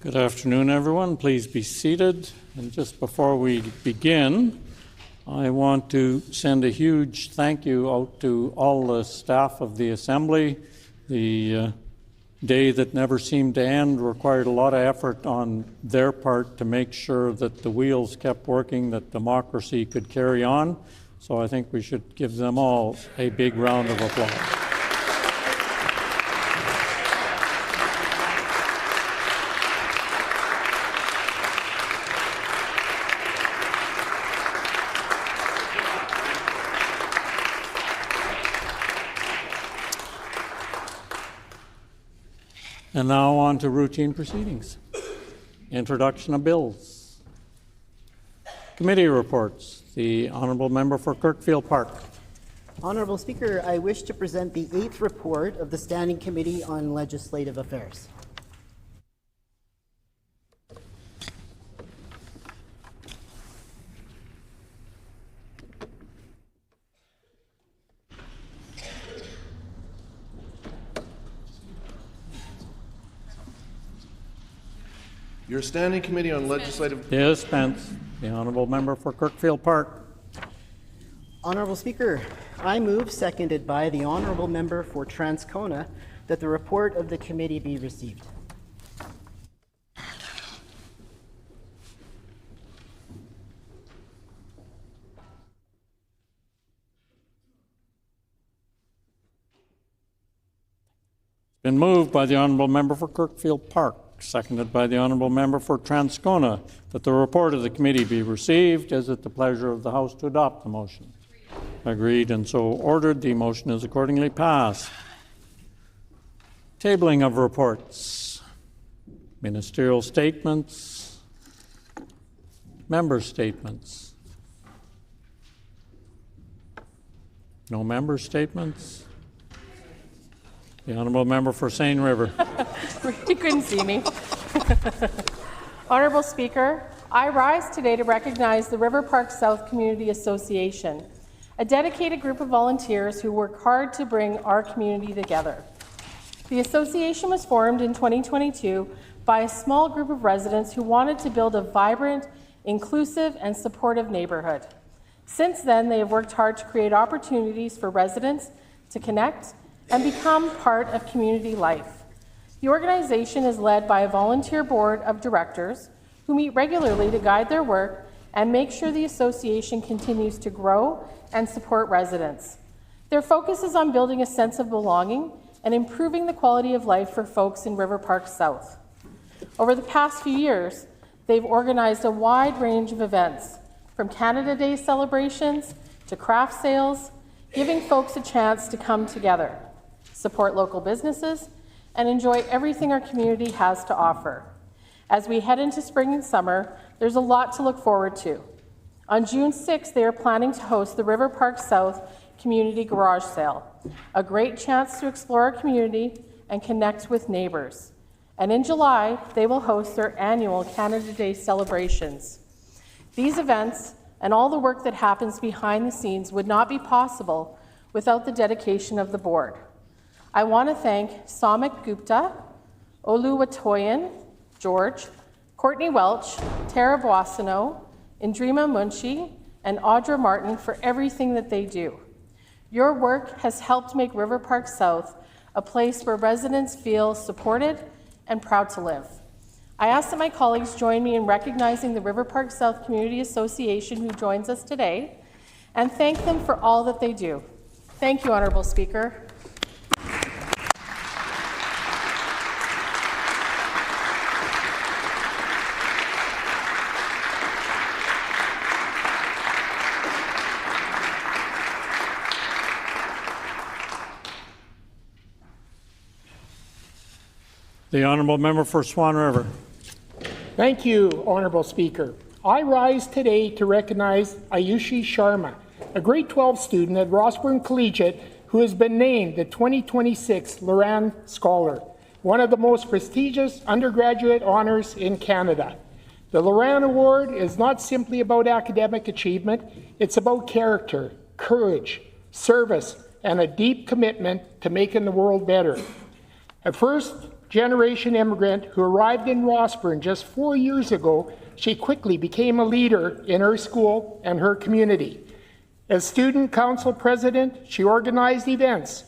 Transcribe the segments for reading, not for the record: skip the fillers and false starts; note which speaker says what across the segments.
Speaker 1: Good afternoon, everyone. Please be seated. And just before we begin, I want to send a huge thank you out to all the staff of the Assembly. The day that never seemed to end required a lot of effort on their part to make sure that the wheels kept working, that democracy could carry on. So I think we should give them all a big round of applause. And now on to routine proceedings. Introduction of bills. Committee reports. The Honourable Member for Kirkfield Park.
Speaker 2: Honourable Speaker, I wish to present the 8th report of the Standing Committee on Legislative Affairs.
Speaker 3: Your Standing Committee on Legislative...
Speaker 1: Dispense. The Honourable Member for Kirkfield Park.
Speaker 2: Honourable Speaker, I move, seconded by the Honourable Member for Transcona, that the report of the committee be received.
Speaker 1: It's been moved by the Honourable Member for Kirkfield Park, seconded by the Honourable Member for Transcona, that the report of the committee be received. Is it the pleasure of the House to adopt the motion? Agreed and so ordered. The motion is accordingly passed. Tabling of reports. Ministerial statements. Member statements. No member statements. The Honourable Member for Seine River.
Speaker 4: You couldn't see me. Honourable Speaker, I rise today to recognize the River Park South Community Association, a dedicated group of volunteers who work hard to bring our community together. The association was formed in 2022 by a small group of residents who wanted to build a vibrant, inclusive, and supportive neighbourhood. Since then, they have worked hard to create opportunities for residents to connect and become part of community life. The organization is led by a volunteer board of directors who meet regularly to guide their work and make sure the association continues to grow and support residents. Their focus is on building a sense of belonging and improving the quality of life for folks in River Park South. Over the past few years, they've organized a wide range of events, from Canada Day celebrations to craft sales, giving folks a chance to come together, support local businesses, and enjoy everything our community has to offer. As we head into spring and summer, there's a lot to look forward to. On June 6th, they are planning to host the River Park South Community Garage Sale, a great chance to explore our community and connect with neighbours. And in July, they will host their annual Canada Day celebrations. These events and all the work that happens behind the scenes would not be possible without the dedication of the board. I want to thank Samik Gupta, Oluwatoyin George, Courtney Welch, Tara Boissonneau, Indrima Munshi, and Audra Martin for everything that they do. Your work has helped make River Park South a place where residents feel supported and proud to live. I ask that my colleagues join me in recognizing the River Park South Community Association who joins us today and thank them for all that they do. Thank you, Honourable Speaker.
Speaker 1: The Honourable Member for Swan River.
Speaker 5: Thank you, Honourable Speaker. I rise today to recognize Ayushi Sharma, a grade 12 student at Rossburn Collegiate who has been named the 2026 Loran Scholar, one of the most prestigious undergraduate honours in Canada. The Loran Award is not simply about academic achievement, it's about character, courage, service, and a deep commitment to making the world better. At first, generation immigrant who arrived in Rossburn just 4 years ago, she quickly became a leader in her school and her community. As student council president, she organized events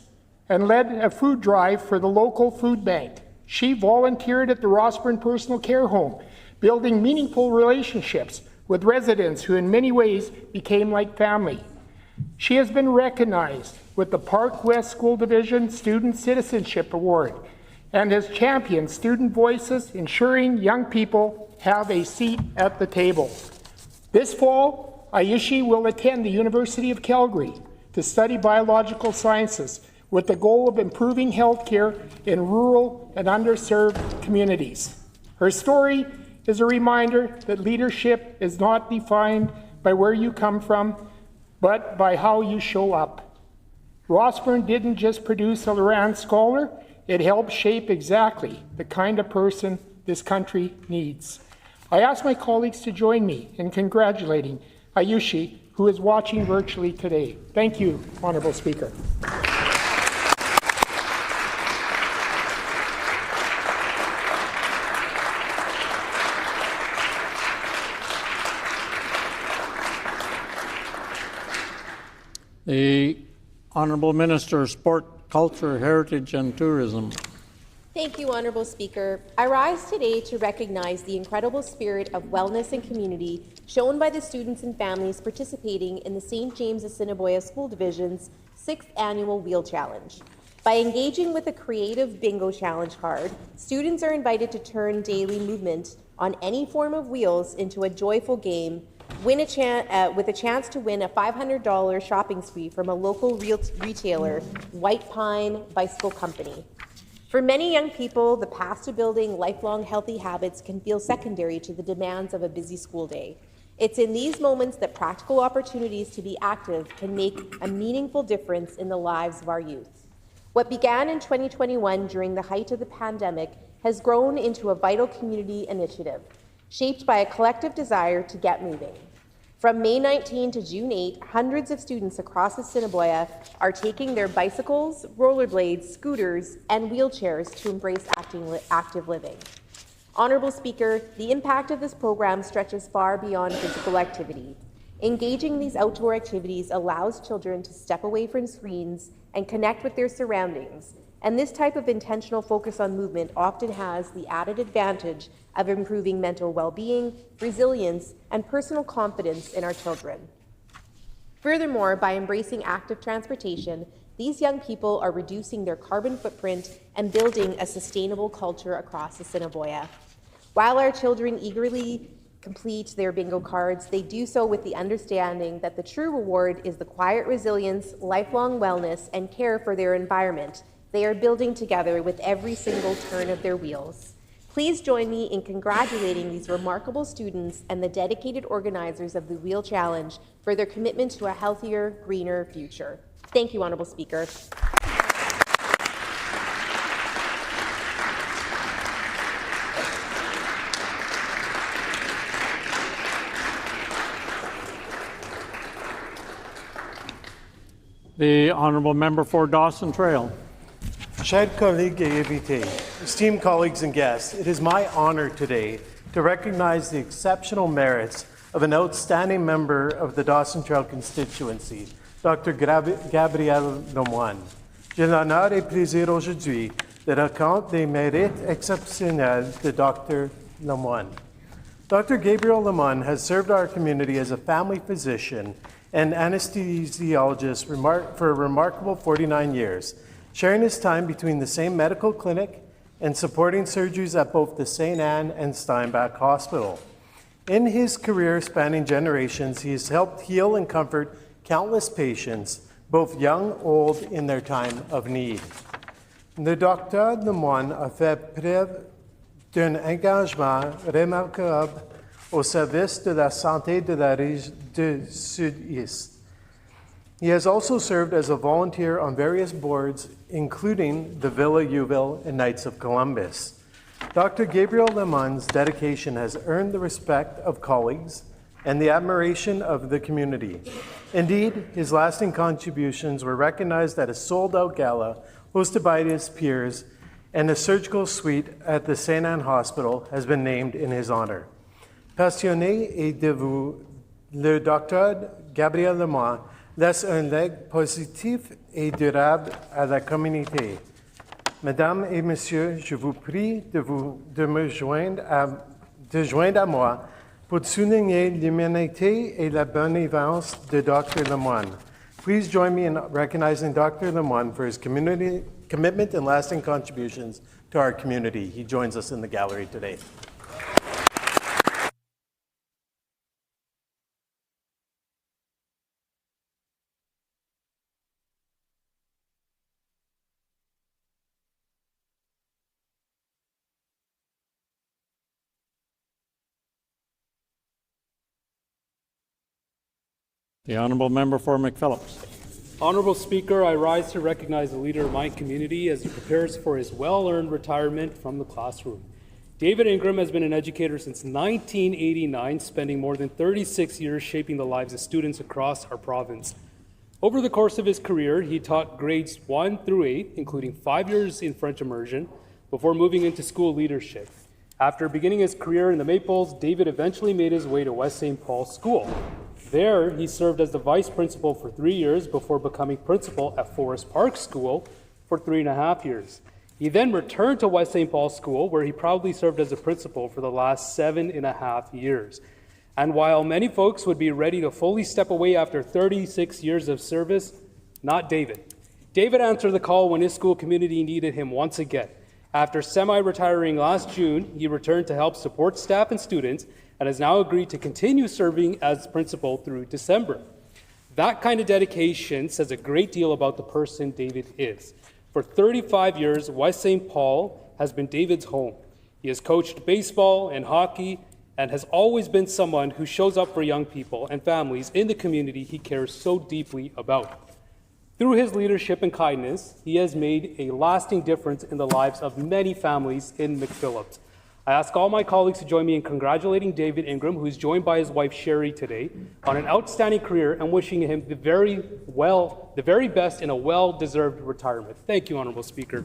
Speaker 5: and led a food drive for the local food bank. She volunteered at the Rossburn Personal Care Home, building meaningful relationships with residents who in many ways became like family. She has been recognized with the Park West School Division Student Citizenship Award and has championed student voices, ensuring young people have a seat at the table. This fall, Ayushi will attend the University of Calgary to study biological sciences with the goal of improving healthcare in rural and underserved communities. Her story is a reminder that leadership is not defined by where you come from, but by how you show up. Rossburn didn't just produce a Loran scholar, it helped shape exactly the kind of person this country needs. I ask my colleagues to join me in congratulating Ayushi, who is watching virtually today. Thank you, Honourable Speaker.
Speaker 1: The Honourable Minister of Sport, Culture, Heritage and Tourism.
Speaker 6: Thank you, Honourable Speaker. I rise today to recognize the incredible spirit of wellness and community shown by the students and families participating in the St. James Assiniboia School Division's 6th Annual Wheel Challenge. By engaging with a creative bingo challenge card, students are invited to turn daily movement on any form of wheels into a joyful game with a chance to win a $500 shopping spree from a local retailer, White Pine Bicycle Company. For many young people, the path to building lifelong healthy habits can feel secondary to the demands of a busy school day. It's in these moments that practical opportunities to be active can make a meaningful difference in the lives of our youth. What began in 2021 during the height of the pandemic has grown into a vital community initiative, shaped by a collective desire to get moving. From May 19 to June 8, hundreds of students across Assiniboia are taking their bicycles, rollerblades, scooters, and wheelchairs to embrace active living. Honourable Speaker, the impact of this program stretches far beyond physical activity. Engaging in these outdoor activities allows children to step away from screens and connect with their surroundings, and this type of intentional focus on movement often has the added advantage of improving mental well-being, resilience, and personal confidence in our children. Furthermore, by embracing active transportation, these young people are reducing their carbon footprint and building a sustainable culture across Assiniboia. While our children eagerly complete their bingo cards, they do so with the understanding that the true reward is the quiet resilience, lifelong wellness, and care for their environment they are building together with every single turn of their wheels. Please join me in congratulating these remarkable students and the dedicated organizers of the Wheel Challenge for their commitment to a healthier, greener future. Thank you, Honourable Speaker.
Speaker 1: The Honourable Member for Dawson Trail.
Speaker 7: Chers collègues et invités, esteemed colleagues and guests, it is my honor today to recognize the exceptional merits of an outstanding member of the Dawson Trail constituency, Dr. Gabrielle Lemoine. J'ai l'honneur et plaisir aujourd'hui de reconnaître les mérites exceptionnels de Dr. Lemoine. Dr. Gabrielle Lemoine has served our community as a family physician and anesthesiologist for a remarkable 49 years, sharing his time between the same medical clinic and supporting surgeries at both the St. Anne and Steinbach Hospital. In his career spanning generations, he has helped heal and comfort countless patients, both young and old, in their time of need. Le Dr. Lemoine a fait preuve d'un engagement remarquable au service de la santé de la région du Sud-Est. He has also served as a volunteer on various boards, including the Villa Youville and Knights of Columbus. Dr. Gabrielle Lemoine's dedication has earned the respect of colleagues and the admiration of the community. Indeed, his lasting contributions were recognized at a sold-out gala hosted by his peers and a surgical suite at the Sainte Anne Hospital has been named in his honor. Passionné et dévoué, le Dr. Gabriel Lemoine laisse un legs positif et durable à la communauté. Mesdames et messieurs, je vous prie de me joindre à moi pour souligner l'humanité et la bénévolence de Dr. Lemoine. Please join me in recognizing Dr. Lemoine for his commitment and lasting contributions to our community. He joins us in the gallery today.
Speaker 1: The Honourable Member for McPhillips.
Speaker 8: Honourable Speaker, I rise to recognize the leader of my community as he prepares for his well-earned retirement from the classroom. David Ingram has been an educator since 1989, spending more than 36 years shaping the lives of students across our province. Over the course of his career, he taught grades 1 through 8, including 5 years in French immersion, before moving into school leadership. After beginning his career in the Maples, David eventually made his way to West St. Paul School. There, he served as the vice principal for 3 years before becoming principal at Forest Park School for 3.5 years. He then returned to West St. Paul School, where he proudly served as a principal for the last 7.5 years. And while many folks would be ready to fully step away after 36 years of service, not David. David answered the call when his school community needed him once again. After semi-retiring last June, he returned to help support staff and students and has now agreed to continue serving as principal through December. That kind of dedication says a great deal about the person David is. For 35 years, West St. Paul has been David's home. He has coached baseball and hockey and has always been someone who shows up for young people and families in the community he cares so deeply about. Through his leadership and kindness, he has made a lasting difference in the lives of many families in McPhillips. I ask all my colleagues to join me in congratulating David Ingram, who is joined by his wife Sherry today, on an outstanding career and wishing him the very best in a well-deserved retirement. Thank you, Honourable Speaker.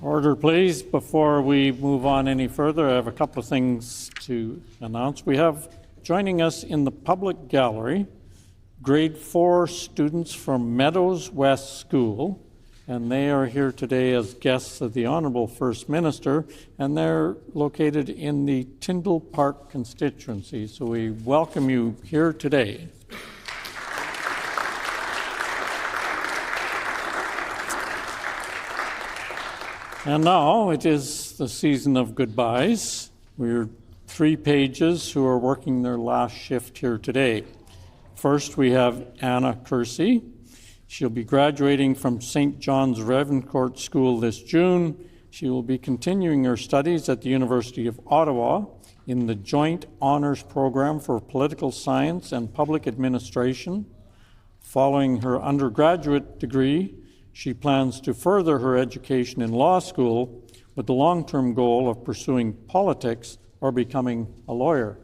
Speaker 1: Order, please. Before we move on any further, I have a couple of things to announce. We have joining us in the public gallery grade 4 students from Meadows West School, and they are here today as guests of the Honourable First Minister, and they're located in the Tyndall Park constituency. So we welcome you here today. And now it is the season of goodbyes. We're 3 pages who are working their last shift here today. First, we have Anna Kersey. She'll be graduating from St. John's Revencourt School this June. She will be continuing her studies at the University of Ottawa in the Joint Honours Program for Political Science and Public Administration. Following her undergraduate degree, she plans to further her education in law school with the long-term goal of pursuing politics or becoming a lawyer.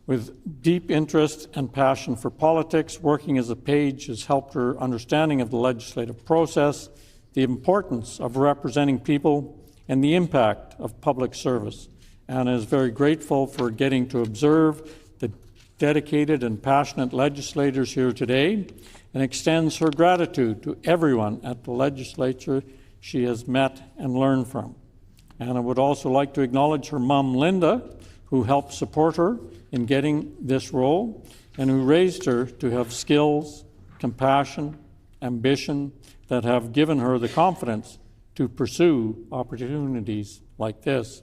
Speaker 1: With deep interest and passion for politics, working as a page has helped her understanding of the legislative process, the importance of representing people, and the impact of public service. Anna is very grateful for getting to observe the dedicated and passionate legislators here today, and extends her gratitude to everyone at the Legislature she has met and learned from. Anna would also like to acknowledge her mom, Linda, who helped support her in getting this role and who raised her to have skills, compassion, ambition that have given her the confidence to pursue opportunities like this.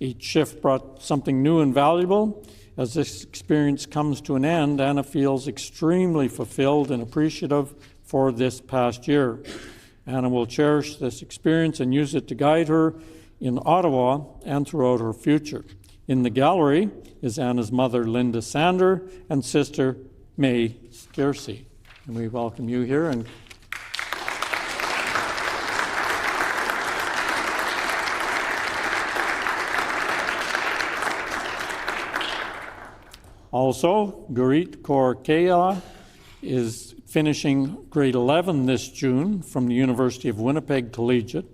Speaker 1: Each shift brought something new and valuable. As this experience comes to an end, Anna feels extremely fulfilled and appreciative for this past year. Anna will cherish this experience and use it to guide her in Ottawa and throughout her future. In the gallery is Anna's mother, Linda Sander, and sister, May Kersey. And we welcome you here. And we welcome you here. Also, Gurit Kaur Kayla is finishing grade 11 this June from the University of Winnipeg Collegiate.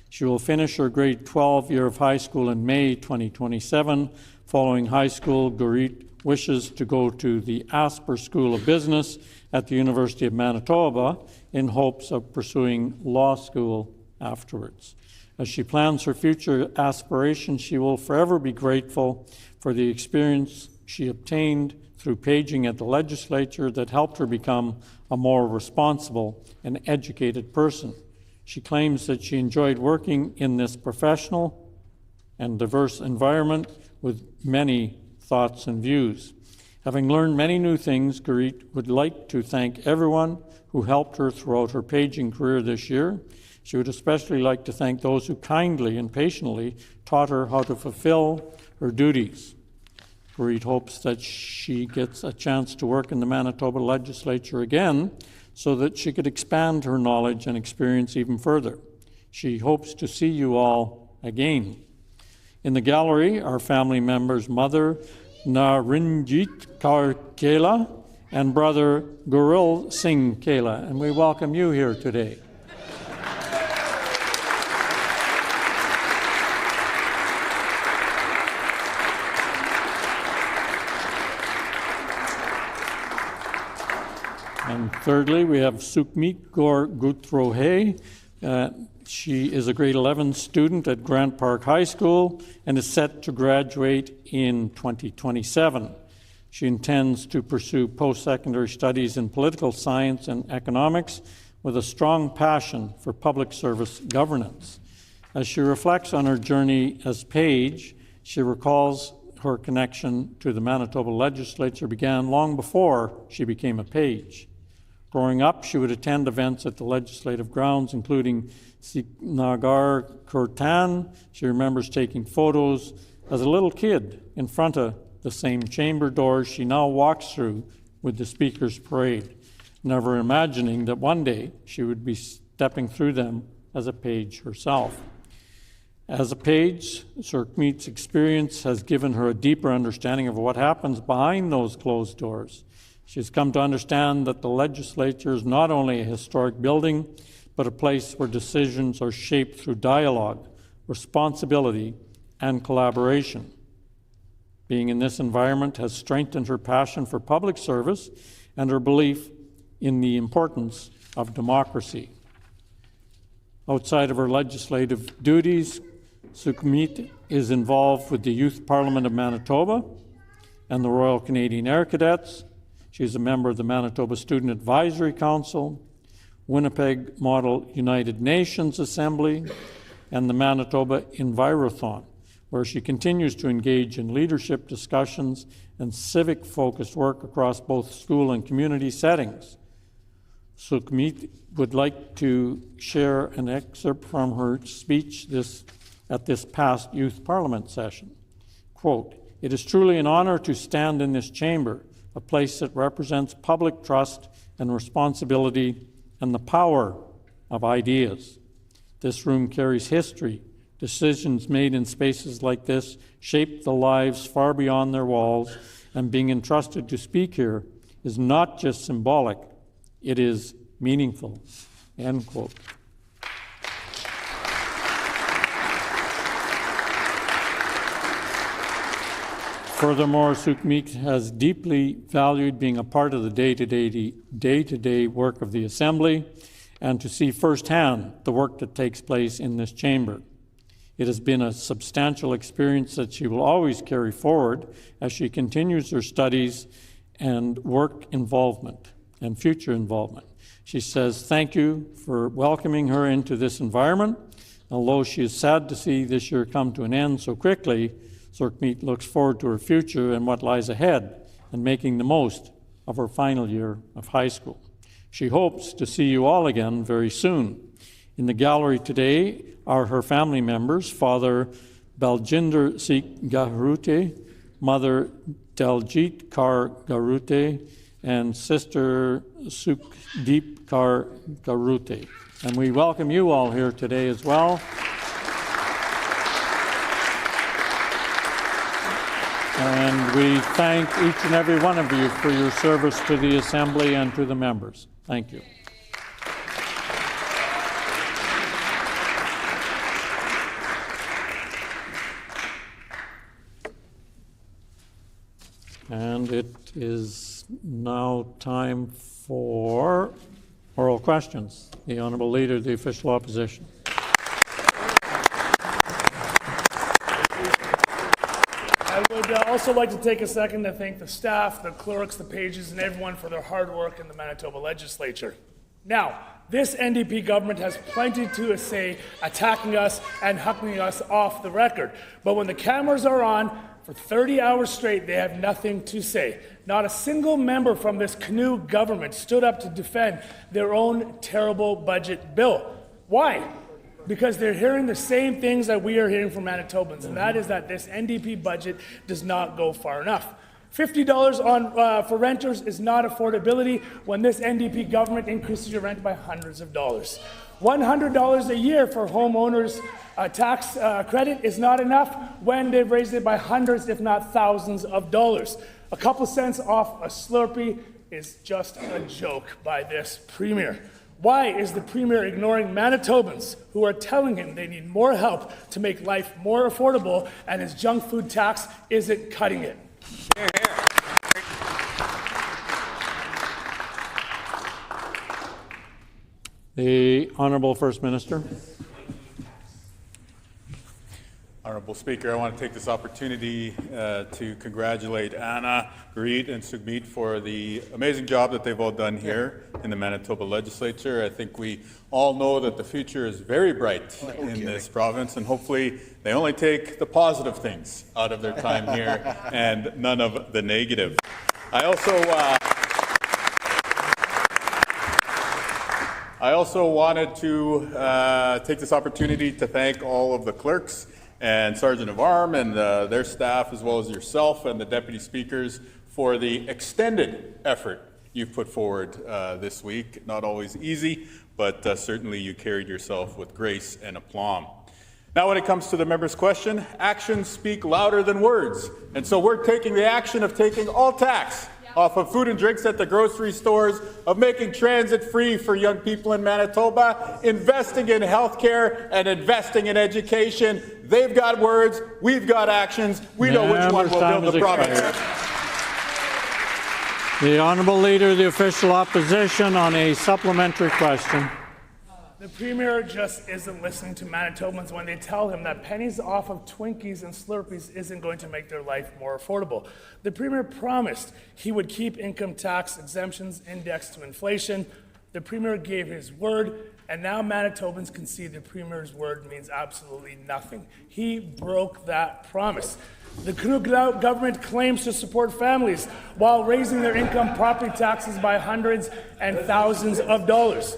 Speaker 1: She will finish her grade 12 year of high school in May 2027. Following high school, Gurit wishes to go to the Asper School of Business at the University of Manitoba in hopes of pursuing law school afterwards. As she plans her future aspirations, she will forever be grateful for the experience she obtained through paging at the legislature that helped her become a more responsible and educated person. She claims that she enjoyed working in this professional and diverse environment with many thoughts and views. Having learned many new things, Gurit would like to thank everyone who helped her throughout her paging career this year. She would especially like to thank those who kindly and patiently taught her how to fulfill her duties. Gurit hopes that she gets a chance to work in the Manitoba legislature again so that she could expand her knowledge and experience even further. She hopes to see you all again. In the gallery are family members Mother Narinjit Kaur Kela and brother Guril Singh Kela, and we welcome you here today. And thirdly, we have Sukhmeet Kaur Gutrohe. She is a grade 11 student at Grant Park High School and is set to graduate in 2027. She intends to pursue post-secondary studies in political science and economics with a strong passion for public service governance. As she reflects on her journey as page, she recalls her connection to the Manitoba legislature began long before she became a page. Growing up, she would attend events at the legislative grounds, including Nagar Kirtan. She remembers taking photos as a little kid in front of the same chamber doors she now walks through with the Speaker's Parade, never imagining that one day she would be stepping through them as a page herself. As a page, Sukhmeet's experience has given her a deeper understanding of what happens behind those closed doors. She has come to understand that the legislature is not only a historic building, but a place where decisions are shaped through dialogue, responsibility, and collaboration. Being in this environment has strengthened her passion for public service and her belief in the importance of democracy. Outside of her legislative duties, Sukhmeet is involved with the Youth Parliament of Manitoba and the Royal Canadian Air Cadets. She is a member of the Manitoba Student Advisory Council, Winnipeg Model United Nations Assembly, and the Manitoba Envirothon, where she continues to engage in leadership discussions and civic-focused work across both school and community settings. Sukhmeet would like to share an excerpt from her speech at this past Youth Parliament session. Quote, "It is truly an honor to stand in this chamber, a place that represents public trust and responsibility and the power of ideas. This room carries history. Decisions made in spaces like this shape the lives far beyond their walls, and being entrusted to speak here is not just symbolic, it is meaningful." End quote. Furthermore, Sukhmeet has deeply valued being a part of the day-to-day work of the Assembly and to see firsthand the work that takes place in this chamber. It has been a substantial experience that she will always carry forward as she continues her studies and work involvement and future involvement. She says thank you for welcoming her into this environment. Although she is sad to see this year come to an end so quickly, Sukhmeet looks forward to her future and what lies ahead and making the most of her final year of high school. She hopes to see you all again very soon. In the gallery today are her family members, Father Baljinder Singh Garute, Mother Daljit Kaur Garute, and Sister Sukhdeep Kaur Garute. And we welcome you all here today as well. And we thank each and every one of you for your service to the Assembly and to the members. Thank you. And it is now time for oral questions. The Honourable Leader of the Official Opposition.
Speaker 9: I would also like to take a second to thank the staff, the clerks, the pages, and everyone for their hard work in the Manitoba Legislature. Now, this NDP government has plenty to say attacking us and huckling us off the record. But when the cameras are on, for 30 hours straight, they have nothing to say. Not a single member from this canoe government stood up to defend their own terrible budget bill. Why? Because they're hearing the same things that we are hearing from Manitobans, and that is that this NDP budget does not go far enough. $50 for renters is not affordability when this NDP government increases your rent by hundreds of dollars. $100 a year for homeowners tax credit is not enough when they've raised it by hundreds, if not thousands of dollars. A couple cents off a Slurpee is just a joke by this Premier. Why is the Premier ignoring Manitobans who are telling him they need more help to make life more affordable, and his junk food tax isn't cutting it?
Speaker 1: The Honourable First Minister.
Speaker 10: Honourable Speaker, I want to take this opportunity to congratulate Anna, Garit, and Sugmeet for the amazing job that they've all done here in the Manitoba Legislature. I think we all know that the future is very bright in this province, and hopefully they only take the positive things out of their time here and none of the negative. I also wanted to take this opportunity to thank all of the clerks and Sergeant of Arm and their staff, as well as yourself and the Deputy Speakers, for the extended effort you've put forward this week. Not always easy, but certainly you carried yourself with grace and aplomb. Now, when it comes to the member's question, actions speak louder than words. And so we're taking the action of taking all tax off of food and drinks at the grocery stores, of making transit free for young people in Manitoba, investing in healthcare and investing in education. They've got words, we've got actions. We know which one will build the province.
Speaker 1: The Honourable Leader of the Official Opposition on a supplementary question.
Speaker 9: The Premier just isn't listening to Manitobans when they tell him that pennies off of Twinkies and Slurpees isn't going to make their life more affordable. The Premier promised he would keep income tax exemptions indexed to inflation. The Premier gave his word, and now Manitobans can see the Premier's word means absolutely nothing. He broke that promise. The Canoe government claims to support families while raising their income property taxes by hundreds and thousands of dollars.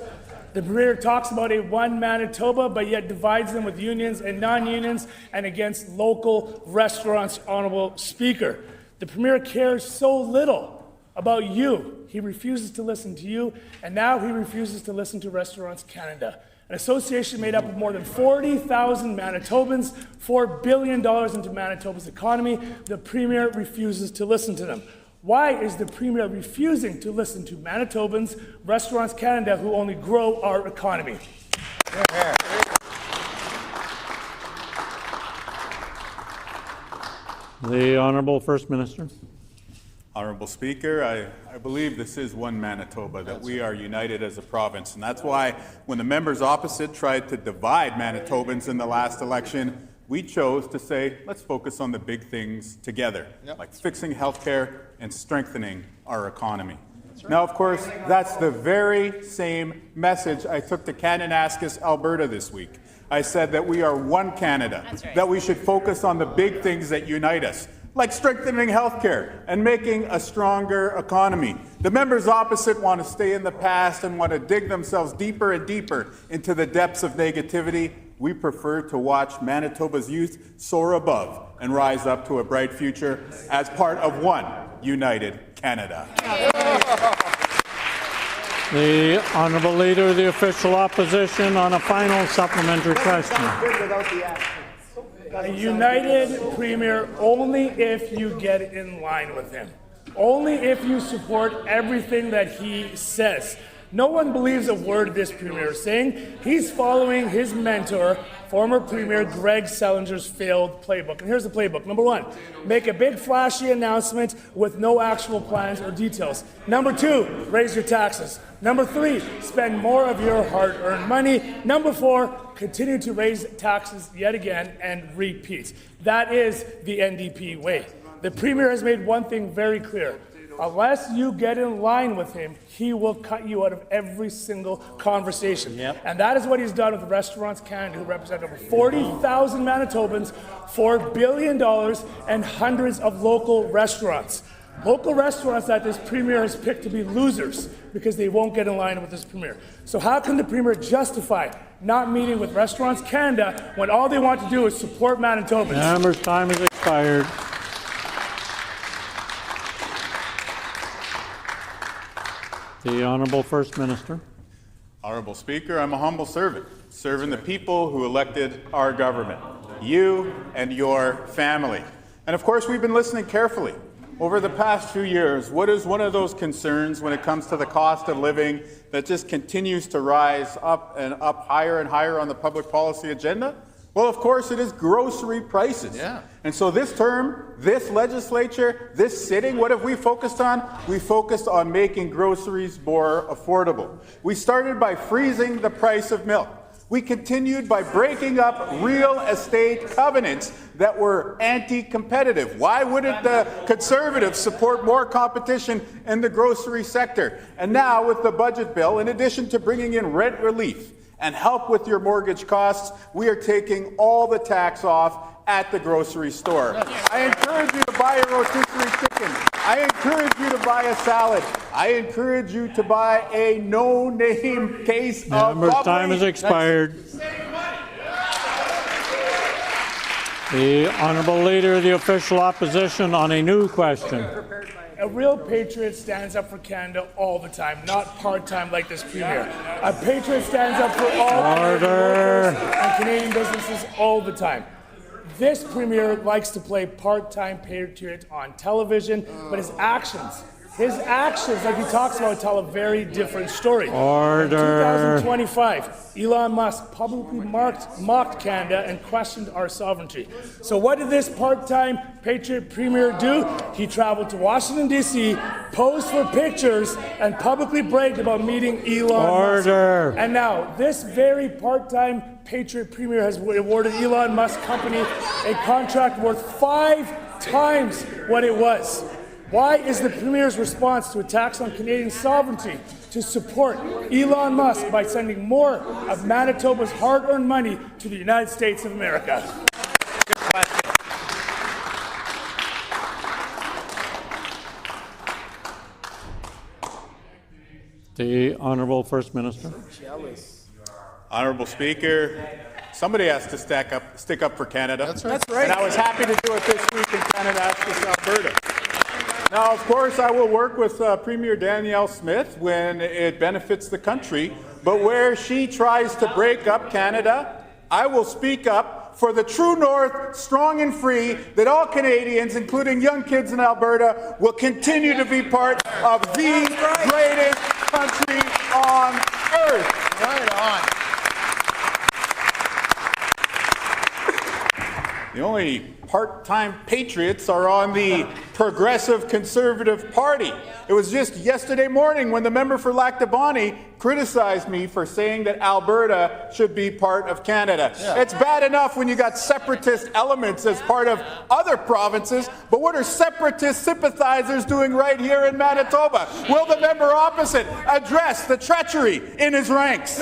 Speaker 9: The Premier talks about a one Manitoba, but yet divides them with unions and non-unions and against local restaurants, Honourable Speaker. The Premier cares so little about you. He refuses to listen to you, and now he refuses to listen to Restaurants Canada, an association made up of more than 40,000 Manitobans, $4 billion into Manitoba's economy. The Premier refuses to listen to them. Why is the Premier refusing to listen to Manitobans, Restaurants Canada, who only grow our economy?
Speaker 1: The Honourable First Minister.
Speaker 10: Honourable Speaker, I believe this is one Manitoba, that we are united as a province. And that's why when the members opposite tried to divide Manitobans in the last election, we chose to say, let's focus on the big things together, like fixing healthcare and strengthening our economy. Now, of course, that's the very same message I took to Kananaskis, Alberta this week. I said that we are one Canada, that we should focus on the big things that unite us, like strengthening healthcare and making a stronger economy. The members opposite want to stay in the past and want to dig themselves deeper and deeper into the depths of negativity. We prefer to watch Manitoba's youth soar above and rise up to a bright future as part of one united Canada.
Speaker 1: The Honourable Leader of the Official Opposition on a final supplementary question.
Speaker 9: A united premier only if you get in line with him. Only if you support everything that he says. No one believes a word this premier is saying. He's following his mentor, former Premier Greg Selinger's failed playbook. And here's the playbook. Number one, make a big flashy announcement with no actual plans or details. Number two, raise your taxes. Number three, spend more of your hard-earned money. Number four, continue to raise taxes yet again and repeat. That is the NDP way. The premier has made one thing very clear. Unless you get in line with him, he will cut you out of every single conversation. Yep. And that is what he's done with Restaurants Canada, who represent over 40,000 Manitobans, $4 billion, and hundreds of local restaurants. Local restaurants that this premier has picked to be losers because they won't get in line with this premier. So how can the premier justify not meeting with Restaurants Canada when all they want to do is support Manitobans?
Speaker 1: Member's time has expired. The Honourable First Minister.
Speaker 10: Honourable Speaker, I'm a humble servant, serving the people who elected our government, you and your family. And of course, we've been listening carefully. Over the past few years, what is one of those concerns when it comes to the cost of living that just continues to rise up and up higher and higher on the public policy agenda? Well, of course, it is grocery prices. Yeah. And so this term, this legislature, this sitting, what have we focused on? We focused on making groceries more affordable. We started by freezing the price of milk. We continued by breaking up real estate covenants that were anti-competitive. Why wouldn't the Conservatives support more competition in the grocery sector? And now with the budget bill, in addition to bringing in rent relief and help with your mortgage costs, we are taking all the tax off at the grocery store. I encourage you to buy a rotisserie chicken. I encourage you to buy a salad. I encourage you to buy a no-name case of
Speaker 1: Member's time has expired. The Honourable Leader of the Official Opposition on a new question.
Speaker 9: A real patriot stands up for Canada all the time, not part-time like this premier. A patriot stands up for all Canadian workers and Canadian businesses all the time. This premier likes to play part-time patriot on television, but his actions, like he talks about, tell a very different story.
Speaker 1: Order.
Speaker 9: In 2025, Elon Musk publicly mocked Canada and questioned our sovereignty. So what did this part-time patriot premier do? He traveled to Washington, D.C., posed for pictures, and publicly bragged about meeting Elon Musk. And now, this very part-time patriot premier has awarded Elon Musk company a contract worth 5 times what it was. Why is the Premier's response to attacks on Canadian sovereignty to support Elon Musk by sending more of Manitoba's hard-earned money to the United States of America?
Speaker 10: Good question.
Speaker 1: The Honourable First Minister.
Speaker 10: Honourable Speaker, somebody has to stick up for Canada.
Speaker 3: That's right.
Speaker 10: And I was happy to do it this week in Canada, Alberta. Now, of course, I will work with Premier Danielle Smith when it benefits the country, but where she tries to break up Canada, I will speak up for the true north, strong and free, that all Canadians, including young kids in Alberta, will continue to be part of the greatest country on earth. Right on. The only part-time patriots are on the Progressive Conservative Party. It was just yesterday morning when the member for Lac du Bonnet criticized me for saying that Alberta should be part of Canada. Yeah. It's bad enough when you got separatist elements as part of other provinces, but what are separatist sympathizers doing right here in Manitoba? Will the member opposite address the treachery in his ranks?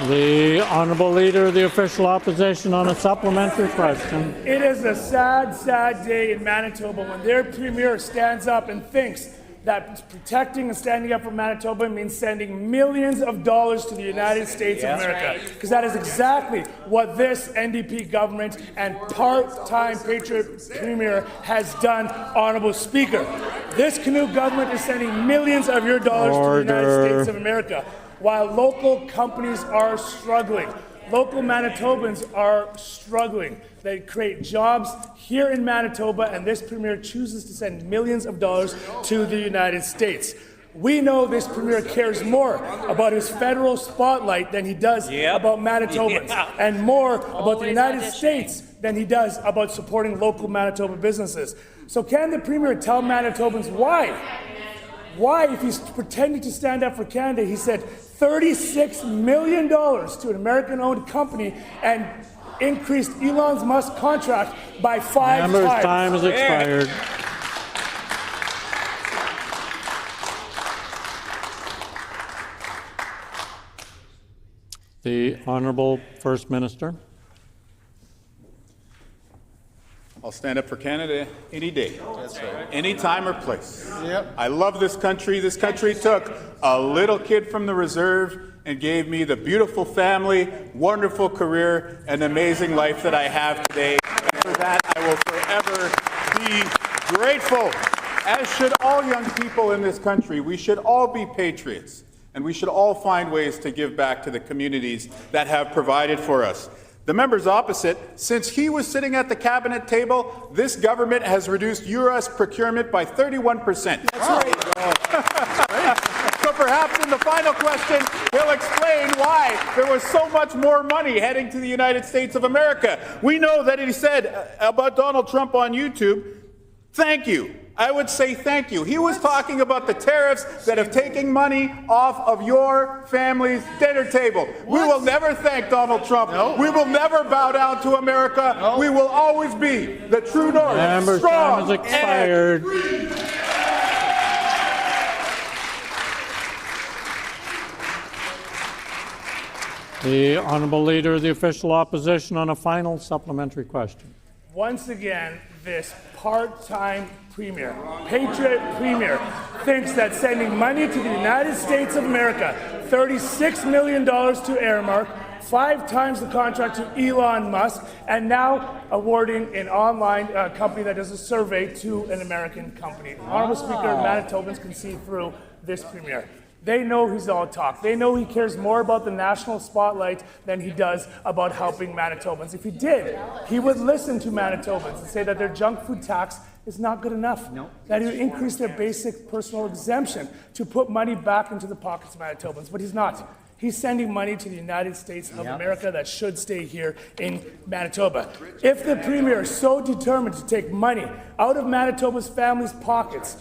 Speaker 1: The Honourable Leader of the Official Opposition on a supplementary question.
Speaker 9: It is a sad, sad day in Manitoba when their premier stands up and thinks that protecting and standing up for Manitoba means sending millions of dollars to the United States of America. Because that is exactly what this NDP government and part-time Patriot Premier has done, Honourable Speaker. This Canoe government is sending millions of your dollars to the United States of America, while local companies are struggling. Local Manitobans are struggling. They create jobs here in Manitoba, and this Premier chooses to send millions of dollars to the United States. We know this Premier cares more about his federal spotlight than he does about Manitobans, and more about the United States than he does about supporting local Manitoba businesses. So can the Premier tell Manitobans why? Why, if he's pretending to stand up for Canada, he said $36 million to an American-owned company and increased Elon Musk's contract by 5 times.
Speaker 1: Member's time has expired. The Honourable First Minister.
Speaker 10: I'll stand up for Canada any day, any time or place. I love this country. This country took a little kid from the reserve and gave me the beautiful family, wonderful career, and amazing life that I have today. And for that, I will forever be grateful, as should all young people in this country. We should all be patriots, and we should all find ways to give back to the communities that have provided for us. The members opposite, since he was sitting at the cabinet table, this government has reduced U.S. procurement by 31%. That's right. So perhaps in the final question, he'll explain why there was so much more money heading to the United States of America. We know that he said about Donald Trump on YouTube, thank you. I would say thank you. He was talking about the tariffs that have taken money off of your family's dinner table. We will never thank Donald Trump. We will never bow down to America. We will always be the true north.
Speaker 1: Member's time has expired. The Honourable Leader of the Official Opposition on a final supplementary question.
Speaker 9: Once again, this part-time Premier, Patriot Premier, thinks that sending money to the United States of America, $36 million to Aramark, 5 times the contract to Elon Musk, and now awarding an online company that does a survey to an American company. Honourable Speaker, Manitobans can see through this Premier. They know he's all talk. They know he cares more about the national spotlight than he does about helping Manitobans. If he did, he would listen to Manitobans and say that their junk food tax is not good enough. That he would increase their basic personal exemption to put money back into the pockets of Manitobans. But he's not. He's sending money to the United States of America that should stay here in Manitoba. If the Premier is so determined to take money out of Manitoba's families' pockets,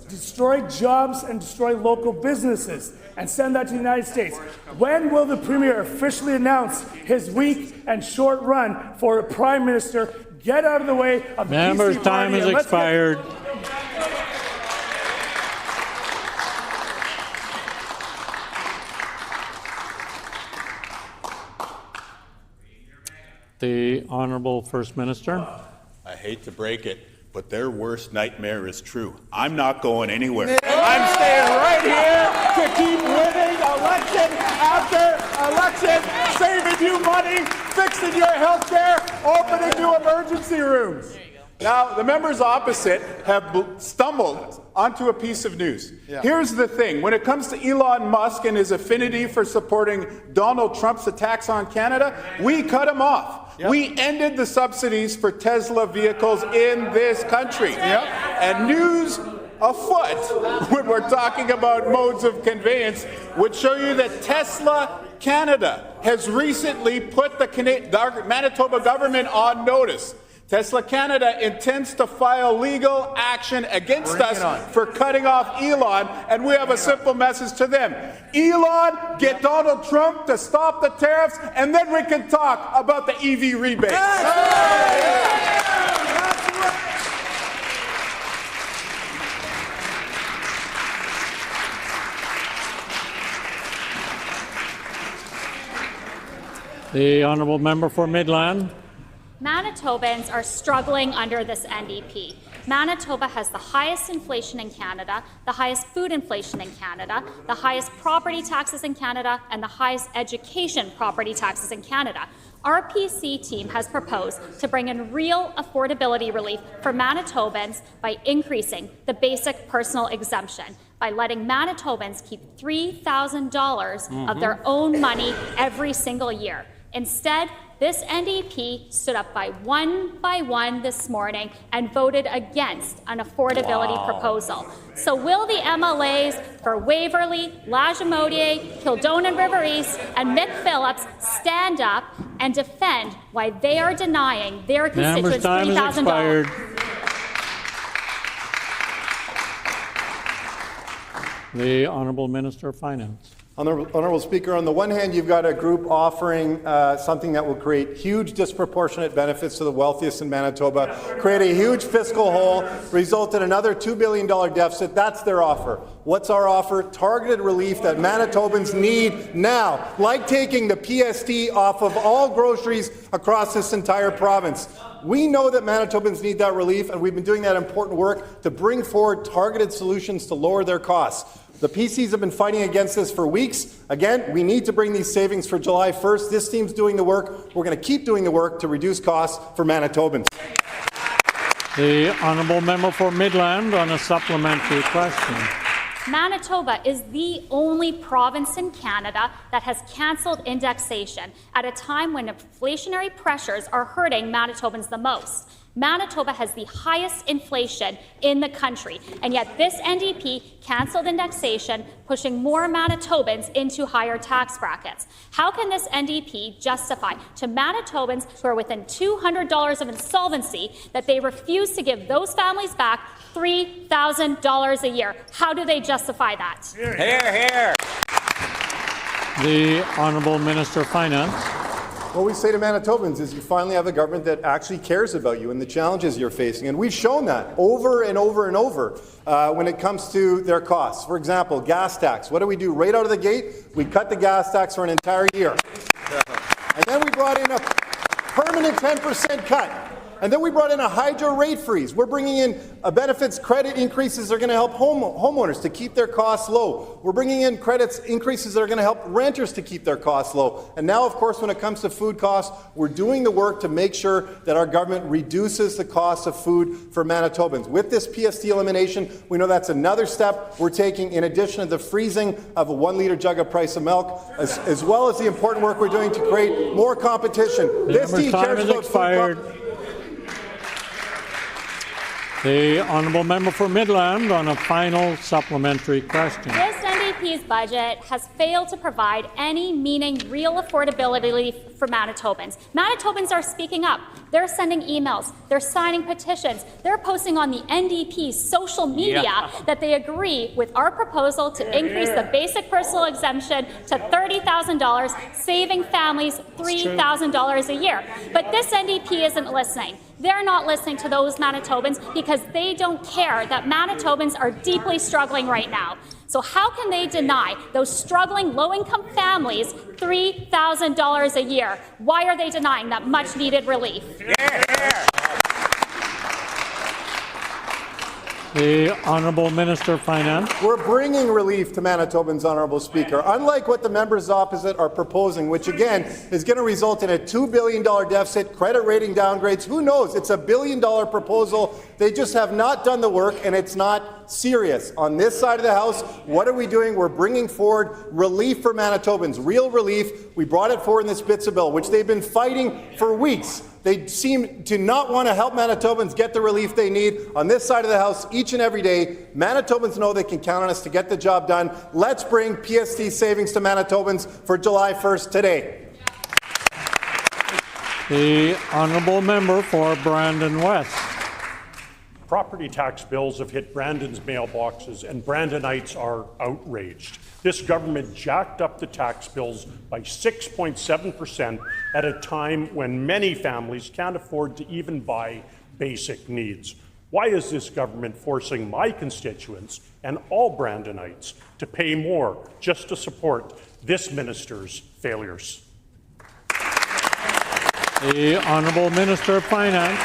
Speaker 9: destroy jobs and destroy local businesses, and send that to the United States, when will the Premier officially announce his weak and short run for a Prime Minister? Get out of the way of the
Speaker 1: Member's
Speaker 9: PC
Speaker 1: time
Speaker 9: party
Speaker 1: has expired. The Honourable First Minister.
Speaker 10: I hate to break it, but their worst nightmare is true. I'm not going anywhere. I'm staying right here to keep winning election after election, saving you money, fixing your health care, opening new emergency rooms. Now, the members opposite have stumbled onto a piece of news. Here's the thing. When it comes to Elon Musk and his affinity for supporting Donald Trump's attacks on Canada, we cut him off. We ended the subsidies for Tesla vehicles in this country. And news afoot, when we're talking about modes of conveyance, would show you that Tesla Canada has recently put the Manitoba government on notice. Tesla Canada intends to file legal action against us for cutting off Elon, and we have a simple message to them. Elon, get Donald Trump to stop the tariffs, and then we can talk about the EV rebates.
Speaker 1: The Honourable Member for Midland.
Speaker 11: Manitobans are struggling under this NDP. Manitoba has the highest inflation in Canada, the highest food inflation in Canada, the highest property taxes in Canada, and the highest education property taxes in Canada. Our PC team has proposed to bring in real affordability relief for Manitobans by increasing the basic personal exemption, by letting Manitobans keep $3,000 of their own money every single year. Instead, this NDP stood up by one this morning and voted against an affordability proposal. So will the MLAs for Waverley, Lagimodiere, Kildonan River East, and Mick Phillips stand up and defend why they are denying their constituents $3,000?
Speaker 1: The Honourable Minister of Finance.
Speaker 12: Honourable Speaker, on the one hand, you've got a group offering something that will create huge disproportionate benefits to the wealthiest in Manitoba, create a huge fiscal hole, result in another $2 billion deficit. That's their offer. What's our offer? Targeted relief that Manitobans need now, like taking the PST off of all groceries across this entire province. We know that Manitobans need that relief, and we've been doing that important work to bring forward targeted solutions to lower their costs. The PCs have been fighting against this for weeks. Again, we need to bring these savings for July 1st. This team's doing the work. We're going to keep doing the work to reduce costs for Manitobans.
Speaker 1: The Honourable Member for Midland on a supplementary question.
Speaker 11: Manitoba is the only province in Canada that has cancelled indexation at a time when inflationary pressures are hurting Manitobans the most. Manitoba has the highest inflation in the country, and yet this NDP cancelled indexation, pushing more Manitobans into higher tax brackets. How can this NDP justify to Manitobans who are within $200 of insolvency that they refuse to give those families back $3,000 a year? How do they justify that?
Speaker 13: Hear, hear.
Speaker 1: The Honourable Minister of Finance.
Speaker 12: What we say to Manitobans is you finally have a government that actually cares about you and the challenges you're facing. And we've shown that over and over and over when it comes to their costs. For example, gas tax. What do we do right out of the gate? We cut the gas tax for an entire year. And then we brought in a permanent 10% cut. And then we brought in a hydro rate freeze. We're bringing in benefits credit increases that are going to help homeowners to keep their costs low. We're bringing in credits increases that are going to help renters to keep their costs low. And now, of course, when it comes to food costs, we're doing the work to make sure that our government reduces the cost of food for Manitobans. With this PST elimination, we know that's another step we're taking in addition to the freezing of a 1 litre jug of price of milk, as well as the important work we're doing to create more competition. This team cares about food.
Speaker 1: The Honourable Member for Midland on a final supplementary question.
Speaker 11: This NDP's budget has failed to provide any real affordability relief for Manitobans. Manitobans are speaking up. They're sending emails. They're signing petitions. They're posting on the NDP's social media that they agree with our proposal to increase the basic personal exemption to $30,000, saving families $3,000 a year. But this NDP isn't listening. They're not listening to those Manitobans because they don't care that Manitobans are deeply struggling right now. So how can they deny those struggling low-income families $3,000 a year? Why are they denying that much-needed relief?
Speaker 1: The Honourable Minister of Finance.
Speaker 12: We're bringing relief to Manitobans, Honourable Speaker. Unlike what the members opposite are proposing, which again is going to result in a $2 billion deficit, credit rating downgrades. Who knows? It's a $1 billion proposal. They just have not done the work, and it's not serious. On this side of the House, what are we doing? We're bringing forward relief for Manitobans, real relief. We brought it forward in this BITSA bill, which they've been fighting for weeks. They seem to not want to help Manitobans get the relief they need. On this side of the House, each and every day, Manitobans know they can count on us to get the job done. Let's bring PST savings to Manitobans for July 1st today.
Speaker 1: The Honourable Member for Brandon West.
Speaker 14: Property tax bills have hit Brandon's mailboxes, and Brandonites are outraged. This government jacked up the tax bills by 6.7% at a time when many families can't afford to even buy basic needs. Why is this government forcing my constituents and all Brandonites to pay more just to support this minister's failures?
Speaker 1: The Honourable Minister of Finance.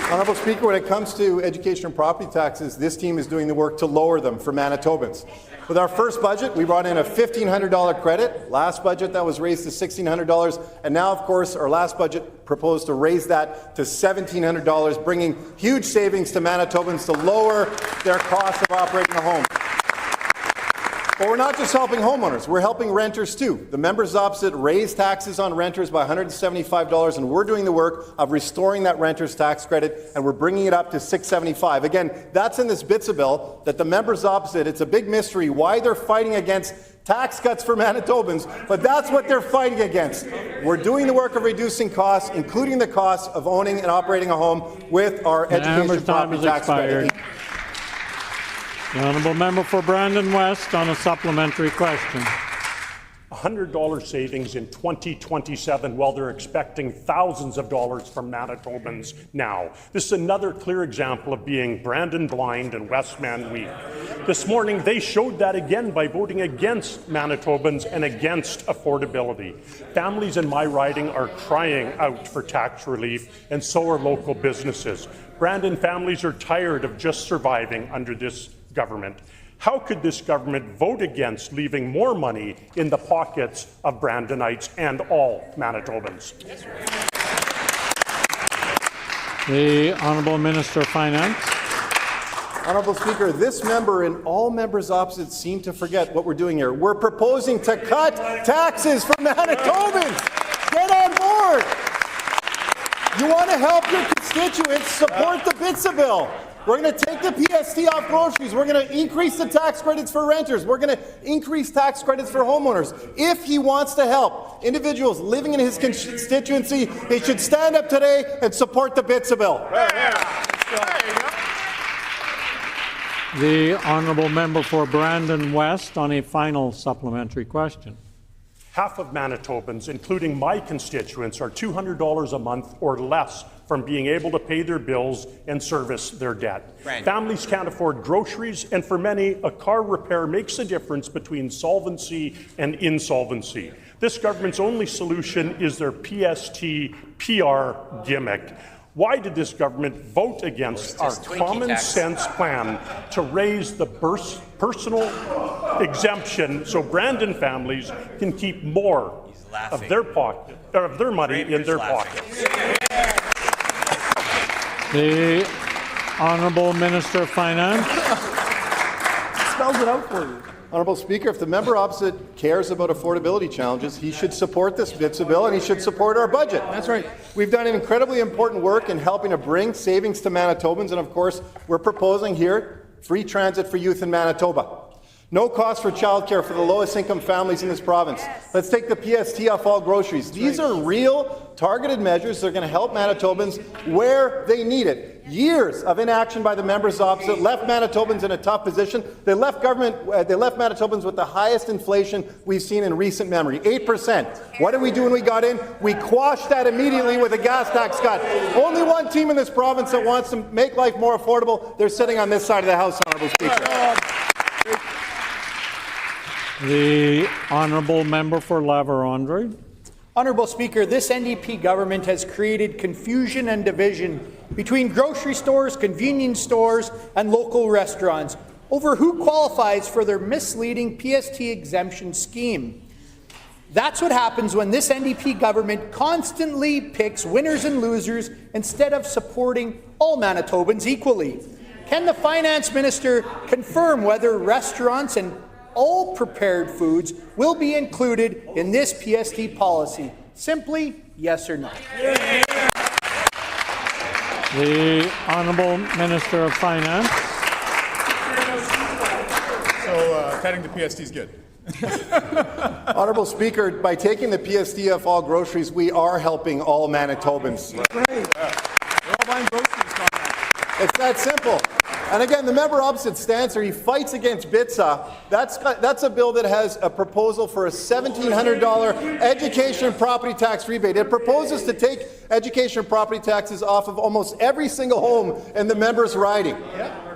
Speaker 12: Honourable Speaker, when it comes to education and property taxes, this team is doing the work to lower them for Manitobans. With our first budget, we brought in a $1,500 credit. Last budget, that was raised to $1,600. And now, of course, our last budget proposed to raise that to $1,700, bringing huge savings to Manitobans to lower their cost of operating a home. But we're not just helping homeowners, we're helping renters too. The members opposite raised taxes on renters by $175, and we're doing the work of restoring that renters tax credit, and we're bringing it up to $675. Again, that's in this BITSA bill that the members opposite, it's a big mystery why they're fighting against tax cuts for Manitobans, but that's what they're fighting against. We're doing the work of reducing costs, including the costs of owning and operating a home with our education property tax credit.
Speaker 1: The honourable member for Brandon West on a supplementary question.
Speaker 14: $100 savings in 2027 while they're expecting thousands of dollars from Manitobans now. This is another clear example of being Brandon blind and Westman weak. This morning, they showed that again by voting against Manitobans and against affordability. Families in my riding are crying out for tax relief, and so are local businesses. Brandon families are tired of just surviving under this government. How could this government vote against leaving more money in the pockets of Brandonites and all Manitobans?
Speaker 1: The Honourable Minister of Finance.
Speaker 12: Honourable Speaker, this member and all members opposite seem to forget what we're doing here. We're proposing to cut taxes for Manitobans. Get on board. You want to help your constituents, support the BITSA bill. We're going to take the PST off groceries. We're going to increase the tax credits for renters. We're going to increase tax credits for homeowners. If he wants to help individuals living in his constituency, he should stand up today and support the BITSA bill.
Speaker 1: The honourable member for Brandon West on a final supplementary question.
Speaker 14: Half of Manitobans, including my constituents, are $200 a month or less from being able to pay their bills and service their debt. Families can't afford groceries, and for many, a car repair makes a difference between solvency and insolvency. This government's only solution is their PST PR gimmick. Why did this government vote against our common sense plan to raise the personal exemption so Brandon families can keep more of their money in their pockets?
Speaker 1: The Honourable Minister of Finance.
Speaker 12: Spells it out for you. Honourable Speaker, if the member opposite cares about affordability challenges, he should support this BITSA bill and he should support our budget. That's right. We've done an incredibly important work in helping to bring savings to Manitobans, and of course, we're proposing here free transit for youth in Manitoba. No cost for childcare for the lowest income families in this province. Let's take the PST off all groceries. These are real targeted measures that are going to help Manitobans where they need it. Years of inaction by the members opposite left Manitobans in a tough position. They left Manitobans with the highest inflation we've seen in recent memory, 8%. What did we do when we got in? We quashed that immediately with a gas tax cut. Only one team in this province that wants to make life more affordable. They're sitting on this side of the House, Honourable Speaker.
Speaker 1: The Honourable Member for La Vérendrye.
Speaker 13: Honourable Speaker, this NDP government has created confusion and division between grocery stores, convenience stores, and local restaurants over who qualifies for their misleading PST exemption scheme. That's what happens when this NDP government constantly picks winners and losers instead of supporting all Manitobans equally. Can the Finance Minister confirm whether restaurants and all prepared foods will be included in this PST policy? Simply yes or no.
Speaker 1: The Honourable Minister of Finance.
Speaker 15: So cutting the PST is good.
Speaker 12: Honourable Speaker, by taking the PST off all groceries, we are helping all Manitobans.
Speaker 15: We're all buying groceries from that.
Speaker 12: It's that simple. And again, the member opposite's stance, or he fights against BITSA. That's a bill that has a proposal for a $1,700 education property tax rebate. It proposes to take education property taxes off of almost every single home in the members' riding.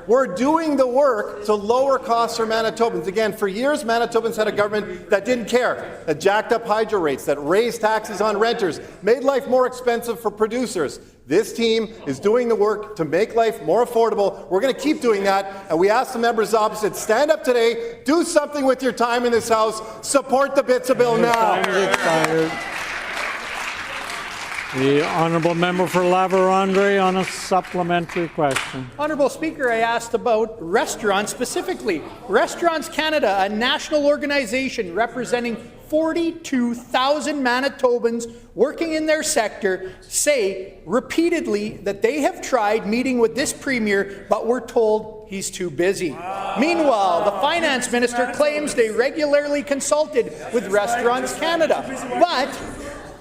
Speaker 12: We're doing the work to lower costs for Manitobans. Again, for years, Manitobans had a government that didn't care, that jacked up hydro rates, that raised taxes on renters, made life more expensive for producers. This team is doing the work to make life more affordable. We're going to keep doing that, and we ask the members opposite, stand up today, do something with your time in this House, support the Bitsa bill now.
Speaker 1: The honourable member for La-Vérendrye on a supplementary question.
Speaker 13: Honourable Speaker, I asked about restaurants specifically. Restaurants Canada, a national organization representing 42,000 Manitobans working in their sector, say repeatedly that they have tried meeting with this Premier, but were told he's too busy. Meanwhile, the Finance Minister claims they regularly consulted with Restaurants Canada, but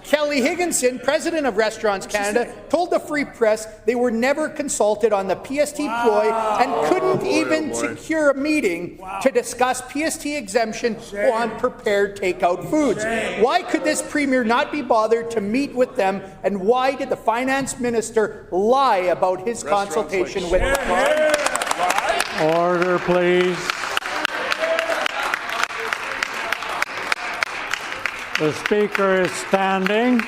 Speaker 13: Kelly Higginson, president of Restaurants Canada, told the Free Press they were never consulted on the PST ploy and couldn't even secure a meeting to discuss PST exemption on prepared takeout foods. Why could this Premier not be bothered to meet with them, and why did the Finance Minister lie about his consultation with them?
Speaker 1: Order, please. The Speaker is standing.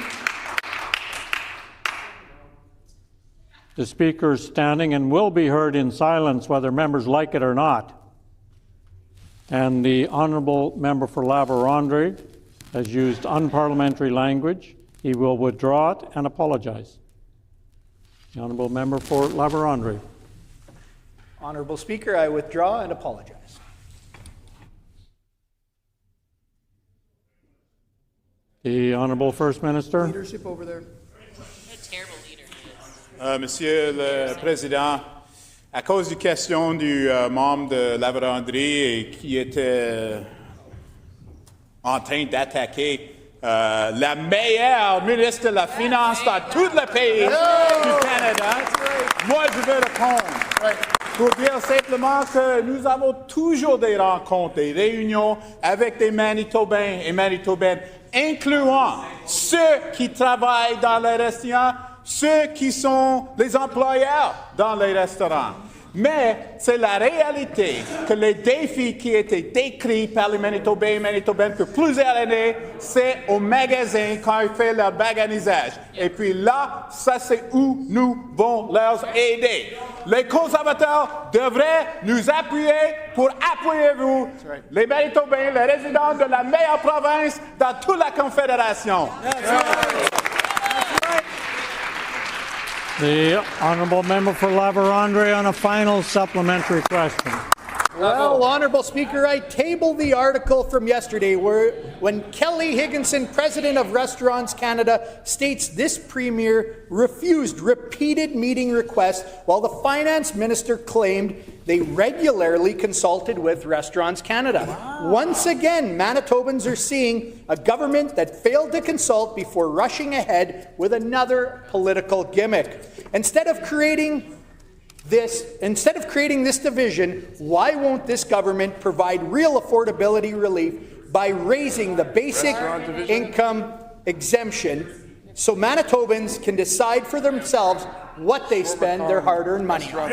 Speaker 1: The Speaker is standing and will be heard in silence whether members like it or not. And the honourable member for La-Vérendrye has used unparliamentary language. He will withdraw it and apologize. The honourable member for La-Vérendrye.
Speaker 13: Honourable Speaker, I withdraw and apologize.
Speaker 1: The Honourable First Minister.
Speaker 13: Leadership over there.
Speaker 10: Monsieur le Président, à cause du question du membre de La-Vérendrye qui était en train d'attaquer la meilleure ministre de la Finance dans tout le pays du Canada, moi je veux répondre. Pour dire simplement que nous avons toujours des rencontres, des réunions avec des Manitobains et Manitobaines, incluant ceux qui travaillent dans les restaurants, ceux qui sont les employeurs dans les restaurants. Mais c'est la réalité que les défis qui étaient décrits par les Manitobains et Manitobaines pour plusieurs années, c'est au magasin quand ils font leur baganisage. Et puis là, ça c'est où nous devons leur aider. Les conservateurs devraient nous appuyer pour appuyer vous, les Manitobains, les résidents de la meilleure province dans toute la Confédération.
Speaker 1: The honourable member for La-Vérendrye on a final supplementary question.
Speaker 13: Well, Honourable Speaker, I tabled the article from yesterday when Kelly Higginson, president of Restaurants Canada, states this Premier refused repeated meeting requests while the Finance Minister claimed they regularly consulted with Restaurants Canada. Wow. Once again, Manitobans are seeing a government that failed to consult before rushing ahead with another political gimmick. Instead of creating this division, why won't this government provide real affordability relief by raising the basic income exemption so Manitobans can decide for themselves what they spend their hard-earned money on?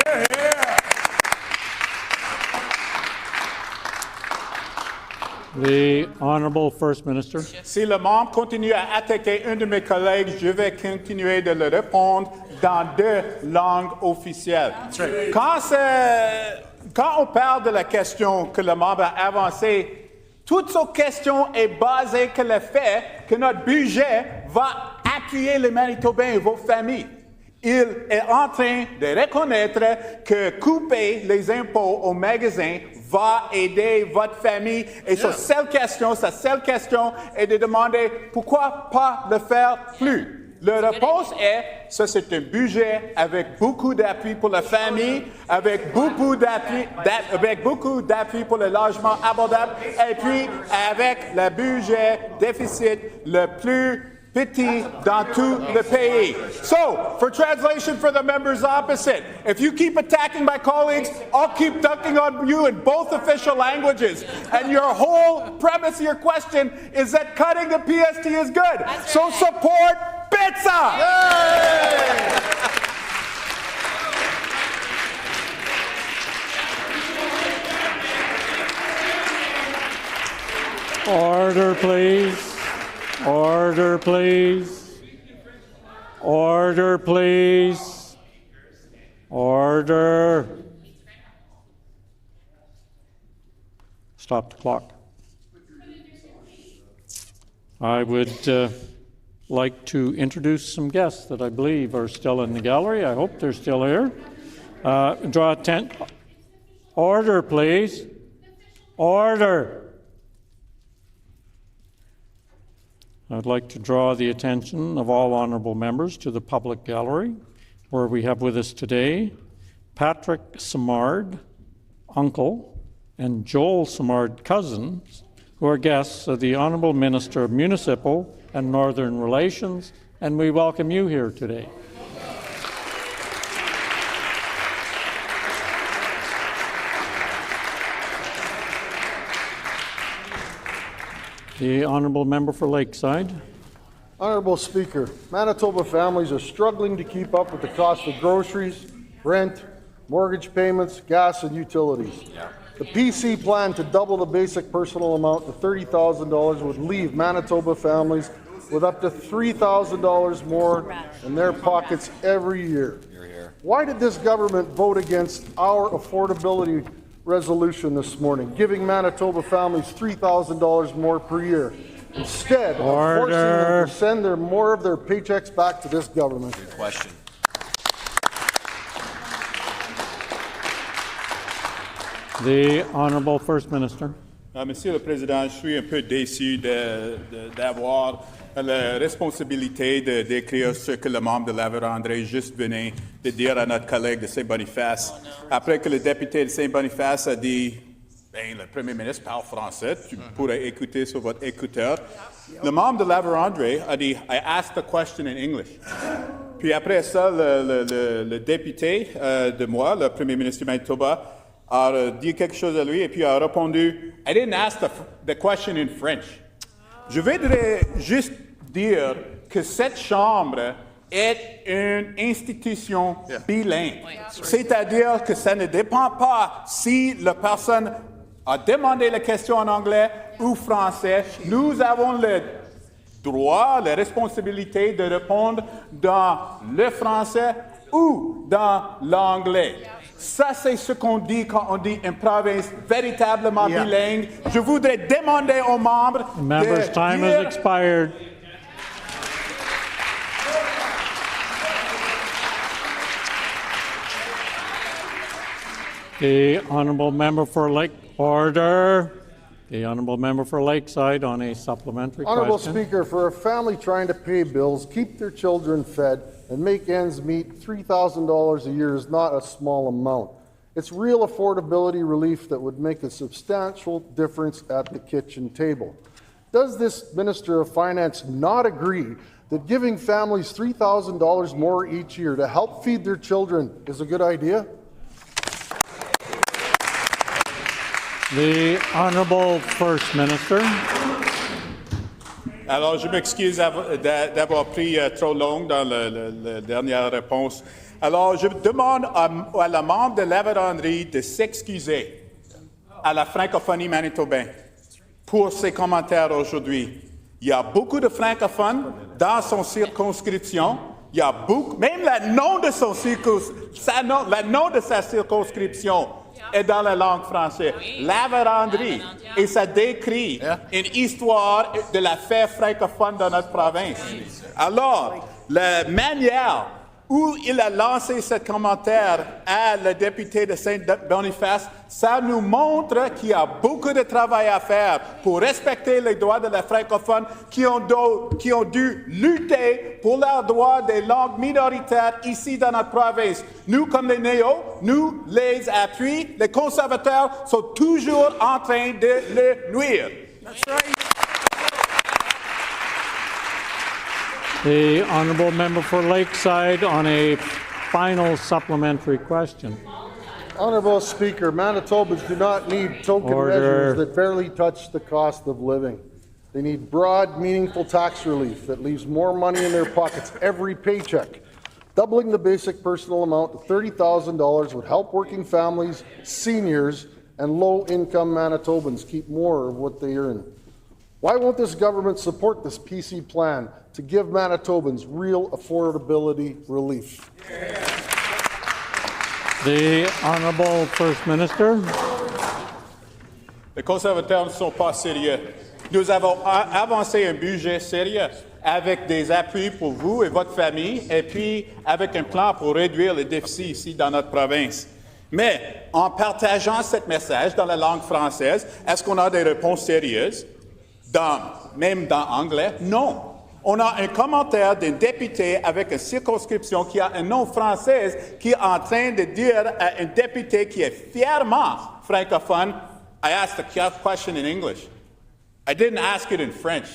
Speaker 1: The Honourable First Minister.
Speaker 10: Si le membre continue à attaquer un de mes collègues, je vais continuer de le répondre dans deux langues officielles. Quand on parle de la question que le membre a avancée, toute cette question est basée sur le fait que notre budget va appuyer les Manitobains et vos familles. Il est en train de reconnaître que couper les impôts aux magasins va aider votre famille. Et sa seule question est de demander pourquoi pas le faire plus. La réponse est, ça c'est un budget avec beaucoup d'appui pour la famille, avec beaucoup d'appui pour le logement abordable, et puis avec le budget déficit le plus petit dans tout le pays. So, for translation for the members opposite, if you keep attacking my colleagues, I'll keep dunking on you in both official languages. And your whole premise of your question is that cutting the PST is good. So support BITSA!
Speaker 1: Order, please. Order, please. Order, please. Order. Stop the clock. I would like to introduce some guests that I believe are still in the gallery. I hope they're still here. Draw attention. Order, please. Order. I'd like to draw the attention of all honourable members to the public gallery, where we have with us today Patrick Simard, uncle, and Joel Simard, cousins, who are guests of the Honourable Minister of Municipal and Northern Relations, and we welcome you here today. The Honourable Member for Lakeside.
Speaker 16: Honourable Speaker, Manitoba families are struggling to keep up with the cost of groceries, rent, mortgage payments, gas and utilities. The PC plan to double the basic personal amount to $30,000 would leave Manitoba families with up to $3,000 more in their pockets every year. Why did this government vote against our affordability resolution this morning, giving Manitoba families $3,000 more per year, instead of forcing them to send more of their paychecks back to this government?
Speaker 15: Good question.
Speaker 1: The Honourable First Minister.
Speaker 10: Monsieur le Président, je suis un peu déçu d'avoir la responsabilité de décrire ce que le membre de la Vérandrée juste venait de dire à notre collègue de Saint-Boniface. Après que le député de Saint-Boniface a dit, ben, le Premier ministre parle français, tu pourrais écouter sur votre écouteur. Le membre de la Vérandrée a dit, I asked the question in English. Puis après ça, le député de moi, le Premier ministre du Manitoba, a dit quelque chose à lui et puis a répondu, I didn't ask the question in French. Je voudrais juste dire que cette Chambre est une institution bilingue. C'est-à-dire que ça ne dépend pas si la personne a demandé la question en anglais ou français. Nous avons le droit, la responsabilité de répondre dans le français ou dans l'anglais. Ça, c'est ce qu'on dit quand on dit une province véritablement bilingue. Je voudrais demander aux membres
Speaker 1: Members' time has expired. The Honourable Member for Lake Order. The Honourable Member for Lakeside on a supplementary
Speaker 16: Honourable
Speaker 1: question.
Speaker 16: Speaker, for a family trying to pay bills, keep their children fed, and make ends meet, $3,000 a year is not a small amount. It's real affordability relief that would make a substantial difference at the kitchen table. Does this Minister of Finance not agree that giving families $3,000 more each year to help feed their children is a good idea?
Speaker 1: The Honourable First Minister.
Speaker 10: Alors, je m'excuse d'avoir pris trop long dans la dernière réponse. Alors, je demande à la membre de la Vérandrée de s'excuser à la francophonie manitobaine pour ses commentaires aujourd'hui. Il y a beaucoup de francophones dans son circonscription. Il y a beaucoup, même le nom de sa circonscription est dans la langue française. La Vérandrée. Et ça décrit une histoire de la fête francophone dans notre province. Alors, la manière où il a lancé ce commentaire à le député de Saint-Boniface, ça nous montre qu'il y a beaucoup de travail à faire pour respecter les droits de la francophone qui ont dû lutter pour leurs droits des langues minoritaires ici dans notre province. Nous, comme les néos, nous les appuie. Les conservateurs sont toujours en train de le nuire.
Speaker 15: That's right.
Speaker 1: The Honourable Member for Lakeside on a final supplementary question.
Speaker 16: Honourable Speaker, Manitobans do not need token measures that barely touch the cost of living. They need broad, meaningful tax relief that leaves more money in their pockets every paycheck. Doubling the basic personal amount to $30,000 would help working families, seniors, and low-income Manitobans keep more of what they earn. Why won't this government support this PC plan to give Manitobans real affordability relief?
Speaker 1: The Honourable First Minister.
Speaker 10: Les conservateurs ne sont pas sérieux. Nous avons avancé un budget sérieux avec des appuis pour vous et votre famille, et puis avec un plan pour réduire le déficit ici dans notre province. Mais en partageant ce message dans la langue française, est-ce qu'on a des réponses sérieuses? Même dans l'anglais? Non. On a un commentaire d'un député avec une circonscription qui a un nom français qui est en train de dire à un député qui est fièrement francophone, I asked the question in English. I didn't ask it in French.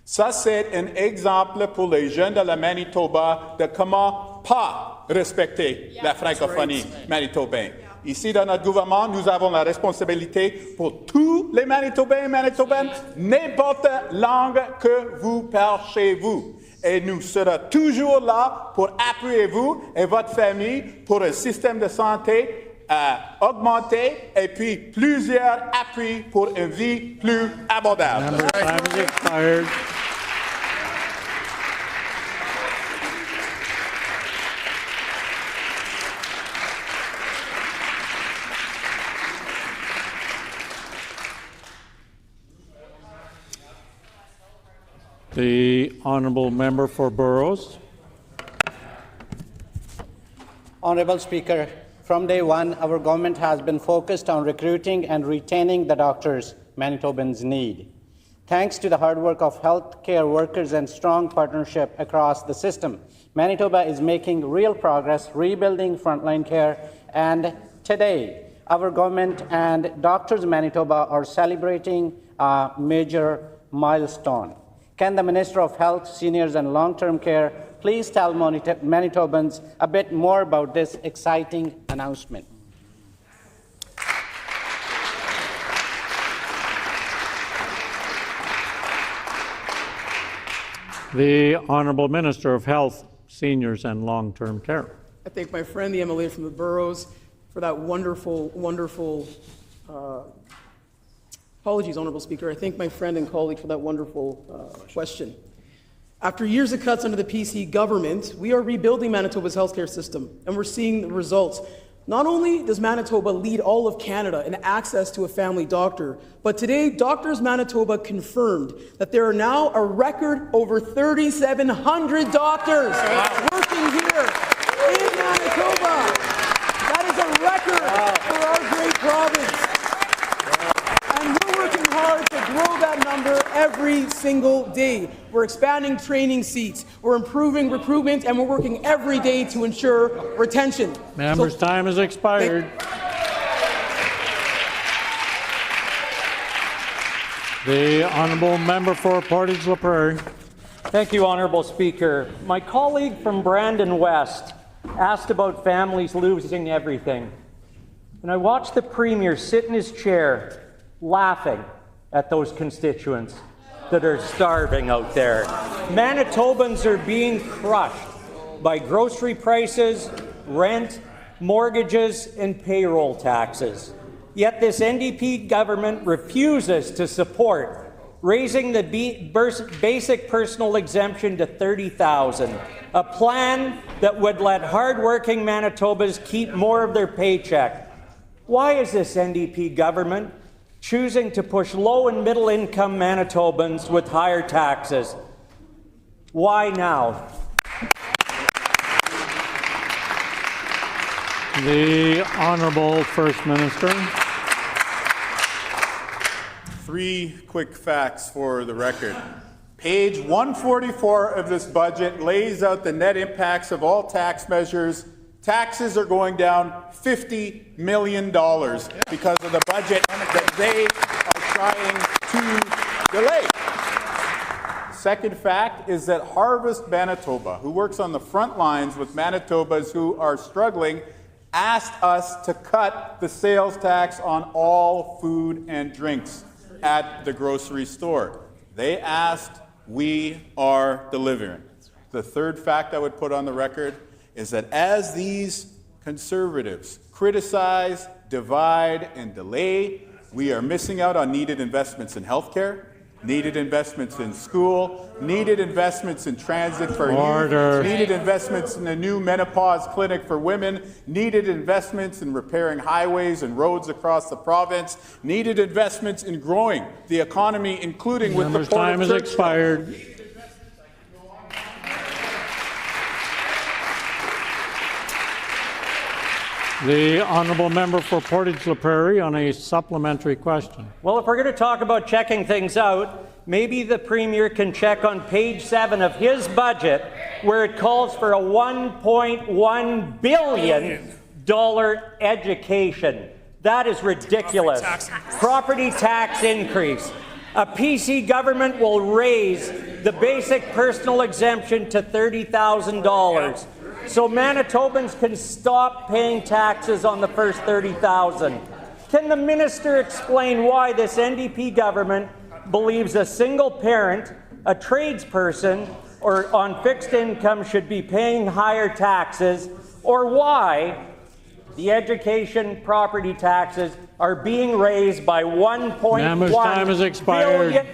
Speaker 10: Ça, c'est un exemple pour les jeunes de la Manitoba de comment pas respecter la francophonie manitobaine. Ici, dans notre gouvernement, nous avons la responsabilité pour tous les Manitobains et Manitobaines, n'importe langue que vous parlez chez vous. Et nous serons toujours là pour appuyer vous et votre famille pour un système de santé augmenté et puis plusieurs appuis pour une vie plus abordable.
Speaker 1: The Honourable Member for Burrows.
Speaker 17: Honourable Speaker, from day one, our government has been focused on recruiting and retaining the doctors Manitobans need. Thanks to the hard work of healthcare workers and strong partnership across the system, Manitoba is making real progress rebuilding frontline care, and today, our government and Doctors Manitoba are celebrating a major milestone. Can the Minister of Health, Seniors and Long-Term Care please tell Manitobans a bit more about this exciting announcement?
Speaker 1: The Honourable Minister of Health, Seniors and Long-Term Care.
Speaker 18: I thank my friend, the MLA from the Boroughs, for that wonderful apologies, Honourable Speaker. I thank my friend and colleague for that wonderful question. After years of cuts under the PC government, we are rebuilding Manitoba's healthcare system, and we're seeing the results. Not only does Manitoba lead all of Canada in access to a family doctor, but today, Doctors Manitoba confirmed that there are now a record over 3,700 doctors working here in Manitoba. That is a record for our great province. And we're working hard to grow that number every single day. We're expanding training seats, we're improving recruitment, and we're working every day to ensure retention.
Speaker 1: Member's time has expired. The Honourable Member for Portage-La Prairie.
Speaker 19: Thank you, Honourable Speaker. My colleague from Brandon West asked about families losing everything. And I watched the Premier sit in his chair laughing at those constituents that are starving out there. Manitobans are being crushed by grocery prices, rent, mortgages, and payroll taxes. Yet this NDP government refuses to support raising the basic personal exemption to $30,000, a plan that would let hardworking Manitobans keep more of their paycheck. Why is this NDP government choosing to push low and middle income Manitobans with higher taxes? Why now?
Speaker 1: The Honourable First Minister.
Speaker 10: 3 quick facts for the record. Page 144 of this budget lays out the net impacts of all tax measures. Taxes are going down $50 million because of the budget that they are trying to delay. Second fact is that Harvest Manitoba, who works on the front lines with Manitobas who are struggling, asked us to cut the sales tax on all food and drinks at the grocery store. They asked, we are delivering. The third fact I would put on the record is that as these conservatives criticize, divide, and delay, we are missing out on needed investments in healthcare, needed investments in school, needed investments in transit for
Speaker 1: Order.
Speaker 10: youth, needed investments in a new menopause clinic for women, needed investments in repairing highways and roads across the province, needed investments in growing the economy, including with the
Speaker 1: Member's
Speaker 10: Port
Speaker 1: time
Speaker 10: of
Speaker 1: has
Speaker 10: Churchill.
Speaker 1: expired. The honourable member for Portage-La Prairie on a supplementary question.
Speaker 19: Well, if we're going to talk about checking things out, maybe the Premier can check on page 7 of his budget, where it calls for a $1.1 billion education. That is ridiculous. Property tax increase. A PC government will raise the basic personal exemption to $30,000. So Manitobans can stop paying taxes on the first $30,000. Can the minister explain why this NDP government believes a single parent, a tradesperson, or on fixed income should be paying higher taxes, or why the education property taxes are being raised by
Speaker 1: Member's time has
Speaker 19: $1.1
Speaker 1: expired.
Speaker 19: billion?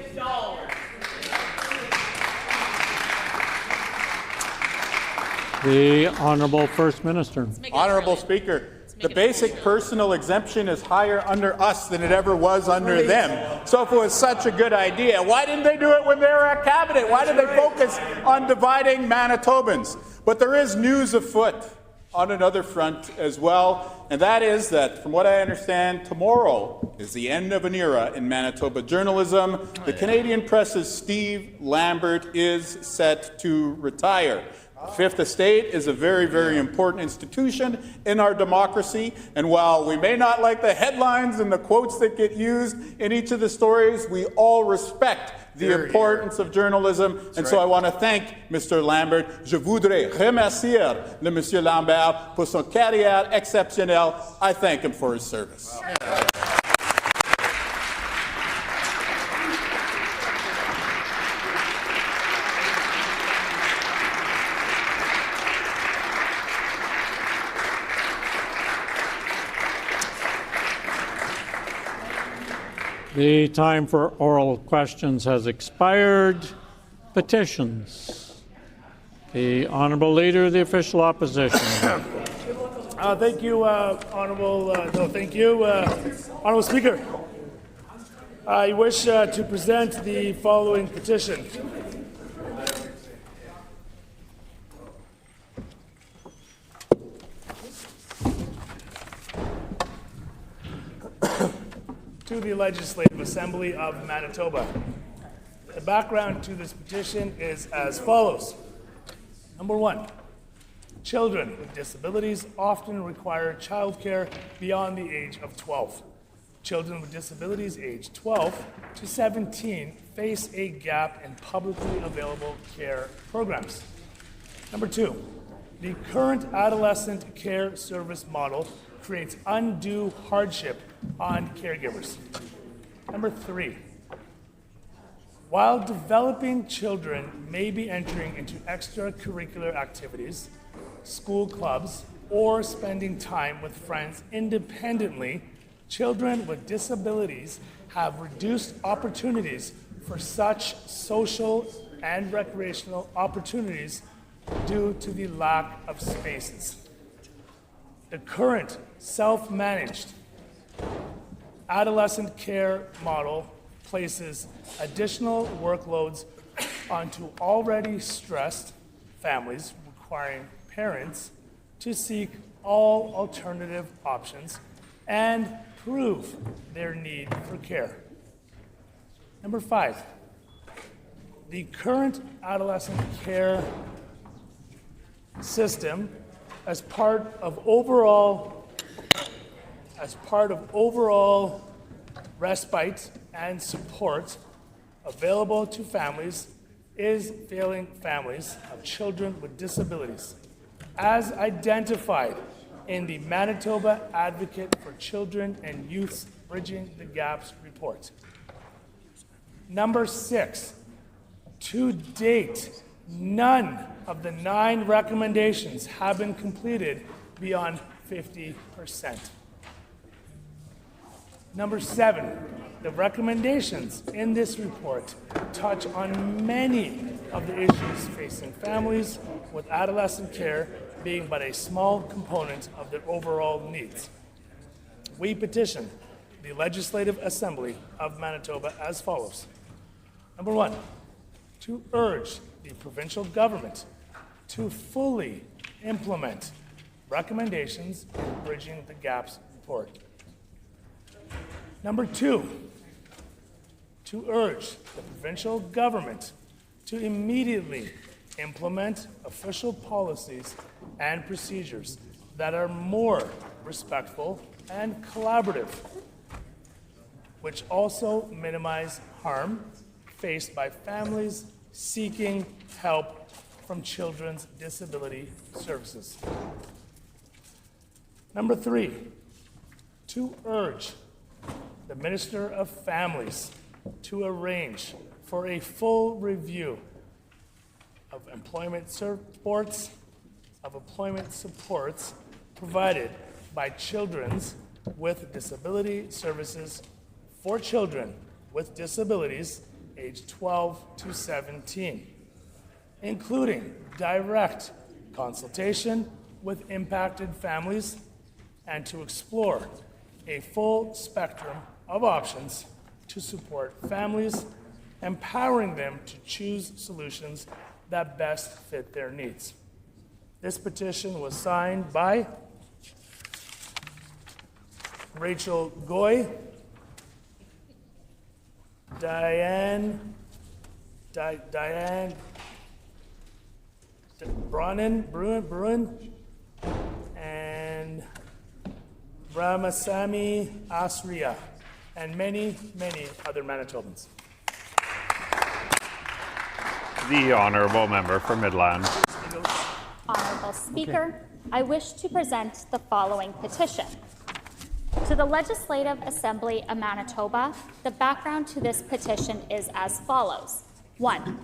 Speaker 1: The Honourable First Minister.
Speaker 10: Honourable Speaker, the basic personal exemption is higher under us than it ever was under them. So if it was such a good idea, why didn't they do it when they were at Cabinet? Why did they focus on dividing Manitobans? But there is news afoot on another front as well, and that is that, from what I understand, tomorrow is the end of an era in Manitoba journalism. The Canadian Press's Steve Lambert is set to retire. The Fifth Estate is a very, very important institution in our democracy, and while we may not like the headlines and the quotes that get used in each of the stories, we all respect the importance of journalism, and so I want to thank Mr. Lambert. Je voudrais remercier le Monsieur Lambert pour son carrière exceptionnelle. I thank him for his service.
Speaker 1: The time for oral questions has expired. Petitions. The Honourable Leader of the Official Opposition.
Speaker 9: Thank you, Honourable Speaker. I wish to present the following petition. To the Legislative Assembly of Manitoba. The background to this petition is as follows. Number 1, children with disabilities often require childcare beyond the age of 12. Children with disabilities aged 12 to 17 face a gap in publicly available care programs. Number 2, the current adolescent care service model creates undue hardship on caregivers. Number 3, while developing children may be entering into extracurricular activities, school clubs, or spending time with friends independently, children with disabilities have reduced opportunities for such social and recreational opportunities due to the lack of spaces. The current self-managed adolescent care model places additional workloads onto already stressed families, requiring parents to seek all alternative options and prove their need for care. Number 5, the current adolescent care system as part of overall respite and support available to families is failing families of children with disabilities, as identified in the Manitoba Advocate for Children and Youth's Bridging the Gaps report. Number 6, to date, none of the 9 recommendations have been completed beyond 50%. Number 7, The recommendations in this report touch on many of the issues facing families, with adolescent care being but a small component of their overall needs. We petition the Legislative Assembly of Manitoba as follows. Number 1, to urge the provincial government to fully implement recommendations in Bridging the Gaps report. Number 2, to urge the provincial government to immediately implement official policies and procedures that are more respectful and collaborative, which also minimize harm faced by families seeking help from Children's Disability Services. Number 3, to urge the Minister of Families to arrange for a full review of employment supports provided by Children's with Disability Services for children with disabilities aged 12 to 17, including direct consultation with impacted families, and to explore a full spectrum of options to support families, empowering them to choose solutions that best fit their needs. This petition was signed by Rachel Goy, Diane Bruin, and Ramasamy Asria, and many, many other Manitobans.
Speaker 20: The Honourable Member for Midland.
Speaker 11: Honourable Speaker, I wish to present the following petition. To the Legislative Assembly of Manitoba, the background to this petition is as follows. 1.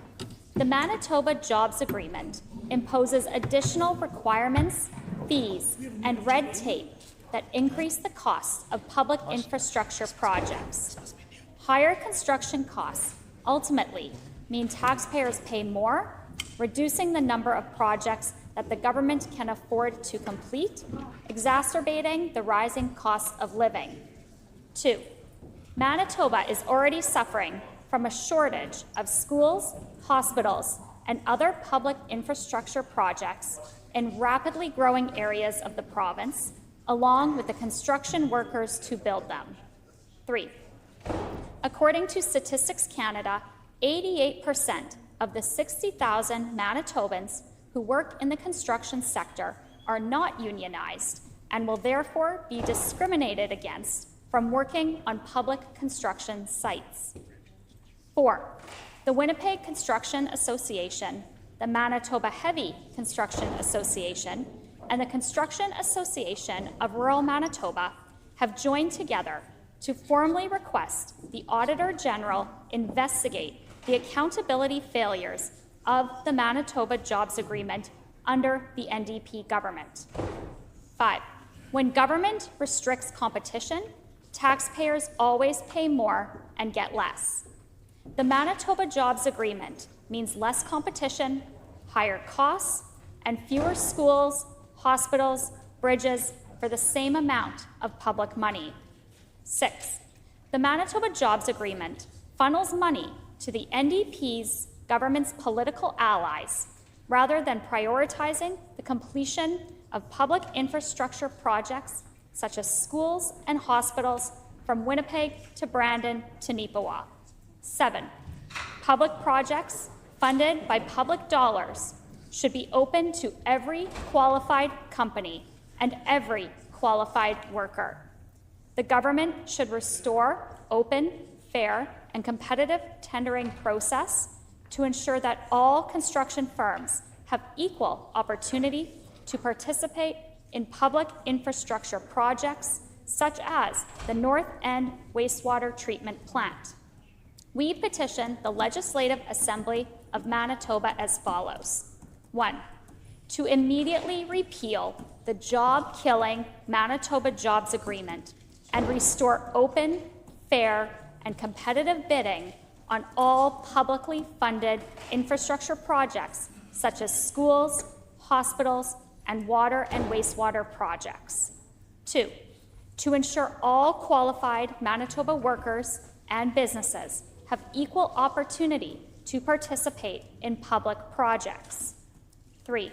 Speaker 11: The Manitoba Jobs Agreement imposes additional requirements, fees, and red tape that increase the costs of public infrastructure projects. Higher construction costs ultimately mean taxpayers pay more, reducing the number of projects that the government can afford to complete, exacerbating the rising costs of living. 2. Manitoba is already suffering from a shortage of schools, hospitals, and other public infrastructure projects in rapidly growing areas of the province, along with the construction workers to build them. 3. According to Statistics Canada, 88% of the 60,000 Manitobans who work in the construction sector are not unionized and will therefore be discriminated against from working on public construction sites. 4. The Winnipeg Construction Association, the Manitoba Heavy Construction Association, and the Construction Association of Rural Manitoba have joined together to formally request the Auditor General investigate the accountability failures of the Manitoba Jobs Agreement under the NDP government. 5. When government restricts competition, taxpayers always pay more and get less. The Manitoba Jobs Agreement means less competition, higher costs, and fewer schools, hospitals, bridges for the same amount of public money. 6. The Manitoba Jobs Agreement funnels money to the NDP's government's political allies rather than prioritizing the completion of public infrastructure projects such as schools and hospitals from Winnipeg to Brandon to Neepawa. 7. Public projects funded by public dollars should be open to every qualified company and every qualified worker. The government should restore open, fair, and competitive tendering process to ensure that all construction firms have equal opportunity to participate in public infrastructure projects such as the North End Wastewater Treatment Plant. We petition the Legislative Assembly of Manitoba as follows. 1. To immediately repeal the job-killing Manitoba Jobs Agreement and restore open, fair, and competitive bidding on all publicly funded infrastructure projects such as schools, hospitals, and water and wastewater projects. 2, to ensure all qualified Manitoba workers and businesses have equal opportunity to participate in public projects. 3,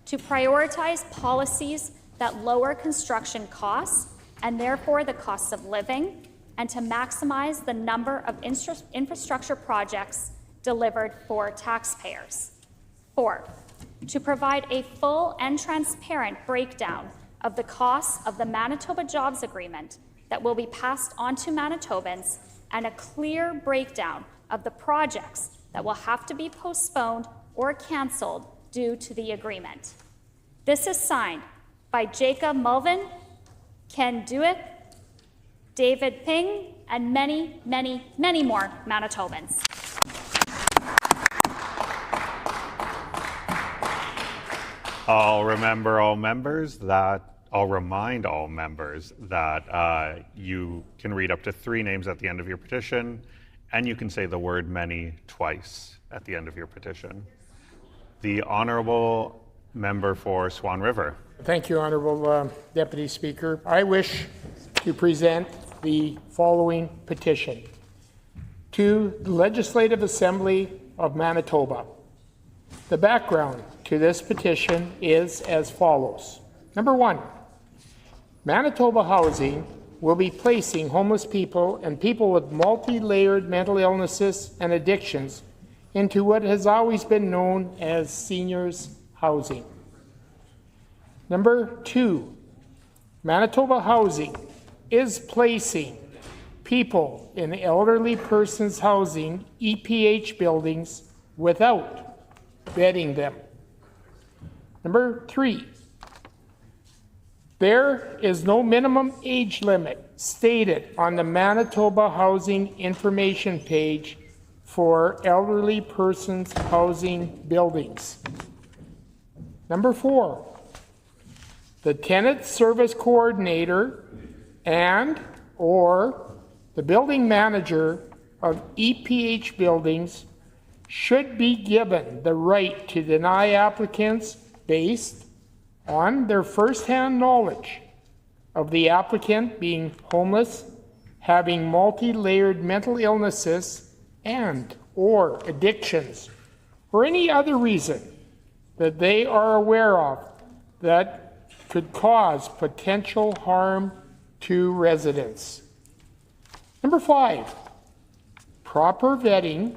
Speaker 11: to prioritize policies that lower construction costs and therefore the costs of living, and to maximize the number of infrastructure projects delivered for taxpayers. 4, to provide a full and transparent breakdown of the costs of the Manitoba Jobs Agreement that will be passed on to Manitobans, and a clear breakdown of the projects that will have to be postponed or cancelled due to the agreement. This is signed by Jacob Mulvin, Ken Dewitt, David Ping, and many, many, many more Manitobans.
Speaker 20: I'll remind all members that you can read up to 3 names at the end of your petition, and you can say the word many twice at the end of your petition. The Honourable Member for Swan River.
Speaker 5: Thank you, Honourable Deputy Speaker. I wish to present the following petition to the Legislative Assembly of Manitoba. The background to this petition is as follows. Number 1, Manitoba Housing will be placing homeless people and people with multi-layered mental illnesses and addictions into what has always been known as seniors housing. Number 2, Manitoba Housing is placing people in elderly persons housing EPH buildings without vetting them. Number 3, there is no minimum age limit stated on the Manitoba Housing information page for elderly persons housing buildings. Number 4, the tenant service coordinator and or the building manager of EPH buildings should be given the right to deny applicants based on their first-hand knowledge of the applicant being homeless, having multi-layered mental illnesses and or addictions, or any other reason that they are aware of that could cause potential harm to residents. Number 5, proper vetting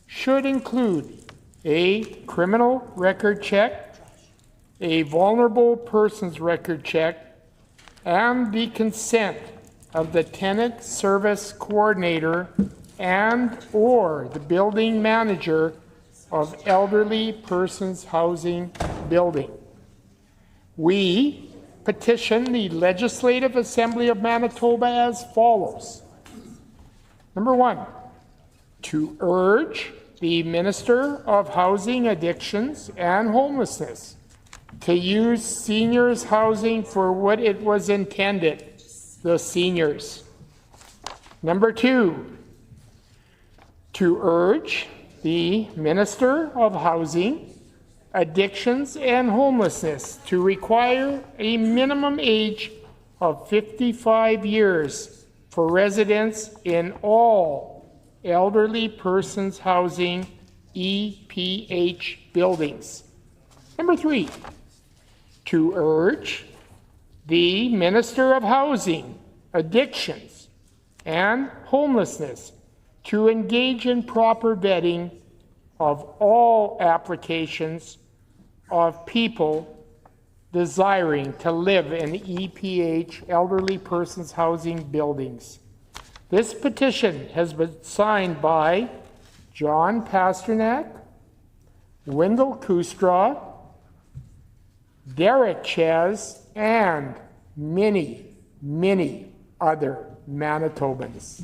Speaker 5: should include a criminal record check, a vulnerable persons record check, and the consent of the tenant service coordinator and or the building manager of elderly persons housing building. We petition the Legislative Assembly of Manitoba as follows. Number 1, to urge the Minister of Housing, Addictions and Homelessness to use seniors housing for what it was intended, the seniors. Number 2, to urge the Minister of Housing, Addictions and Homelessness to require a minimum age of 55 years for residents in all elderly persons housing EPH buildings. Number 3, to urge the Minister of Housing, Addictions and Homelessness to engage in proper vetting of all applications of people desiring to live in EPH elderly persons housing buildings. This petition has been signed by John Pasternak, Wendell Kustra, Derek Ches, and many, many other Manitobans.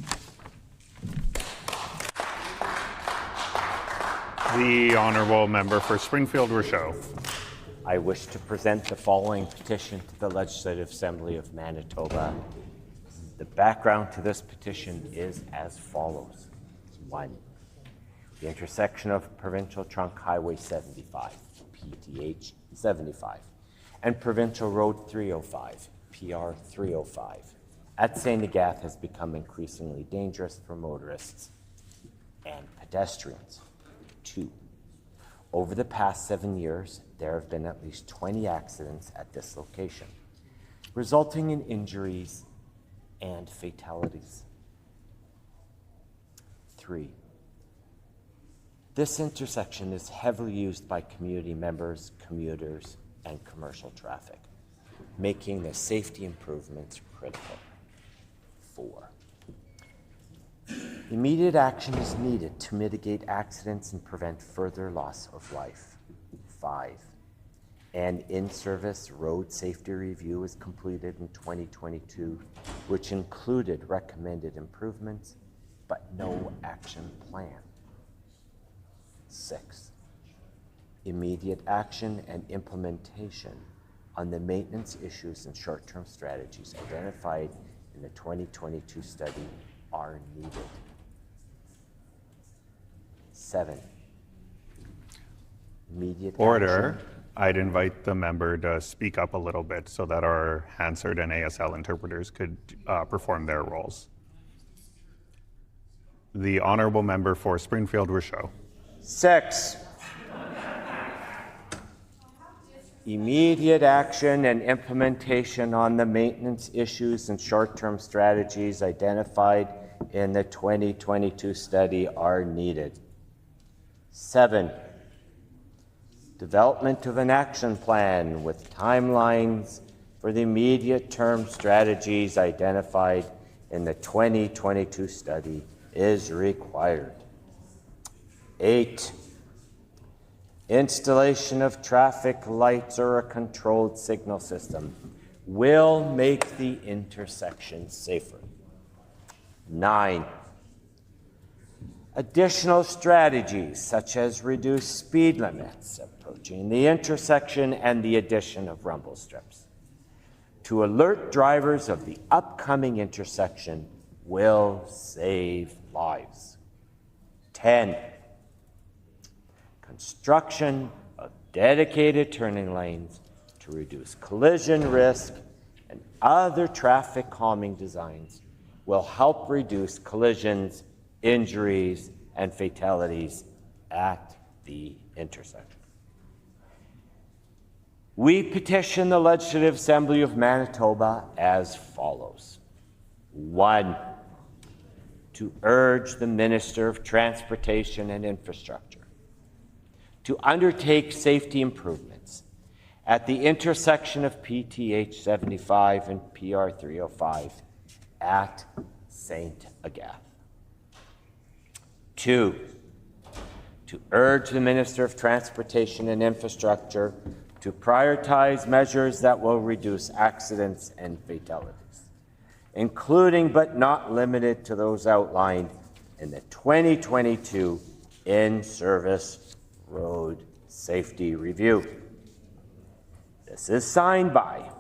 Speaker 20: The Honourable Member for Springfield-Rochelle.
Speaker 21: I wish to present the following petition to the Legislative Assembly of Manitoba. The background to this petition is as follows. 1. The intersection of Provincial Trunk Highway 75, PTH 75, and Provincial Road 305, PR 305, at St. Agathe has become increasingly dangerous for motorists and pedestrians. 2. Over the past 7 years, there have been at least 20 accidents at this location, resulting in injuries and fatalities. 3. This intersection is heavily used by community members, commuters, and commercial traffic, making the safety improvements critical. 4. Immediate action is needed to mitigate accidents and prevent further loss of life. 5. An in-service road safety review was completed in 2022, which included recommended improvements, but no action plan. 6. Immediate action and implementation on the maintenance issues and short-term strategies identified in the 2022 study are needed. 7. Immediate
Speaker 20: Order.
Speaker 21: action.
Speaker 20: I'd invite the member to speak up a little bit so that our Hansard and ASL interpreters could perform their roles. The honourable member for Springfield-Rochelle.
Speaker 21: 6. Immediate action and implementation on the maintenance issues and short-term strategies identified in the 2022 study are needed. 7. Development of an action plan with timelines for the immediate term strategies identified in the 2022 study is required. 8. Installation of traffic lights or a controlled signal system will make the intersection safer. 9. Additional strategies such as reduced speed limits approaching the intersection and the addition of rumble strips to alert drivers of the upcoming intersection will save lives. 10. Construction of dedicated turning lanes to reduce collision risk and other traffic calming designs will help reduce collisions, injuries, and fatalities at the intersection. We petition the Legislative Assembly of Manitoba as follows. 1. To urge the Minister of Transportation and Infrastructure to undertake safety improvements at the intersection of PTH 75 and PR 305 at St. Agathe. 2. To urge the Minister of Transportation and Infrastructure to prioritize measures that will reduce accidents and fatalities, including but not limited to those outlined in the 2022 In-Service Road Safety Review. This is signed by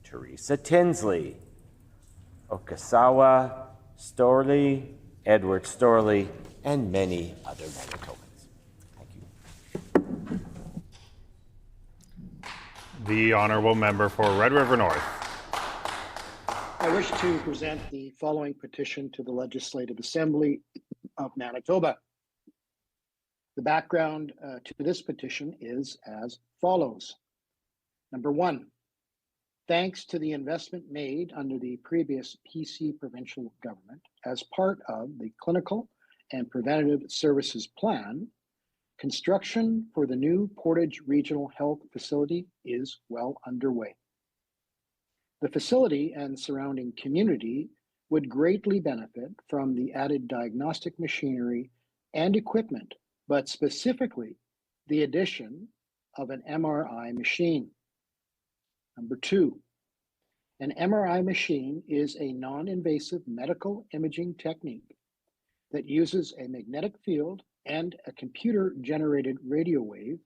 Speaker 21: Teresa Tinsley, Okasawa Storley, Edward Storley, and many other Manitobans. Thank you.
Speaker 20: The honourable member for Red River North.
Speaker 22: I wish to present the following petition to the Legislative Assembly of Manitoba. The background to this petition is as follows. Number 1, thanks to the investment made under the previous PC provincial government as part of the Clinical and Preventative Services Plan, construction for the new Portage Regional Health Facility is well underway. The facility and surrounding community would greatly benefit from the added diagnostic machinery and equipment, but specifically the addition of an MRI machine. Number 2, an MRI machine is a non-invasive medical imaging technique that uses a magnetic field and a computer-generated radio wave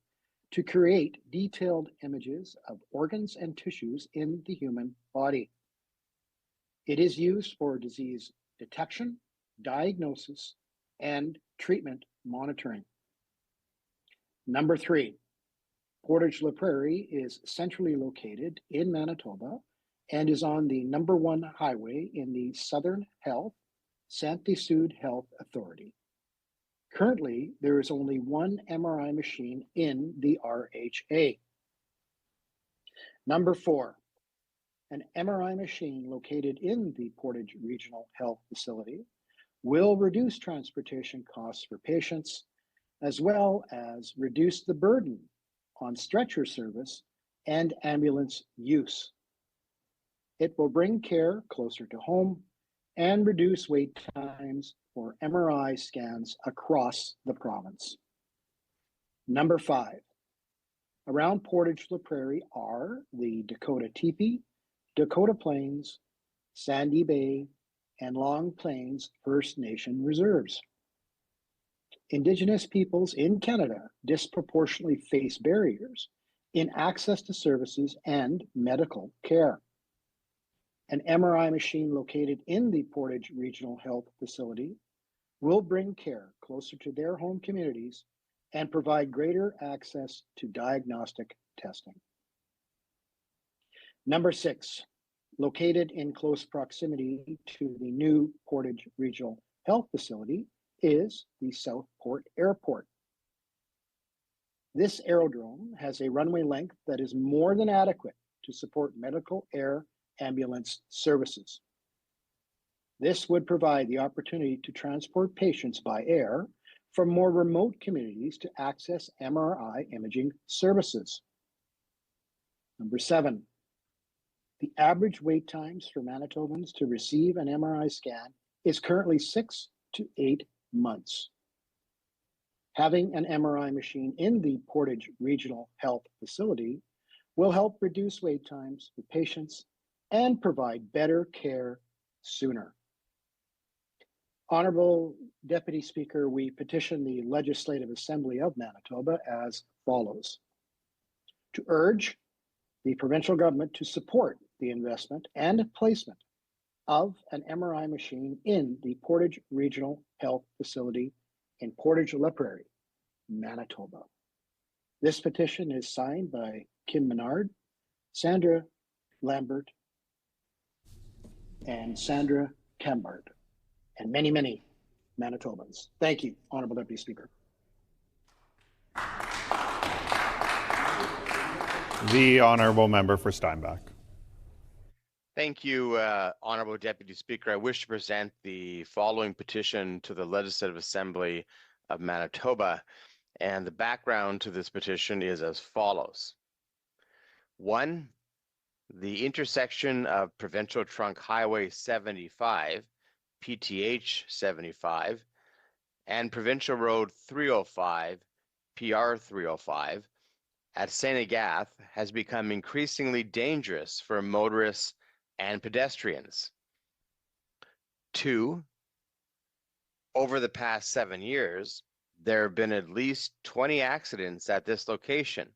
Speaker 22: to create detailed images of organs and tissues in the human body. It is used for disease detection, diagnosis, and treatment monitoring. Number 3, Portage La Prairie is centrally located in Manitoba and is on the number 1 highway in the Southern Health Santé Sud Health Authority. Currently, there is only one MRI machine in the RHA. Number 4, an MRI machine located in the Portage Regional Health Facility will reduce transportation costs for patients, as well as reduce the burden on stretcher service and ambulance use. It will bring care closer to home and reduce wait times for MRI scans across the province. Number 5, around Portage La Prairie are the Dakota Teepee, Dakota Plains, Sandy Bay, and Long Plains First Nation reserves. Indigenous peoples in Canada disproportionately face barriers in access to services and medical care. An MRI machine located in the Portage Regional Health Facility will bring care closer to their home communities and provide greater access to diagnostic testing. Number 6, located in close proximity to the new Portage Regional Health Facility is the Southport Airport. This aerodrome has a runway length that is more than adequate to support medical air ambulance services. This would provide the opportunity to transport patients by air from more remote communities to access MRI imaging services. Number 7, the average wait times for Manitobans to receive an MRI scan is currently 6 to 8 months. Having an MRI machine in the Portage Regional Health Facility will help reduce wait times for patients and provide better care sooner. Honorable Deputy Speaker, we petition the Legislative Assembly of Manitoba as follows. To urge the provincial government to support the investment and placement of an MRI machine in the Portage Regional Health Facility in Portage La Prairie, Manitoba. This petition is signed by Kim Menard, Sandra Lambert, and Sandra Cambard, and many, many Manitobans. Thank you, Honorable Deputy Speaker.
Speaker 20: The Honourable Member for Steinbach.
Speaker 2: Thank you, Honourable Deputy Speaker. I wish to present the following petition to the Legislative Assembly of Manitoba, and the background to this petition is as follows. 1, the intersection of Provincial Trunk Highway 75, PTH 75, and Provincial Road 305, PR 305, at St. Agath has become increasingly dangerous for motorists and pedestrians. 2, over the past 7 years, there have been at least 20 accidents at this location,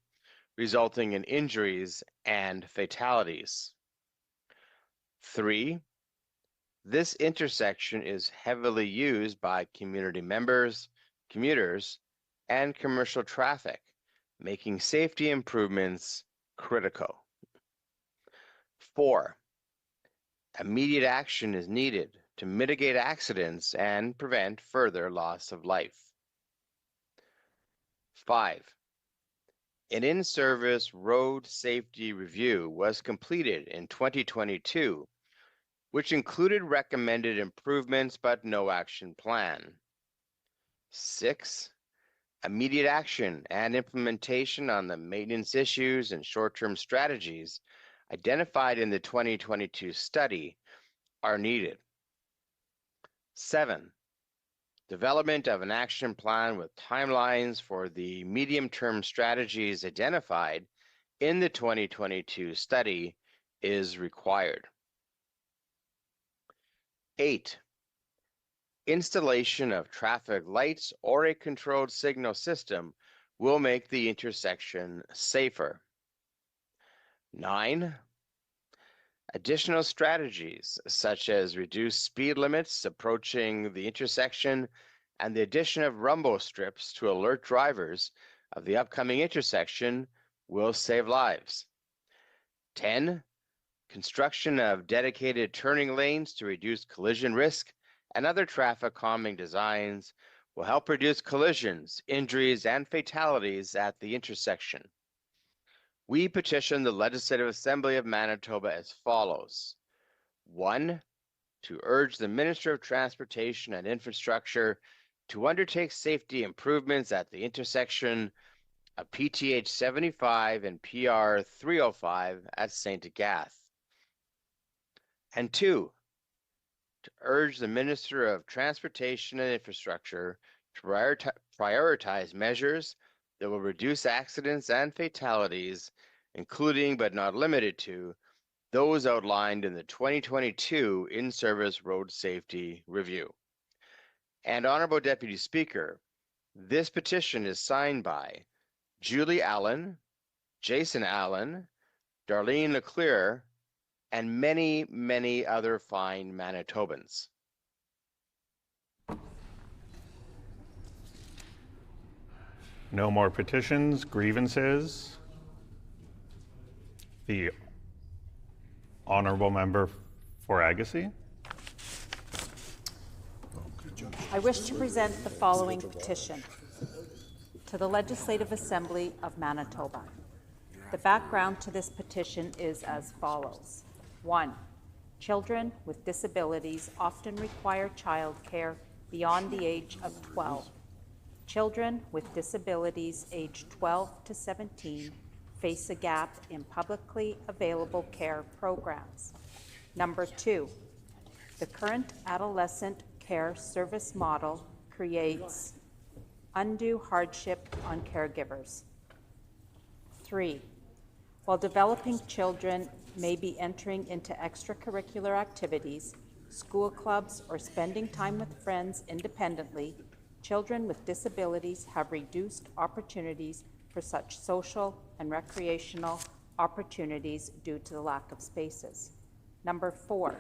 Speaker 2: resulting in injuries and fatalities. 3, this intersection is heavily used by community members, commuters, and commercial traffic, making safety improvements critical. 4, immediate action is needed to mitigate accidents and prevent further loss of life. 5, an in-service road safety review was completed in 2022, which included recommended improvements but no action plan. 6, immediate action and implementation on the maintenance issues and short-term strategies identified in the 2022 study are needed. 7, development of an action plan with timelines for the medium-term strategies identified in the 2022 study is required. 8, installation of traffic lights or a controlled signal system will make the intersection safer. 9, Additional strategies such as reduced speed limits approaching the intersection and the addition of rumble strips to alert drivers of the upcoming intersection will save lives. 10. Construction of dedicated turning lanes to reduce collision risk and other traffic calming designs will help reduce collisions, injuries, and fatalities at the intersection. We petition the Legislative Assembly of Manitoba as follows. 1. To urge the Minister of Transportation and Infrastructure to undertake safety improvements at the intersection of PTH 75 and PR 305 at St. Agath. And 2. To urge the Minister of Transportation and Infrastructure to prioritize measures that will reduce accidents and fatalities, including but not limited to those outlined in the 2022 In-Service Road Safety Review. And Honorable Deputy Speaker, this petition is signed by Julie Allen, Jason Allen, Darlene Leclerc, and many, many other fine Manitobans.
Speaker 20: No more petitions, grievances. The Honourable Member for Agassiz.
Speaker 4: I wish to present the following petition to the Legislative Assembly of Manitoba. The background to this petition is as follows. 1. Children with disabilities often require childcare beyond the age of 12. Children with disabilities aged 12 to 17 face a gap in publicly available care programs. Number 2, the current adolescent care service model creates undue hardship on caregivers. 3, while developing children may be entering into extracurricular activities, school clubs, or spending time with friends independently, children with disabilities have reduced opportunities for such social and recreational opportunities due to the lack of spaces. Number 4,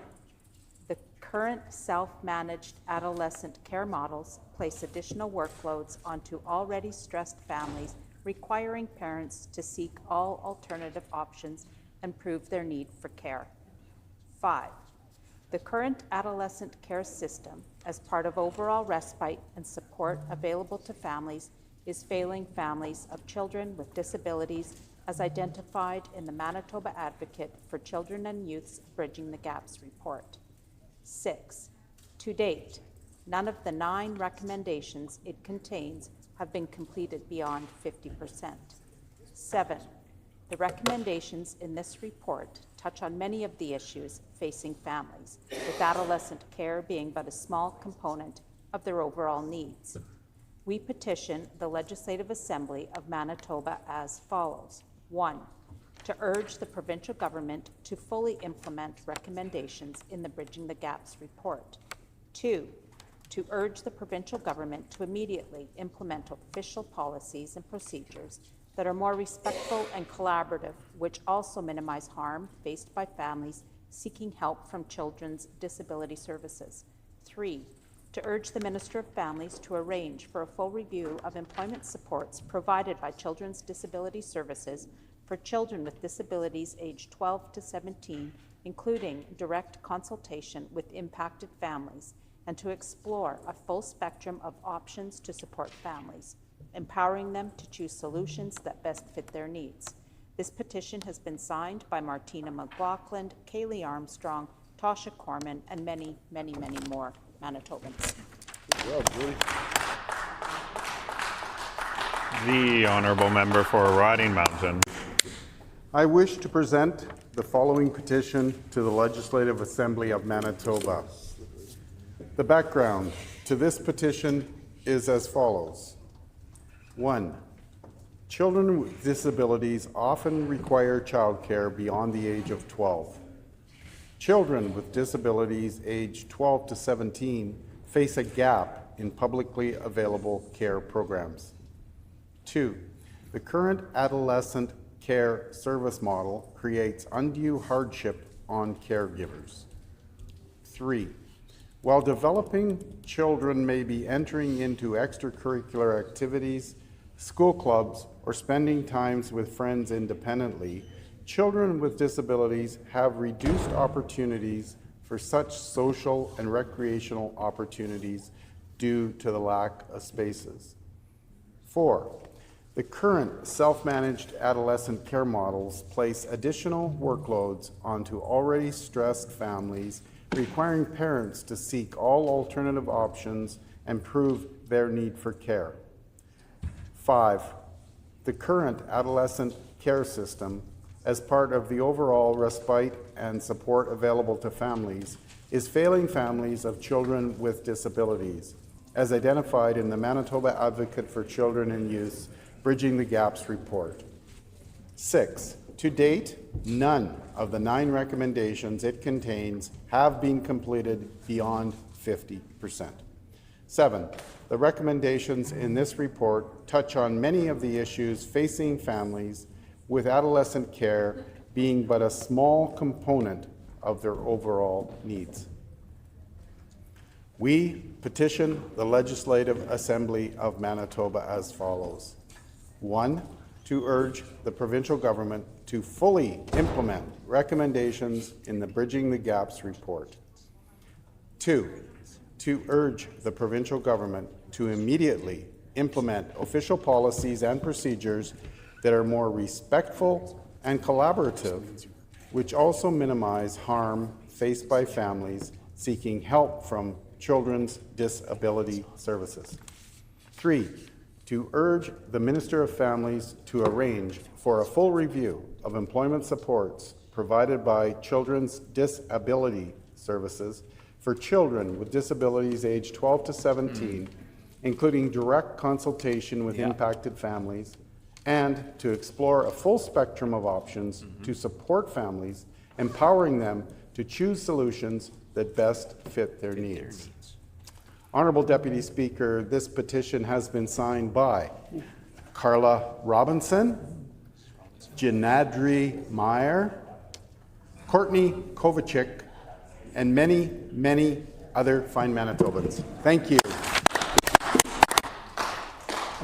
Speaker 4: the current self-managed adolescent care models place additional workloads onto already stressed families, requiring parents to seek all alternative options and prove their need for care. 5, the current adolescent care system, as part of overall respite and support available to families, is failing families of children with disabilities as identified in the Manitoba Advocate for Children and Youth's Bridging the Gaps report. 6, to date, none of the 9 recommendations it contains have been completed beyond 50%. 7, the recommendations in this report touch on many of the issues facing families, with adolescent care being but a small component of their overall needs. We petition the Legislative Assembly of Manitoba as follows. 1, to urge the provincial government to fully implement recommendations in the Bridging the Gaps report. 2, to urge the provincial government to immediately implement official policies and procedures that are more respectful and collaborative, which also minimize harm faced by families seeking help from Children's Disability Services. 3, to urge the Minister of Families to arrange for a full review of employment supports provided by Children's Disability Services for children with disabilities aged 12 to 17, including direct consultation with impacted families, and to explore a full spectrum of options to support families, empowering them to choose solutions that best fit their needs. This petition has been signed by Martina McLaughlin, Kaylee Armstrong, Tasha Corman, and many, many, many more Manitobans.
Speaker 3: Good job, Julie.
Speaker 20: The Honourable Member for Riding Mountain.
Speaker 6: I wish to present the following petition to the Legislative Assembly of Manitoba. The background to this petition is as follows. 1, children with disabilities often require childcare beyond the age of 12. Children with disabilities aged 12 to 17 face a gap in publicly available care programs. 2, the current adolescent care service model creates undue hardship on caregivers. 3. While developing children may be entering into extracurricular activities, school clubs, or spending times with friends independently, children with disabilities have reduced opportunities for such social and recreational opportunities due to the lack of spaces. 4. The current self-managed adolescent care models place additional workloads onto already stressed families, requiring parents to seek all alternative options and prove their need for care. 5. The current adolescent care system, as part of the overall respite and support available to families, is failing families of children with disabilities, as identified in the Manitoba Advocate for Children and Youth Bridging the Gaps report. 6. To date, none of the 9 recommendations it contains have been completed beyond 50%. 7. The recommendations in this report touch on many of the issues facing families, with adolescent care being but a small component of their overall needs. We petition the Legislative Assembly of Manitoba as follows. 1. To urge the provincial government to fully implement recommendations in the Bridging the Gaps report. 2. To urge the provincial government to immediately implement official policies and procedures that are more respectful and collaborative, which also minimize harm faced by families seeking help from Children's Disability Services. 3. To urge the Minister of Families to arrange for a full review of employment supports provided by Children's Disability Services for children with disabilities aged 12 to 17, including direct consultation with impacted families, and to explore a full spectrum of options to support families, empowering them to choose solutions that best fit their needs. Honourable Deputy Speaker, this petition has been signed by Carla Robinson, Janadri Meyer, Courtney Kovacic, and many, many other fine Manitobans. Thank you.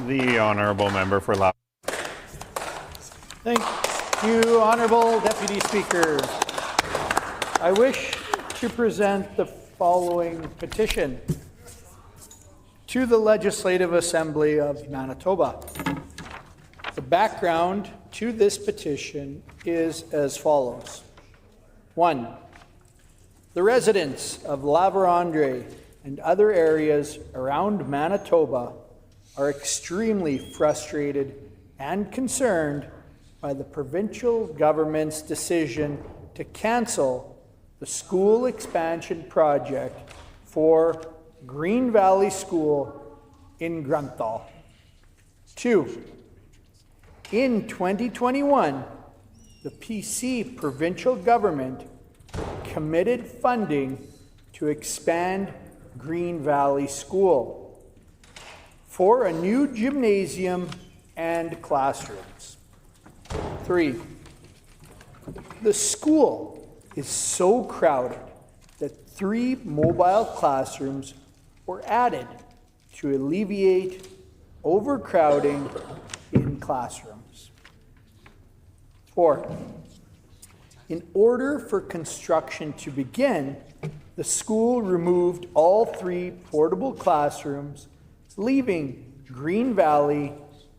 Speaker 20: The Honourable Member for Lap.
Speaker 13: Thank you, Honourable Deputy Speaker. I wish to present the following petition to the Legislative Assembly of Manitoba. The background to this petition is as follows. 1. The residents of La Vérendrye and other areas around Manitoba are extremely frustrated and concerned by the provincial government's decision to cancel the school expansion project for Green Valley School in Grunthal. 2. In 2021, the PC provincial government committed funding to expand Green Valley School for a new gymnasium and classrooms. 3. The school is so crowded that 3 mobile classrooms were added to alleviate overcrowding in classrooms. 4. In order for construction to begin, the school removed all 3 portable classrooms, leaving Green Valley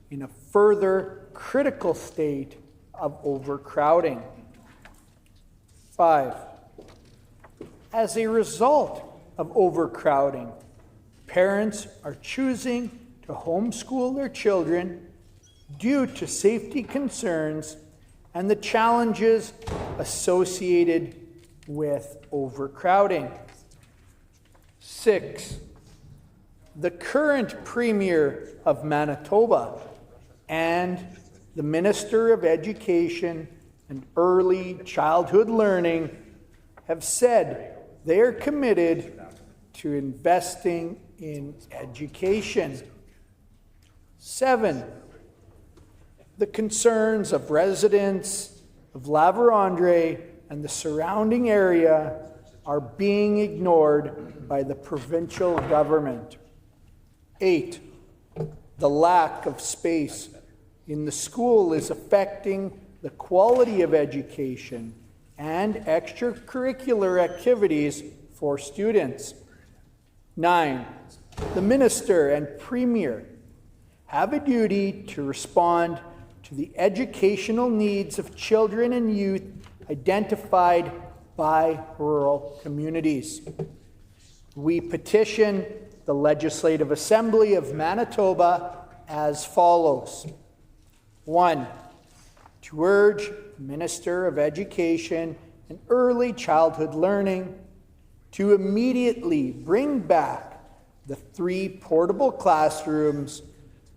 Speaker 13: in a further critical state of overcrowding. 5. As a result of overcrowding, parents are choosing to homeschool their children due to safety concerns and the challenges associated with overcrowding. 6. The current Premier of Manitoba and the Minister of Education and Early Childhood Learning have said they are committed to investing in education. 7. The concerns of residents of La Vérendrye and the surrounding area are being ignored by the provincial government. 8, the lack of space in the school is affecting the quality of education and extracurricular activities for students. 9, the minister and premier have a duty to respond to the educational needs of children and youth identified by rural communities. We petition the Legislative Assembly of Manitoba as follows. 1, to urge the Minister of Education and Early Childhood Learning to immediately bring back the 3 portable classrooms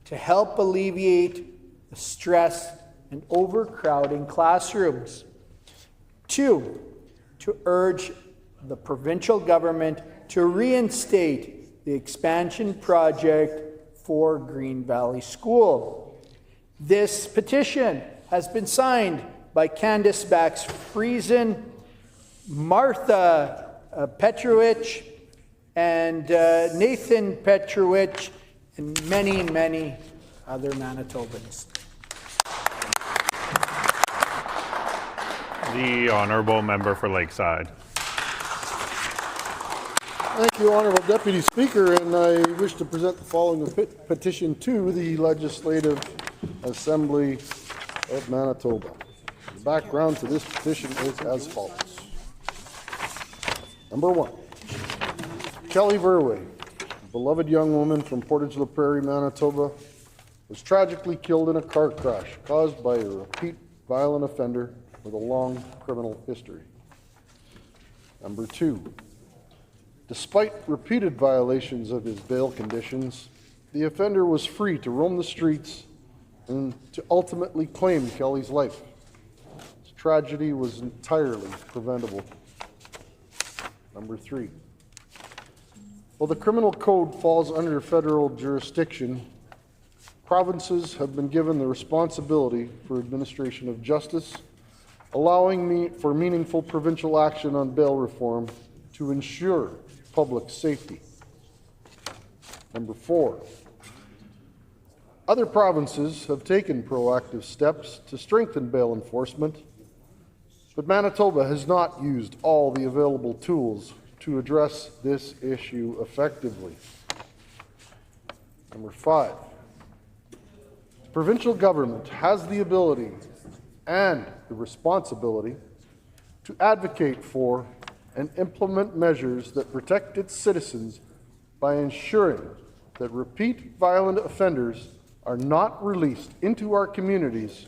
Speaker 13: to help alleviate the stress and overcrowding classrooms. 2, to urge the provincial government to reinstate the expansion project for Green Valley School. This petition has been signed by Candice Bax-Friesen, Martha Petrovich, and Nathan Petrovich, and many, many other Manitobans.
Speaker 20: The Honourable Member for Lakeside.
Speaker 16: Thank you, Honourable Deputy Speaker, and I wish to present the following petition to the Legislative Assembly of Manitoba. The background to this petition is as follows. Number 1, Kelly Verwey, a beloved young woman from Portage la Prairie, Manitoba, was tragically killed in a car crash caused by a repeat violent offender with a long criminal history. Number 2, despite repeated violations of his bail conditions, the offender was free to roam the streets and to ultimately claim Kelly's life. This tragedy was entirely preventable. Number 3, while the criminal code falls under federal jurisdiction, provinces have been given the responsibility for administration of justice, allowing for meaningful provincial action on bail reform to ensure public safety. Number 4, other provinces have taken proactive steps to strengthen bail enforcement, but Manitoba has not used all the available tools to address this issue effectively. Number 5, the provincial government has the ability and the responsibility to advocate for and implement measures that protect its citizens by ensuring that repeat violent offenders are not released into our communities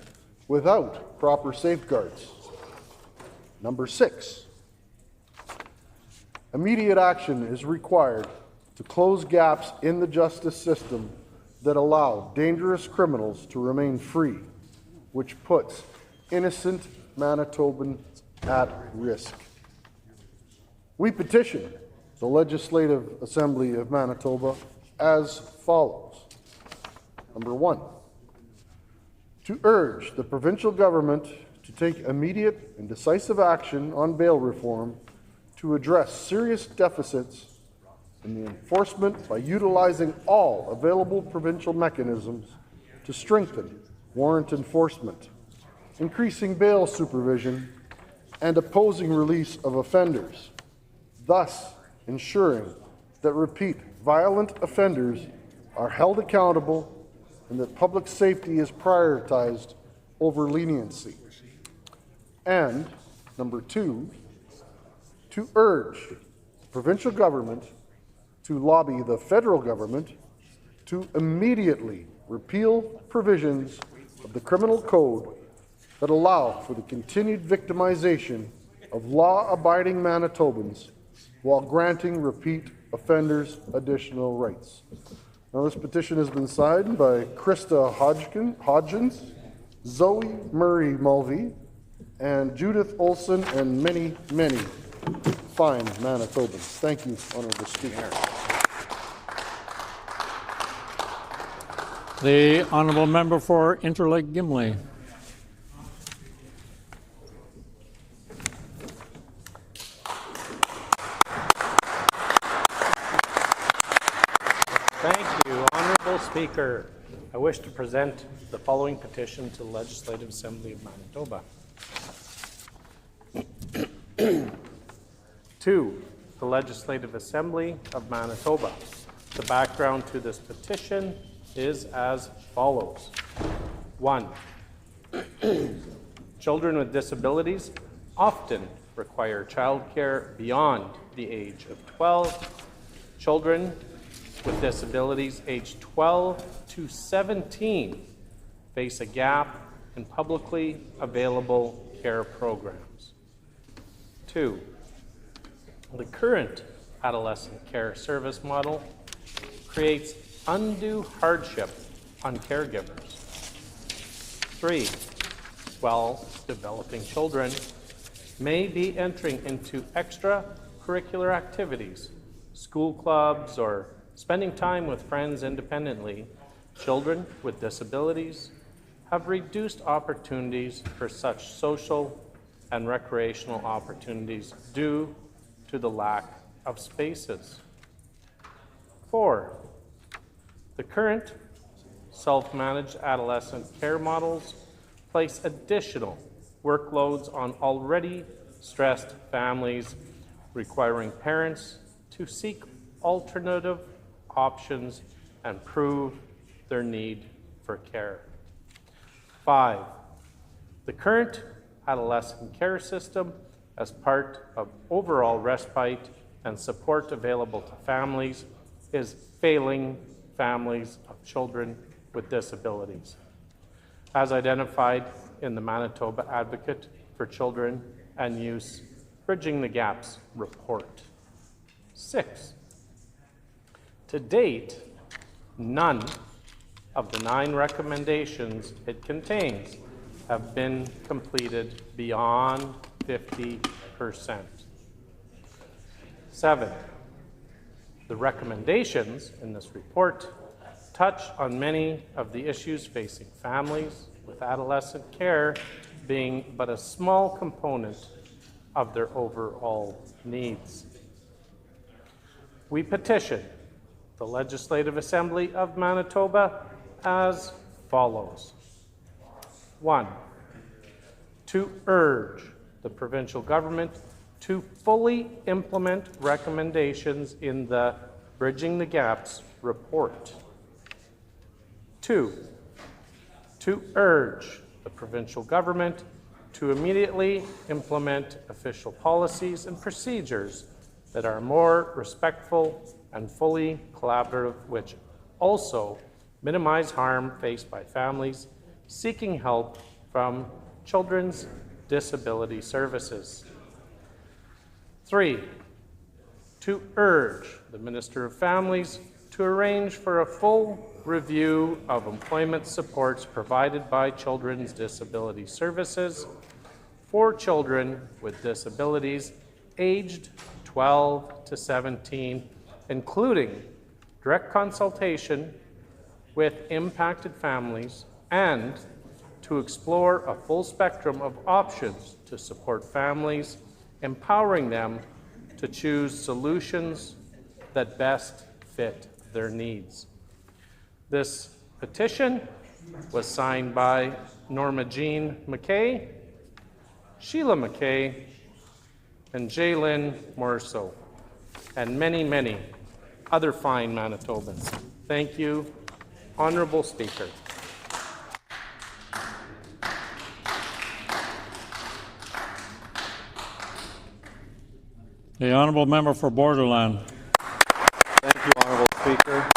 Speaker 16: without proper safeguards. Number 6, immediate action is required to close gaps in the justice system that allow dangerous criminals to remain free, which puts innocent Manitobans at risk. We petition the Legislative Assembly of Manitoba as follows. Number 1, to urge the provincial government to take immediate and decisive action on bail reform to address serious deficits in the enforcement by utilizing all available provincial mechanisms to strengthen warrant enforcement, increasing bail supervision, and opposing release of offenders, thus ensuring that repeat violent offenders are held accountable and that public safety is prioritized over leniency. And number 2, to urge the provincial government to lobby the federal government to immediately repeal provisions of the criminal code that allow for the continued victimization of law-abiding Manitobans while granting repeat offenders additional rights. Now, this petition has been signed by Krista Hodgins, Zoe Murray Mulvey, and Judith Olson, and many, many fine Manitobans. Thank you, Honourable Speaker.
Speaker 1: The Honourable Member for Interlake Gimli.
Speaker 7: Speaker, I wish to present the following petition to the Legislative Assembly of Manitoba. To the Legislative Assembly of Manitoba. The background to this petition is as follows. 1. Children with disabilities often require childcare beyond the age of 12. Children with disabilities aged 12 to 17 face a gap in publicly available care programs. 2. The current adolescent care service model creates undue hardship on caregivers. 3. While developing children may be entering into extracurricular activities, school clubs, or spending time with friends independently, children with disabilities have reduced opportunities for such social and recreational opportunities due to the lack of spaces. 4. The current self-managed adolescent care models place additional workloads on already stressed families, requiring parents to seek alternative options and prove their need for care. 5. The current adolescent care system, as part of overall respite and support available to families, is failing families of children with disabilities, as identified in the Manitoba Advocate for Children and Youth Bridging the Gaps report. 6. To date, none of the 9 recommendations it contains have been completed beyond 50%. 7. The recommendations in this report touch on many of the issues facing families, with adolescent care being but a small component of their overall needs. We petition the Legislative Assembly of Manitoba as follows. 1. To urge the provincial government to fully implement recommendations in the Bridging the Gaps report. 2. To urge the provincial government to immediately implement official policies and procedures that are more respectful and fully collaborative, which also minimize harm faced by families seeking help from Children's Disability Services. 3. To urge the Minister of Families to arrange for a full review of employment supports provided by Children's Disability Services for children with disabilities aged 12 to 17, including direct consultation with impacted families, and to explore a full spectrum of options to support families, empowering them to choose solutions that best fit their needs. This petition was signed by Norma Jean McKay, Sheila McKay, and Jaylyn Morso, and many, many other fine Manitobans. Thank you, Honourable Speaker.
Speaker 1: The Honourable Member for Borderland.
Speaker 8: Thank you, Honourable Speaker.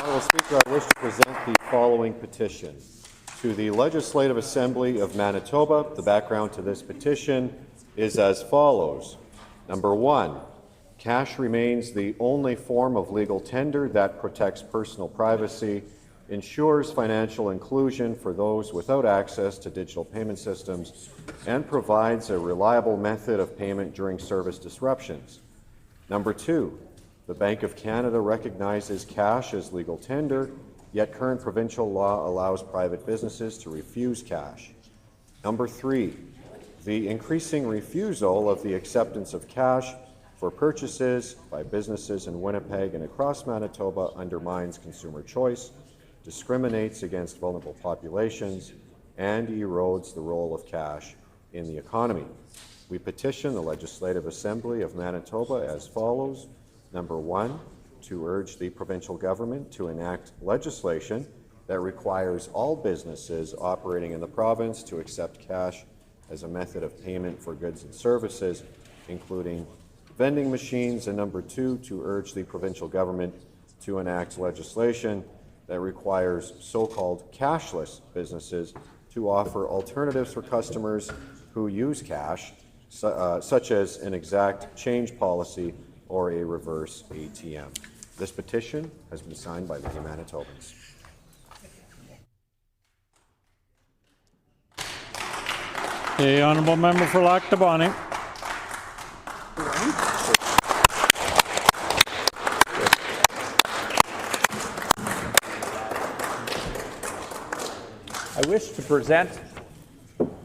Speaker 8: Honourable Speaker, I wish to present the following petition. To the Legislative Assembly of Manitoba, the background to this petition is as follows. Number 1, cash remains the only form of legal tender that protects personal privacy, ensures financial inclusion for those without access to digital payment systems, and provides a reliable method of payment during service disruptions. Number 2, the Bank of Canada recognizes cash as legal tender, yet current provincial law allows private businesses to refuse cash. Number 3, the increasing refusal of the acceptance of cash for purchases by businesses in Winnipeg and across Manitoba undermines consumer choice, discriminates against vulnerable populations, and erodes the role of cash in the economy. We petition the Legislative Assembly of Manitoba as follows. Number 1, to urge the provincial government to enact legislation that requires all businesses operating in the province to accept cash as a method of payment for goods and services, including vending machines. And number 2, to urge the provincial government to enact legislation that requires so-called cashless businesses to offer alternatives for customers who use cash, such as an exact change policy or a reverse ATM. This petition has been signed by many Manitobans.
Speaker 1: The honourable member for Lac du Bonnet.
Speaker 12: I wish to present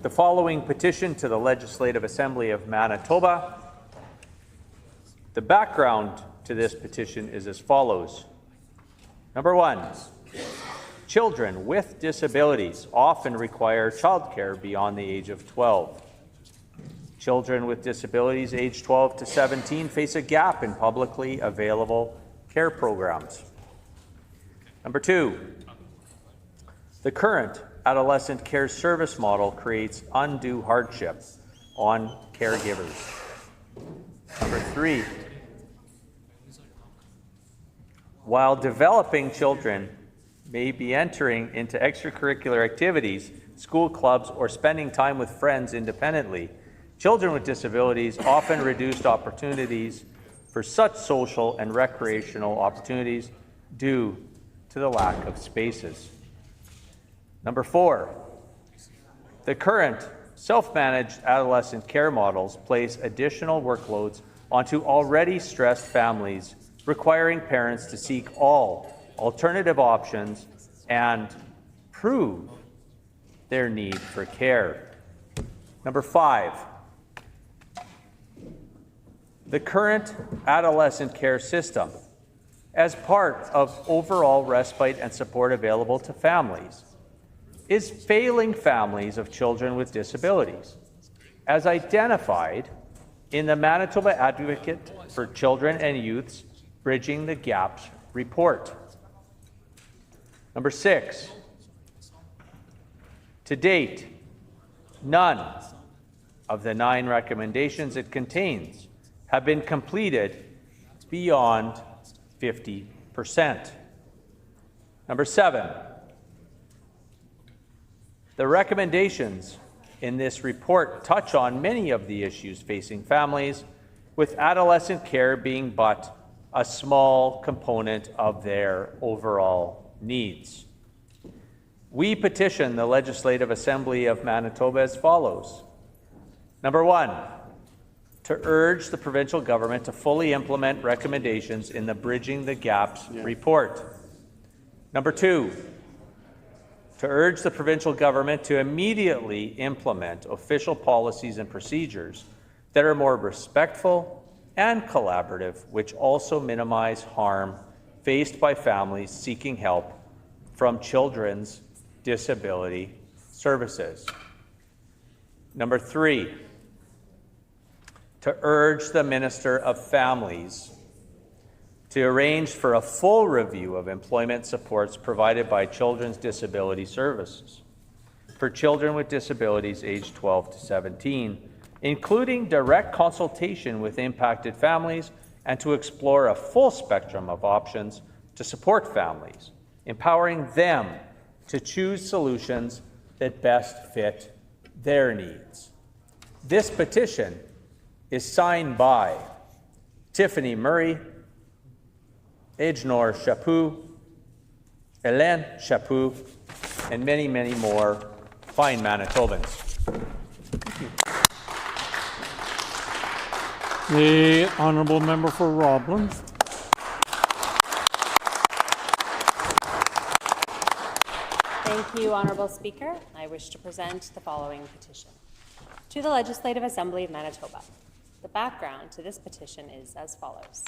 Speaker 12: the following petition to the Legislative Assembly of Manitoba. The background to this petition is as follows. Number 1, children with disabilities often require childcare beyond the age of 12. Children with disabilities aged 12 to 17 face a gap in publicly available care programs. Number 2, the current adolescent care service model creates undue hardship on caregivers. Number 3, while developing children may be entering into extracurricular activities, school clubs, or spending time with friends independently, children with disabilities often reduced opportunities for such social and recreational opportunities due to the lack of spaces. Number 4, the current self-managed adolescent care models place additional workloads onto already stressed families, requiring parents to seek all alternative options and prove their need for care. Number 5, the current adolescent care system, as part of overall respite and support available to families, is failing families of children with disabilities, as identified in the Manitoba Advocate for Children and Youth's Bridging the Gaps report. Number 6, to date, none of the 9 recommendations it contains have been completed beyond 50%. Number 7, the recommendations in this report touch on many of the issues facing families, with adolescent care being but a small component of their overall needs. We petition the Legislative Assembly of Manitoba as follows. Number 1, to urge the provincial government to fully implement recommendations in the Bridging the Gaps report. Number 2, to urge the provincial government to immediately implement official policies and procedures that are more respectful and collaborative, which also minimize harm faced by families seeking help from Children's Disability Services. Number 3, to urge the Minister of Families to arrange for a full review of employment supports provided by Children's Disability Services for children with disabilities aged 12 to 17, including direct consultation with impacted families, and to explore a full spectrum of options to support families, empowering them to choose solutions that best fit their needs. This petition is signed by Tiffany Murray, Ejnor Chaput, Hélène Chaput, and many, many more fine Manitobans.
Speaker 1: The honourable member for Roblin.
Speaker 14: Thank you, Honourable Speaker. I wish to present the following petition. To the Legislative Assembly of Manitoba. The background to this petition is as follows.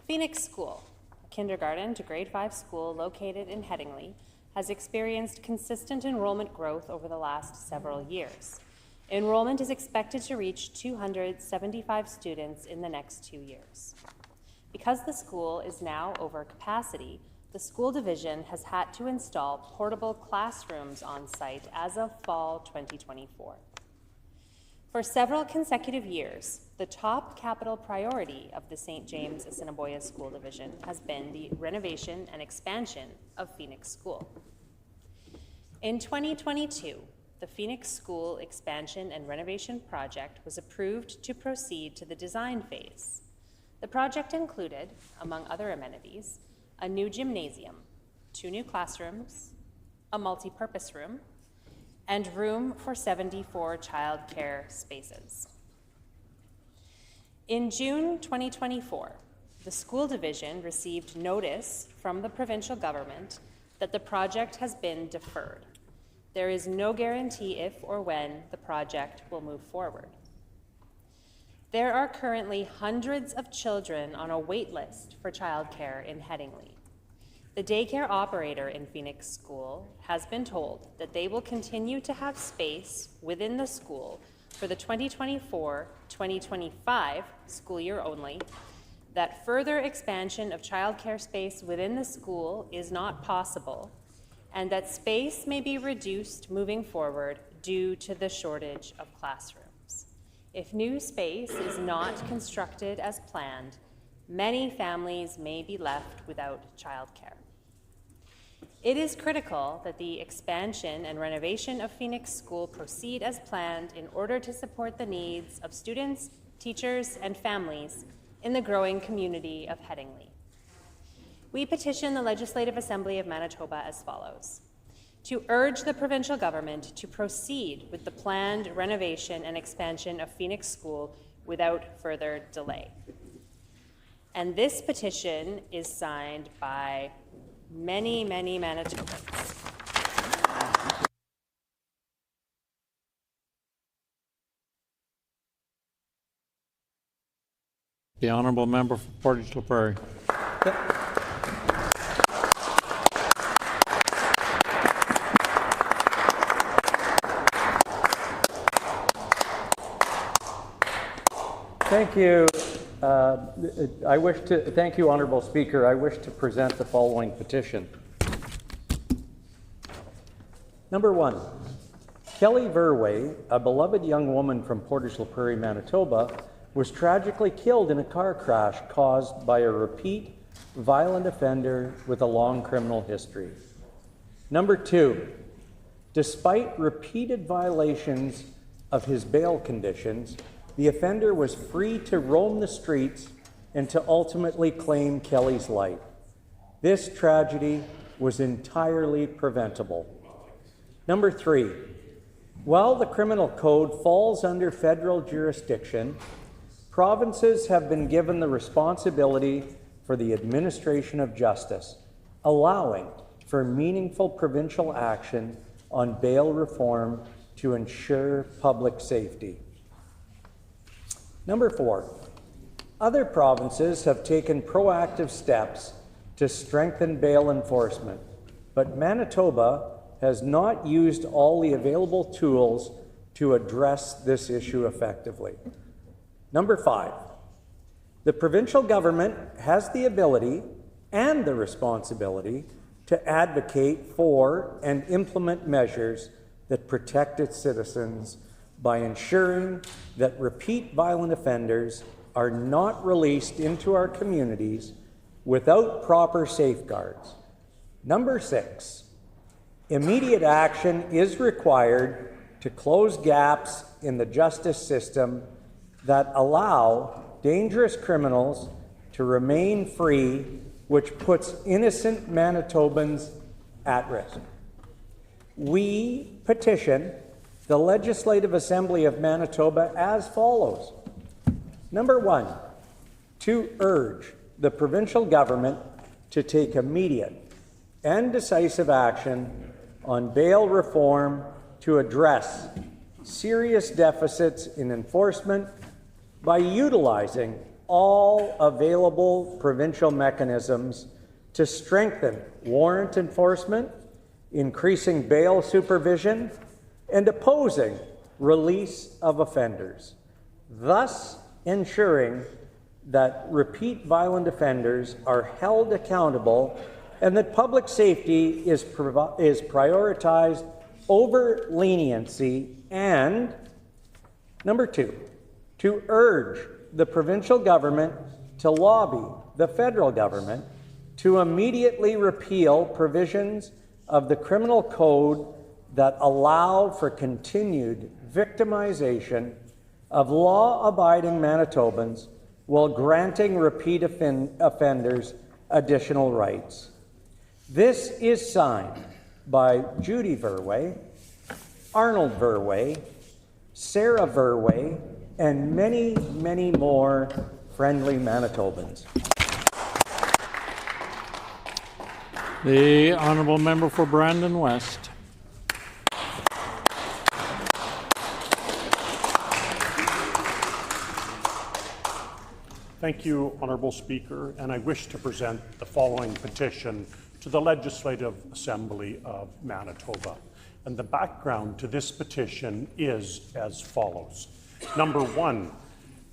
Speaker 14: Phoenix School, a kindergarten to grade 5 school located in Headingley, has experienced consistent enrollment growth over the last several years. Enrollment is expected to reach 275 students in the next 2 years. Because the school is now over capacity, the school division has had to install portable classrooms on site as of fall 2024. For several consecutive years, the top capital priority of the St. James Assiniboia School Division has been the renovation and expansion of Phoenix School. In 2022, the Phoenix School expansion and renovation project was approved to proceed to the design phase. The project included, among other amenities, a new gymnasium, 2 new classrooms, a multi-purpose room, and room for 74 childcare spaces. In June 2024, the school division received notice from the provincial government that the project has been deferred. There is no guarantee if or when the project will move forward. There are currently hundreds of children on a wait list for childcare in Headingley. The daycare operator in Phoenix School has been told that they will continue to have space within the school for the 2024-2025 school year only, that further expansion of childcare space within the school is not possible, and that space may be reduced moving forward due to the shortage of classrooms. If new space is not constructed as planned, many families may be left without childcare. It is critical that the expansion and renovation of Phoenix School proceed as planned in order to support the needs of students, teachers, and families in the growing community of Headingley. We petition the Legislative Assembly of Manitoba as follows: to urge the provincial government to proceed with the planned renovation and expansion of Phoenix School without further delay. And this petition is signed by many, many Manitobans.
Speaker 1: The honourable member for Portage La Prairie.
Speaker 19: Thank you. Thank you, Honourable Speaker. I wish to present the following petition. Number 1, Kelly Verway, a beloved young woman from Portage La Prairie, Manitoba, was tragically killed in a car crash caused by a repeat violent offender with a long criminal history. Number 2, despite repeated violations of his bail conditions, the offender was free to roam the streets and to ultimately claim Kelly's life. This tragedy was entirely preventable. Number 3, while the criminal code falls under federal jurisdiction, provinces have been given the responsibility for the administration of justice, allowing for meaningful provincial action on bail reform to ensure public safety. Number 4, other provinces have taken proactive steps to strengthen bail enforcement, but Manitoba has not used all the available tools to address this issue effectively. Number 5, the provincial government has the ability and the responsibility to advocate for and implement measures that protect its citizens by ensuring that repeat violent offenders are not released into our communities without proper safeguards. Number 6, immediate action is required to close gaps in the justice system that allow dangerous criminals to remain free, which puts innocent Manitobans at risk. We petition the Legislative Assembly of Manitoba as follows. Number 1, to urge the provincial government to take immediate and decisive action on bail reform to address serious deficits in enforcement, by utilizing all available provincial mechanisms to strengthen warrant enforcement, increasing bail supervision, and opposing release of offenders, thus ensuring that repeat violent offenders are held accountable and that public safety is prioritized over leniency. And number 2, to urge the provincial government to lobby the federal government to immediately repeal provisions of the criminal code that allow for continued victimization of law-abiding Manitobans while granting repeat offenders additional rights. This is signed by Judy Verwey, Arnold Verwey, Sarah Verwey, and many, many more friendly Manitobans.
Speaker 1: The honourable member for Brandon West.
Speaker 15: Thank you, Honourable Speaker, and I wish to present the following petition to the Legislative Assembly of Manitoba. And the background to this petition is as follows. Number 1,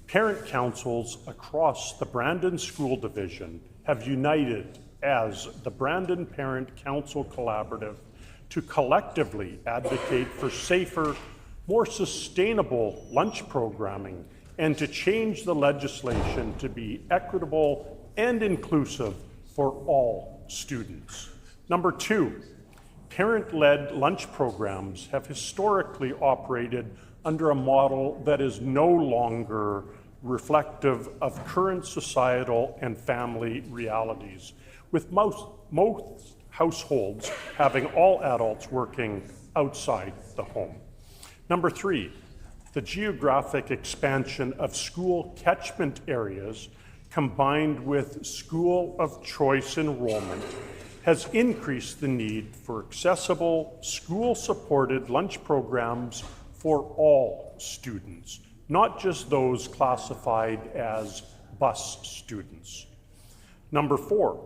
Speaker 15: parent councils across the Brandon School Division have united as the Brandon Parent Council Collaborative to collectively advocate for safer, more sustainable lunch programming and to change the legislation to be equitable and inclusive for all students. Number 2, parent-led lunch programs have historically operated under a model that is no longer reflective of current societal and family realities, with most households having all adults working outside the home. Number 3, the geographic expansion of school catchment areas combined with school of choice enrollment has increased the need for accessible, school-supported lunch programs for all students, not just those classified as bus students. Number 4,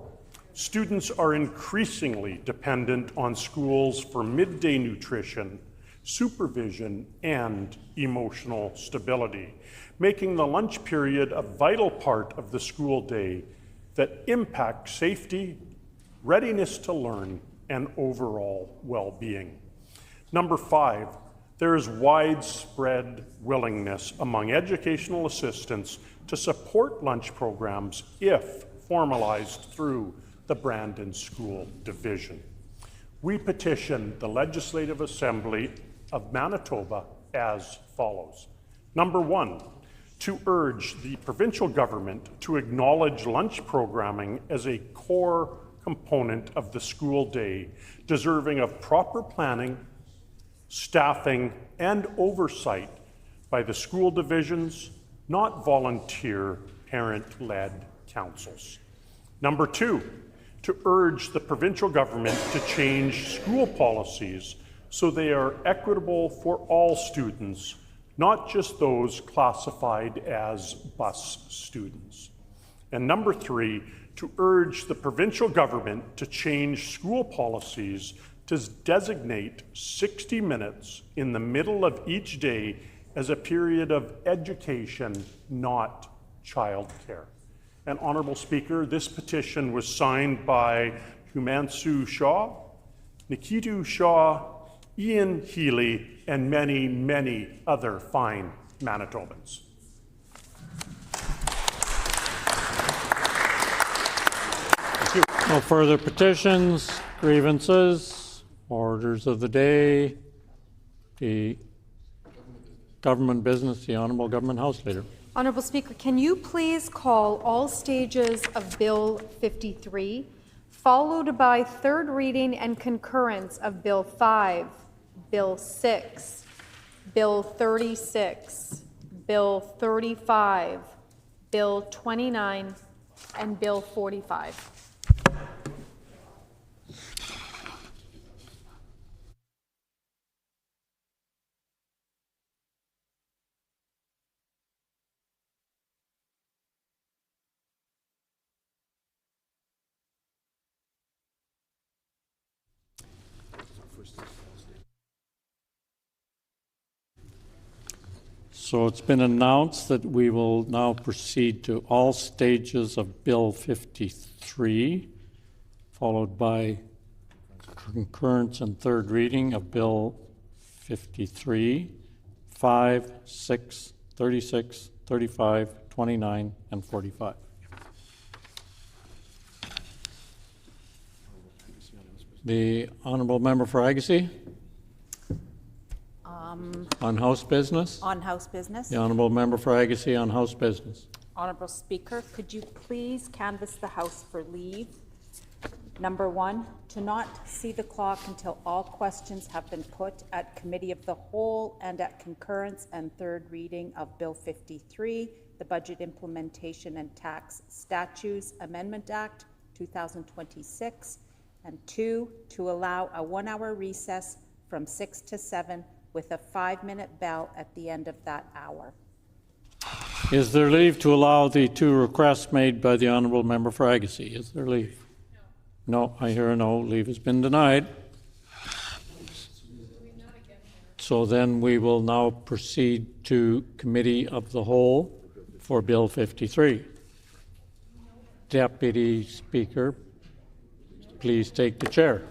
Speaker 15: students are increasingly dependent on schools for midday nutrition, supervision, and emotional stability, making the lunch period a vital part of the school day that impacts safety, readiness to learn, and overall well-being. Number 5, there is widespread willingness among educational assistants to support lunch programs if formalized through the Brandon School Division. We petition the Legislative Assembly of Manitoba as follows. Number 1, to urge the provincial government to acknowledge lunch programming as a core component of the school day, deserving of proper planning, staffing, and oversight by the school divisions, not volunteer parent-led councils. Number 2, to urge the provincial government to change school policies so they are equitable for all students, not just those classified as bus students. And number 3, to urge the provincial government to change school policies to designate 60 minutes in the middle of each day as a period of education, not childcare. And Honourable Speaker, this petition was signed by Himanshu Shah, Nikitu Shah, Ian Healy, and many, many other fine Manitobans. Thank you.
Speaker 1: No further petitions, grievances, orders of the day, the government business, the Honourable Government House Leader.
Speaker 17: Honourable Speaker, can you please call all stages of Bill 53, followed by third reading and concurrence of Bill 5, Bill 6, Bill 36, Bill 35, Bill 29, and Bill 45?
Speaker 1: So it's been announced that we will now proceed to all stages of Bill 53, followed by concurrence and third reading of Bill 53, 5, 6, 36, 35, 29, and 45. The Honourable Member for Agassiz? On House business?
Speaker 4: On House business.
Speaker 1: The Honourable Member for Agassiz on House business.
Speaker 4: Honourable Speaker, could you please canvass the House for leave? Number 1, to not see the clock until all questions have been put at Committee of the Whole and at concurrence and third reading of Bill 53, the Budget Implementation and Tax Statutes Amendment Act 2026, and 2, to allow a 1-hour recess from 6 to 7 with a 5-minute bell at the end of that hour.
Speaker 1: Is there leave to allow the 2 requests made by the Honourable Member for Agassiz? Is there leave? No, I hear a no. Leave has been denied. So then we will now proceed to Committee of the Whole for Bill 53. Deputy Speaker, please take the chair.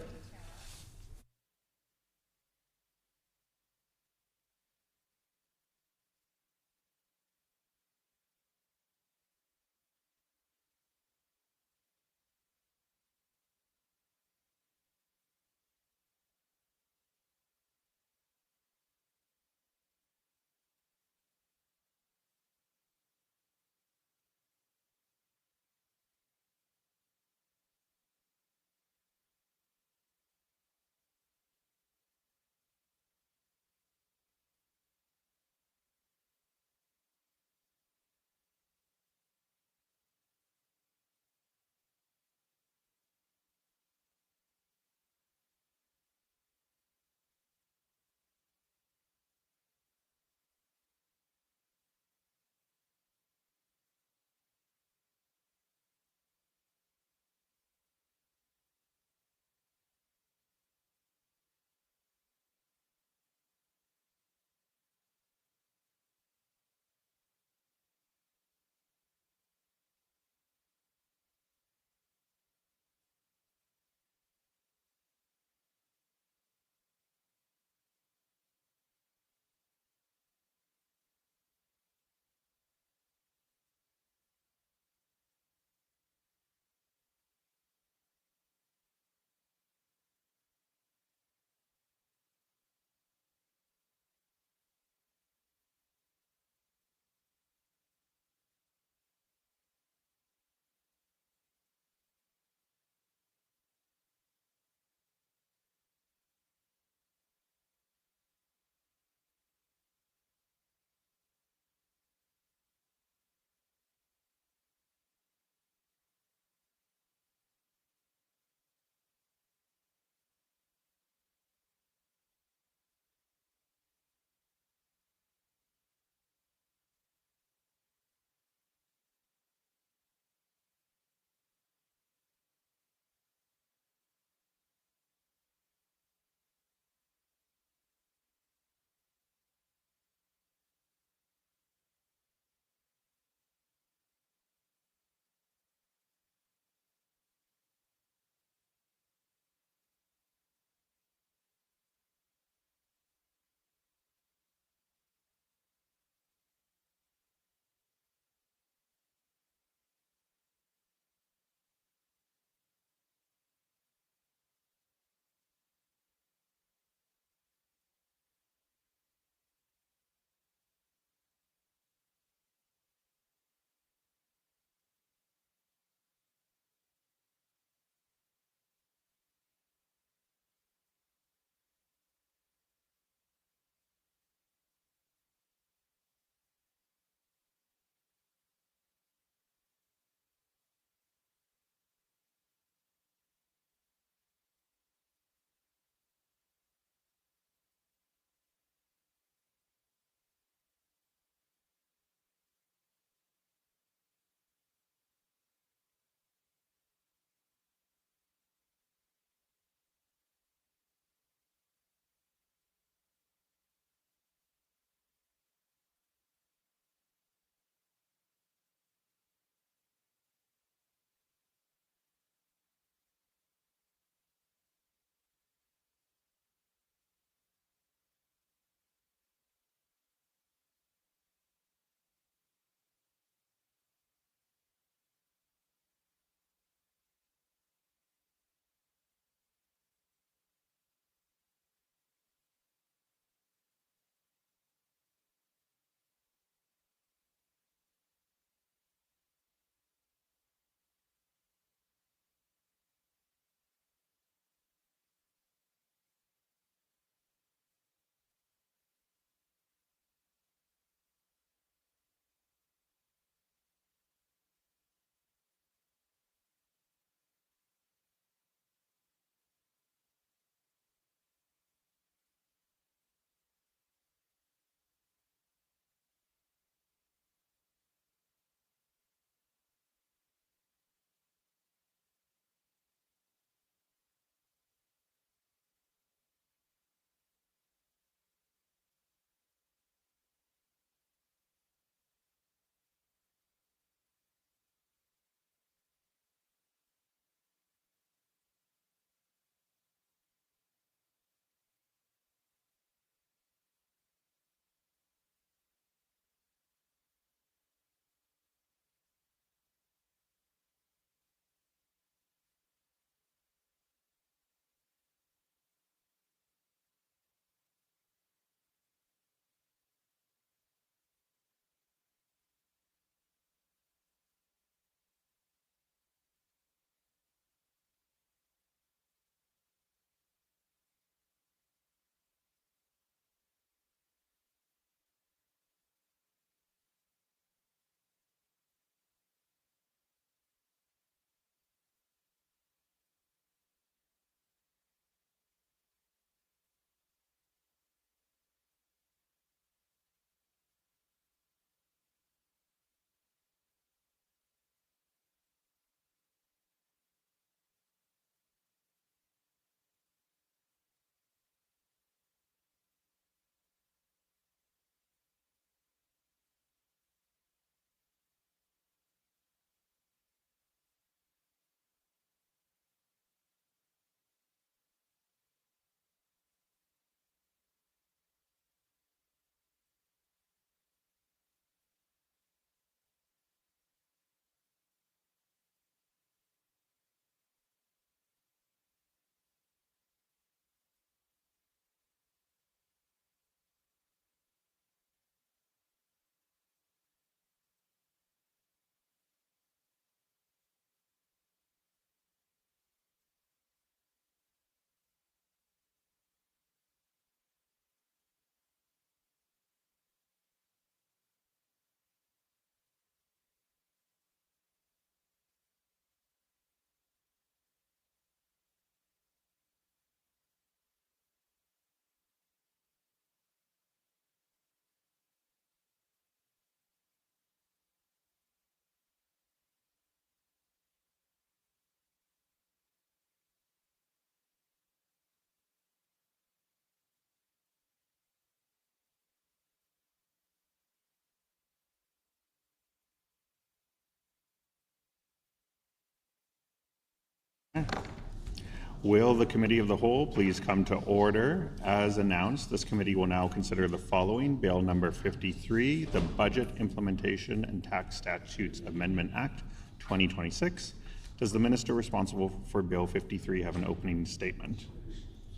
Speaker 20: Will the Committee of the Whole please come to order? As announced, this committee will now consider the following: Bill number 53, the Budget Implementation and Tax Statutes Amendment Act 2026. Does the Minister responsible for Bill 53 have an opening statement?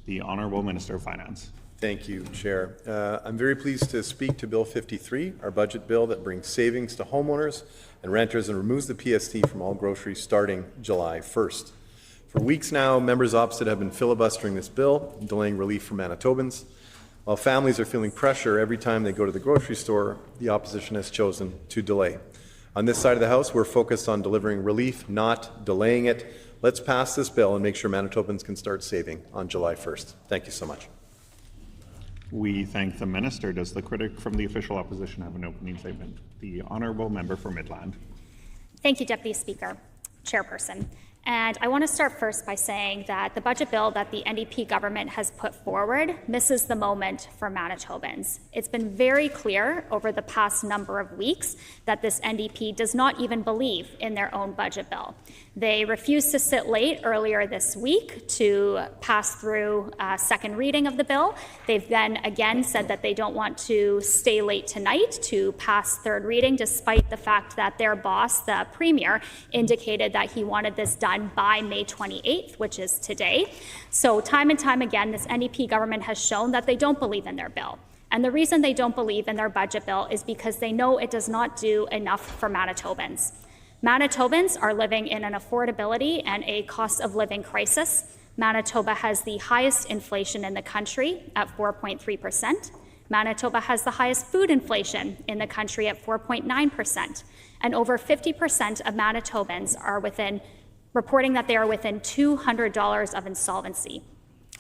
Speaker 20: The Honourable Minister of Finance.
Speaker 10: Thank you, Chair. I'm very pleased to speak to Bill 53, our budget bill that brings savings to homeowners and renters and removes the PST from all groceries starting July 1st. For weeks now, members opposite have been filibustering this bill, delaying relief for Manitobans. While families are feeling pressure every time they go to the grocery store, the opposition has chosen to delay. On this side of the House, we're focused on delivering relief, not delaying it. Let's pass this bill and make sure Manitobans can start saving on July 1st. Thank you so much.
Speaker 20: We thank the Minister. Does the critic from the official opposition have an opening statement? The Honourable Member for Midland.
Speaker 11: Thank you, Deputy Speaker, Chairperson. And I want to start first by saying that the budget bill that the NDP government has put forward misses the moment for Manitobans. It's been very clear over the past number of weeks that this NDP does not even believe in their own budget bill. They refused to sit late earlier this week to pass through a second reading of the bill. They've then again said that they don't want to stay late tonight to pass third reading, despite the fact that their boss, the Premier, indicated that he wanted this done by May 28th, which is today. So time and time again, this NDP government has shown that they don't believe in their bill. And the reason they don't believe in their budget bill is because they know it does not do enough for Manitobans. Manitobans are living in an affordability and a cost of living crisis. Manitoba has the highest inflation in the country at 4.3%. Manitoba has the highest food inflation in the country at 4.9%. And over 50% of Manitobans are reporting that they are within $200 of insolvency.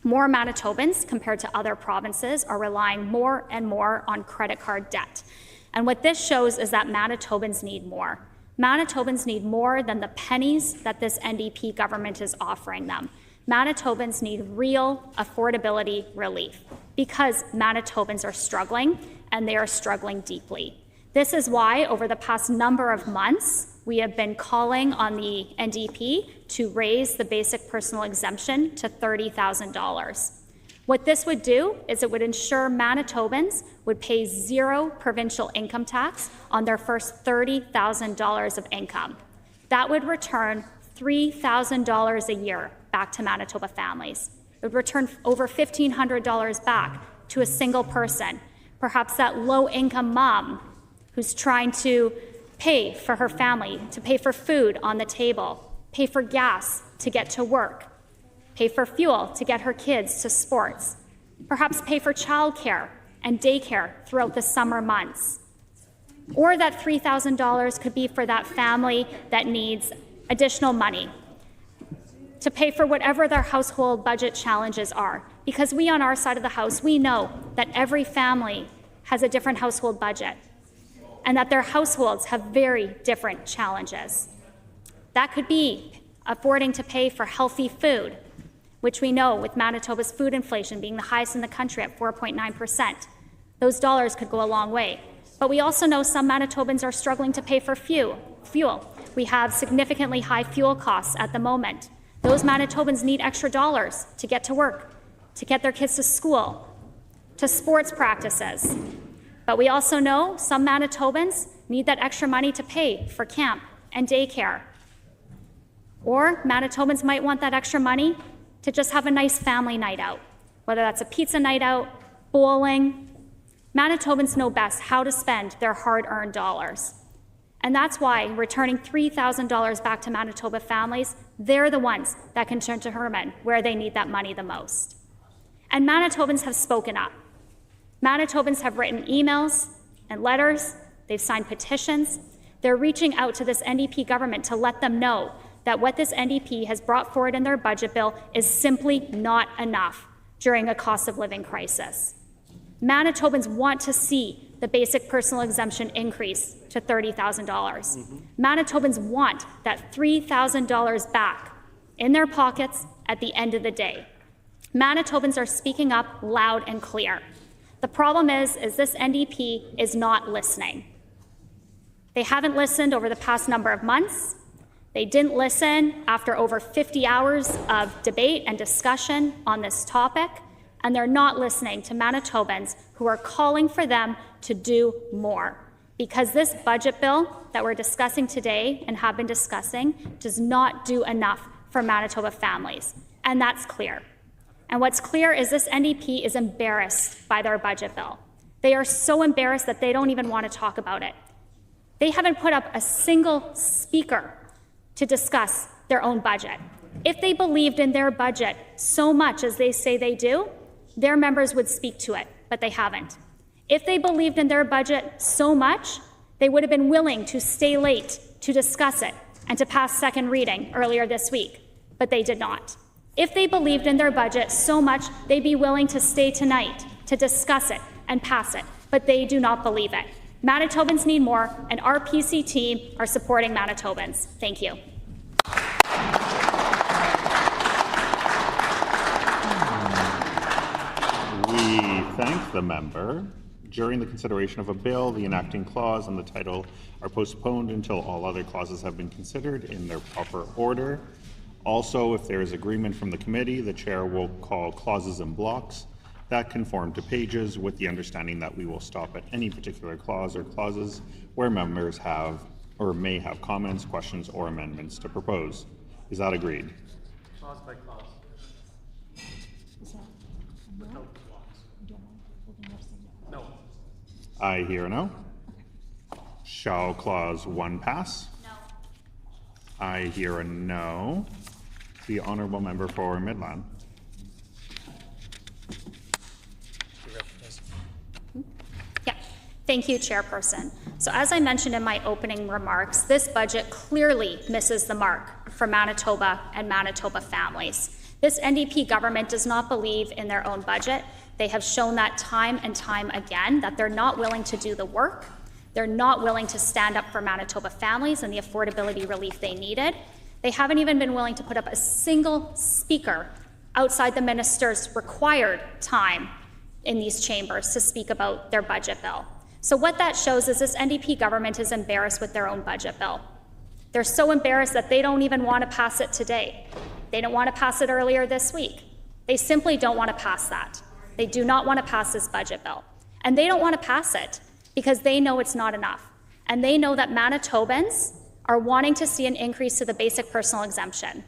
Speaker 11: More Manitobans, compared to other provinces, are relying more and more on credit card debt. And what this shows is that Manitobans need more. Manitobans need more than the pennies that this NDP government is offering them. Manitobans need real affordability relief because Manitobans are struggling, and they are struggling deeply. This is why, over the past number of months, we have been calling on the NDP to raise the basic personal exemption to $30,000. What this would do is it would ensure Manitobans would pay zero provincial income tax on their first $30,000 of income. That would return $3,000 a year back to Manitoba families. It would return over $1,500 back to a single person, perhaps that low-income mom who's trying to pay for her family, to pay for food on the table, pay for gas to get to work, pay for fuel to get her kids to sports, perhaps pay for childcare and daycare throughout the summer months. Or that $3,000 could be for that family that needs additional money to pay for whatever their household budget challenges are. Because we on our side of the house, we know that every family has a different household budget, and that their households have very different challenges. That could be affording to pay for healthy food, which we know with Manitoba's food inflation being the highest in the country at 4.9%. Those dollars could go a long way. But we also know some Manitobans are struggling to pay for fuel. We have significantly high fuel costs at the moment. Those Manitobans need extra dollars to get to work, to get their kids to school, to sports practices. But we also know some Manitobans need that extra money to pay for camp and daycare. Or Manitobans might want that extra money to just have a nice family night out, whether that's a pizza night out, bowling. Manitobans know best how to spend their hard-earned dollars. And that's why returning $3,000 back to Manitoba families, they're the ones that can determine where they need that money the most. And Manitobans have spoken up. Manitobans have written emails and letters. They've signed petitions. They're reaching out to this NDP government to let them know that what this NDP has brought forward in their budget bill is simply not enough during a cost of living crisis. Manitobans want to see the basic personal exemption increase to $30,000. Manitobans want that $3,000 back in their pockets at the end of the day. Manitobans are speaking up loud and clear. The problem is this NDP is not listening. They haven't listened over the past number of months. They didn't listen after over 50 hours of debate and discussion on this topic, and they're not listening to Manitobans who are calling for them to do more. Because this budget bill that we're discussing today and have been discussing does not do enough for Manitoba families, and that's clear. And what's clear is this NDP is embarrassed by their budget bill. They are so embarrassed that they don't even want to talk about it. They haven't put up a single speaker to discuss their own budget. If they believed in their budget so much as they say they do, their members would speak to it, but they haven't. If they believed in their budget so much, they would have been willing to stay late to discuss it and to pass second reading earlier this week, but they did not. If they believed in their budget so much, they'd be willing to stay tonight to discuss it and pass it, but they do not believe it. Manitobans need more, and our PC team are supporting Manitobans. Thank you.
Speaker 20: We thank the member. During the consideration of a bill, the enacting clause and the title are postponed until all other clauses have been considered in their proper order. Also, if there is agreement from the committee, the chair will call clauses in blocks that conform to pages, with the understanding that we will stop at any particular clause or clauses where members have or may have comments, questions, or amendments to propose. Is that agreed?
Speaker 7: Clause by clause. No.
Speaker 20: I hear a no. Shall clause 1 pass?
Speaker 11: No.
Speaker 20: I hear a no. The honourable member for Midland.
Speaker 11: Yeah, thank you, Chairperson. So as I mentioned in my opening remarks, this budget clearly misses the mark for Manitoba and Manitoba families. This NDP government does not believe in their own budget. They have shown that time and time again, that they're not willing to do the work. They're not willing to stand up for Manitoba families and the affordability relief they needed. They haven't even been willing to put up a single speaker outside the minister's required time in these chambers to speak about their budget bill. So what that shows is this NDP government is embarrassed with their own budget bill. They're so embarrassed that they don't even want to pass it today. They don't want to pass it earlier this week. They simply don't want to pass that. They do not want to pass this budget bill. And they don't want to pass it because they know it's not enough. And they know that Manitobans are wanting to see an increase to the basic personal exemption.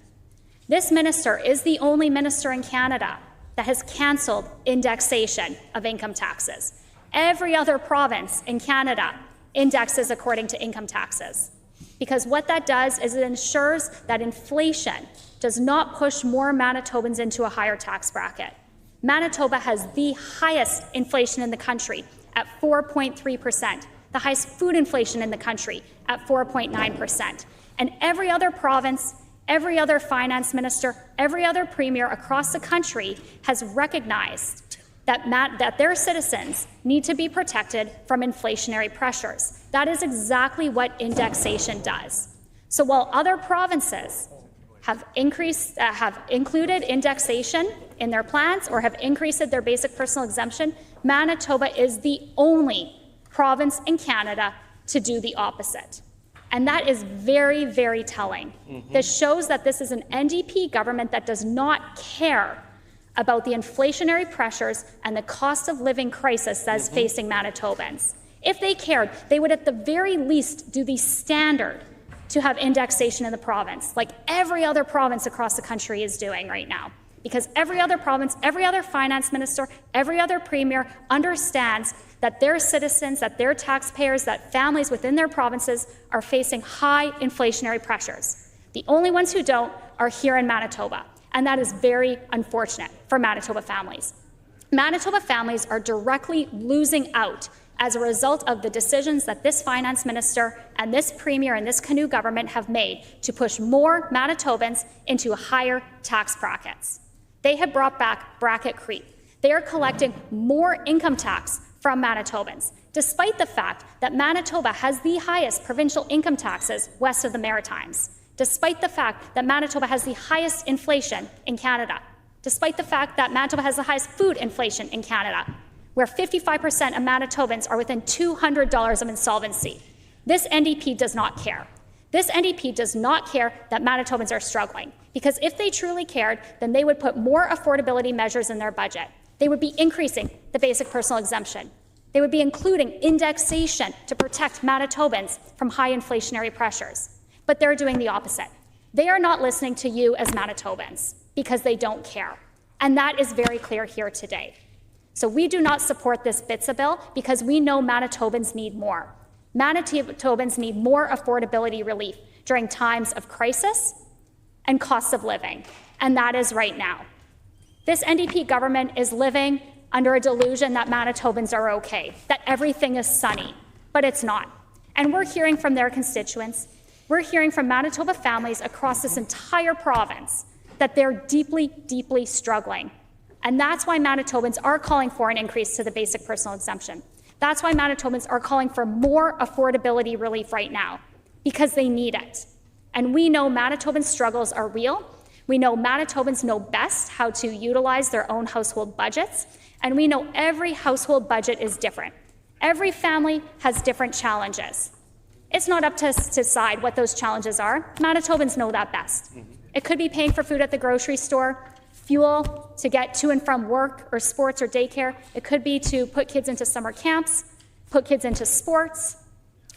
Speaker 11: This minister is the only minister in Canada that has cancelled indexation of income taxes. Every other province in Canada indexes according to income taxes. Because what that does is it ensures that inflation does not push more Manitobans into a higher tax bracket. Manitoba has the highest inflation in the country at 4.3%, the highest food inflation in the country at 4.9%. And every other province, every other finance minister, every other premier across the country has recognized that their citizens need to be protected from inflationary pressures. That is exactly what indexation does. So while other provinces have included indexation in their plans or have increased their basic personal exemption, Manitoba is the only province in Canada to do the opposite. And that is very, very telling. This shows that this is an NDP government that does not care about the inflationary pressures and the cost of living crisis that is facing Manitobans. If they cared, they would at the very least do the standard to have indexation in the province, like every other province across the country is doing right now. Because every other province, every other finance minister, every other premier understands that their citizens, that their taxpayers, that families within their provinces are facing high inflationary pressures. The only ones who don't are here in Manitoba, and that is very unfortunate for Manitoba families. Manitoba families are directly losing out as a result of the decisions that this finance minister and this premier and this Canoe government have made to push more Manitobans into higher tax brackets. They have brought back bracket creep. They are collecting more income tax from Manitobans, despite the fact that Manitoba has the highest provincial income taxes west of the Maritimes, despite the fact that Manitoba has the highest inflation in Canada, despite the fact that Manitoba has the highest food inflation in Canada, where 55% of Manitobans are within $200 of insolvency. This NDP does not care. This NDP does not care that Manitobans are struggling, because if they truly cared, then they would put more affordability measures in their budget. They would be increasing the basic personal exemption. They would be including indexation to protect Manitobans from high inflationary pressures. But they're doing the opposite. They are not listening to you as Manitobans because they don't care. And that is very clear here today. So we do not support this BITSA bill because we know Manitobans need more. Manitobans need more affordability relief during times of crisis and cost of living, and that is right now. This NDP government is living under a delusion that Manitobans are okay, that everything is sunny, but it's not. And we're hearing from their constituents, we're hearing from Manitoba families across this entire province that they're deeply, deeply struggling. And that's why Manitobans are calling for an increase to the basic personal exemption. That's why Manitobans are calling for more affordability relief right now, because they need it. And we know Manitobans' struggles are real. We know Manitobans know best how to utilize their own household budgets. And we know every household budget is different. Every family has different challenges. It's not up to us to decide what those challenges are. Manitobans know that best. It could be paying for food at the grocery store, fuel to get to and from work or sports or daycare. It could be to put kids into summer camps, put kids into sports,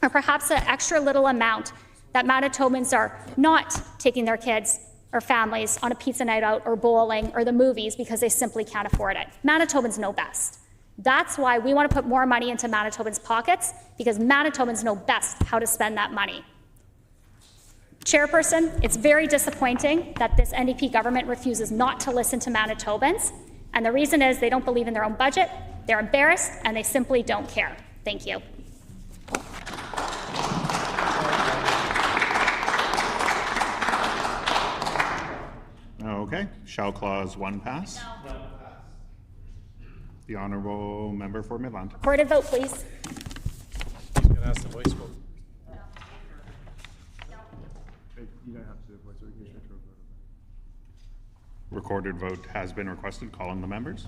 Speaker 11: or perhaps an extra little amount that Manitobans are not taking their kids or families on a pizza night out or bowling or the movies because they simply can't afford it. Manitobans know best. That's why we want to put more money into Manitobans' pockets, because Manitobans know best how to spend that money. Chairperson, it's very disappointing that this NDP government refuses not to listen to Manitobans, and the reason is they don't believe in their own budget, they're embarrassed, and they simply don't care. Thank you.
Speaker 20: Okay, shall clause 1 pass? No. The honourable member for Midland.
Speaker 11: Recorded vote, please.
Speaker 10: He's going to ask the voice vote.
Speaker 6: You don't have to do a voice recognition.
Speaker 20: Recorded vote has been requested. Calling the members.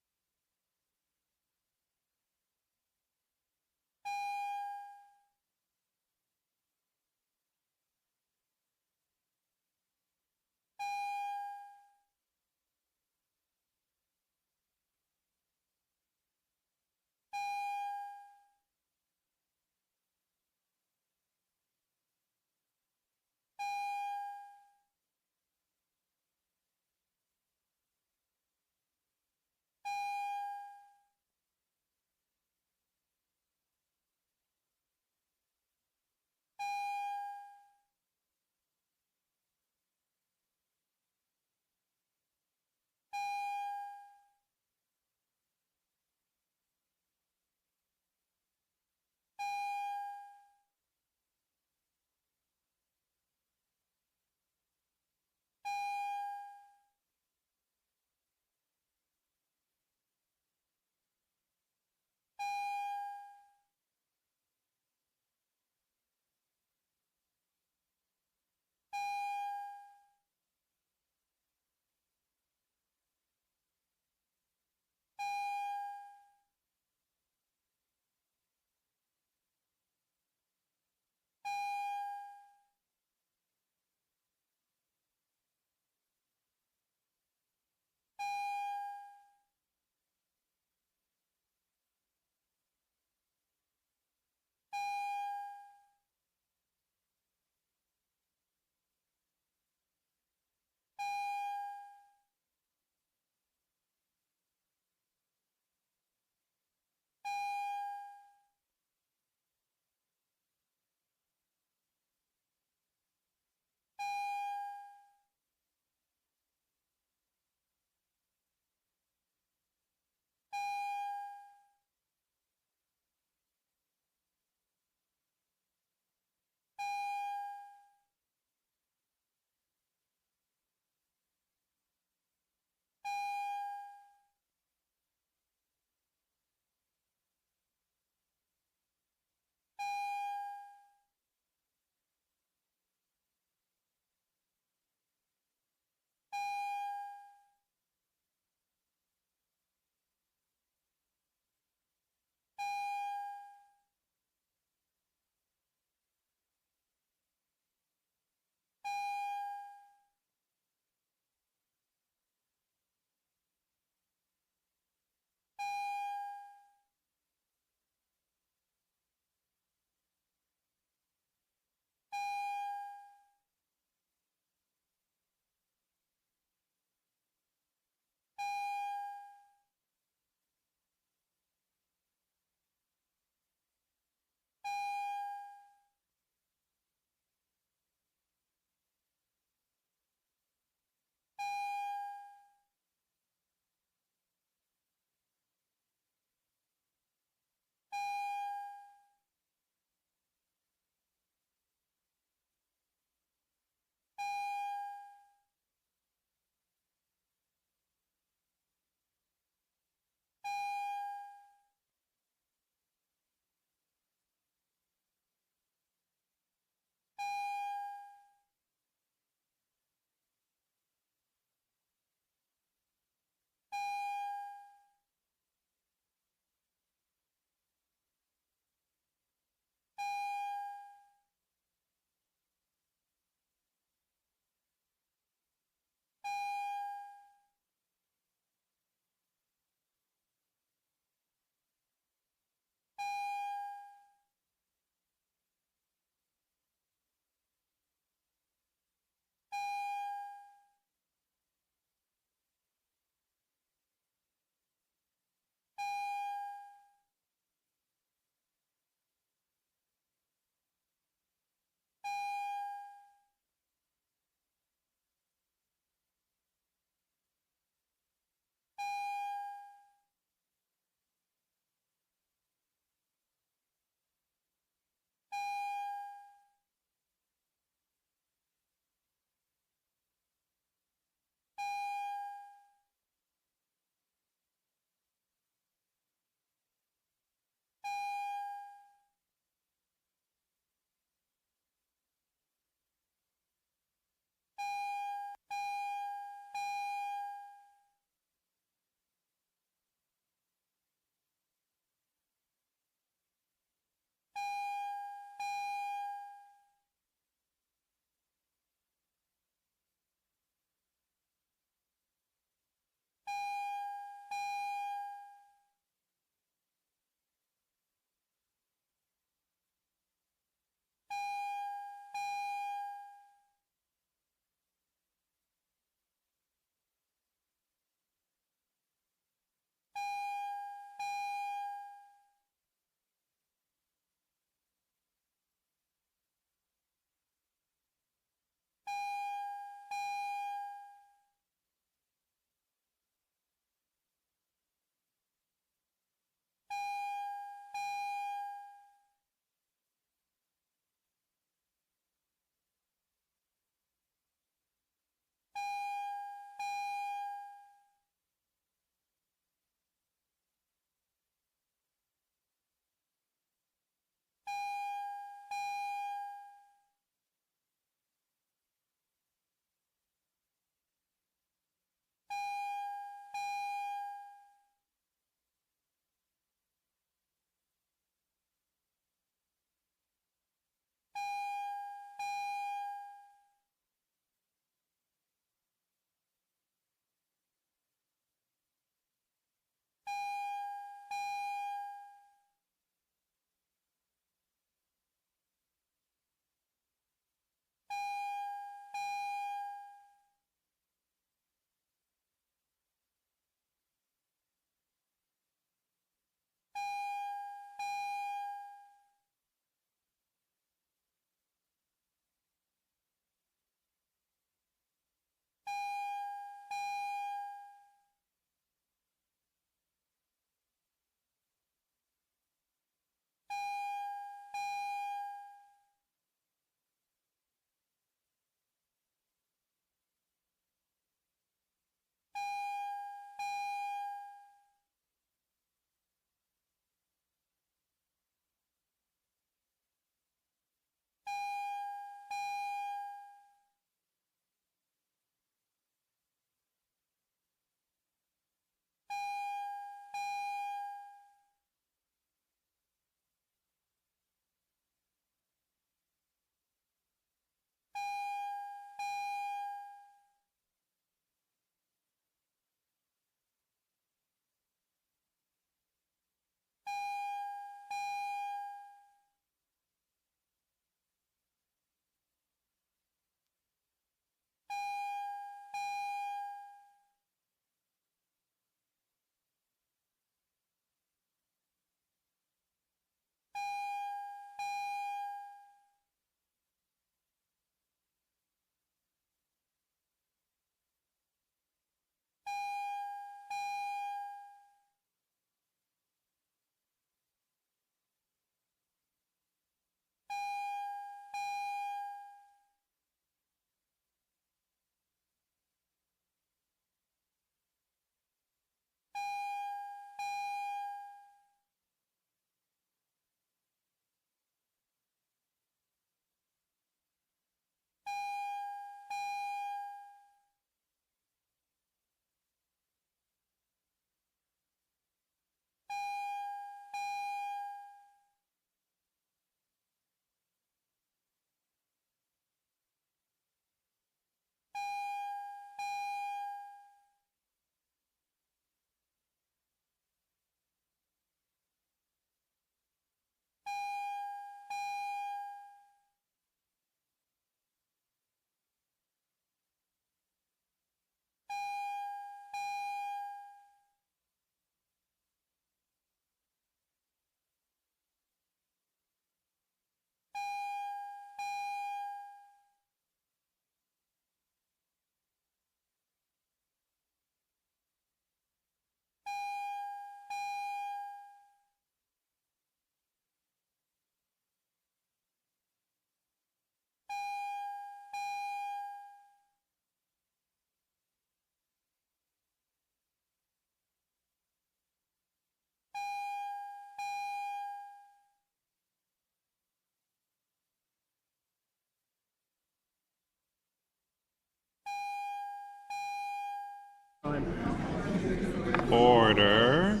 Speaker 20: Order.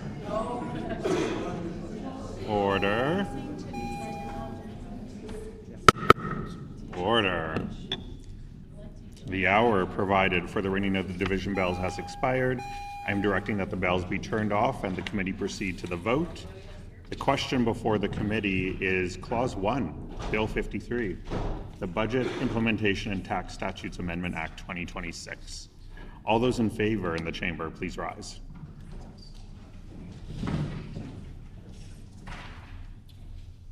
Speaker 20: Order. Order. The hour provided for the ringing of the division bells has expired. I am directing that the bells be turned off and the committee proceed to the vote. The question before the committee is Clause 1, Bill 53, the Budget Implementation and Tax Statutes Amendment Act 2026. All those in favor in the chamber, please rise.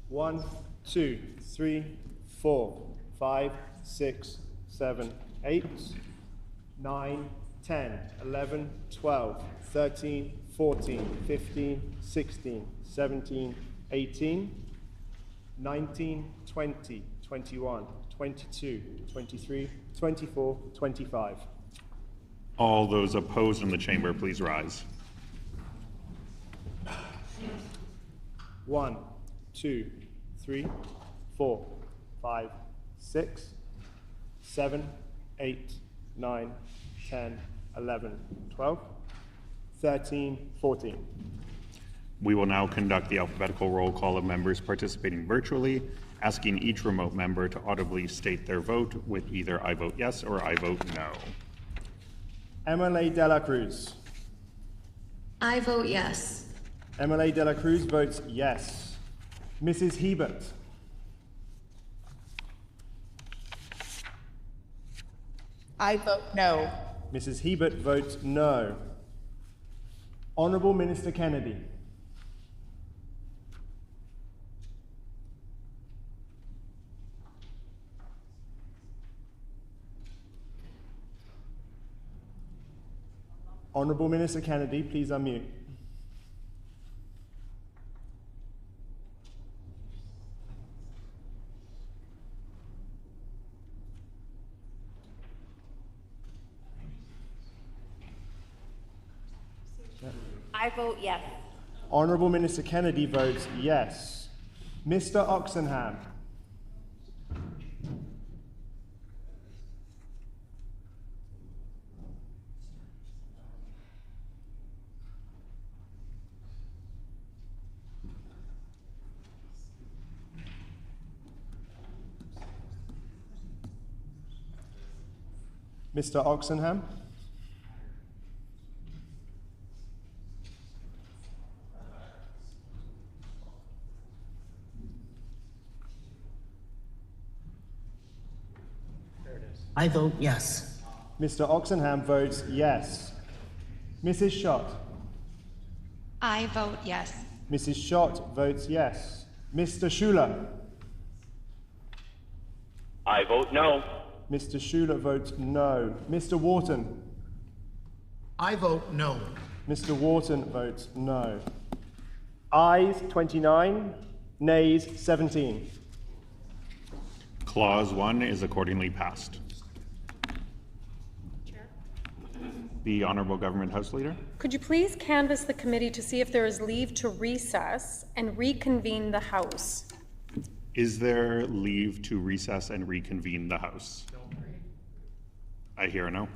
Speaker 9: One, 2, 3, 4, 5, 6, 7, 8, 9, 10, 11, 12, 13, 14, 15, 16, 17, 18, 19, 20, 21, 22, 23, 24, 25.
Speaker 20: All those opposed in the chamber, please rise.
Speaker 9: 1, 2, 3, 4, 5, 6, 7, 8, 9, 10, 11, 12, 13, 14.
Speaker 20: We will now conduct the alphabetical roll call of members participating virtually, asking each remote member to audibly state their vote with either I vote yes or I vote no.
Speaker 9: Emily De La Cruz.
Speaker 18: I vote yes.
Speaker 9: Emily De La Cruz votes yes. Mrs. Hebert.
Speaker 18: I vote no.
Speaker 9: Mrs. Hebert votes no. Honourable Minister Kennedy. Honourable Minister Kennedy, please unmute.
Speaker 18: I vote yes.
Speaker 9: Honourable Minister Kennedy votes yes. Mr. Oxenham. Mr. Oxenham.
Speaker 23: I vote yes.
Speaker 9: Mr. Oxenham votes yes. Mrs. Schott.
Speaker 18: I vote yes.
Speaker 9: Mrs. Schott votes yes. Mr. Schuler.
Speaker 24: I vote no.
Speaker 9: Mr. Schuler votes no. Mr. Wharton.
Speaker 23: I vote no.
Speaker 9: Mr. Wharton votes no. Ayes 29, nays 17.
Speaker 20: Clause 1 is accordingly passed. The Honourable Government House Leader.
Speaker 25: Could you please canvass the committee to see if there is leave to recess and reconvene the House?
Speaker 20: Is there leave to recess and reconvene the House? I hear a no.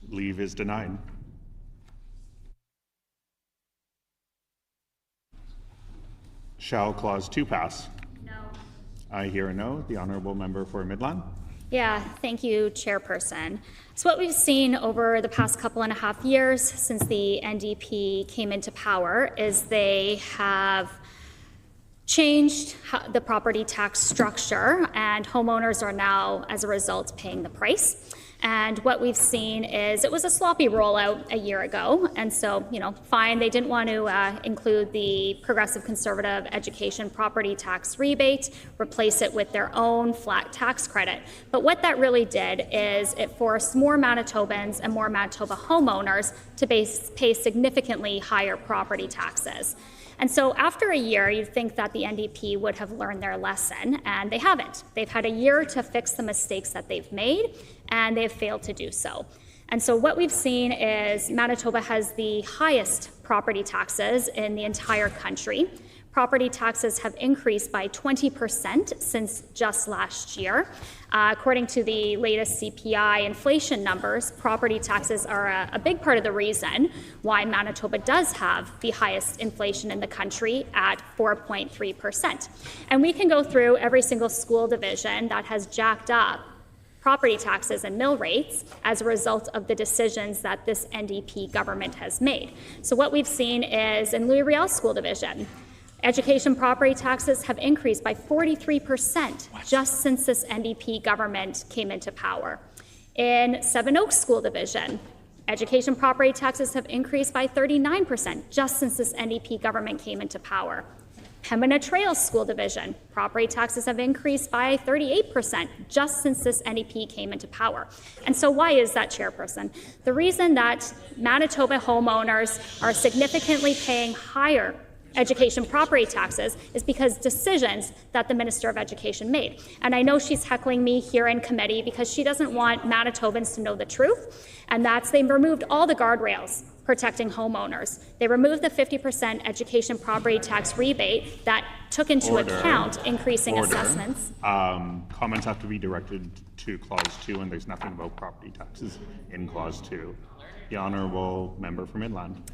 Speaker 20: Leave is denied. Shall Clause 2 pass?
Speaker 11: No.
Speaker 20: I hear a no. The Honourable Member for Midland.
Speaker 11: Yeah, thank you, Chairperson. So what we've seen over the past couple and a half years since the NDP came into power is they have changed the property tax structure, and homeowners are now, as a result, paying the price. And what we've seen is it was a sloppy rollout a year ago. And so, fine, they didn't want to include the progressive conservative education property tax rebate, replace it with their own flat tax credit. But what that really did is it forced more Manitobans and more Manitoba homeowners to pay significantly higher property taxes. And so after a year, you'd think that the NDP would have learned their lesson, and they haven't. They've had a year to fix the mistakes that they've made, and they've failed to do so. And so what we've seen is Manitoba has the highest property taxes in the entire country. Property taxes have increased by 20% since just last year. According to the latest CPI inflation numbers, property taxes are a big part of the reason why Manitoba does have the highest inflation in the country at 4.3%. And we can go through every single school division that has jacked up property taxes and mill rates as a result of the decisions that this NDP government has made. So what we've seen is in Louis Riel School Division, education property taxes have increased by 43% just since this NDP government came into power. In Seven Oaks School Division, education property taxes have increased by 39% just since this NDP government came into power. Pembina Trails School Division, property taxes have increased by 38% just since this NDP came into power. And so why is that, Chairperson? The reason that Manitoba homeowners are significantly paying higher education property taxes is because decisions that the Minister of Education made. And I know she's heckling me here in committee because she doesn't want Manitobans to know the truth, and that's they removed all the guardrails protecting homeowners. They removed the 50% education property tax rebate that took into account increasing assessments.
Speaker 20: Comments have to be directed to Clause 2, and there's nothing about property taxes in Clause 2. The Honourable Member from Midland.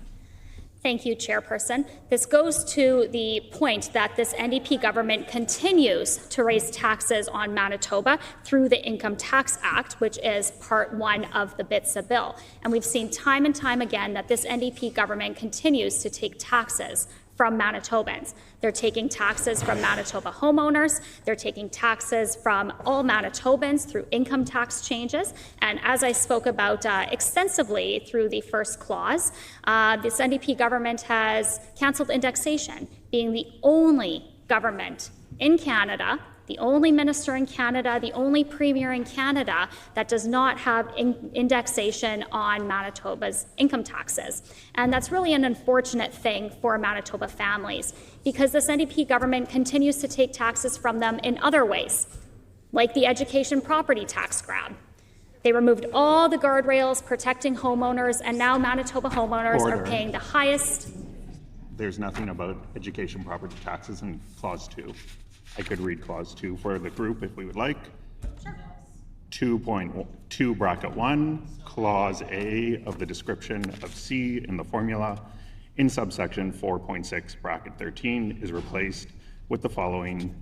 Speaker 11: Thank you, Chairperson. This goes to the point that this NDP government continues to raise taxes on Manitoba through the Income Tax Act, which is Part 1 of the BITSA bill. And we've seen time and time again that this NDP government continues to take taxes from Manitobans. They're taking taxes from Manitoba homeowners. They're taking taxes from all Manitobans through income tax changes. And as I spoke about extensively through the first clause, this NDP government has cancelled indexation, being the only government in Canada, the only minister in Canada, the only premier in Canada that does not have indexation on Manitoba's income taxes. And that's really an unfortunate thing for Manitoba families because this NDP government continues to take taxes from them in other ways, like the education property tax grab. They removed all the guardrails protecting homeowners, and now Manitoba homeowners are paying the highest.
Speaker 20: There's nothing about education property taxes in Clause 2. I could read Clause 2 for the group if we would like. Sure. 2.2 bracket 1, Clause A of the description of C in the formula in subsection 4.6 bracket 13 is replaced with the following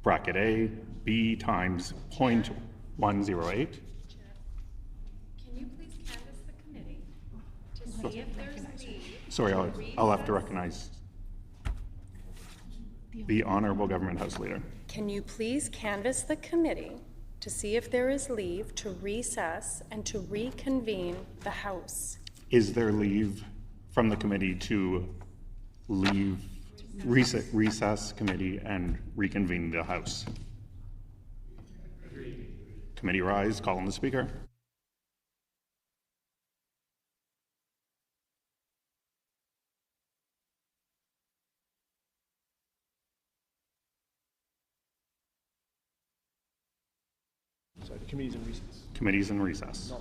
Speaker 20: bracket A, B times 0.108.
Speaker 25: Can you please canvass the committee to see if there's need?
Speaker 20: Sorry, I'll have to recognize the Honourable Government House Leader.
Speaker 25: Can you please canvass the committee to see if there is leave to recess and to reconvene the House?
Speaker 20: Is there leave from the committee to leave recess committee and reconvene the House? Agreed. Committee rise, call on the Speaker.
Speaker 9: Sorry, the committee's in recess.
Speaker 20: Committee's in recess.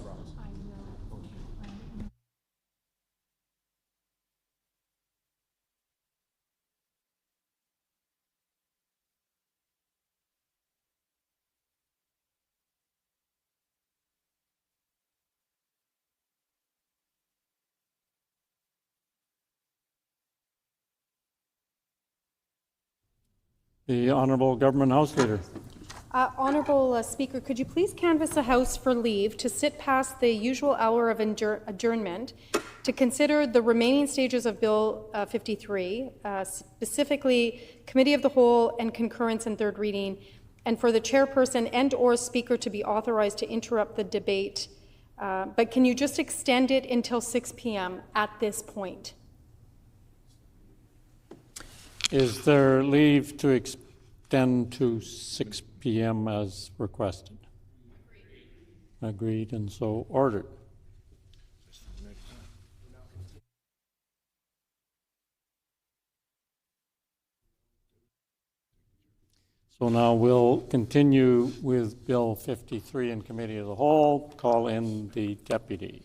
Speaker 1: The Honourable Government House Leader.
Speaker 25: Honourable Speaker, could you please canvass the House for leave to sit past the usual hour of adjournment to consider the remaining stages of Bill 53, specifically Committee of the Whole and concurrence and third reading, and for the chairperson and/or speaker to be authorized to interrupt the debate. But can you just extend it until 6 p.m. at this point?
Speaker 1: Is there leave to extend to 6 p.m. as requested? Agreed, and so ordered. So now we'll continue with Bill 53 in Committee of the Whole. Call in the deputy.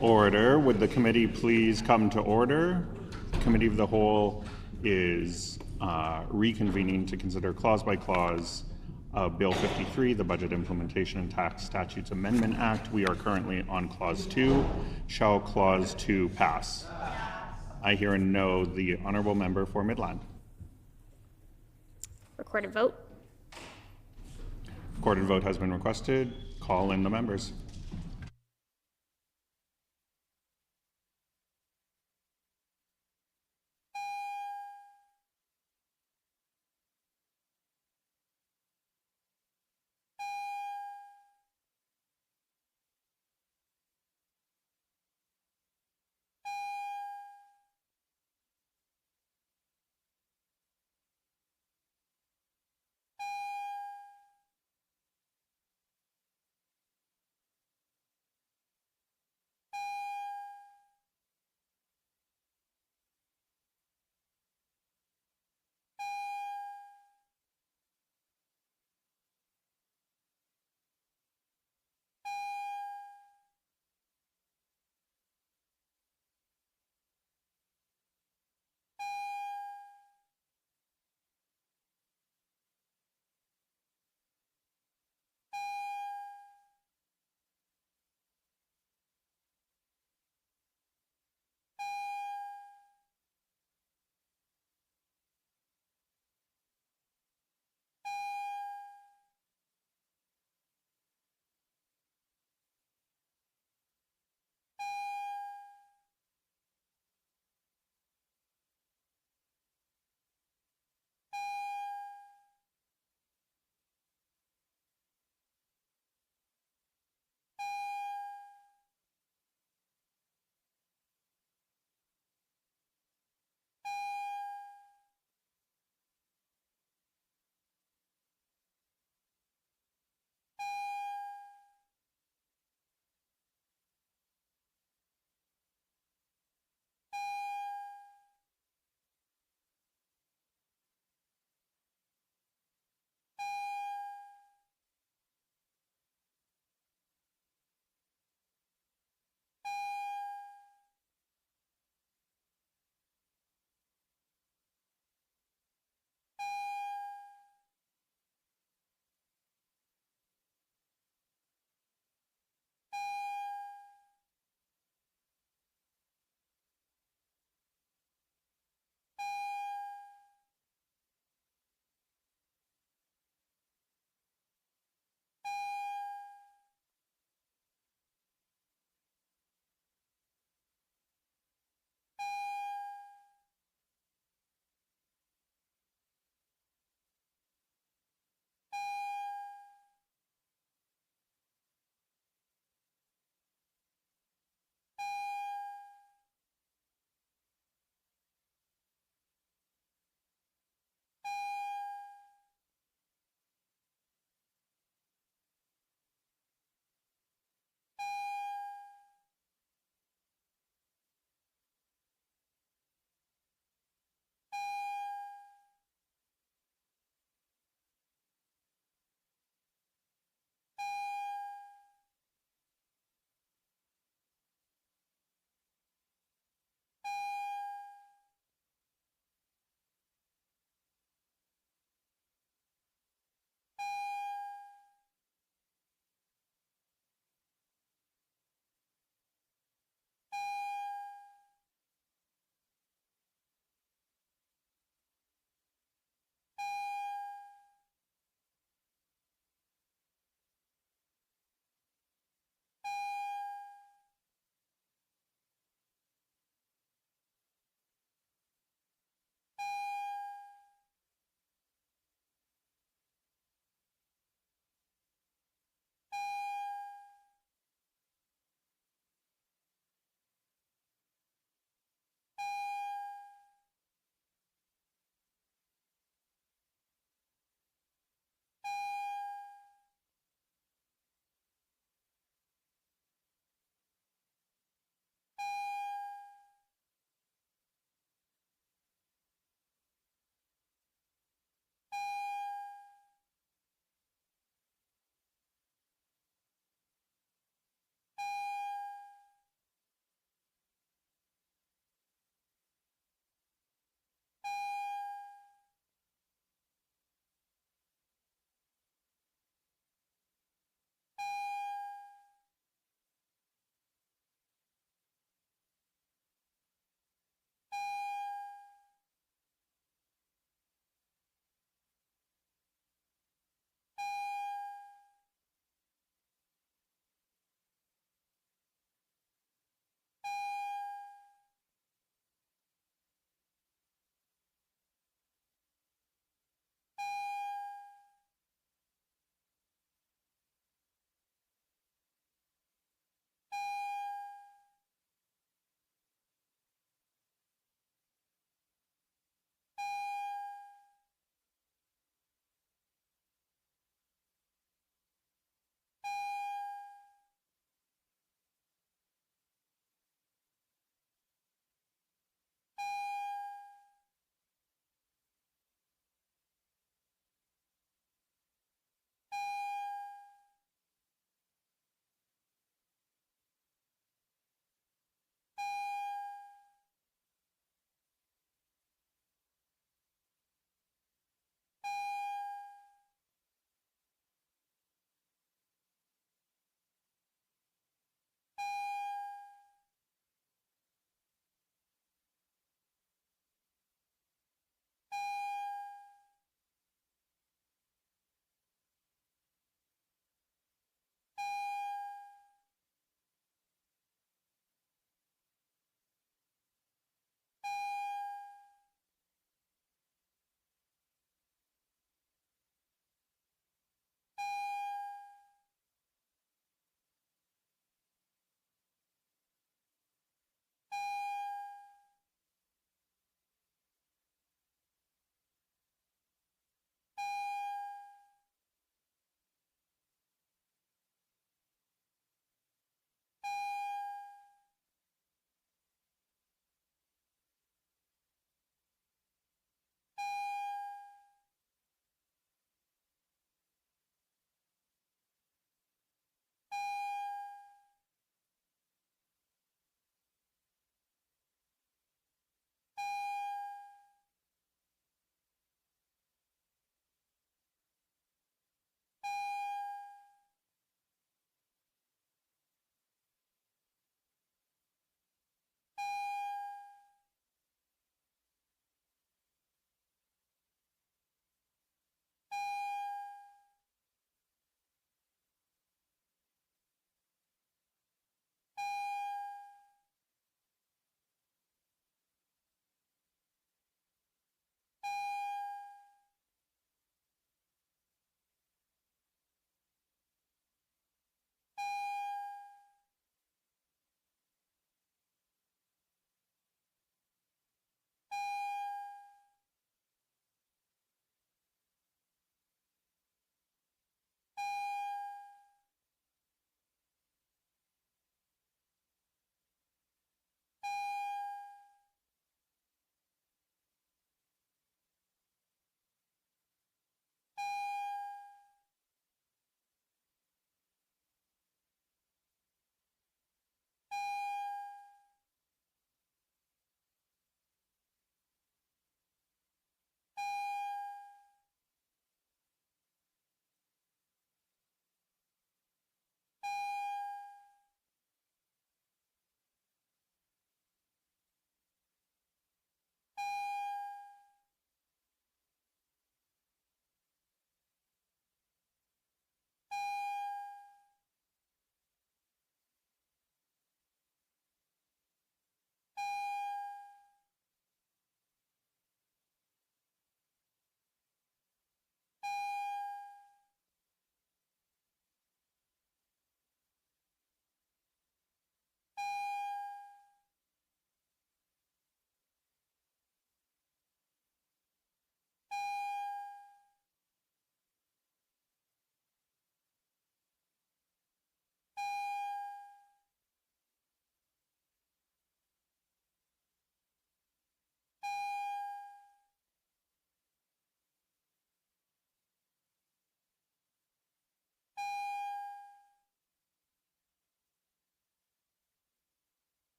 Speaker 20: Order. Would the committee please come to order? The Committee of the Whole is reconvening to consider clause by clause of Bill 53, the Budget Implementation and Tax Statutes Amendment Act. We are currently on clause 2. Shall clause 2 pass? I hear a no. The honourable member for Midland.
Speaker 11: Recorded vote.
Speaker 20: Recorded vote has been requested. Call in the members.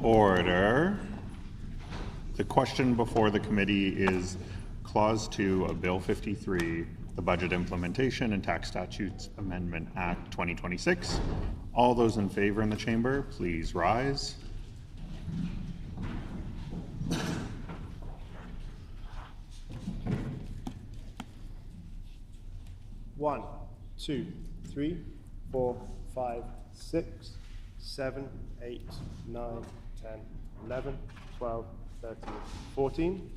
Speaker 20: Order. The question before the committee is Clause 2 of Bill 53, the Budget Implementation and Tax Statutes Amendment Act 2026. All those in favor in the chamber, please rise.
Speaker 9: One, 2, 3, 4, 5, 6, 7, 8, 9, 10, 11, 12, 13, 14,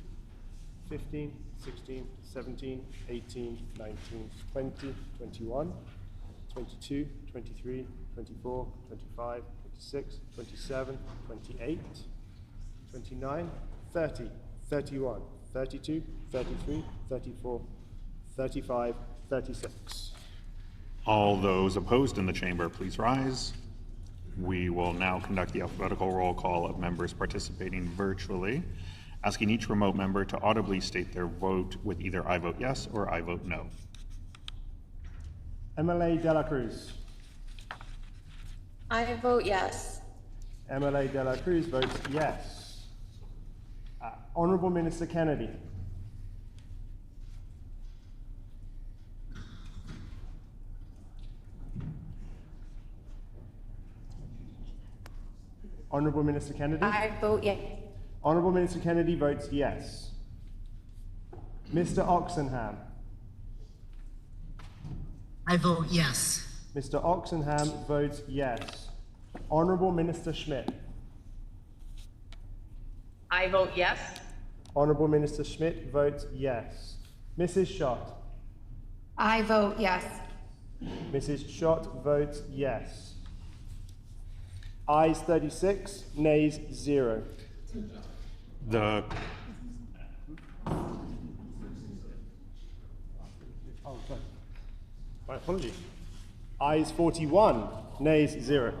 Speaker 9: 15, 16, 17, 18, 19, 20, 21, 22, 23, 24, 25, 26, 27, 28, 29, 30, 31, 32, 33, 34, 35, 36.
Speaker 20: All those opposed in the chamber, please rise. We will now conduct the alphabetical roll call of members participating virtually, asking each remote member to audibly state their vote with either I vote yes or I vote no.
Speaker 9: MLA De La Cruz.
Speaker 18: I vote yes.
Speaker 9: MLA De La Cruz votes yes. Honourable Minister Kennedy. Honourable Minister Kennedy.
Speaker 18: I vote yes.
Speaker 9: Honourable Minister Kennedy votes yes. Mr. Oxenham.
Speaker 23: I vote yes.
Speaker 9: Mr. Oxenham votes yes. Honourable Minister Schmidt.
Speaker 18: I vote yes.
Speaker 9: Honourable Minister Schmidt votes yes. Mrs. Schott.
Speaker 18: I vote yes.
Speaker 9: Mrs. Schott votes yes. Ayes 36, nays 0.
Speaker 20: The
Speaker 9: My apologies. Ayes 41, nays 0.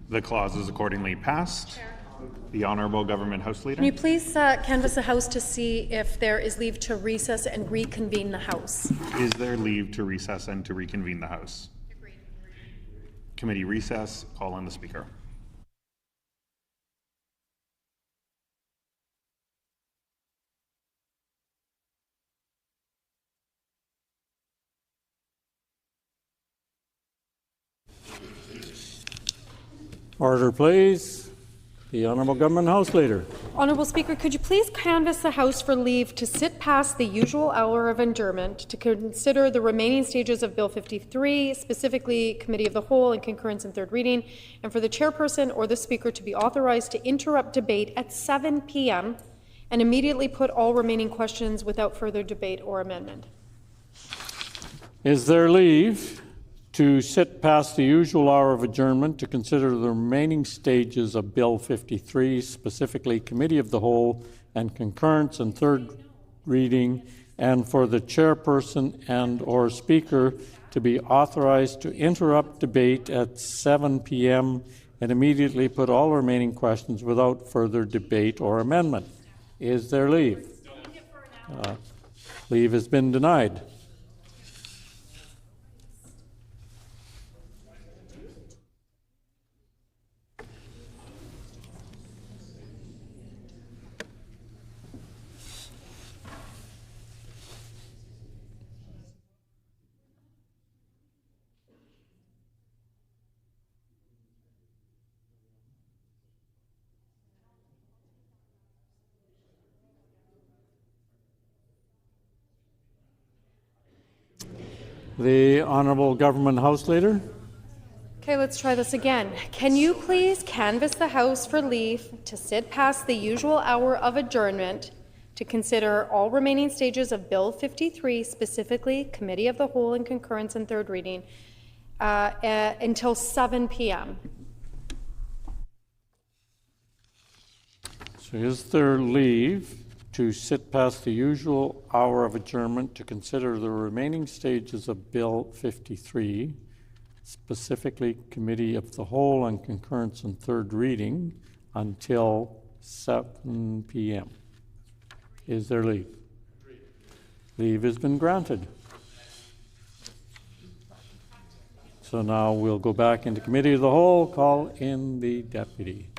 Speaker 20: The clause is accordingly passed. The Honourable Government House Leader.
Speaker 25: Can you please canvass the House to see if there is leave to recess and reconvene the House?
Speaker 20: Is there leave to recess and to reconvene the House? Agreed. Committee recess. Call on the Speaker.
Speaker 1: Order, please. The Honourable Government House Leader.
Speaker 25: Honourable Speaker, could you please canvass the House for leave to sit past the usual hour of adjournment to consider the remaining stages of Bill 53, specifically Committee of the Whole and concurrence and third reading, and for the Chairperson or the Speaker to be authorized to interrupt debate at 7 p.m. and immediately put all remaining questions without further debate or amendment?
Speaker 1: Is there leave to sit past the usual hour of adjournment to consider the remaining stages of Bill 53, specifically Committee of the Whole and concurrence and third reading, and for the Chairperson and or Speaker to be authorized to interrupt debate at 7 p.m. and immediately put all remaining questions without further debate or amendment? Is there leave? Leave has been denied. The Honourable Government House Leader.
Speaker 25: Okay, let's try this again. Can you please canvass the House for leave to sit past the usual hour of adjournment to consider all remaining stages of Bill 53, specifically Committee of the Whole and concurrence and third reading, until 7 p.m.?
Speaker 1: So is there leave to sit past the usual hour of adjournment to consider the remaining stages of Bill 53, specifically Committee of the Whole and concurrence and third reading, until 7 p.m.? Is there leave? Leave has been granted. So now we'll go back into committee of the whole, call in the deputy.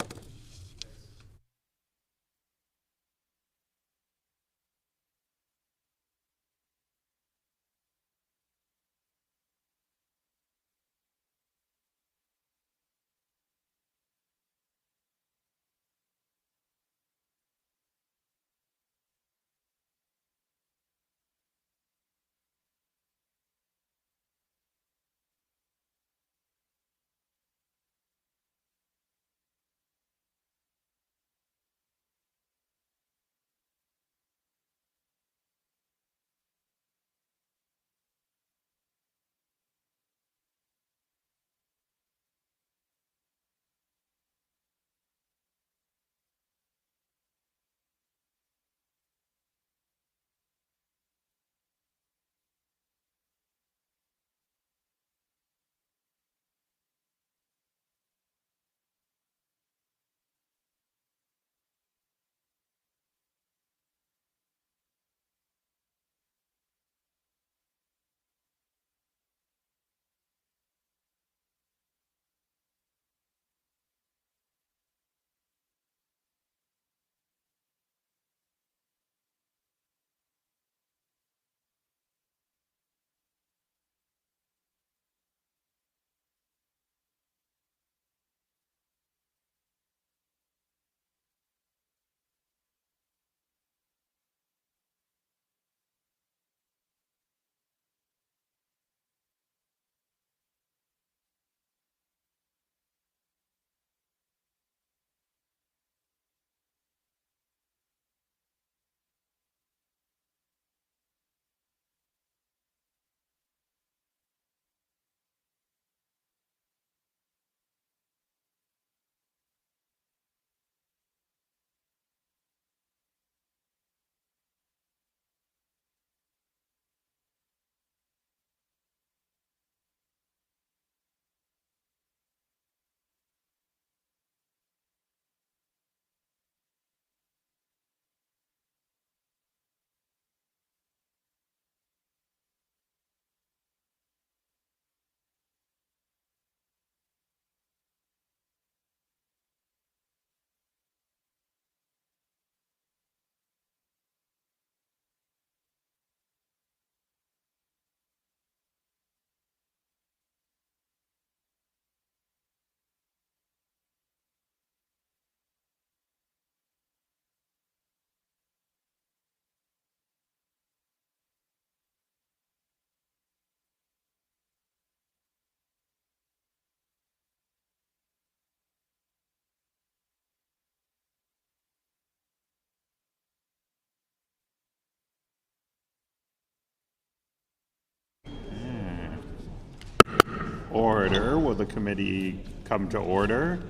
Speaker 20: Order. Will the committee come to order?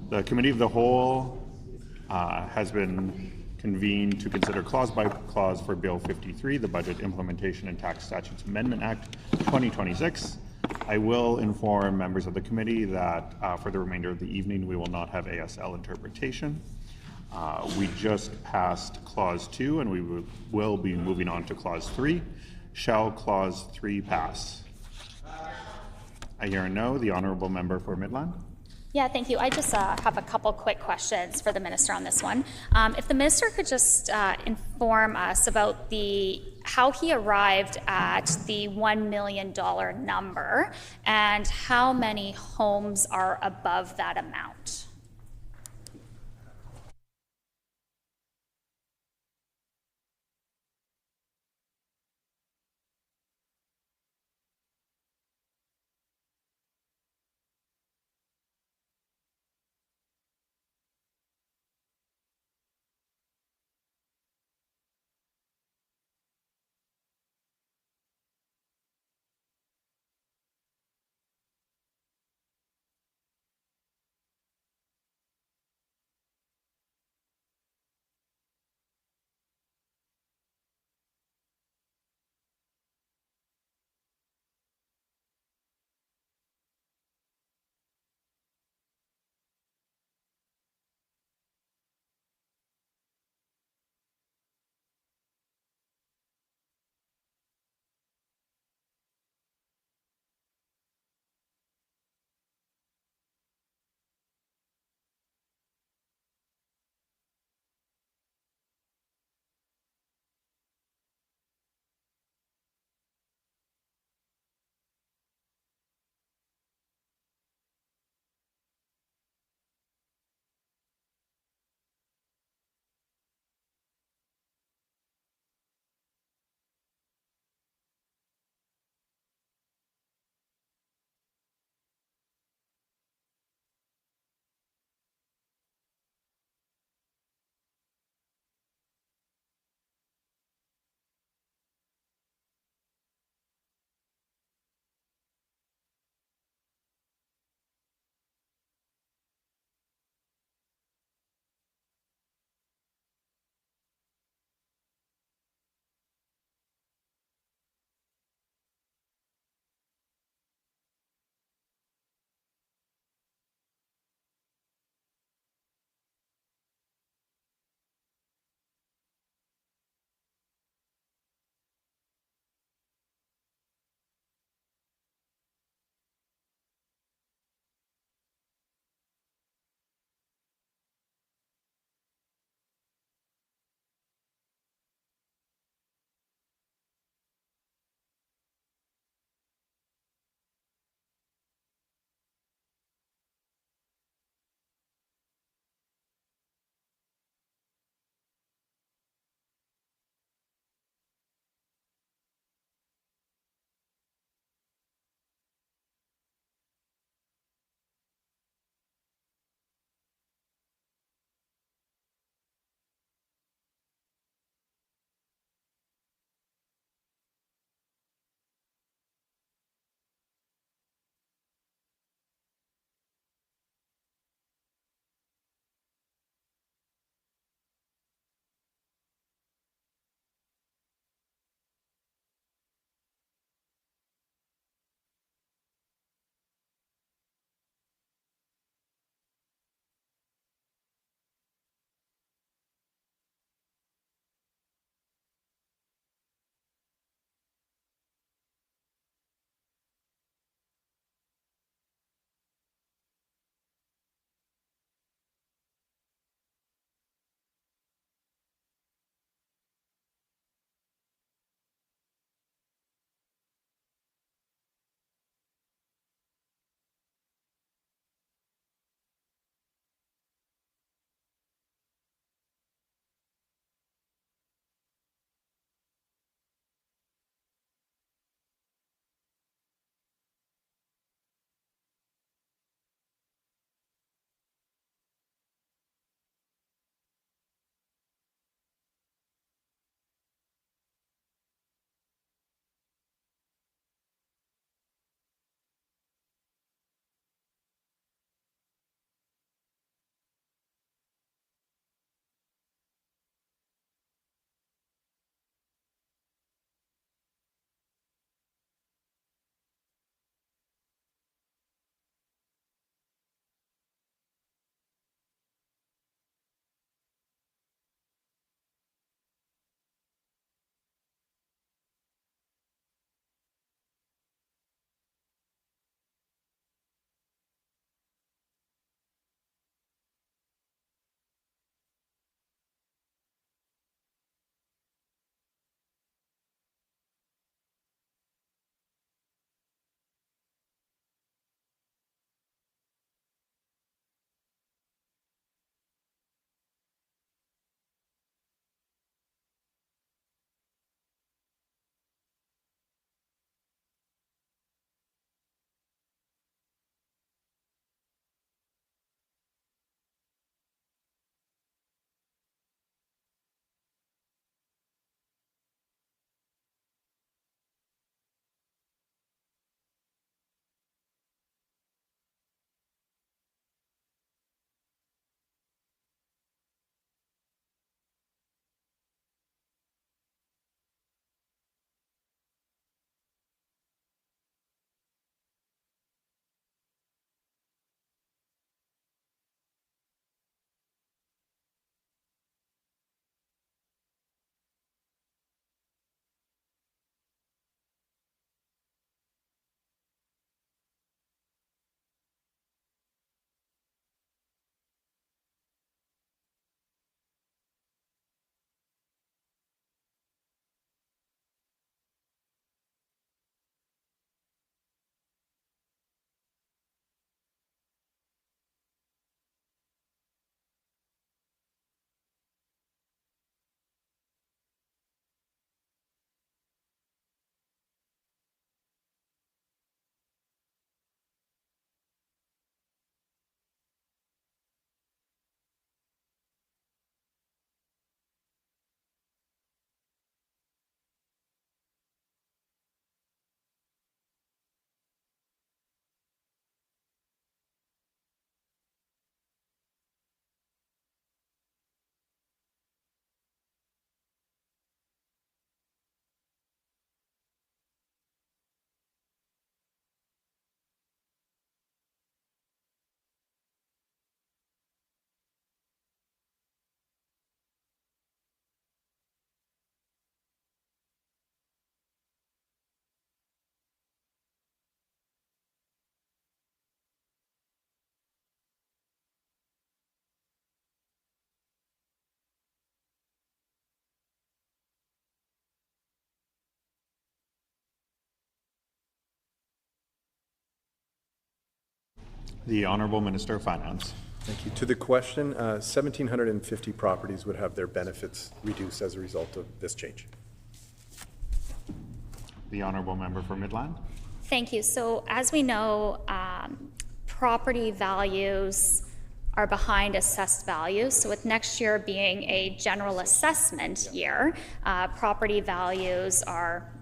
Speaker 20: The Committee of the Whole has been convened to consider clause by clause for Bill 53, the Budget Implementation and Tax Statutes Amendment Act 2026. I will inform members of the committee that for the remainder of the evening we will not have ASL interpretation. We just passed clause 2 and we will be moving on to clause 3. Shall clause 3 pass? I hear a no. The honourable member for Midland.
Speaker 11: Yeah, thank you. I just have a couple quick questions for the minister on this one. If the minister could just inform us about how he arrived at the $1 million number and how many homes are above that amount.
Speaker 20: The Honourable Minister of Finance.
Speaker 10: Thank you. To the question, 1,750 properties would have their benefits reduced as a result of this change.
Speaker 20: The Honourable Member for Midland.
Speaker 11: Thank you. So as we know, property values are behind assessed values. So with next year being a general assessment year, property values are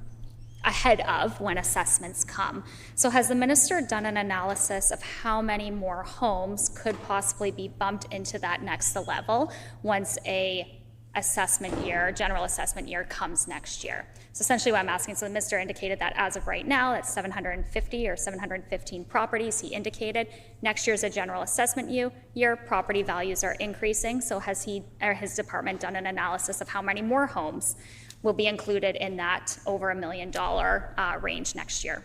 Speaker 11: ahead of when assessments come. So has the minister done an analysis of how many more homes could possibly be bumped into that next level once a assessment year, general assessment year comes next year? So essentially what I'm asking, so the minister indicated that as of right now, that's 750 or 715 properties he indicated. Next year is a general assessment year, property values are increasing. So has he or his department done an analysis of how many more homes will be included in that over $1 million range next year?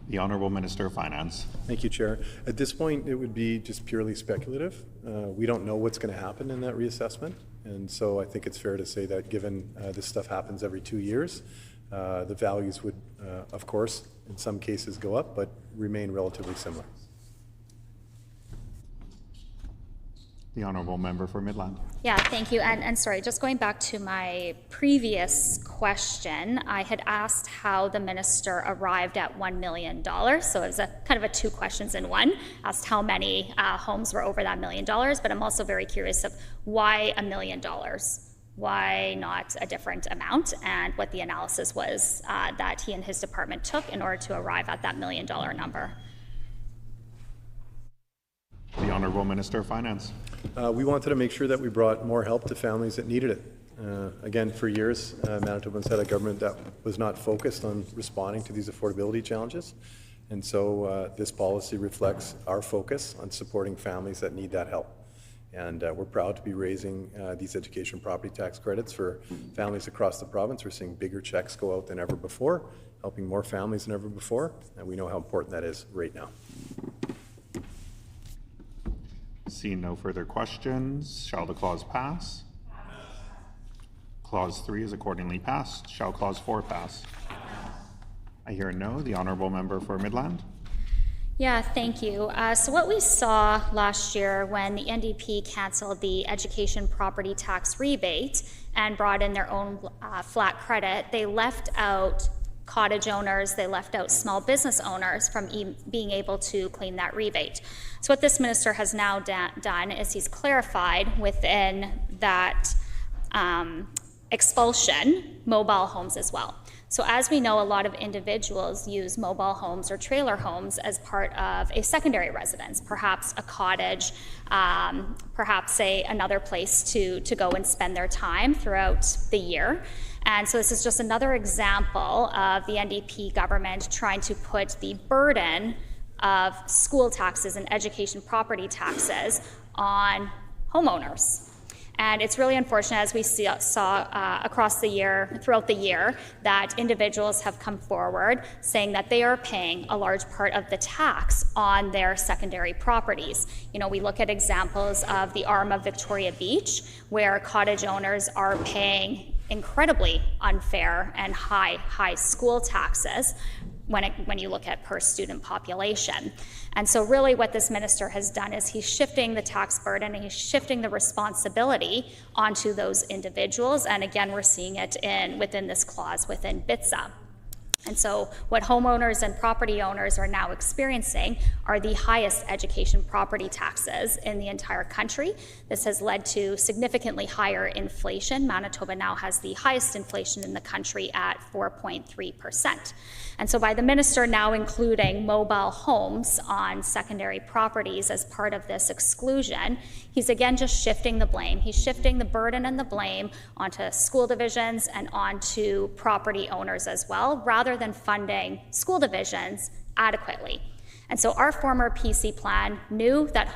Speaker 20: The Honourable Minister of Finance.
Speaker 10: Thank you, Chair. At this point, it would be just purely speculative. We don't know what's going to happen in that reassessment. And so I think it's fair to say that given this stuff happens every 2 years, the values would, of course, in some cases go up, but remain relatively similar.
Speaker 20: The Honourable Member for Midland.
Speaker 11: Yeah, thank you. And sorry, just going back to my previous question, I had asked how the minister arrived at $1 million. So it was a kind of a two questions in one. Asked how many homes were over that $1 million, but I'm also very curious of why $1 million? Why not a different amount, and what the analysis was that he and his department took in order to arrive at that $1 million number.
Speaker 20: The Honourable Minister of Finance.
Speaker 10: We wanted to make sure that we brought more help to families that needed it. Again, for years, Manitobans had a government that was not focused on responding to these affordability challenges. And so this policy reflects our focus on supporting families that need that help. And we're proud to be raising these education property tax credits for families across the province. We're seeing bigger checks go out than ever before, helping more families than ever before. And we know how important that is right now.
Speaker 20: Seeing no further questions, shall the clause pass? Clause 3 is accordingly passed. Shall clause 4 pass? I hear no. The Honourable Member for Midland.
Speaker 11: Yeah, thank you. So what we saw last year when the NDP canceled the education property tax rebate and brought in their own flat credit, they left out cottage owners, they left out small business owners from being able to claim that rebate. So what this minister has now done is he's clarified within that expulsion mobile homes as well. So as we know, a lot of individuals use mobile homes or trailer homes as part of a secondary residence, perhaps a cottage, perhaps another place to go and spend their time throughout the year. And so this is just another example of the NDP government trying to put the burden of school taxes and education property taxes on homeowners. And it's really unfortunate, as we saw across the year, throughout the year, that individuals have come forward saying that they are paying a large part of the tax on their secondary properties. You know, we look at examples of the arm of Victoria Beach, where cottage owners are paying incredibly unfair and high school taxes when you look at per student population. And so really what this minister has done is he's shifting the tax burden and he's shifting the responsibility onto those individuals. And again, we're seeing it within this clause within BITSA. And so what homeowners and property owners are now experiencing are the highest education property taxes in the entire country. This has led to significantly higher inflation. Manitoba now has the highest inflation in the country at 4.3%. And so by the minister now including mobile homes on secondary properties as part of this exclusion, he's again just shifting the blame. He's shifting the burden and the blame onto school divisions and onto property owners as well, rather than funding school divisions adequately. And so our former PC plan knew that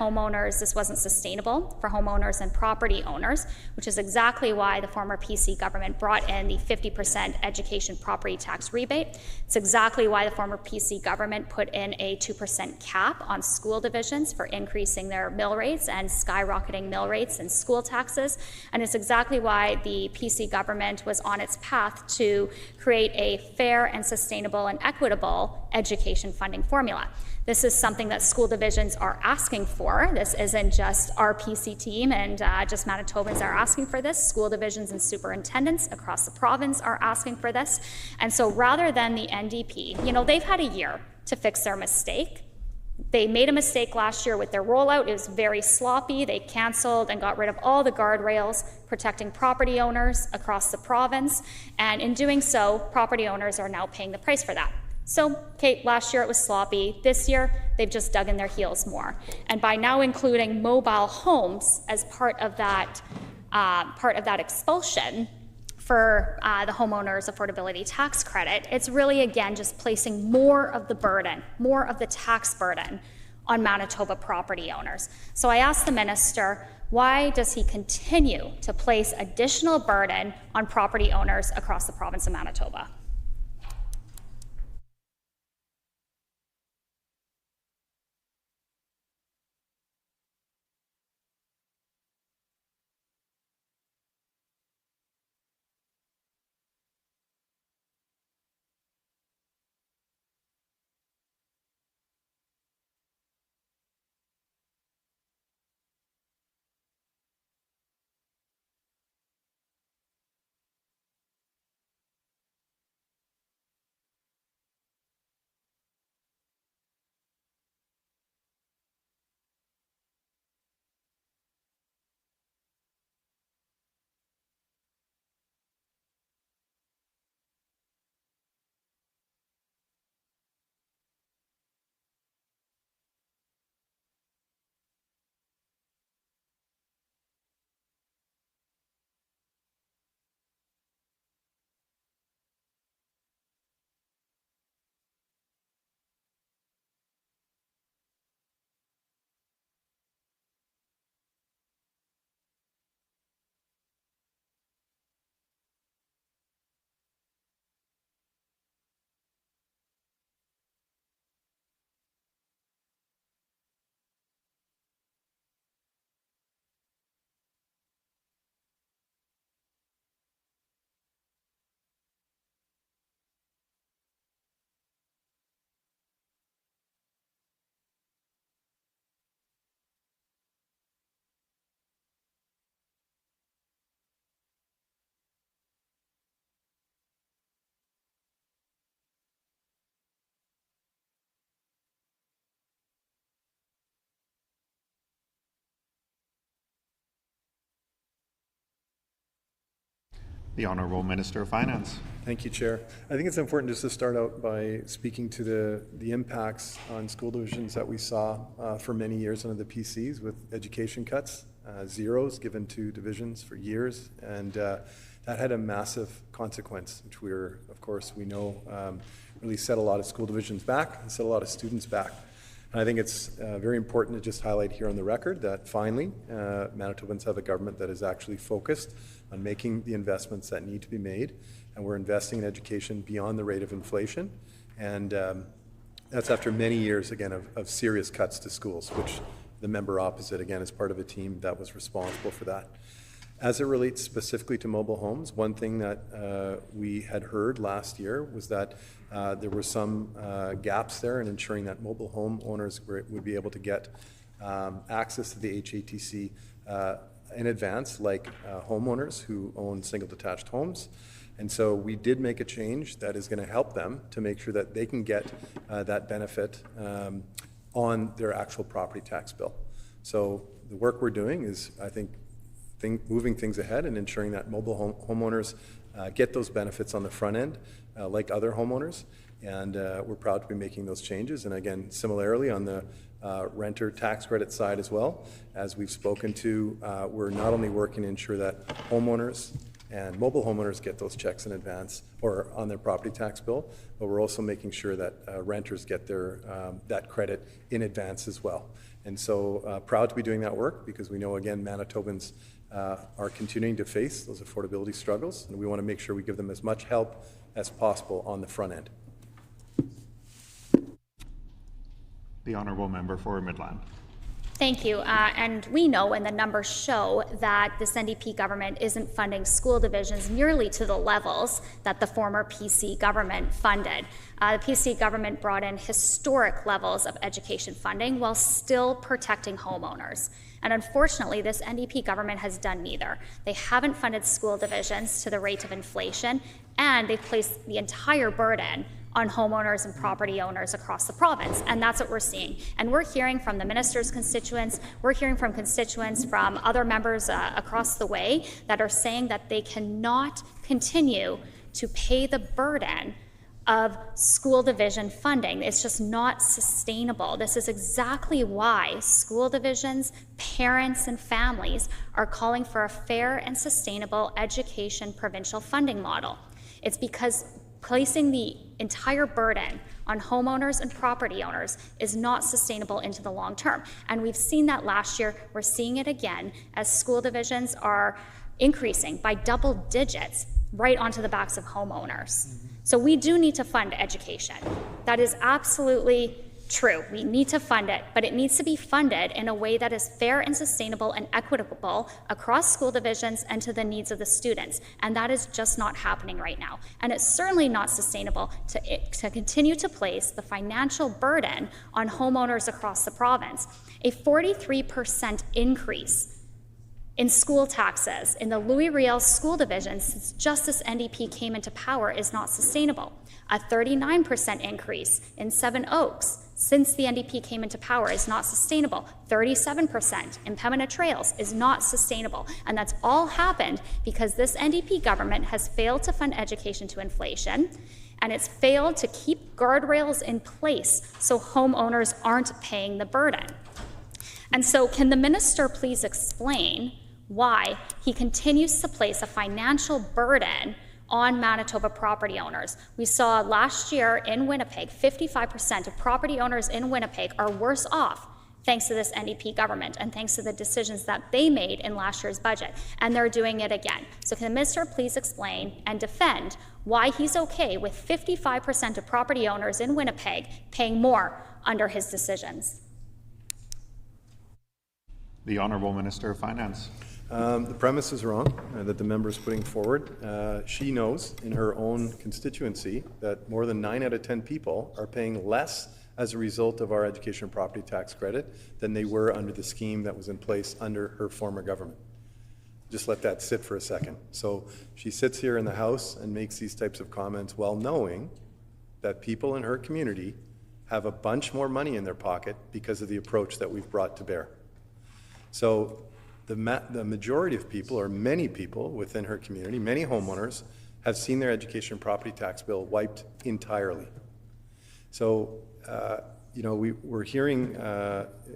Speaker 11: this wasn't sustainable for homeowners and property owners, which is exactly why the former PC government brought in the 50% education property tax rebate. It's exactly why the former PC government put in a 2% cap on school divisions for increasing their mill rates and skyrocketing mill rates and school taxes. And it's exactly why the PC government was on its path to create a fair and sustainable and equitable education funding formula. This is something that school divisions are asking for. This isn't just our PC team and just Manitobans are asking for this. School divisions and superintendents across the province are asking for this. And so rather than the NDP, they've had a year to fix their mistake. They made a mistake last year with their rollout. It was very sloppy. They canceled and got rid of all the guardrails protecting property owners across the province. And in doing so, property owners are now paying the price for that. So, last year it was sloppy. This year, they've just dug in their heels more. And by now including mobile homes as part of that expulsion for the homeowners' affordability tax credit, it's really, again, just placing more of the burden, more of the tax burden on Manitoba property owners. So I asked the minister, why does he continue to place additional burden on property owners across the province of Manitoba?
Speaker 20: The Honourable Minister of Finance.
Speaker 10: Thank you, Chair. I think it's important just to start out by speaking to the impacts on school divisions that we saw for many years under the PCs with education cuts, zeros given to divisions for years, and that had a massive consequence, which we know really set a lot of school divisions back and set a lot of students back. And I think it's very important to just highlight here on the record that finally Manitobans have a government that is actually focused on making the investments that need to be made, and we're investing in education beyond the rate of inflation, and that's after many years, again, of serious cuts to schools, which the member opposite, again, is part of a team that was responsible for that. As it relates specifically to mobile homes, one thing that we had heard last year was that there were some gaps there in ensuring that mobile home owners would be able to get access to the HATC in advance, like homeowners who own single detached homes. And so we did make a change that is going to help them to make sure that they can get that benefit on their actual property tax bill. So the work we're doing is, I think, moving things ahead and ensuring that mobile homeowners get those benefits on the front end, like other homeowners. And we're proud to be making those changes. And again, similarly on the renter tax credit side as well, as we've spoken to, we're not only working to ensure that homeowners and mobile homeowners get those checks in advance or on their property tax bill, but we're also making sure that renters get their that credit in advance as well. And so proud to be doing that work, because we know, again, Manitobans are continuing to face those affordability struggles, and we want to make sure we give them as much help as possible on the front end.
Speaker 20: The Honourable Member for Midland.
Speaker 11: Thank you. And we know, and the numbers show, that this NDP government isn't funding school divisions nearly to the levels that the former PC government funded. The PC government brought in historic levels of education funding while still protecting homeowners. And unfortunately, this NDP government has done neither. They haven't funded school divisions to the rate of inflation, and they've placed the entire burden on homeowners and property owners across the province. And that's what we're seeing. And we're hearing from the minister's constituents, we're hearing from constituents from other members across the way that are saying that they cannot continue to pay the burden of school division funding. It's just not sustainable. This is exactly why school divisions, parents, and families are calling for a fair and sustainable education provincial funding model. It's because placing the entire burden on homeowners and property owners is not sustainable into the long term. And we've seen that last year. We're seeing it again as school divisions are increasing by double digits right onto the backs of homeowners. So we do need to fund education. That is absolutely true. We need to fund it, but it needs to be funded in a way that is fair and sustainable and equitable across school divisions and to the needs of the students. And that is just not happening right now. And it's certainly not sustainable to continue to place the financial burden on homeowners across the province. A 43% increase in school taxes in the Louis Riel school division since just this NDP came into power is not sustainable. A 39% increase in Seven Oaks since the NDP came into power is not sustainable. 37% in Pembina Trails is not sustainable. And that's all happened because this NDP government has failed to fund education to inflation, and it's failed to keep guardrails in place so homeowners aren't paying the burden. And so can the minister please explain why he continues to place a financial burden on Manitoba property owners? We saw last year in Winnipeg, 55% of property owners in Winnipeg are worse off thanks to this NDP government and thanks to the decisions that they made in last year's budget. And they're doing it again. So can the minister please explain and defend why he's okay with 55% of property owners in Winnipeg paying more under his decisions?
Speaker 20: The Honourable Minister of Finance.
Speaker 10: The premise is wrong that the member is putting forward. She knows in her own constituency that more than 9 out of 10 people are paying less as a result of our education property tax credit than they were under the scheme that was in place under her former government. Just let that sit for a second. So she sits here in the House and makes these types of comments while knowing that people in her community have a bunch more money in their pocket because of the approach that we've brought to bear. So the majority of people, or many people within her community, many homeowners, have seen their education property tax bill wiped entirely. So, we're hearing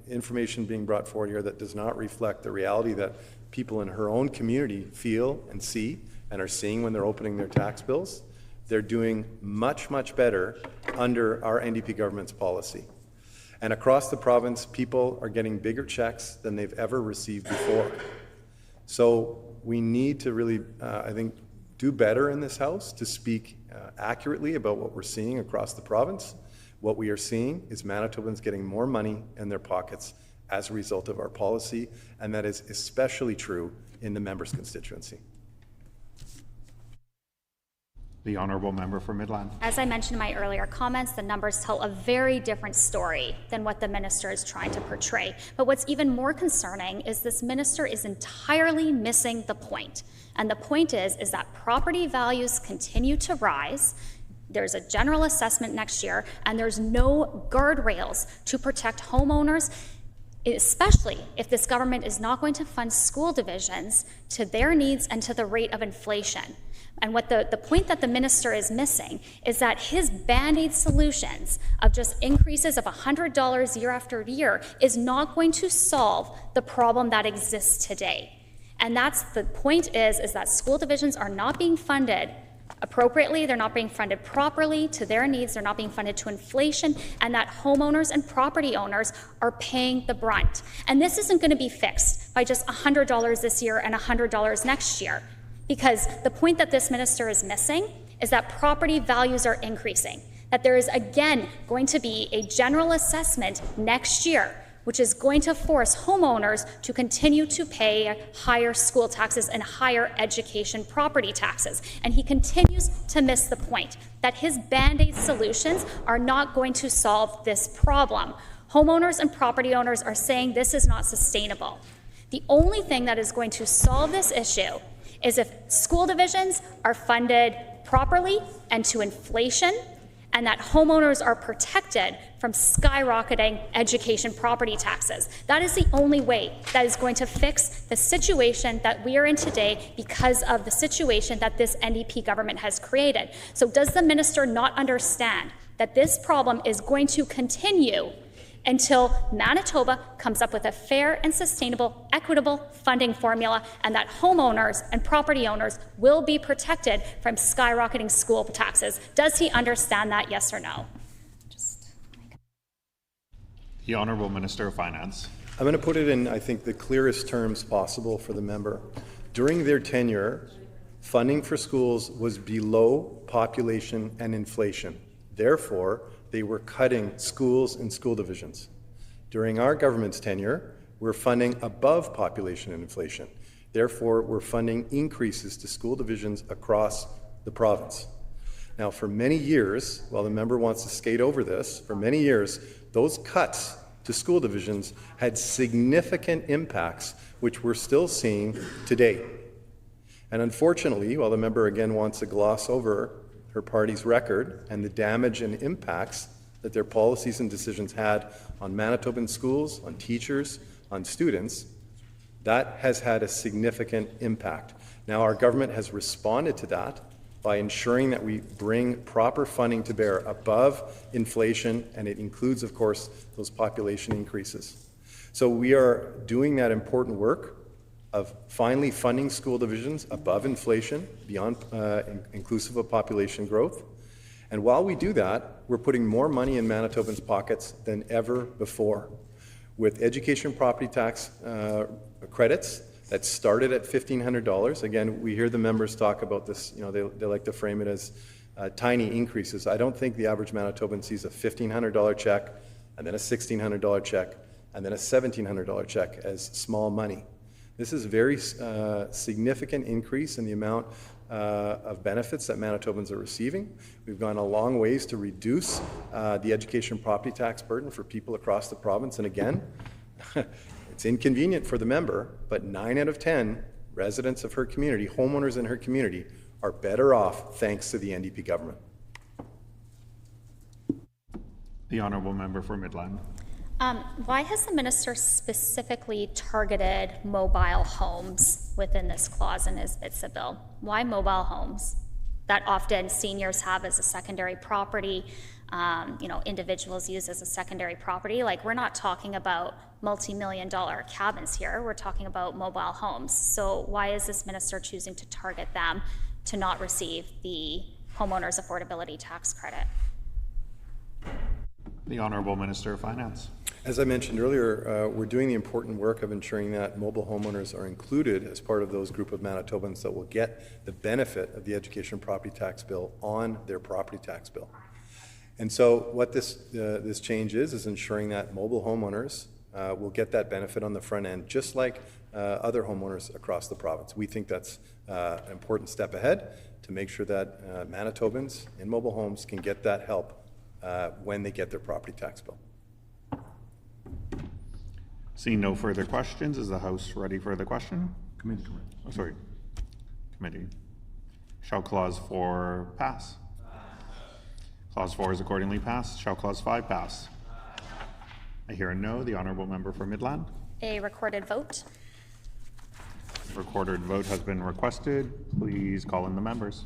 Speaker 10: information being brought forward here that does not reflect the reality that people in her own community feel and see and are seeing when they're opening their tax bills. They're doing much, much better under our NDP government's policy. And across the province, people are getting bigger checks than they've ever received before. So we need to really, I think, do better in this House to speak accurately about what we're seeing across the province. What we are seeing is Manitobans getting more money in their pockets as a result of our policy, and that is especially true in the member's constituency.
Speaker 20: The honourable member for Midland.
Speaker 11: As I mentioned in my earlier comments, the numbers tell a very different story than what the minister is trying to portray. But what's even more concerning is this minister is entirely missing the point. And the point is that property values continue to rise. There's a general assessment next year, and there's no guardrails to protect homeowners, especially if this government is not going to fund school divisions to their needs and to the rate of inflation. And what the point that the minister is missing is that his Band-Aid solutions of just increases of $100 year after year is not going to solve the problem that exists today. And that's the point is that school divisions are not being funded appropriately, they're not being funded properly to their needs, they're not being funded to inflation, and that homeowners and property owners are paying the brunt. And this isn't going to be fixed by just $100 this year and $100 next year. Because the point that this minister is missing is that property values are increasing, that there is again going to be a general assessment next year, which is going to force homeowners to continue to pay higher school taxes and higher education property taxes. And he continues to miss the point that his Band-Aid solutions are not going to solve this problem. Homeowners and property owners are saying this is not sustainable. The only thing that is going to solve this issue is if school divisions are funded properly and to inflation, and that homeowners are protected from skyrocketing education property taxes. That is the only way that is going to fix the situation that we are in today because of the situation that this NDP government has created. So does the minister not understand that this problem is going to continue until Manitoba comes up with a fair and sustainable, equitable funding formula, and that homeowners and property owners will be protected from skyrocketing school taxes? Does he understand that, yes or no?
Speaker 20: The Honourable Minister of Finance.
Speaker 10: I'm going to put it in, I think, the clearest terms possible for the member. During their tenure, funding for schools was below population and inflation. Therefore, they were cutting schools and school divisions. During our government's tenure, we're funding above population and inflation. Therefore, we're funding increases to school divisions across the province. Now, for many years, while the member wants to skate over this, for many years, those cuts to school divisions had significant impacts, which we're still seeing today. And unfortunately, while the member again wants to gloss over her party's record and the damage and impacts that their policies and decisions had on Manitoban schools, on teachers, on students, that has had a significant impact. Now, our government has responded to that by ensuring that we bring proper funding to bear above inflation, and it includes, of course, those population increases. So we are doing that important work of finally funding school divisions above inflation, beyond inclusive of population growth. And while we do that, we're putting more money in Manitobans' pockets than ever before. With education property tax credits that started at $1,500. Again, we hear the members talk about this, they like to frame it as tiny increases. I don't think the average Manitoban sees a $1,500 check, and then a $1,600 check, and then a $1,700 check as small money. This is a very significant increase in the amount of benefits that Manitobans are receiving. We've gone a long ways to reduce the education property tax burden for people across the province. And again, it's inconvenient for the member, but 9 out of 10 residents of her community, homeowners in her community, are better off thanks to the NDP government.
Speaker 20: The Honourable Member for Midland.
Speaker 11: Why has the minister specifically targeted mobile homes within this clause in his BITSA bill? Why mobile homes that often seniors have as a secondary property, individuals use as a secondary property? Like, we're not talking about multi-million-dollar cabins here. We're talking about mobile homes. So why is this minister choosing to target them to not receive the homeowners affordability tax credit?
Speaker 20: The Honourable Minister of Finance.
Speaker 10: As I mentioned earlier, we're doing the important work of ensuring that mobile homeowners are included as part of those group of Manitobans that will get the benefit of the education property tax bill on their property tax bill. And so what this change is ensuring that mobile homeowners will get that benefit on the front end, just like other homeowners across the province. We think that's an important step ahead to make sure that Manitobans in mobile homes can get that help when they get their property tax bill.
Speaker 20: Seeing no further questions, is the House ready for the question?
Speaker 3: Committee.
Speaker 20: Oh, sorry. Committee. Shall Clause 4 pass? Clause 4 is accordingly passed. Shall Clause 5 pass? I hear a no. The Honourable Member for Midland.
Speaker 11: A recorded vote.
Speaker 20: Recorded vote has been requested. Please call in the members.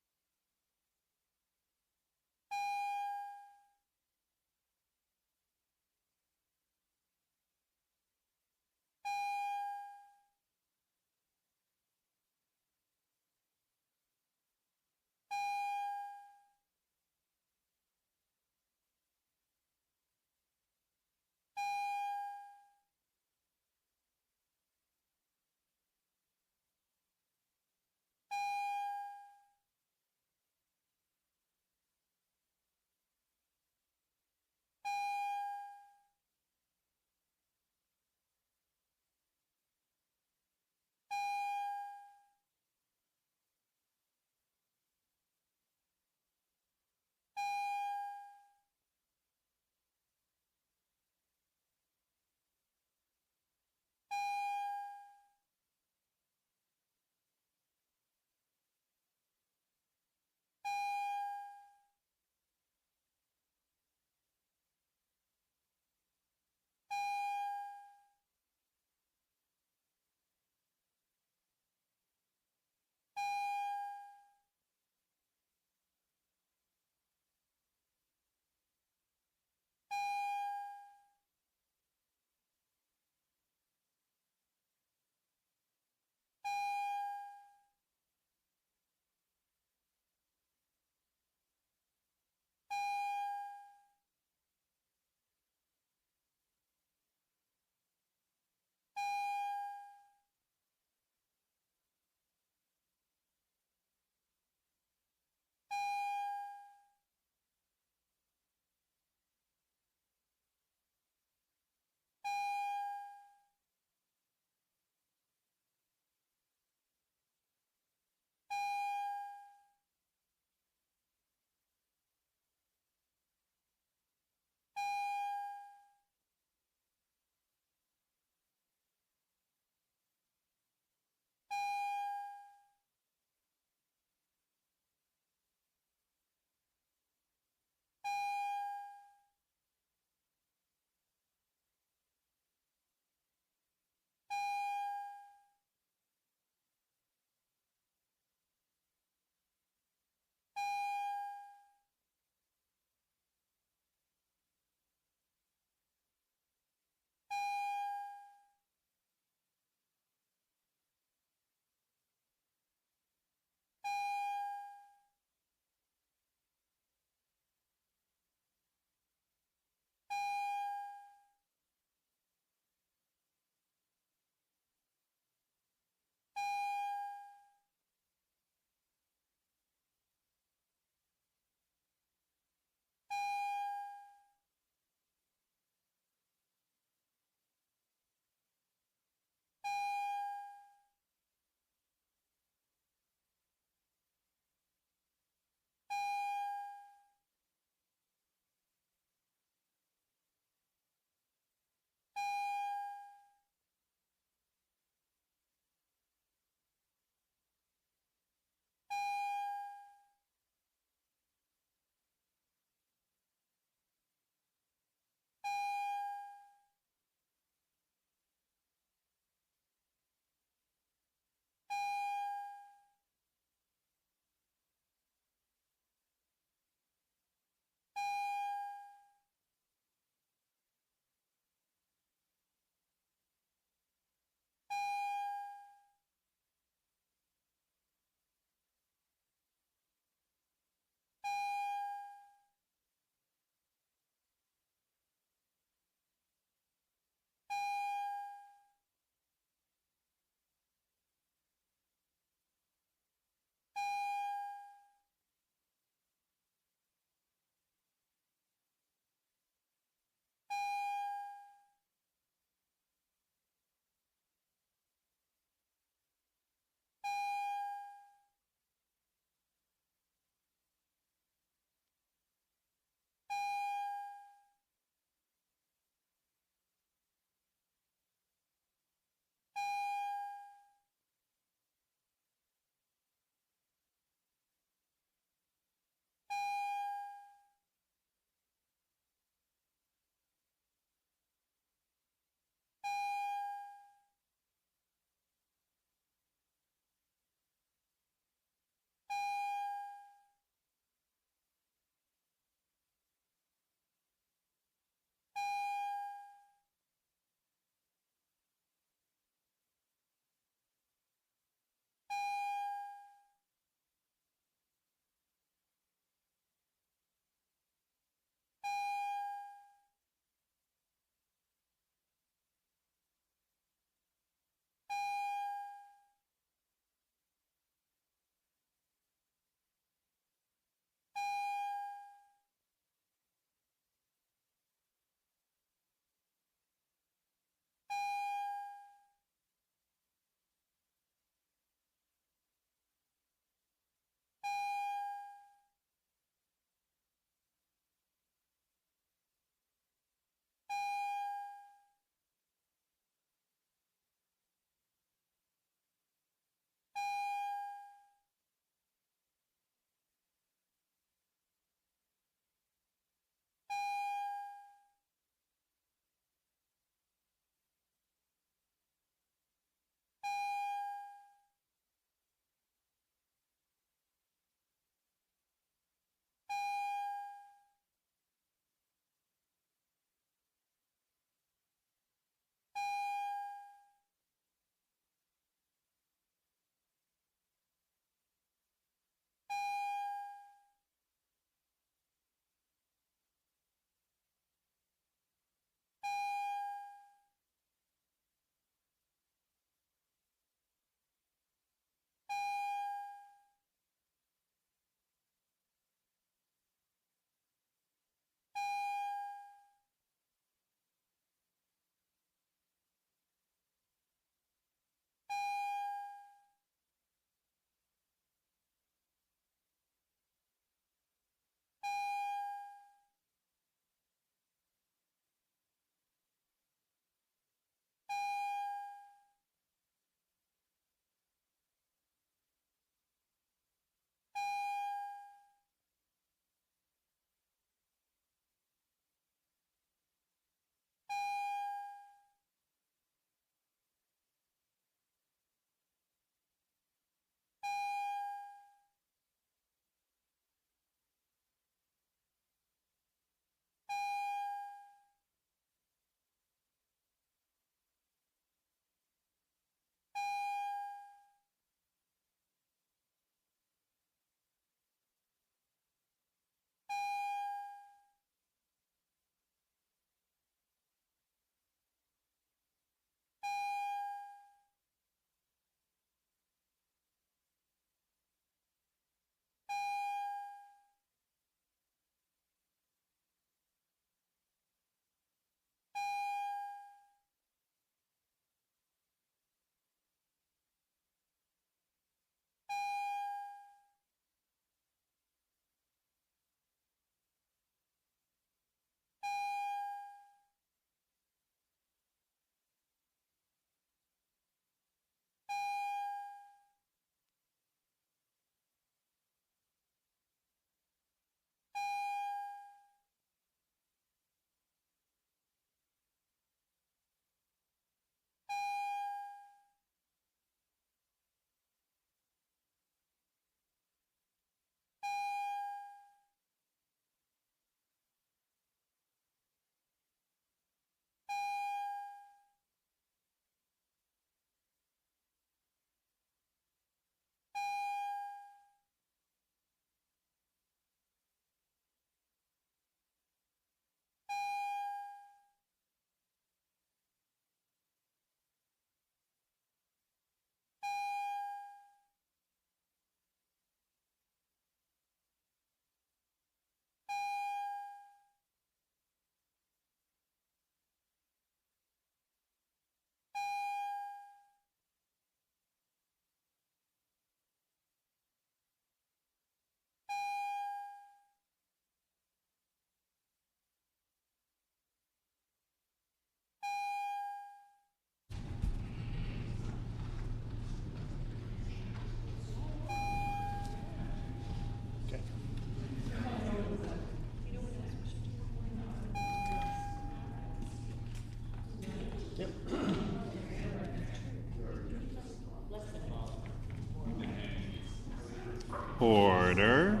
Speaker 20: Order.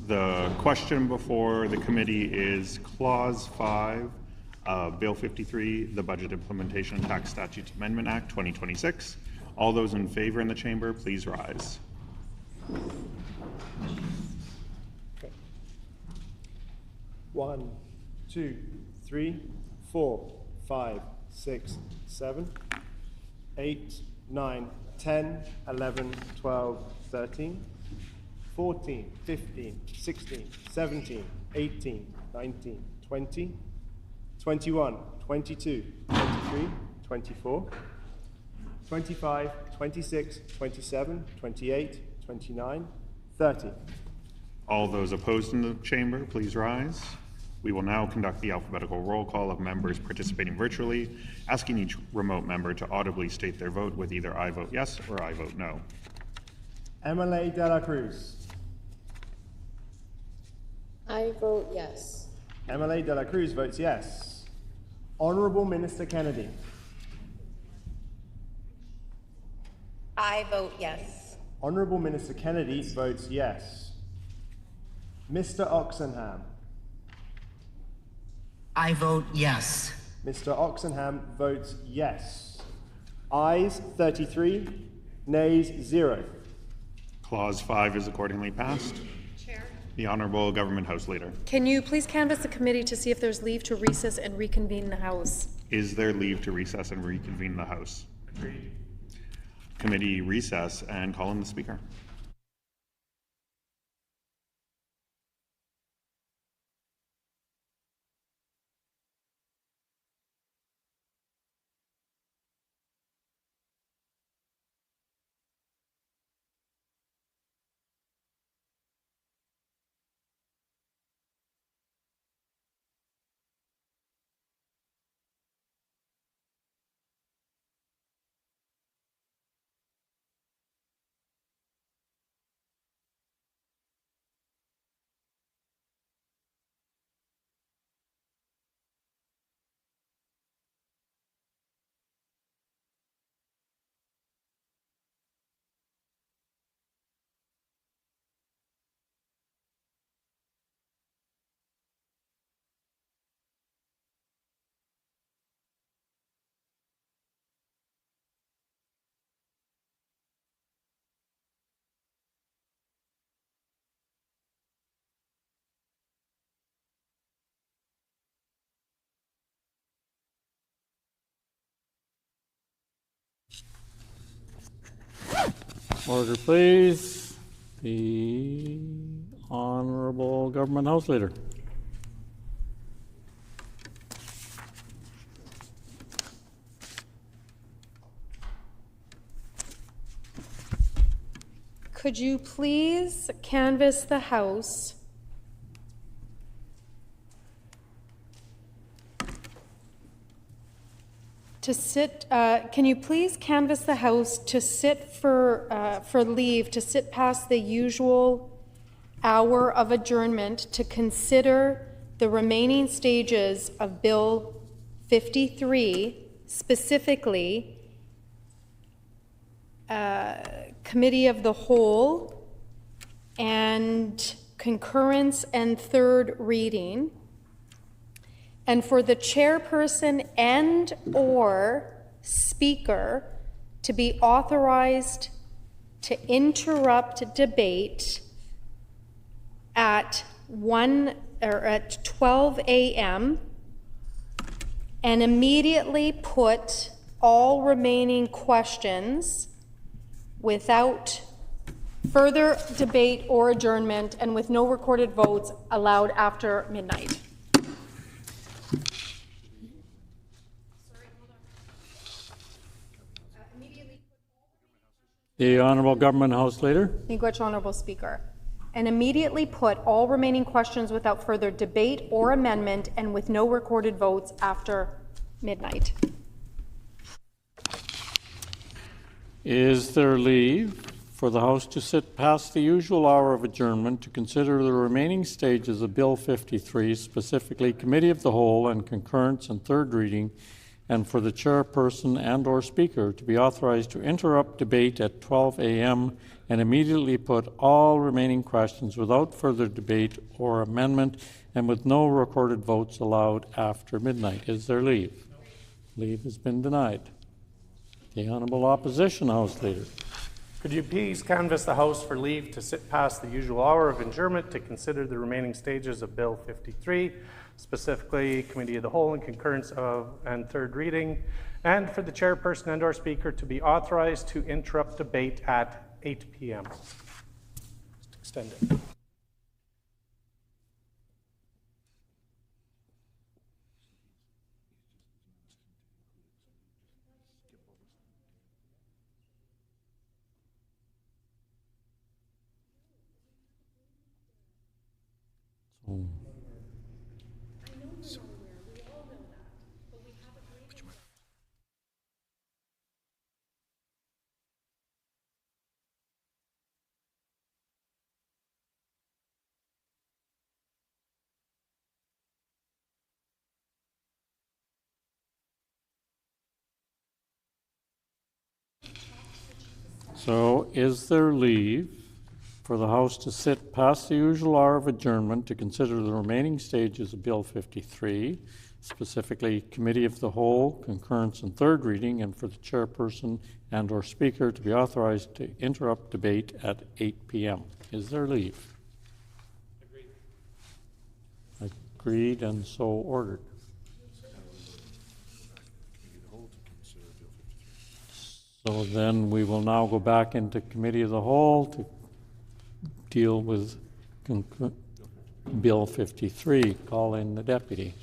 Speaker 20: The question before the committee is Clause 5 of Bill 53, the Budget Implementation and Tax Statutes Amendment Act 2026. All those in favor in the chamber, please rise.
Speaker 9: Okay. 1, 2, 3, 4, 5, 6, 7, 8, 9, 10, 11, 12, 13, 14, 15, 16, 17, 18, 19, 20, 21, 22, 23, 24, 25, 26, 27, 28, 29, 30.
Speaker 20: All those opposed in the chamber, please rise. We will now conduct the alphabetical roll call of members participating virtually, asking each remote member to audibly state their vote with either I vote yes or I vote no.
Speaker 9: Emily De La Cruz.
Speaker 18: I vote yes.
Speaker 9: Emily De La Cruz votes yes. Honourable Minister Kennedy.
Speaker 18: I vote yes.
Speaker 9: Honourable Minister Kennedy votes yes. Mr. Oxenham.
Speaker 23: I vote yes.
Speaker 9: Mr. Oxenham votes yes. Ayes 33, nays 0.
Speaker 20: Clause 5 is accordingly passed.
Speaker 25: Chair.
Speaker 20: The Honourable Government House Leader.
Speaker 25: Can you please canvass the committee to see if there's leave to recess and reconvene the House?
Speaker 20: Is there leave to recess and reconvene the House?
Speaker 9: Agreed.
Speaker 20: Committee recess and call in the Speaker.
Speaker 1: Order, please. The Honourable Government House Leader.
Speaker 25: Could you please canvass the House to sit, can you please canvass the House to sit for leave, to sit past the usual hour of adjournment to consider the remaining stages of Bill 53, specifically Committee of the Whole and concurrence and third reading, and for the chairperson and or speaker to be authorized to interrupt debate at 12 a.m. and immediately put all remaining questions without further debate or adjournment and with no recorded votes allowed after midnight.
Speaker 1: The Honourable Government House Leader.
Speaker 25: Miigwech, Honourable Speaker. And immediately put all remaining questions without further debate or amendment and with no recorded votes after midnight.
Speaker 1: Is there leave for the House to sit past the usual hour of adjournment to consider the remaining stages of Bill 53, specifically Committee of the Whole and concurrence and third reading, and for the chairperson and/or speaker to be authorized to interrupt debate at 12 a.m. and immediately put all remaining questions without further debate or amendment and with no recorded votes allowed after midnight. Is there leave? Leave has been denied. The Honourable Opposition House Leader.
Speaker 7: Could you please canvass the House for leave to sit past the usual hour of adjournment to consider the remaining stages of Bill 53, specifically Committee of the Whole and concurrence of and third reading, and for the chairperson and/or speaker to be authorized to interrupt debate at 8 p.m. Just extend it.
Speaker 1: So is there leave for the House to sit past the usual hour of adjournment to consider the remaining stages of Bill 53, specifically Committee of the Whole, concurrence and third reading, and for the chairperson and/or speaker to be authorized to interrupt debate at 8 p.m. Is there leave? Agreed. Agreed and so ordered. So then we will now go back into Committee of the Whole to deal with Bill 53. Call in the deputy.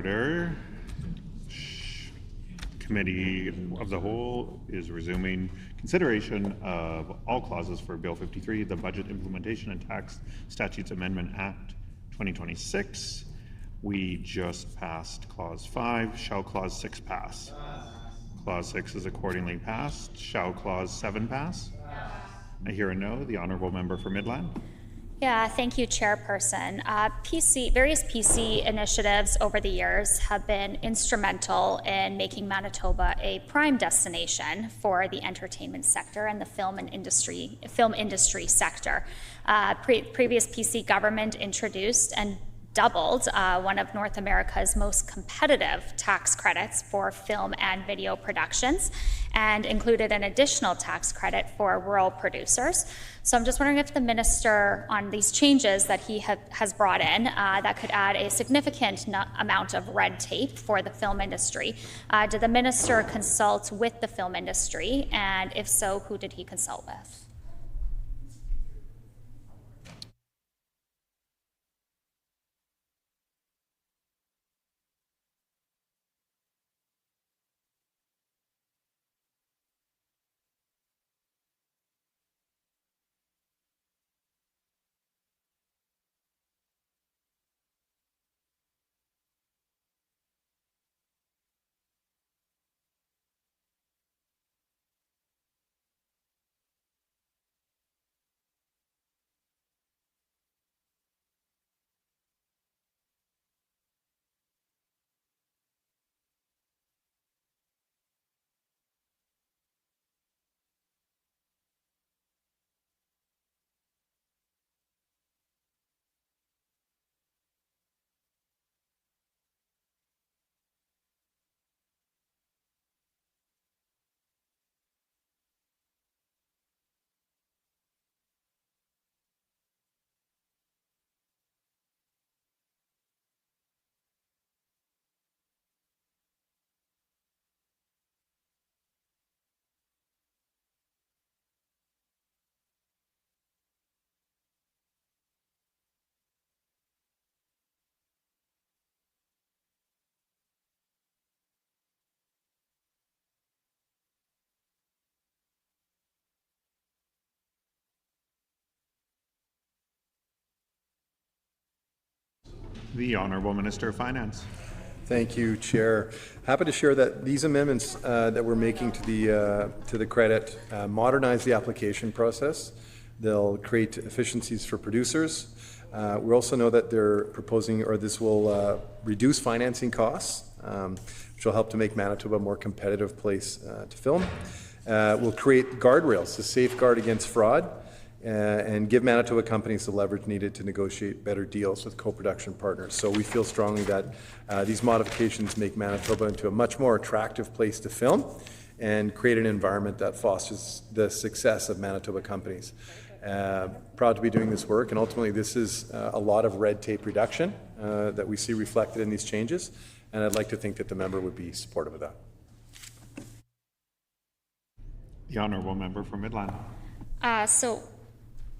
Speaker 20: order. Committee of the Whole is resuming consideration of all clauses for Bill 53, the Budget Implementation and Tax Statutes Amendment Act 2026. We just passed Clause 5. Shall Clause 6 pass? Clause 6 is accordingly passed. Shall Clause 7 pass? I hear a no. The Honourable Member for Midland.
Speaker 11: Yeah, thank you, Chairperson. Various PC initiatives over the years have been instrumental in making Manitoba a prime destination for the entertainment sector and the film industry sector. Previous PC government introduced and doubled one of North America's most competitive tax credits for film and video productions, and included an additional tax credit for rural producers. So I'm just wondering if the minister, on these changes that he has brought in, that could add a significant amount of red tape for the film industry. Did the minister consult with the film industry? And if so, who did he consult with?
Speaker 20: The Honourable Minister of Finance.
Speaker 10: Thank you, Chair. Happy to share that these amendments that we're making to the credit modernize the application process. They'll create efficiencies for producers. We also know that they're proposing, or this will reduce financing costs, which will help to make Manitoba a more competitive place to film. We'll create guardrails to safeguard against fraud and give Manitoba companies the leverage needed to negotiate better deals with co-production partners. So we feel strongly that these modifications make Manitoba into a much more attractive place to film and create an environment that fosters the success of Manitoba companies. Proud to be doing this work, and ultimately this is a lot of red tape reduction that we see reflected in these changes, and I'd like to think that the member would be supportive of that.
Speaker 20: The Honourable Member for Midland.
Speaker 11: So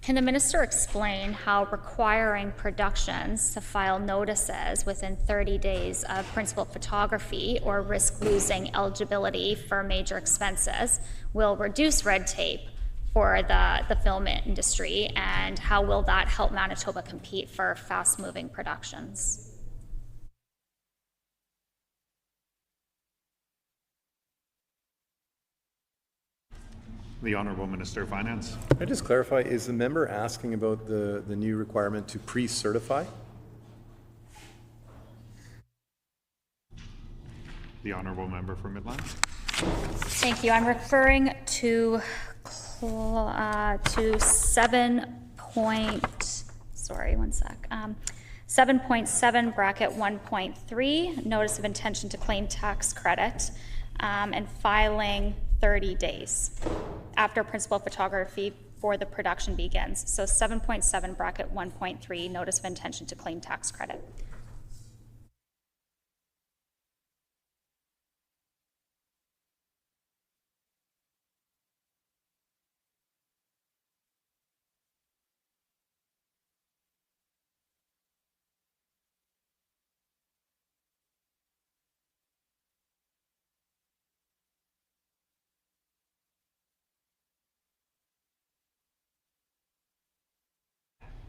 Speaker 11: can the minister explain how requiring productions to file notices within 30 days of principal photography or risk losing eligibility for major expenses will reduce red tape for the film industry, and how will that help Manitoba compete for fast-moving productions?
Speaker 20: The Honourable Minister of Finance.
Speaker 10: Can I just clarify, is the member asking about the new requirement to pre-certify?
Speaker 20: The Honourable Member for Midland.
Speaker 11: Thank you. I'm referring to 7.7 bracket 1.3, notice of intention to claim tax credit, and filing 30 days after principal photography for the production begins. So 7.7 bracket 1.3, notice of intention to claim tax credit.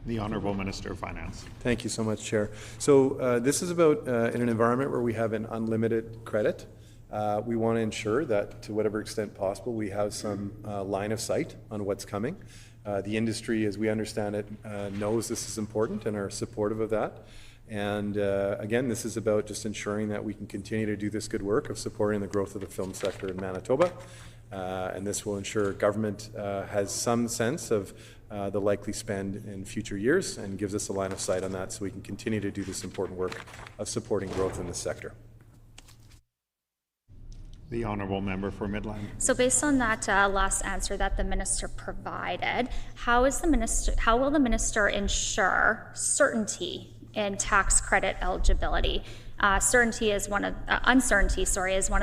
Speaker 20: The Honourable Minister of Finance.
Speaker 10: Thank you so much, Chair. So this is about in an environment where we have an unlimited credit, we want to ensure that to whatever extent possible we have some line of sight on what's coming. The industry, as we understand it, knows this is important and are supportive of that. And again, this is about just ensuring that we can continue to do this good work of supporting the growth of the film sector in Manitoba. And this will ensure government has some sense of the likely spend in future years and gives us a line of sight on that so we can continue to do this important work of supporting growth in this sector.
Speaker 20: The Honourable Member for Midland.
Speaker 11: So based on that last answer that the minister provided, how will the minister ensure certainty in tax credit eligibility? Uncertainty is one of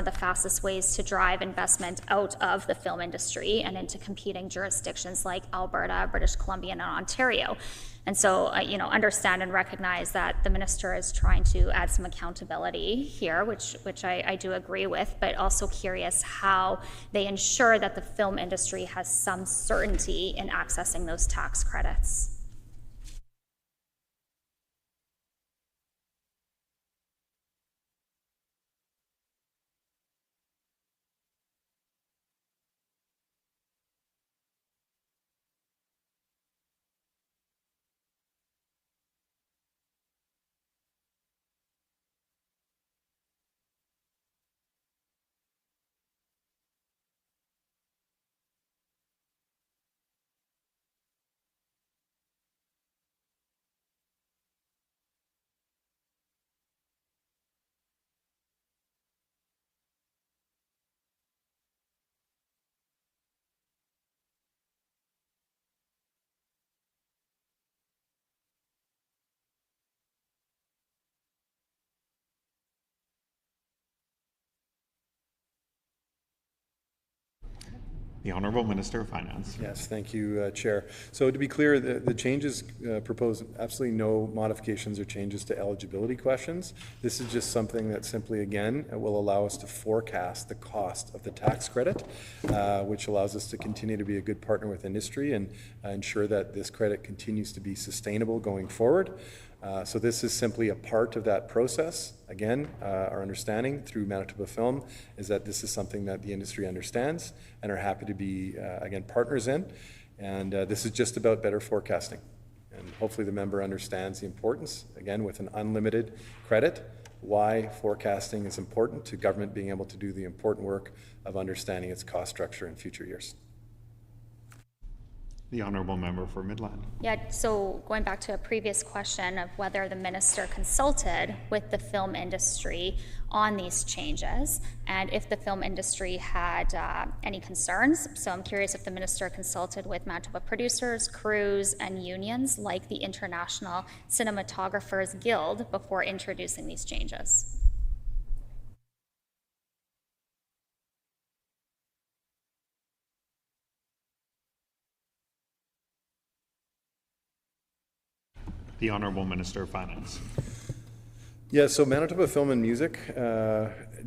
Speaker 11: the fastest ways to drive investment out of the film industry and into competing jurisdictions like Alberta, British Columbia, and Ontario. And so, understand and recognize that the minister is trying to add some accountability here, which I do agree with, but also curious how they ensure that the film industry has some certainty in accessing those tax credits.
Speaker 20: The Honourable Minister of Finance.
Speaker 10: Yes, thank you, Chair. So to be clear, the changes propose absolutely no modifications or changes to eligibility questions. This is just something that simply, again, will allow us to forecast the cost of the tax credit, which allows us to continue to be a good partner with industry and ensure that this credit continues to be sustainable going forward. So this is simply a part of that process. Again, our understanding through Manitoba Film is that this is something that the industry understands and are happy to be, again, partners in. And this is just about better forecasting. And hopefully the member understands the importance, again, with an unlimited credit, why forecasting is important to government being able to do the important work of understanding its cost structure in future years.
Speaker 20: The Honourable Member for Midland.
Speaker 11: Yeah, so going back to a previous question of whether the minister consulted with the film industry on these changes and if the film industry had any concerns. So I'm curious if the minister consulted with Manitoba producers, crews, and unions like the International Cinematographers Guild before introducing these changes.
Speaker 20: The Honourable Minister of Finance.
Speaker 10: Yeah, so Manitoba Film and Music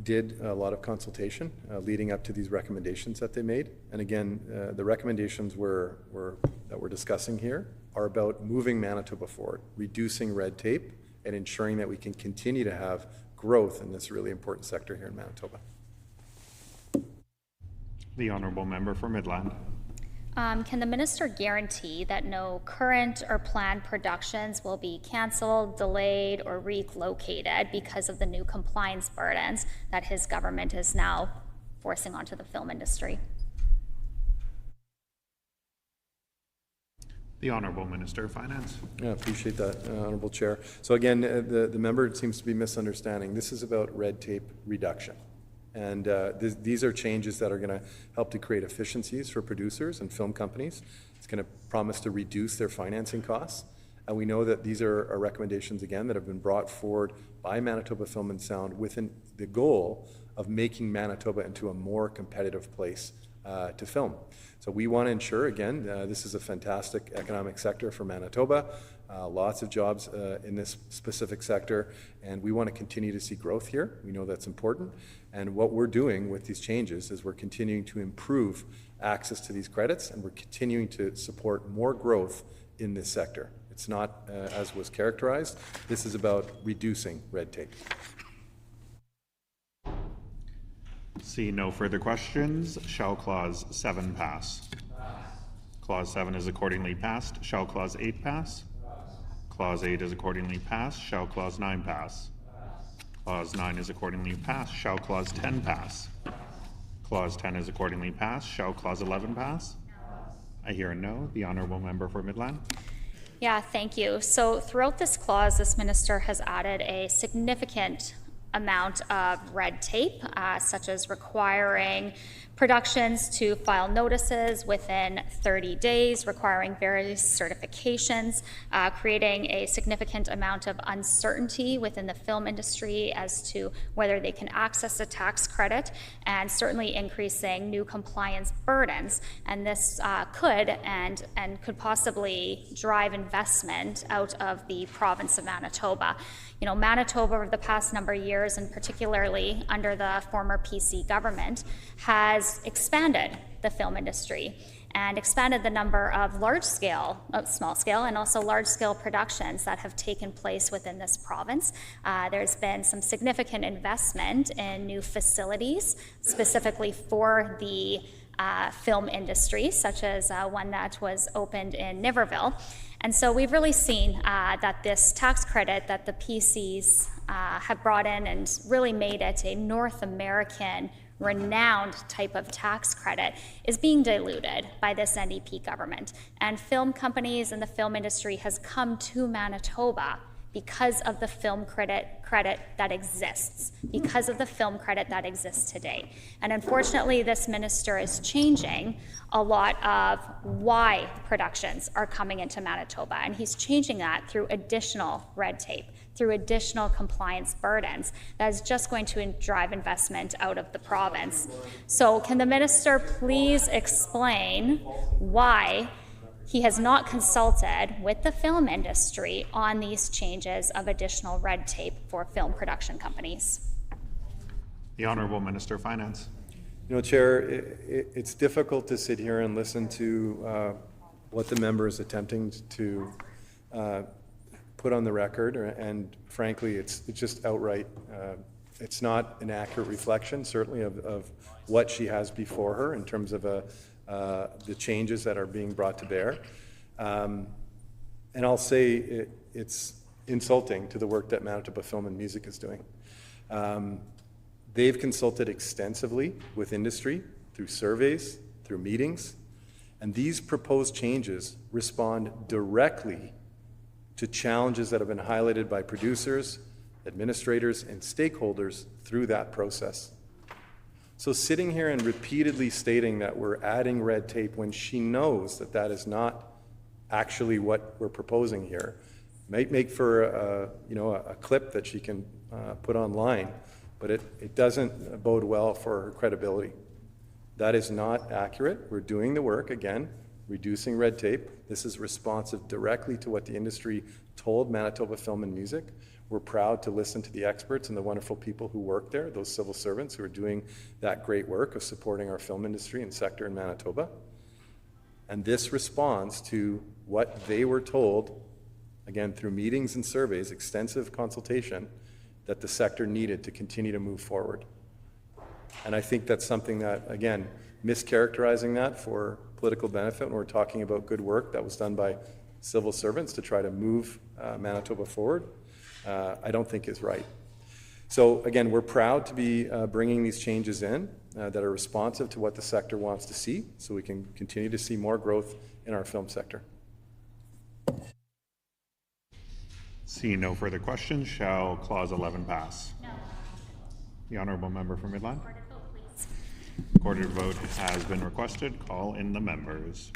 Speaker 10: did a lot of consultation leading up to these recommendations that they made. And again, the recommendations that we're discussing here are about moving Manitoba forward, reducing red tape, and ensuring that we can continue to have growth in this really important sector here in Manitoba.
Speaker 20: The Honourable Member for Midland.
Speaker 11: Can the minister guarantee that no current or planned productions will be canceled, delayed, or relocated because of the new compliance burdens that his government is now forcing onto the film industry?
Speaker 20: The Honourable Minister of Finance.
Speaker 10: Yeah, appreciate that, Honourable Chair. So again, the member seems to be misunderstanding. This is about red tape reduction. And these are changes that are going to help to create efficiencies for producers and film companies. It's going to promise to reduce their financing costs. And we know that these are recommendations, again, that have been brought forward by Manitoba Film and Sound with the goal of making Manitoba into a more competitive place to film. So we want to ensure, again, this is a fantastic economic sector for Manitoba, lots of jobs in this specific sector, and we want to continue to see growth here. We know that's important. And what we're doing with these changes is we're continuing to improve access to these credits, and we're continuing to support more growth in this sector. It's not as was characterized. This is about reducing red tape.
Speaker 20: See no further questions. Shall Clause 7 pass? Clause 7 is accordingly passed. Shall Clause 8 pass? Clause 8 is accordingly passed. Shall Clause 9 pass? Clause 9 is accordingly passed. Shall Clause 10 pass? Clause 10 is accordingly passed. Shall Clause 11 pass? I hear a no. The Honourable Member for Midland.
Speaker 11: Yeah, thank you. So throughout this clause, this minister has added a significant amount of red tape, such as requiring productions to file notices within 30 days, requiring various certifications, creating a significant amount of uncertainty within the film industry as to whether they can access a tax credit, and certainly increasing new compliance burdens. And this could possibly drive investment out of the province of Manitoba. You know, Manitoba over the past number of years, and particularly under the former PC government, has expanded the film industry and expanded the number of small scale, and also large scale productions that have taken place within this province. There's been some significant investment in new facilities, specifically for the film industry, such as one that was opened in Niverville. And so we've really seen that this tax credit that the PCs have brought in and really made it a North American renowned type of tax credit is being diluted by this NDP government. And film companies and the film industry has come to Manitoba because of the film credit that exists, because of the film credit that exists today. And unfortunately, this minister is changing a lot of why productions are coming into Manitoba, and he's changing that through additional red tape, through additional compliance burdens that is just going to drive investment out of the province. So can the minister please explain why he has not consulted with the film industry on these changes of additional red tape for film production companies?
Speaker 20: The Honourable Minister of Finance.
Speaker 10: You know, Chair, it's difficult to sit here and listen to what the member is attempting to put on the record, and frankly, it's just outright, it's not an accurate reflection, certainly, of what she has before her in terms of the changes that are being brought to bear. And I'll say it's insulting to the work that Manitoba Film and Music is doing. They've consulted extensively with industry through surveys, through meetings, and these proposed changes respond directly to challenges that have been highlighted by producers, administrators, and stakeholders through that process. So sitting here and repeatedly stating that we're adding red tape when she knows that that is not actually what we're proposing here might make for a clip that she can put online, but it doesn't bode well for her credibility. That is not accurate. We're doing the work, again, reducing red tape. This is responsive directly to what the industry told Manitoba Film and Music. We're proud to listen to the experts and the wonderful people who work there, those civil servants who are doing that great work of supporting our film industry and sector in Manitoba. And this responds to what they were told, again, through meetings and surveys, extensive consultation, that the sector needed to continue to move forward. And I think that's something that, again, mischaracterizing that for political benefit when we're talking about good work that was done by civil servants to try to move Manitoba forward, I don't think is right. So again, we're proud to be bringing these changes in that are responsive to what the sector wants to see, so we can continue to see more growth in our film sector.
Speaker 20: Seeing no further questions, shall Clause 11 pass? No. The Honourable Member for Midland.
Speaker 11: Recorded vote, please.
Speaker 20: Recorded vote has been requested. Call in the members.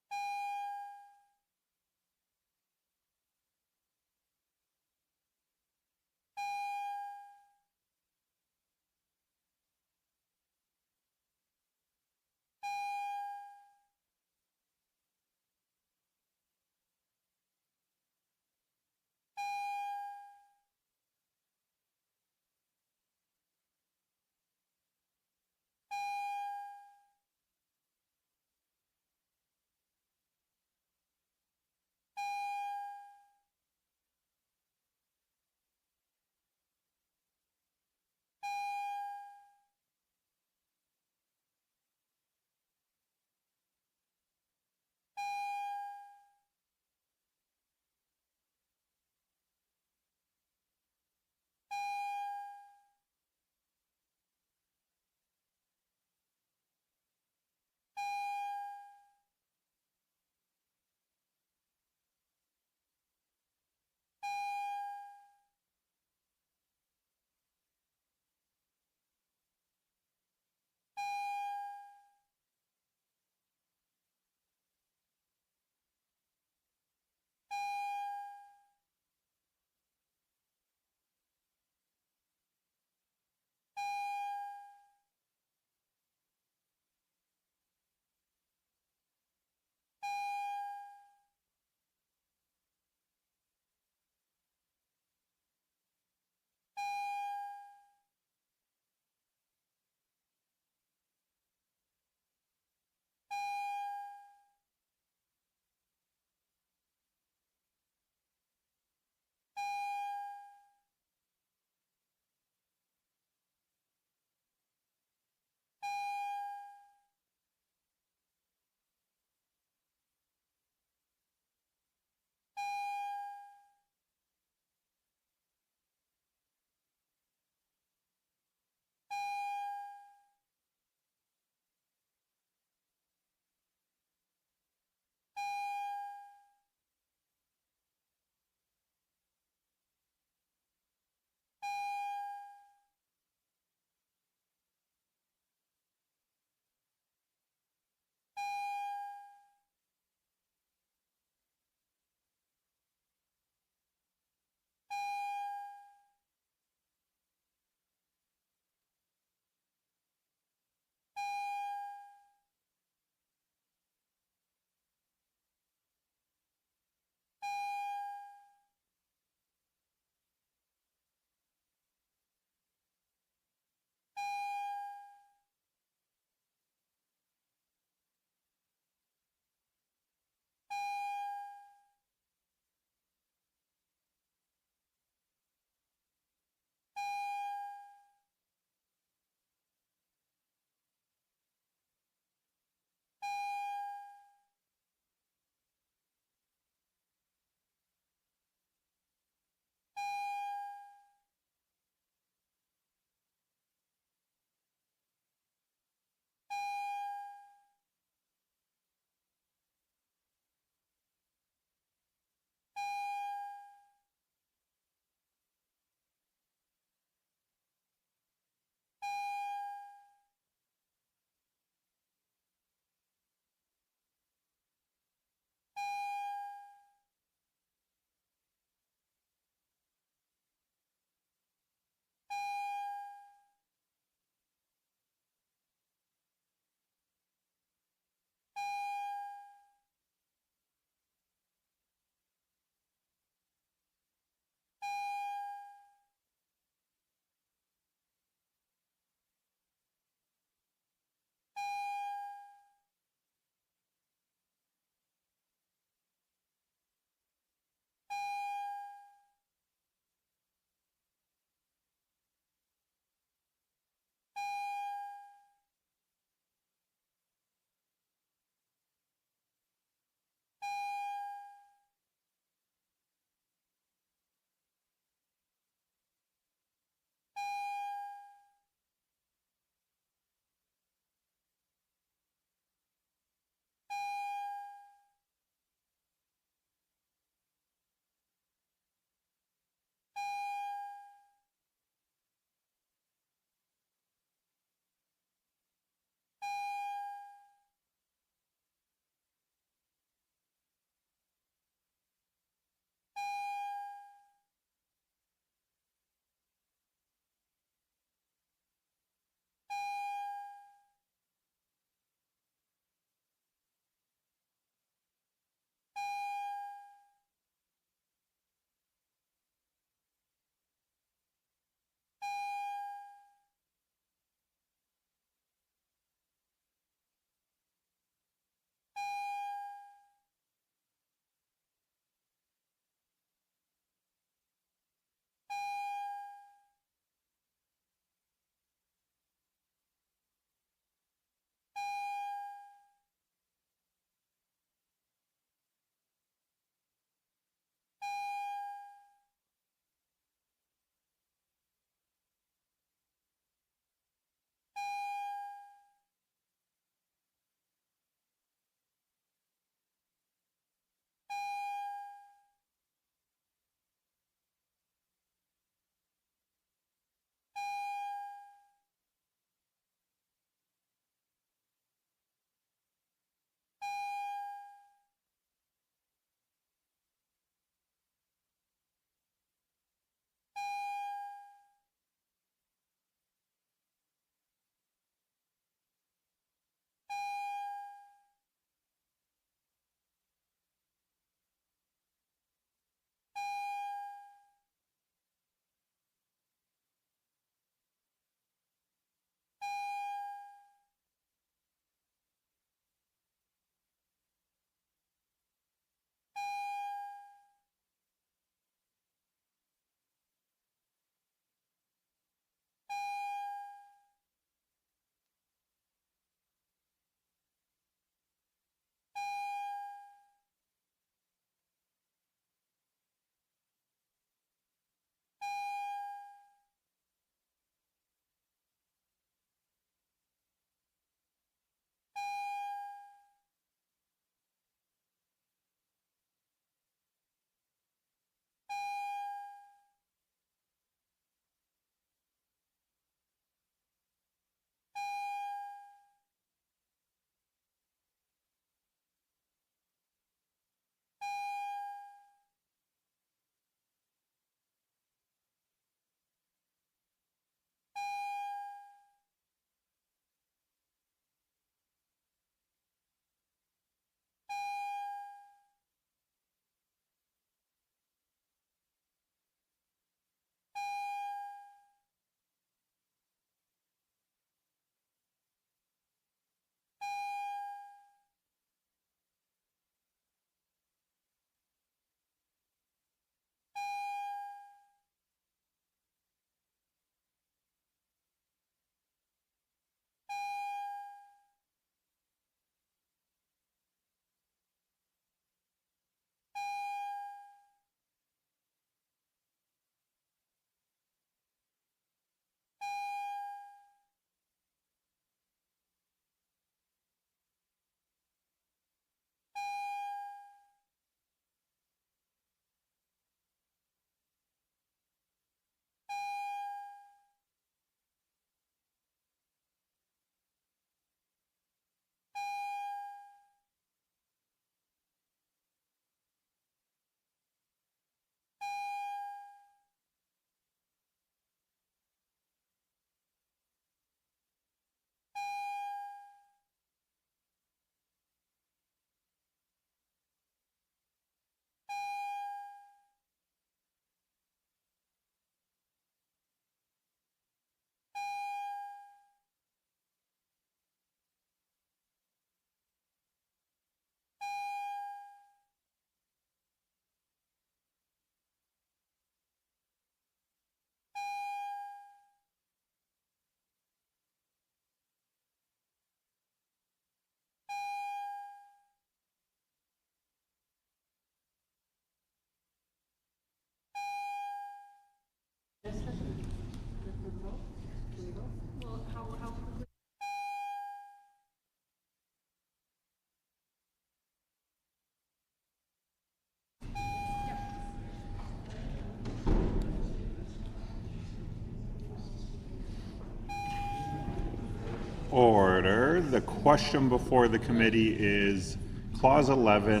Speaker 20: Order. The question before the committee is Clause 11,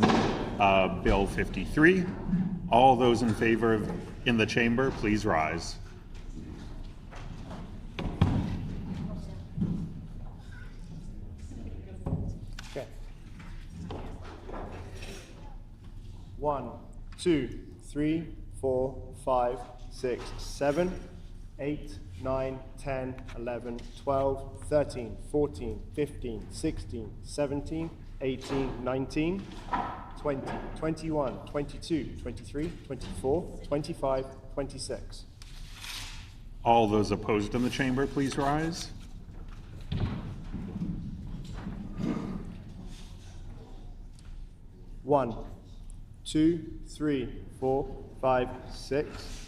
Speaker 20: Bill 53. All those in favor in the chamber, please rise.
Speaker 9: Okay. 1, 2, 3, 4, 5, 6, 7, 8, 9, 10, 11, 12, 13, 14, 15, 16, 17, 18, 19, 20, 21, 22, 23, 24, 25, 26.
Speaker 20: All those opposed in the chamber, please rise.
Speaker 9: One, 2, 3, 4, 5, 6,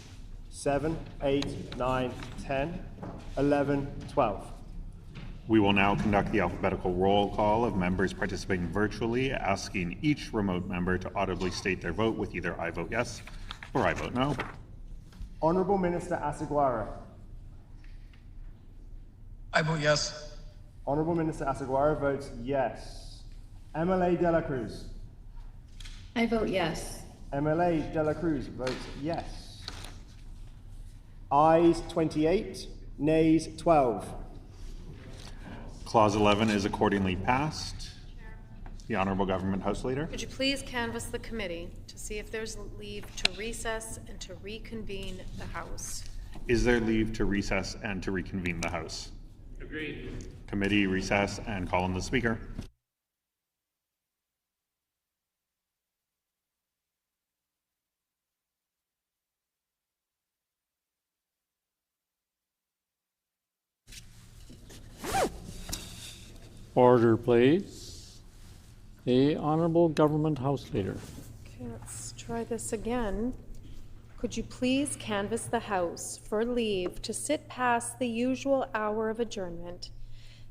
Speaker 9: 7, 8, 9, 10, 11, 12.
Speaker 20: We will now conduct the alphabetical roll call of members participating virtually, asking each remote member to audibly state their vote with either I vote yes or I vote no.
Speaker 9: Honourable Minister Asaguara.
Speaker 2: I vote yes.
Speaker 9: Honourable Minister Asaguara votes yes. MLA De La Cruz.
Speaker 18: I vote yes.
Speaker 9: MLA De La Cruz votes yes. Ayes 28, nays 12.
Speaker 20: Clause 11 is accordingly passed. The Honourable Government House Leader.
Speaker 25: Could you please canvass the committee to see if there's leave to recess and to reconvene the House?
Speaker 20: Is there leave to recess and to reconvene the House?
Speaker 2: Agreed.
Speaker 20: Committee recess and call on the Speaker.
Speaker 1: Order, please. The Honourable Government House Leader.
Speaker 25: Okay, let's try this again. Could you please canvass the House for leave to sit past the usual hour of adjournment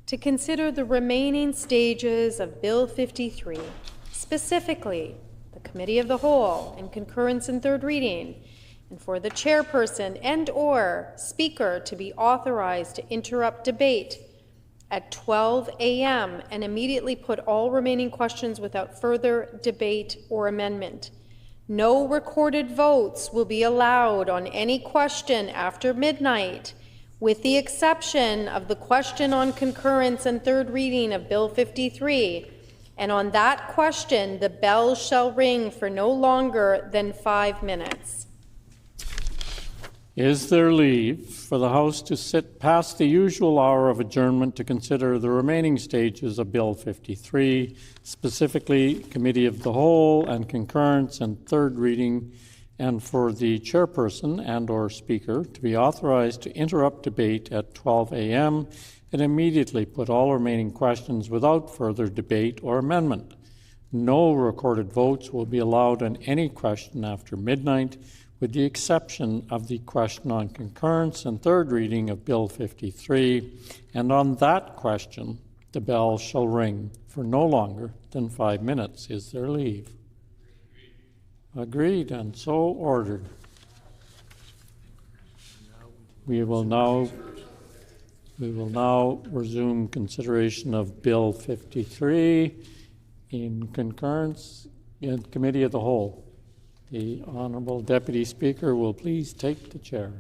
Speaker 25: to consider the remaining stages of Bill 53, specifically the Committee of the Whole and concurrence in third reading, and for the chairperson and/or speaker to be authorized to interrupt debate at 12 a.m. and immediately put all remaining questions without further debate or amendment. No recorded votes will be allowed on any question after midnight, with the exception of the question on concurrence and third reading of Bill 53. And on that question, the bell shall ring for no longer than 5 minutes.
Speaker 1: Is there leave for the House to sit past the usual hour of adjournment to consider the remaining stages of Bill 53, specifically Committee of the Whole and concurrence and third reading, and for the chairperson and/or speaker to be authorized to interrupt debate at 12 a.m. and immediately put all remaining questions without further debate or amendment? No recorded votes will be allowed on any question after midnight, with the exception of the question on concurrence and third reading of Bill 53, and on that question, the bell shall ring for no longer than 5 minutes. Is there leave? Agreed, and so ordered. We will now resume consideration of Bill 53 in concurrence in Committee of the Whole. The Honourable Deputy Speaker will please take the chair.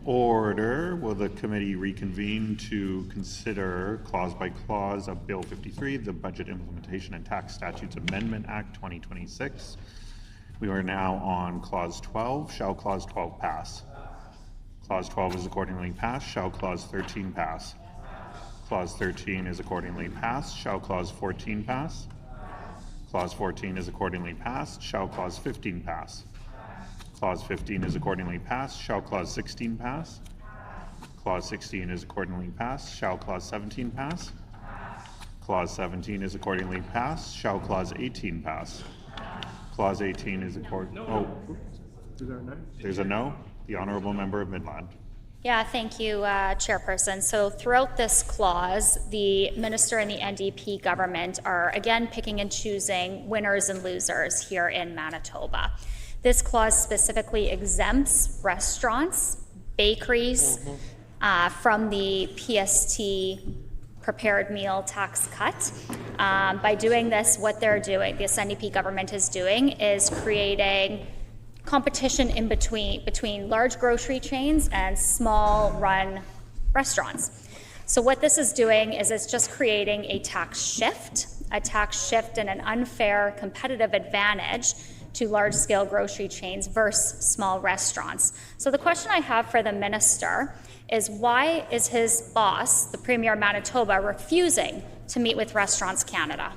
Speaker 20: order, will the committee reconvene to consider clause by clause of Bill 53, the Budget Implementation and Tax Statutes Amendment Act 2026? We are now on clause 12. Shall clause 12 pass? Clause 12 is accordingly passed. Shall clause 13 pass? Clause 13 is accordingly passed. Shall clause 14 pass? Clause 14 is accordingly passed. Shall clause 15 pass? Clause 15 is accordingly passed. Shall clause 16 pass? Clause 16 is accordingly passed. Shall clause 17 pass? Clause 17 is accordingly passed. Shall clause 18 pass? Clause 18 is there's a no. The Honourable Member of Midland.
Speaker 11: Yeah, thank you, Chairperson. So throughout this clause, the Minister and the NDP government are again picking and choosing winners and losers here in Manitoba. This clause specifically exempts restaurants, bakeries from the PST prepared meal tax cut. By doing this, what they're doing, this NDP government is doing, is creating competition in between large grocery chains and small run restaurants. So what this is doing is it's just creating a tax shift and an unfair competitive advantage to large-scale grocery chains versus small restaurants. So the question I have for the minister is, why is his boss, the Premier of Manitoba, refusing to meet with Restaurants Canada?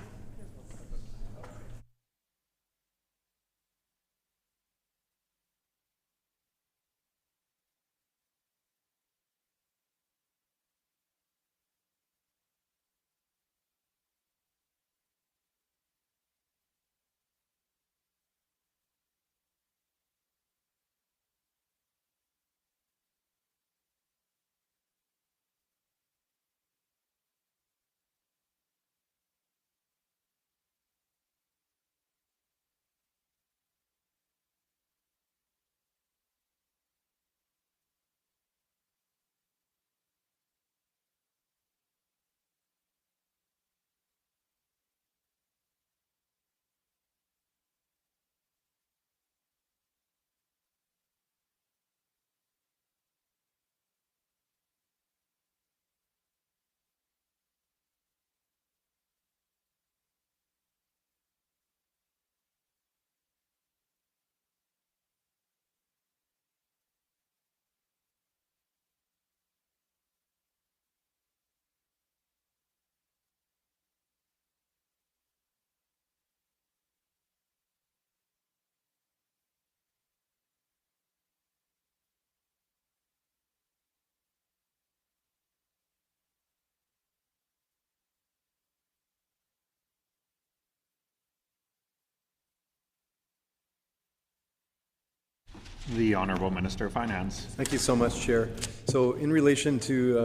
Speaker 20: The Honourable Minister of Finance.
Speaker 10: Thank you so much, Chair. So in relation to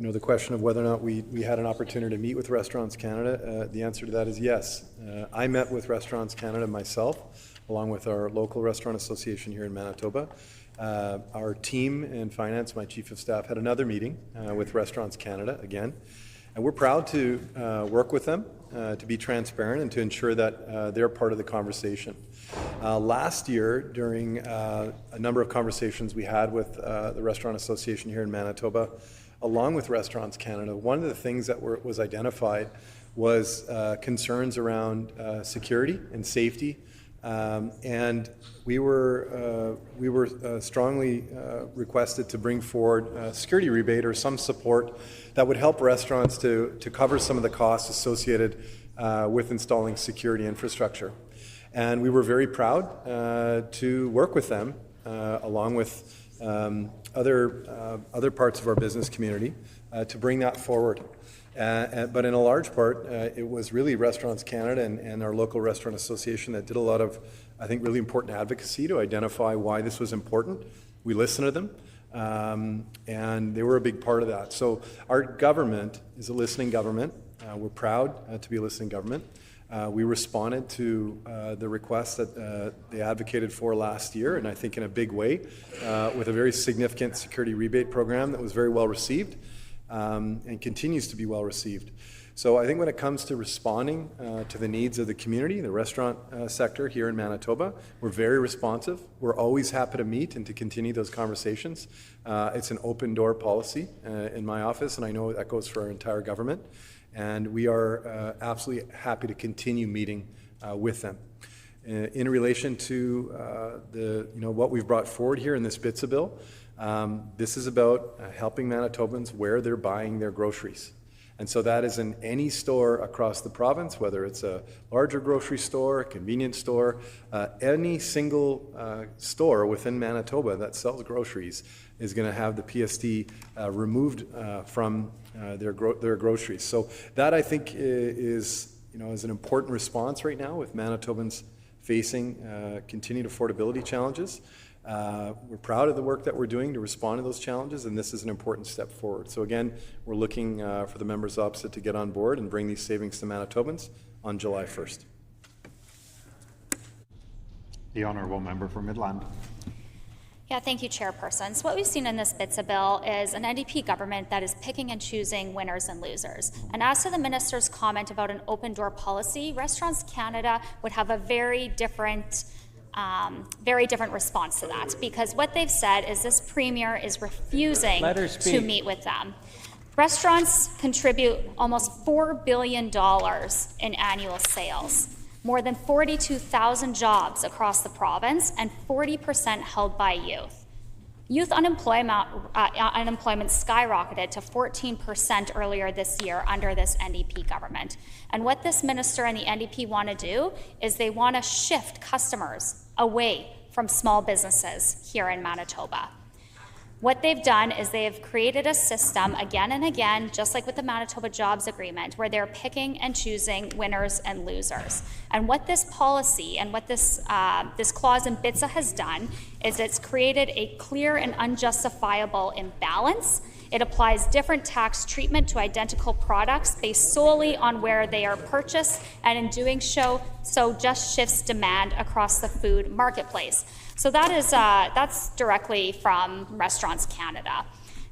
Speaker 10: the question of whether or not we had an opportunity to meet with Restaurants Canada, the answer to that is yes. I met with Restaurants Canada myself, along with our local restaurant association here in Manitoba. Our team in finance, my chief of staff, had another meeting with Restaurants Canada again. And we're proud to work with them, to be transparent and to ensure that they're part of the conversation. Last year, during a number of conversations we had with the Restaurant Association here in Manitoba, along with Restaurants Canada, one of the things that was identified was concerns around security and safety. And we were strongly requested to bring forward a security rebate or some support that would help restaurants to cover some of the costs associated with installing security infrastructure. And we were very proud to work with them, along with other parts of our business community, to bring that forward. But in a large part, it was really Restaurants Canada and our local restaurant association that did a lot of, I think, really important advocacy to identify why this was important. We listened to them, and they were a big part of that. So our government is a listening government. We're proud to be a listening government. We responded to the requests that they advocated for last year, and I think in a big way, with a very significant security rebate program that was very well received. And continues to be well received. So I think when it comes to responding to the needs of the community, the restaurant sector here in Manitoba, we're very responsive. We're always happy to meet and to continue those conversations. It's an open door policy in my office, and I know that goes for our entire government. And we are absolutely happy to continue meeting with them. In relation to what we've brought forward here in this BITSA bill, this is about helping Manitobans where they're buying their groceries. And so that is in any store across the province, whether it's a larger grocery store, a convenience store, any single store within Manitoba that sells groceries is going to have the PST removed from their groceries. So that, I think, is an important response right now with Manitobans facing continued affordability challenges. We're proud of the work that we're doing to respond to those challenges, and this is an important step forward. So again, we're looking for the members opposite to get on board and bring these savings to Manitobans on July 1st.
Speaker 20: The Honourable Member for Midland.
Speaker 11: Yeah, thank you, Chairperson. So what we've seen in this BITSA bill is an NDP government that is picking and choosing winners and losers. And as to the minister's comment about an open door policy, Restaurants Canada would have a very different response to that, because what they've said is this premier is refusing to meet with them. Restaurants contribute almost $4 billion in annual sales, more than 42,000 jobs across the province, and 40% held by youth. Youth unemployment skyrocketed to 14% earlier this year under this NDP government. And what this minister and the NDP want to do is they want to shift customers away from small businesses here in Manitoba. What they've done is they have created a system again and again, just like with the Manitoba Jobs Agreement, where they're picking and choosing winners and losers. And what this policy and what this clause in BITSA has done is it's created a clear and unjustifiable imbalance. It applies different tax treatment to identical products based solely on where they are purchased, and in doing so just shifts demand across the food marketplace. So that's directly from Restaurants Canada.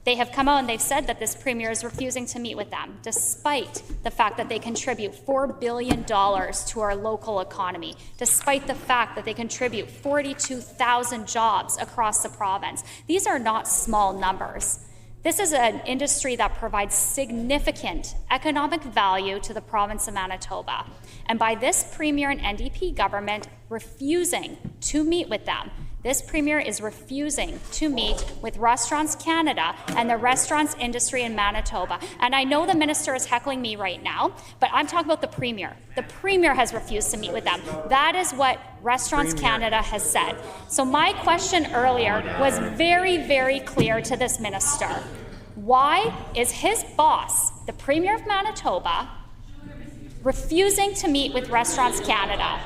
Speaker 11: They have come out and they've said that this premier is refusing to meet with them, despite the fact that they contribute $4 billion to our local economy, despite the fact that they contribute 42,000 jobs across the province. These are not small numbers. This is an industry that provides significant economic value to the province of Manitoba. And by this premier and NDP government refusing to meet with them, this premier is refusing to meet with Restaurants Canada and the restaurants industry in Manitoba. And I know the minister is heckling me right now, but I'm talking about the premier. The premier has refused to meet with them. That is what Restaurants Canada has said. So my question earlier was very, very clear to this minister. Why is his boss, the premier of Manitoba, refusing to meet with Restaurants Canada?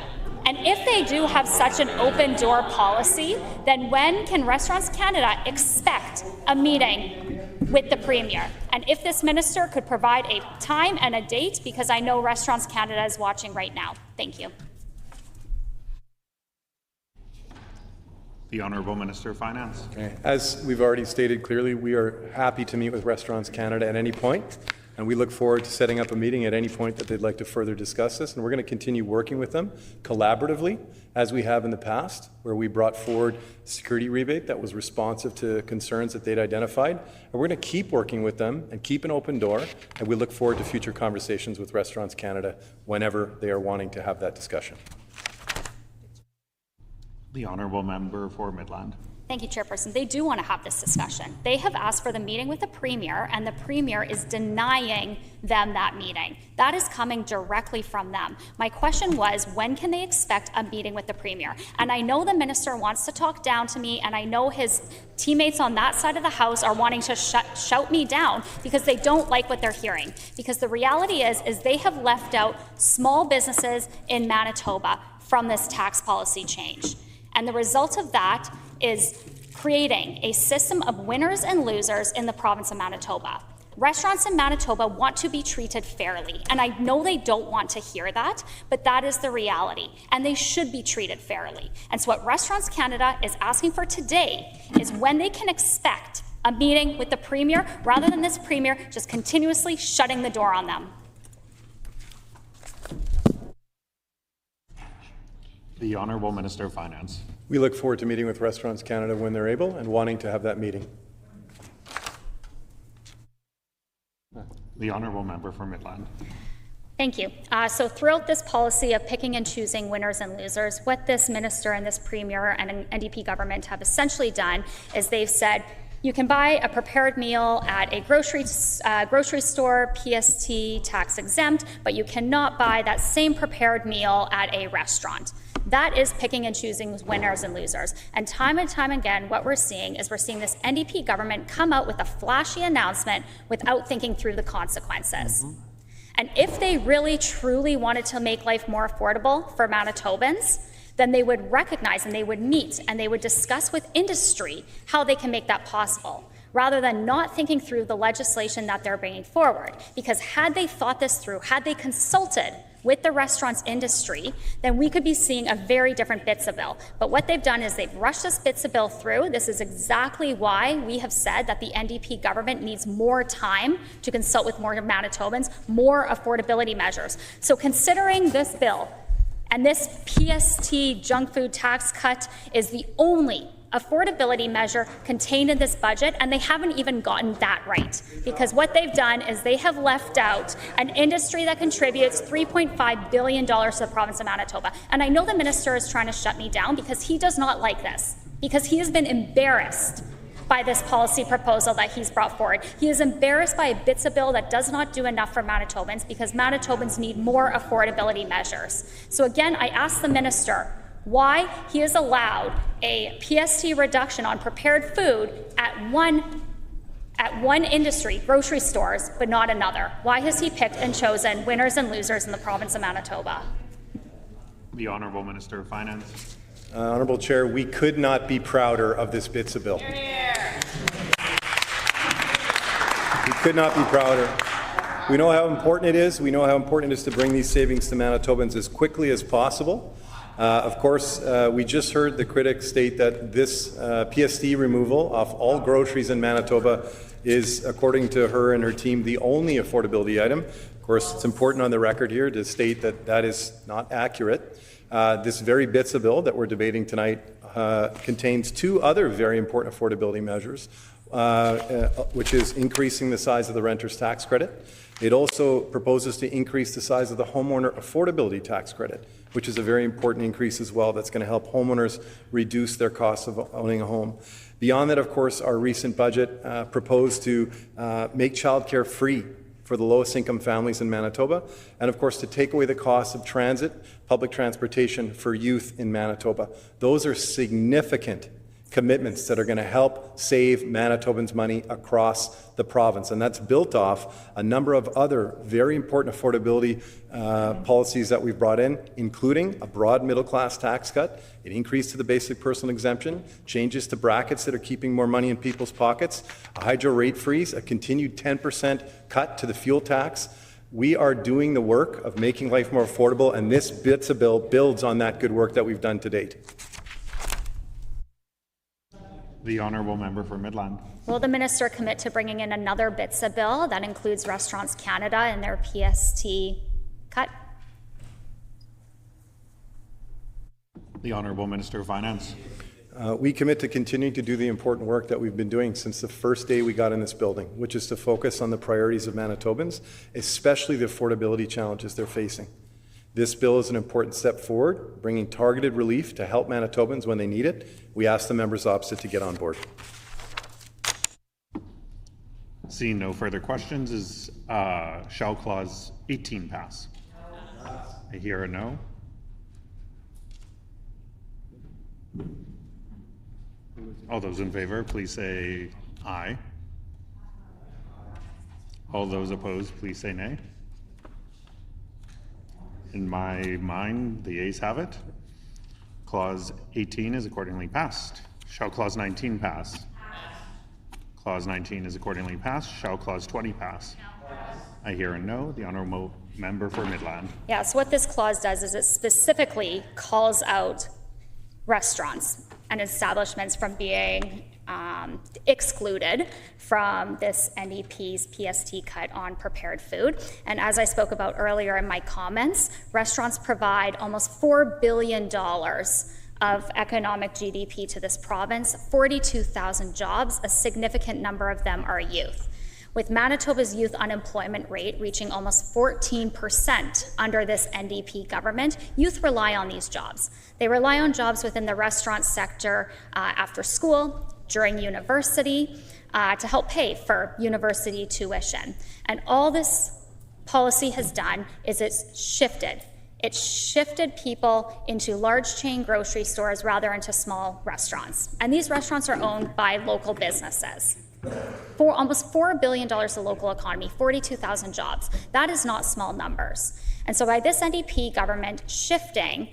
Speaker 11: And if they do have such an open door policy, then when can Restaurants Canada expect a meeting with the premier? And if this minister could provide a time and a date, because I know Restaurants Canada is watching right now. Thank you.
Speaker 20: The Honourable Minister of Finance.
Speaker 10: Okay. As we've already stated clearly, we are happy to meet with Restaurants Canada at any point, and we look forward to setting up a meeting at any point that they'd like to further discuss this. And we're going to continue working with them collaboratively, as we have in the past, where we brought forward security rebate that was responsive to concerns that they'd identified. And we're going to keep working with them and keep an open door, and we look forward to future conversations with Restaurants Canada whenever they are wanting to have that discussion.
Speaker 20: The Honourable Member for Midland.
Speaker 11: Thank you, Chairperson. They do want to have this discussion. They have asked for the meeting with the Premier, and the Premier is denying them that meeting. That is coming directly from them. My question was, when can they expect a meeting with the Premier? And I know the Minister wants to talk down to me, and I know his teammates on that side of the House are wanting to shout me down because they don't like what they're hearing. Because the reality is they have left out small businesses in Manitoba from this tax policy change. And the result of that is creating a system of winners and losers in the province of Manitoba. Restaurants in Manitoba want to be treated fairly, and I know they don't want to hear that, but that is the reality, and they should be treated fairly. And so what Restaurants Canada is asking for today is when they can expect a meeting with the Premier, rather than this Premier just continuously shutting the door on them.
Speaker 20: The Honourable Minister of Finance.
Speaker 10: We look forward to meeting with Restaurants Canada when they're able and wanting to have that meeting.
Speaker 20: The Honourable Member for Midland.
Speaker 11: Thank you. So throughout this policy of picking and choosing winners and losers, what this minister and this premier and NDP government have essentially done is they've said, you can buy a prepared meal at a grocery store, PST tax exempt, but you cannot buy that same prepared meal at a restaurant. That is picking and choosing winners and losers. And time again, what we're seeing is this NDP government come out with a flashy announcement without thinking through the consequences. Mm-hmm. And if they really, truly wanted to make life more affordable for Manitobans, then they would recognize and they would meet and they would discuss with industry how they can make that possible, rather than not thinking through the legislation that they're bringing forward. Because had they thought this through, had they consulted with the restaurants industry, then we could be seeing a very different BITSA bill. But what they've done is they've rushed this BITSA bill through. This is exactly why we have said that the NDP government needs more time to consult with more Manitobans, more affordability measures. So considering this bill, and this PST junk food tax cut is the only affordability measure contained in this budget, and they haven't even gotten that right. Because what they've done is they have left out an industry that contributes $3.5 billion to the province of Manitoba. And I know the minister is trying to shut me down because he does not like this, because he has been embarrassed by this policy proposal that he's brought forward. He is embarrassed by a BITSA bill that does not do enough for Manitobans, because Manitobans need more affordability measures. So again, I ask the minister why he has allowed a PST reduction on prepared food at one industry, grocery stores, but not another. Why has he picked and chosen winners and losers in the province of Manitoba?
Speaker 20: The Honourable Minister of Finance.
Speaker 10: Honourable Chair, we could not be prouder of this BITSA bill. We could not be prouder. We know how important it is. We know how important it is to bring these savings to Manitobans as quickly as possible. Of course, we just heard the critics state that this PST removal of all groceries in Manitoba is, according to her and her team, the only affordability item. Of course, it's important on the record here to state that that is not accurate. This very BITSA bill that we're debating tonight contains two other very important affordability measures, which is increasing the size of the renter's tax credit. It also proposes to increase the size of the homeowner affordability tax credit, which is a very important increase as well that's going to help homeowners reduce their costs of owning a home. Beyond that, of course, our recent budget proposed to make childcare free for the lowest income families in Manitoba, and of course to take away the cost of transit, public transportation for youth in Manitoba. Those are significant commitments that are going to help save Manitobans money across the province, and that's built off a number of other very important affordability policies that we've brought in, including a broad middle-class tax cut, an increase to the basic personal exemption, changes to brackets that are keeping more money in people's pockets, a hydro rate freeze, a continued 10% cut to the fuel tax. We are doing the work of making life more affordable, and this BITSA bill builds on that good work that we've done to date.
Speaker 20: The Honourable Member for Midland.
Speaker 11: Will the minister commit to bringing in another BITSA bill that includes Restaurants Canada and their PST cut?
Speaker 20: The Honourable Minister of Finance.
Speaker 10: We commit to continuing to do the important work that we've been doing since the first day we got in this building, which is to focus on the priorities of Manitobans, especially the affordability challenges they're facing. This bill is an important step forward, bringing targeted relief to help Manitobans when they need it. We ask the members opposite to get on board.
Speaker 20: Seeing no further questions, is shall Clause 18 pass? I hear a no. All those in favor, please say aye. All those opposed, please say nay. In my mind, the ayes have it. Clause 18 is accordingly passed. Shall Clause 19 pass? Clause 19 is accordingly passed. Shall Clause 20 pass? I hear a no. The Honourable Member for Midland.
Speaker 11: Yeah, so what this clause does is it specifically calls out restaurants and establishments from being excluded from this NDP's PST cut on prepared food. And as I spoke about earlier in my comments, restaurants provide almost $4 billion of economic GDP to this province, 42,000 jobs, a significant number of them are youth. With Manitoba's youth unemployment rate reaching almost 14% under this NDP government, youth rely on these jobs. They rely on jobs within the restaurant sector after school, during university, to help pay for university tuition. And all this policy has done is it's shifted. It shifted people into large chain grocery stores rather into small restaurants. And these restaurants are owned by local businesses. For almost $4 billion to local economy, 42,000 jobs. That is not small numbers. And so by this NDP government shifting,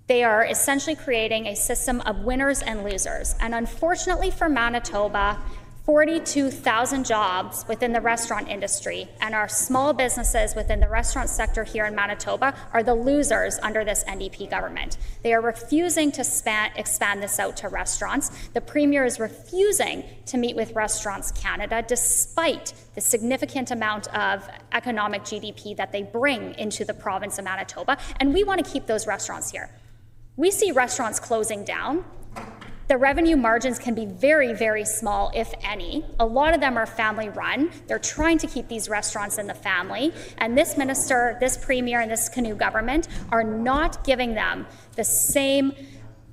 Speaker 11: they are essentially creating a system of winners and losers. And unfortunately for Manitoba, 42,000 jobs within the restaurant industry and our small businesses within the restaurant sector here in Manitoba are the losers under this NDP government. They are refusing to expand this out to restaurants. The Premier is refusing to meet with Restaurants Canada despite the significant amount of economic GDP that they bring into the province of Manitoba, and we want to keep those restaurants here. We see restaurants closing down. The revenue margins can be very, very small, if any. A lot of them are family run. They're trying to keep these restaurants in the family. And this minister, this Premier, and this Canoe government are not giving them the same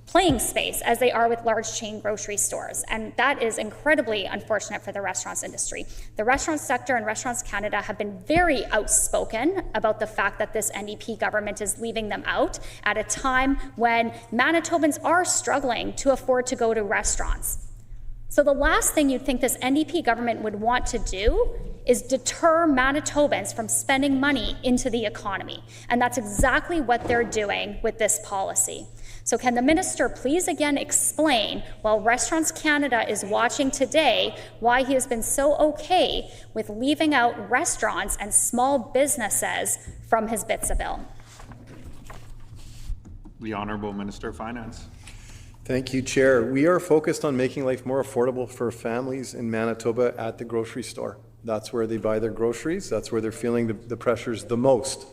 Speaker 11: playing space as they are with large chain grocery stores. And that is incredibly unfortunate for the restaurants industry. The restaurant sector and Restaurants Canada have been very outspoken about the fact that this NDP government is leaving them out at a time when Manitobans are struggling to afford to go to restaurants. So the last thing you'd think this NDP government would want to do is deter Manitobans from spending money into the economy. And that's exactly what they're doing with this policy. So can the minister please again explain, while Restaurants Canada is watching today, why he has been so okay with leaving out restaurants and small businesses from his BITSA bill?
Speaker 20: The Honourable Minister of Finance.
Speaker 10: Thank you, Chair. We are focused on making life more affordable for families in Manitoba at the grocery store. That's where they buy their groceries. That's where they're feeling the pressures the most.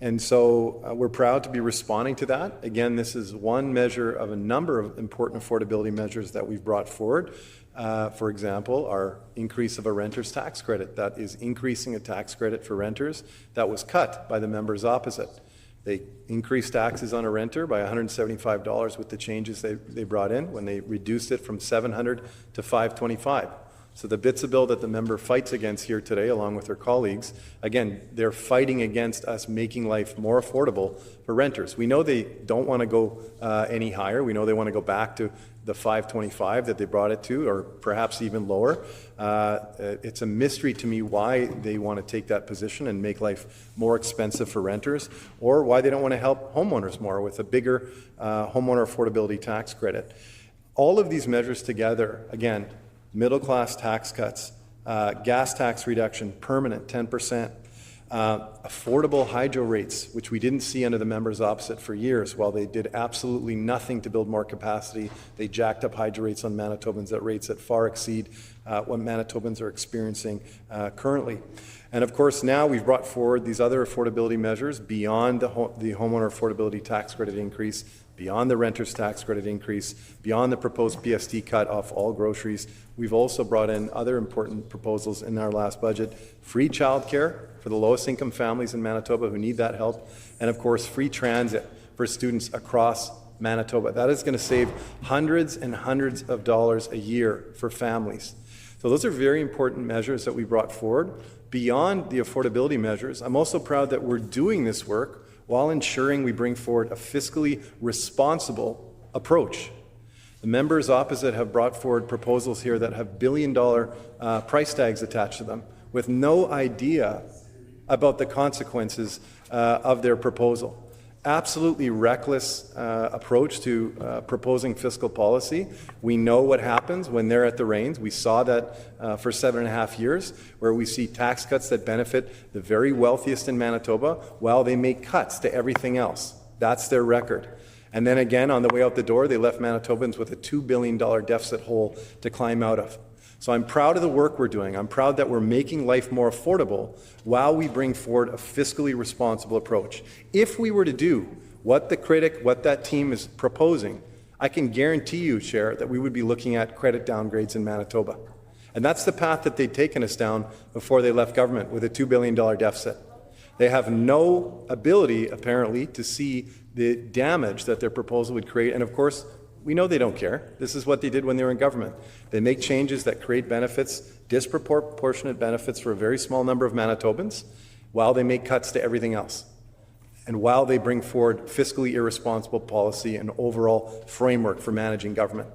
Speaker 10: And so we're proud to be responding to that. Again, this is one measure of a number of important affordability measures that we've brought forward. For example, our increase of a renter's tax credit. That is increasing a tax credit for renters that was cut by the members opposite. They increased taxes on a renter by $175 with the changes they brought in when they reduced it from $700 to $525. So the BITSA bill that the member fights against here today, along with her colleagues, again, they're fighting against us making life more affordable for renters. We know they don't want to go any higher. We know they want to go back to the $525 that they brought it to, or perhaps even lower. It's a mystery to me why they want to take that position and make life more expensive for renters, or why they don't want to help homeowners more with a bigger homeowner affordability tax credit. All of these measures together, again, middle-class tax cuts, gas tax reduction, permanent 10%, affordable hydro rates, which we didn't see under the members opposite for years. While they did absolutely nothing to build more capacity, they jacked up hydro rates on Manitobans at rates that far exceed what Manitobans are experiencing currently. And of course, now we've brought forward these other affordability measures beyond the homeowner affordability tax credit increase, beyond the renter's tax credit increase, beyond the proposed PST cut off all groceries. We've also brought in other important proposals in our last budget: free childcare for the lowest income families in Manitoba who need that help, and of course, free transit for students across Manitoba. That is going to save hundreds and hundreds of dollars a year for families. So those are very important measures that we brought forward. Beyond the affordability measures, I'm also proud that we're doing this work while ensuring we bring forward a fiscally responsible approach. The members opposite have brought forward proposals here that have billion-dollar price tags attached to them, with no idea about the consequences of their proposal. Absolutely reckless approach to proposing fiscal policy. We know what happens when they're at the reins. We saw that for 7.5 years, where we see tax cuts that benefit the very wealthiest in Manitoba while they make cuts to everything else. That's their record. And then again, on the way out the door, they left Manitobans with a $2 billion deficit hole to climb out of. So I'm proud of the work we're doing. I'm proud that we're making life more affordable while we bring forward a fiscally responsible approach. If we were to do what that team is proposing, I can guarantee you, Chair, that we would be looking at credit downgrades in Manitoba. And that's the path that they'd taken us down before they left government, with a $2 billion deficit. They have no ability, apparently, to see the damage that their proposal would create. And of course, we know they don't care. This is what they did when they were in government. They make changes that create benefits, disproportionate benefits for a very small number of Manitobans, while they make cuts to everything else. And while they bring forward fiscally irresponsible policy and overall framework for managing government.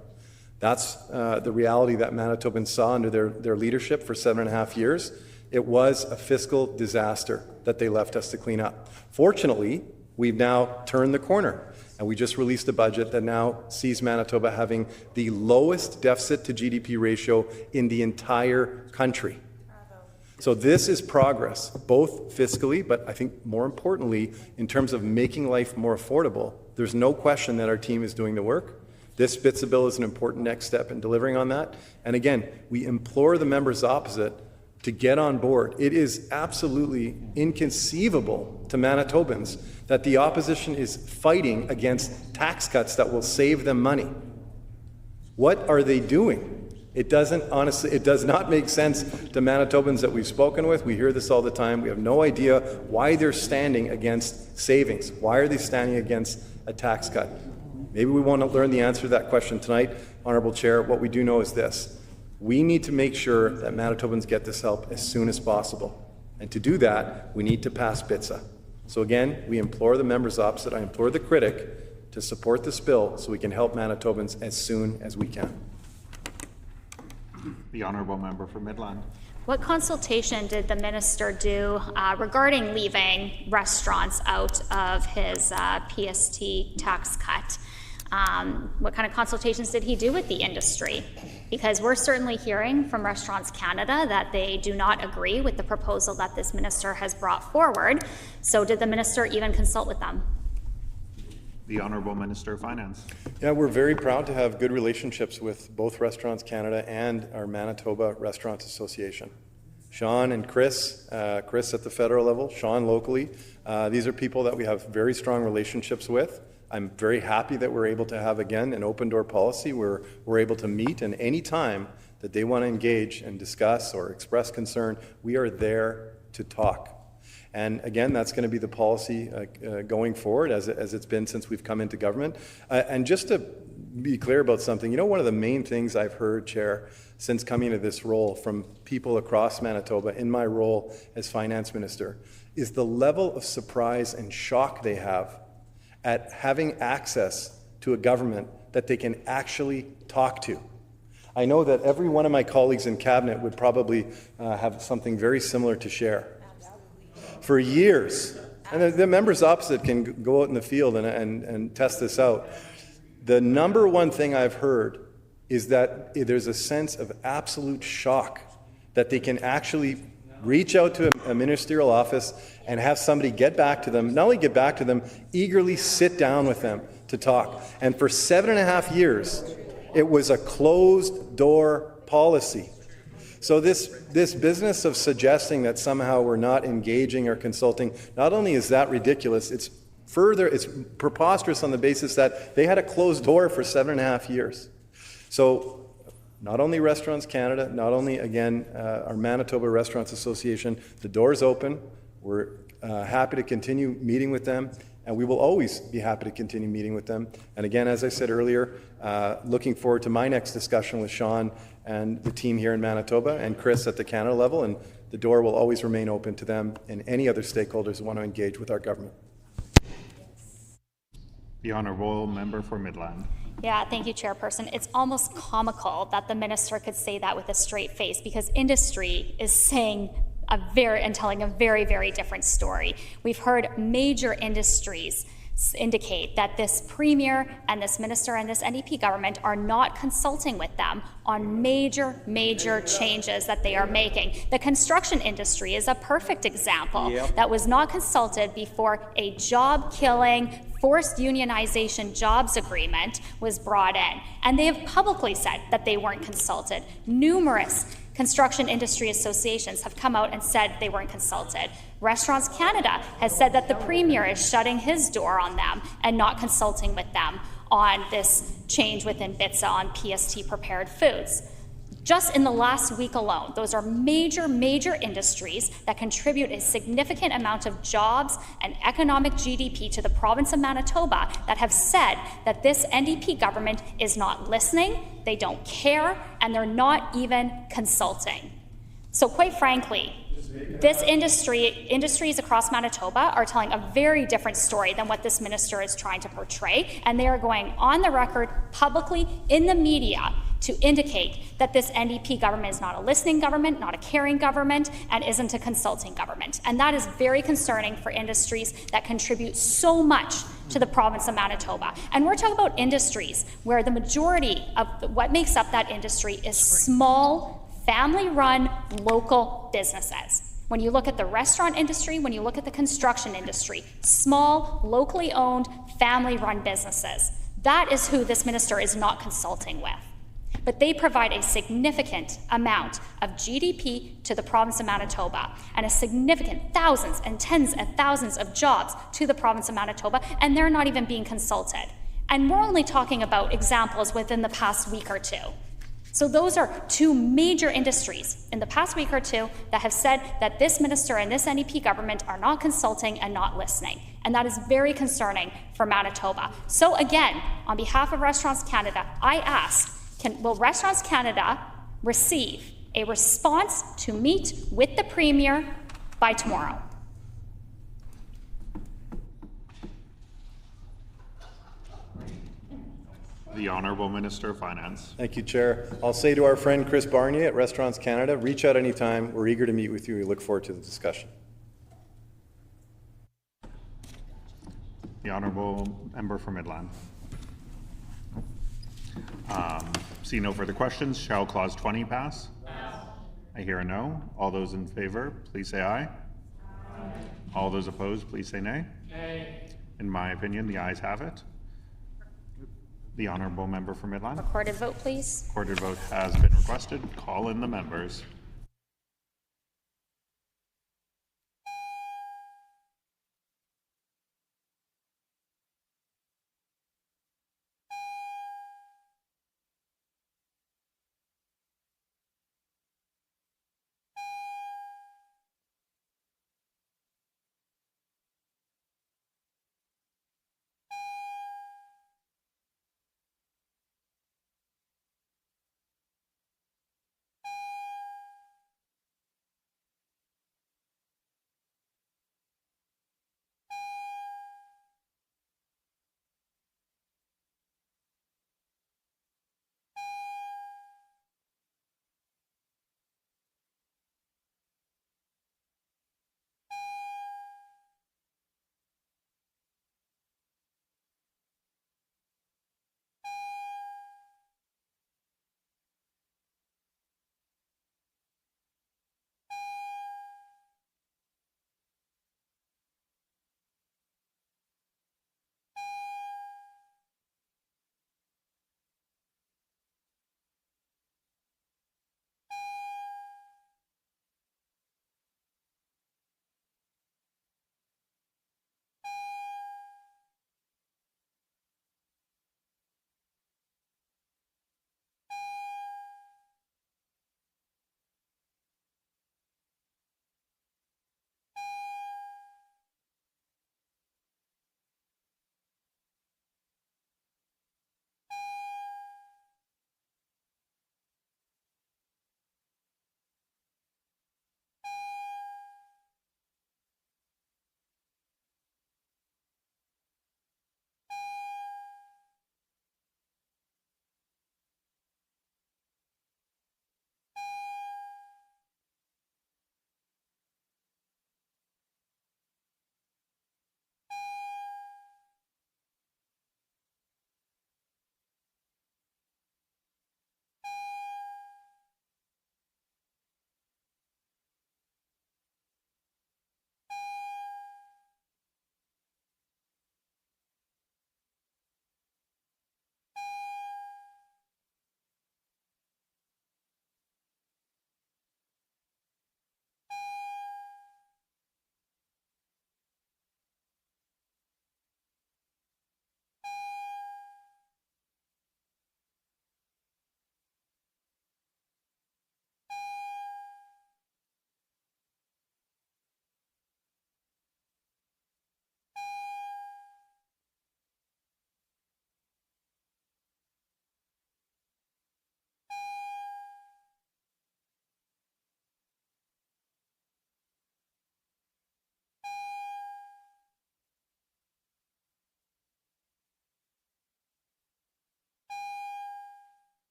Speaker 10: That's the reality that Manitobans saw under their leadership for 7.5 years. It was a fiscal disaster that they left us to clean up. Fortunately, we've now turned the corner, and we just released a budget that now sees Manitoba having the lowest deficit to GDP ratio in the entire country. So this is progress, both fiscally, but I think more importantly, in terms of making life more affordable. There's no question that our team is doing the work. This BITSA bill is an important next step in delivering on that. And again, we implore the members opposite to get on board. It is absolutely inconceivable to Manitobans that the opposition is fighting against tax cuts that will save them money. What are they doing? It does not make sense to Manitobans that we've spoken with. We hear this all the time. We have no idea why they're standing against savings. Why are they standing against a tax cut? Maybe we want to learn the answer to that question tonight, Honourable Chair. What we do know is this. We need to make sure that Manitobans get this help as soon as possible. And to do that, we need to pass BITSA. So again, we implore the members opposite, I implore the critic to support this bill so we can help Manitobans as soon as we can.
Speaker 20: The Honourable Member for Midland.
Speaker 11: What consultation did the minister do regarding leaving restaurants out of his PST tax cut? What kind of consultations did he do with the industry? Because we're certainly hearing from Restaurants Canada that they do not agree with the proposal that this minister has brought forward. So did the minister even consult with them?
Speaker 20: The Honourable Minister of Finance.
Speaker 10: Yeah, we're very proud to have good relationships with both Restaurants Canada and our Manitoba Restaurants Association. Sean and Chris at the federal level, Sean locally, these are people that we have very strong relationships with. I'm very happy that we're able to have, again, an open door policy where we're able to meet, and any time that they want to engage and discuss or express concern, we are there to talk. And again, that's going to be the policy going forward as it's been since we've come into government. And just to be clear about something, you know, one of the main things I've heard, Chair, since coming into this role from people across Manitoba in my role as finance minister is the level of surprise and shock they have at having access to a government that they can actually talk to. I know that every one of my colleagues in cabinet would probably have something very similar to share. For years, and the members opposite can go out in the field and test this out, the number one thing I've heard is that there's a sense of absolute shock that they can actually reach out to a ministerial office and have somebody get back to them, not only get back to them, eagerly sit down with them to talk. And for 7.5 years, it was a closed door policy. So this business of suggesting that somehow we're not engaging or consulting, not only is that ridiculous, it's preposterous on the basis that they had a closed door for 7.5 years. So not only Restaurants Canada, not only, again, our Manitoba Restaurants Association, the door's open. We're happy to continue meeting with them, and we will always be happy to continue meeting with them. And again, as I said earlier, looking forward to my next discussion with Sean and the team here in Manitoba and Chris at the Canada level, and the door will always remain open to them and any other stakeholders who want to engage with our government.
Speaker 20: The Honourable Member for Midland.
Speaker 11: Yeah, thank you, Chairperson. It's almost comical that the minister could say that with a straight face, because industry is saying telling a very, very different story. We've heard major industries indicate that this premier and this minister and this NDP government are not consulting with them on major changes that they are making. The construction industry is a perfect example that was not consulted before a job-killing, forced unionization jobs agreement was brought in. And they have publicly said that they weren't consulted. Numerous construction industry associations have come out and said they weren't consulted. Restaurants Canada has said that the premier is shutting his door on them and not consulting with them on this change within BITSA on PST prepared foods. Just in the last week alone, those are major industries that contribute a significant amount of jobs and economic GDP to the province of Manitoba that have said that this NDP government is not listening, they don't care, and they're not even consulting. So quite frankly, this industries across Manitoba are telling a very different story than what this minister is trying to portray, and they are going on the record publicly in the media to indicate that this NDP government is not a listening government, not a caring government, and isn't a consulting government. And that is very concerning for industries that contribute so much to the province of Manitoba. And we're talking about industries where the majority of what makes up that industry is small, family-run, local businesses. When you look at the restaurant industry, when you look at the construction industry, small, locally owned, family-run businesses. That is who this minister is not consulting with. But they provide a significant amount of GDP to the province of Manitoba and a significant thousands and tens of thousands of jobs to the province of Manitoba, and they're not even being consulted. And we're only talking about examples within the past week or two. So those are two major industries in the past week or two that have said that this minister and this NDP government are not consulting and not listening. And that is very concerning for Manitoba. So again, on behalf of Restaurants Canada, I ask, will Restaurants Canada receive a response to meet with the Premier by tomorrow?
Speaker 20: The Honourable Minister of Finance.
Speaker 10: Thank you, Chair. I'll say to our friend Chris Barnier at Restaurants Canada, reach out anytime. We're eager to meet with you. We look forward to the discussion.
Speaker 20: The Honourable Member for Midland. See no further questions. Shall Clause 20 pass? Yes. I hear a no. All those in favour, please say aye. Aye. All those opposed, please say nay. Nay. In my opinion, the ayes have it. The Honourable Member for Midland.
Speaker 11: Recorded vote, please.
Speaker 20: Recorded vote has been requested. Call in the members.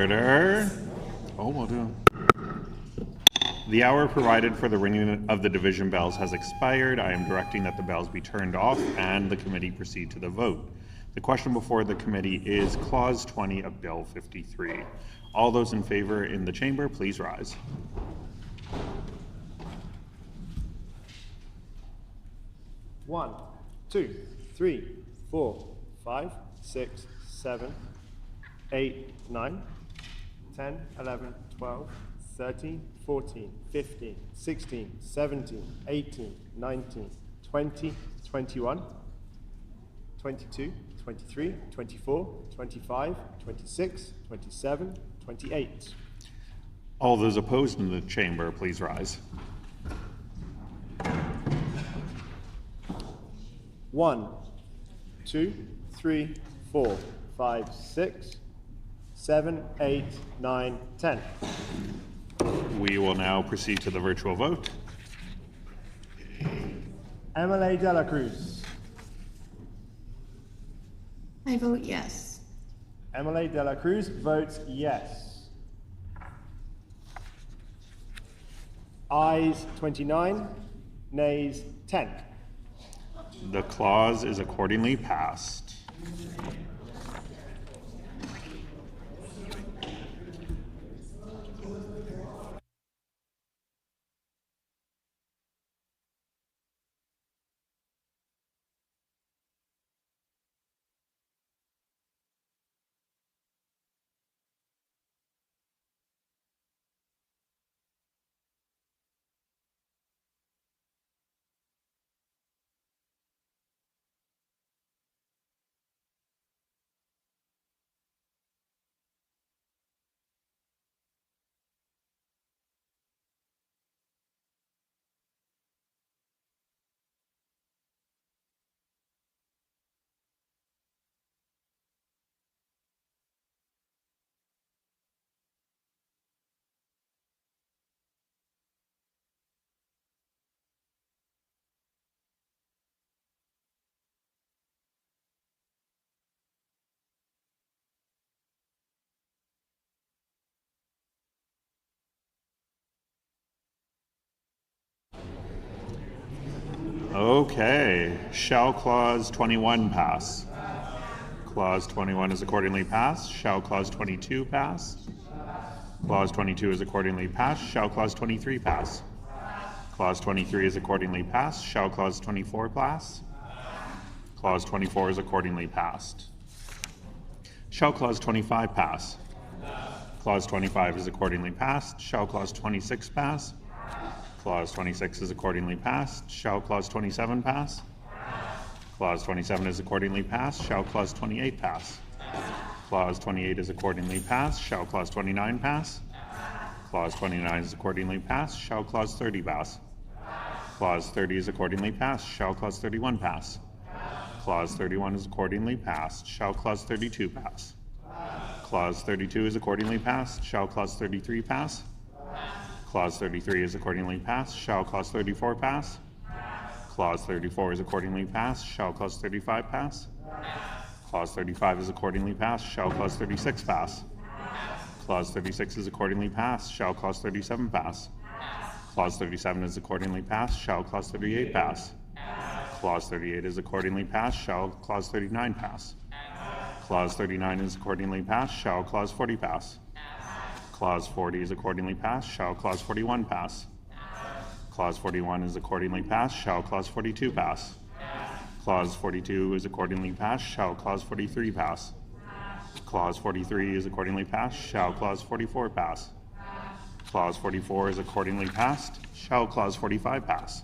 Speaker 20: Order. Oh, we'll do. The hour provided for the ringing of the division bells has expired. I am directing that the bells be turned off and the committee proceed to the vote. The question before the committee is Clause 20 of Bill 53. All those in favor in the chamber, please rise.
Speaker 9: One, 2, 3, 4, 5, 6, 7, 8, 9, 10, 11, 12, 13, 14, 15, 16, 17, 18, 19, 20, 21, 22, 23, 24, 25, 26, 27, 28.
Speaker 20: All those opposed in the chamber, please rise.
Speaker 9: 1, 2, 3, 4, 5, 6, 7, 8, 9, 10.
Speaker 20: We will now proceed to the virtual vote.
Speaker 9: Emily De La Cruz.
Speaker 18: I vote yes.
Speaker 9: Emily De La Cruz votes yes. Ayes 29, nays 10.
Speaker 20: The clause is accordingly passed. Okay, shall clause 21 pass? Clause 21 is accordingly passed. Shall clause 22 pass? Clause 22 is accordingly passed. Shall clause 23 pass? Clause 23 is accordingly passed. Shall clause 24 pass? Clause 24 is accordingly passed. Shall clause 25 pass? Clause 25 is accordingly passed. Shall clause 26 pass? Clause 26 is accordingly passed. Shall clause 27 pass? Clause 27 is accordingly passed. Shall clause 28 pass? Clause 28 is accordingly passed. Shall clause 29 pass? Clause 29 is accordingly passed. Shall clause 30 pass? Clause 30 is accordingly passed. Shall clause 31 pass? Clause 31 is accordingly passed. Shall clause 32 pass? Clause 32 is accordingly passed. Shall clause 33 pass? Clause 33 is accordingly passed. Shall clause 34 pass? Clause 34 is accordingly passed. Shall clause 35 pass? Clause 35 is accordingly passed. Shall clause 36 pass? Clause 36 is accordingly passed. Shall clause 37 pass? Clause 37 is accordingly passed. Shall clause 38 pass? Clause 38 is accordingly passed. Shall clause 39 pass? Clause 39 is accordingly passed. Shall clause 40 pass? Clause 40 is accordingly passed. Shall clause 41 pass? Clause 41 is accordingly passed. Shall clause 42 pass? Clause 42 is accordingly passed. Shall clause 43 pass? Clause 43 is accordingly passed. Shall clause 44 pass? Clause 44 is accordingly passed. Shall clause 45 pass?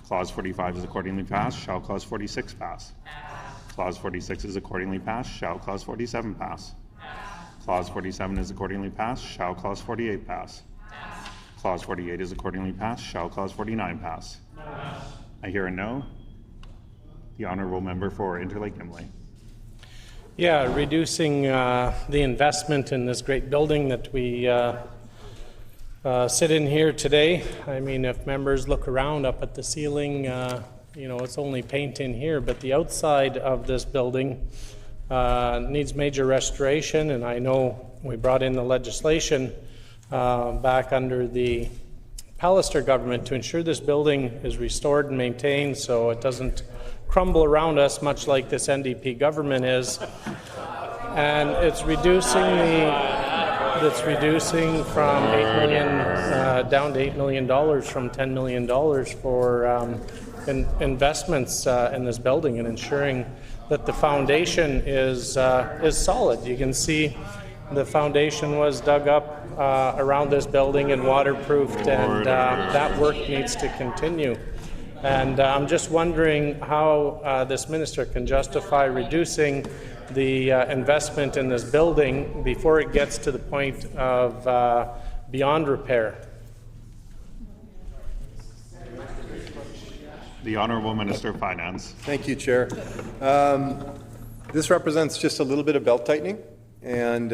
Speaker 20: Clause 45 is accordingly passed. Shall clause 46 pass? Clause 46 is accordingly passed. Shall clause 47 pass? Clause 47 is accordingly passed. Shall clause 48 pass? Clause 48 is accordingly passed. Shall clause 49 pass? I hear a no. The honourable member for Interlake Nimley.
Speaker 7: Yeah, reducing the investment in this great building that we sit in here today. I mean, if members look around up at the ceiling, you know, it's only paint in here, but the outside of this building needs major restoration, and I know we brought in the legislation back under the Pallister government to ensure this building is restored and maintained so it doesn't crumble around us, much like this NDP government is. And it's reducing from $8 million down to $8 million from $10 million for investments in this building and ensuring that the foundation is solid. You can see the foundation was dug up around this building and waterproofed, and that work needs to continue. And I'm just wondering how this minister can justify reducing the investment in this building before it gets to the point of beyond repair.
Speaker 20: The Honourable Minister of Finance.
Speaker 10: Thank you, Chair. This represents just a little bit of belt tightening, and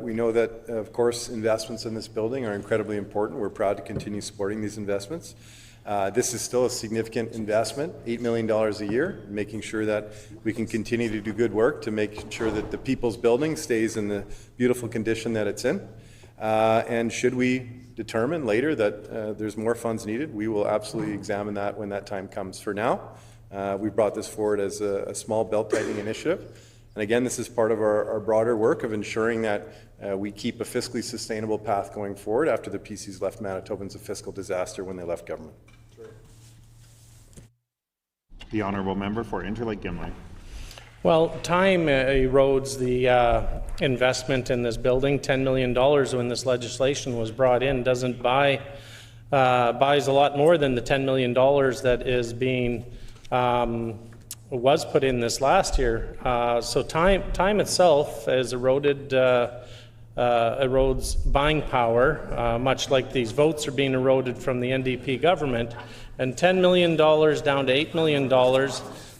Speaker 10: we know that, of course, investments in this building are incredibly important. We're proud to continue supporting these investments. This is still a significant investment, $8 million a year, making sure that we can continue to do good work to make sure that the People's Building stays in the beautiful condition that it's in. And should we determine later that there's more funds needed, we will absolutely examine that when that time comes. For now, we brought this forward as a small belt-tightening initiative. And again, this is part of our broader work of ensuring that we keep a fiscally sustainable path going forward after the PCs left Manitobans a fiscal disaster when they left government.
Speaker 20: The Honourable Member for Interlake Gimli.
Speaker 7: Well, time erodes the investment in this building. $10 million when this legislation was brought in doesn't buys a lot more than the $10 million that is being was put in this last year. So time itself has eroded erodes buying power, much like these votes are being eroded from the NDP government. And $10 million down to $8 million,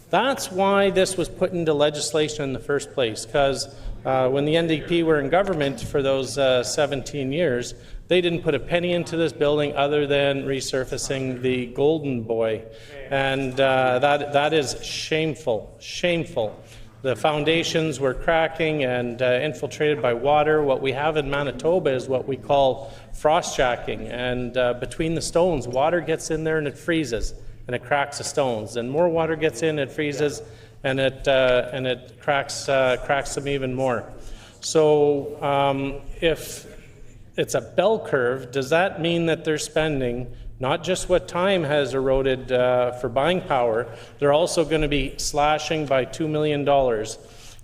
Speaker 7: that's why this was put into legislation in the first place, because when the NDP were in government for those 17 years, they didn't put a penny into this building other than resurfacing the Golden Boy. And that is shameful, shameful. The foundations were cracking and infiltrated by water. What we have in Manitoba is what we call frost jacking. And between the stones, water gets in there and it freezes and it cracks the stones. And more water gets in, it freezes, and it cracks them even more. So if it's a bell curve, does that mean that they're spending not just what time has eroded for buying power, they're also going to be slashing by $2 million.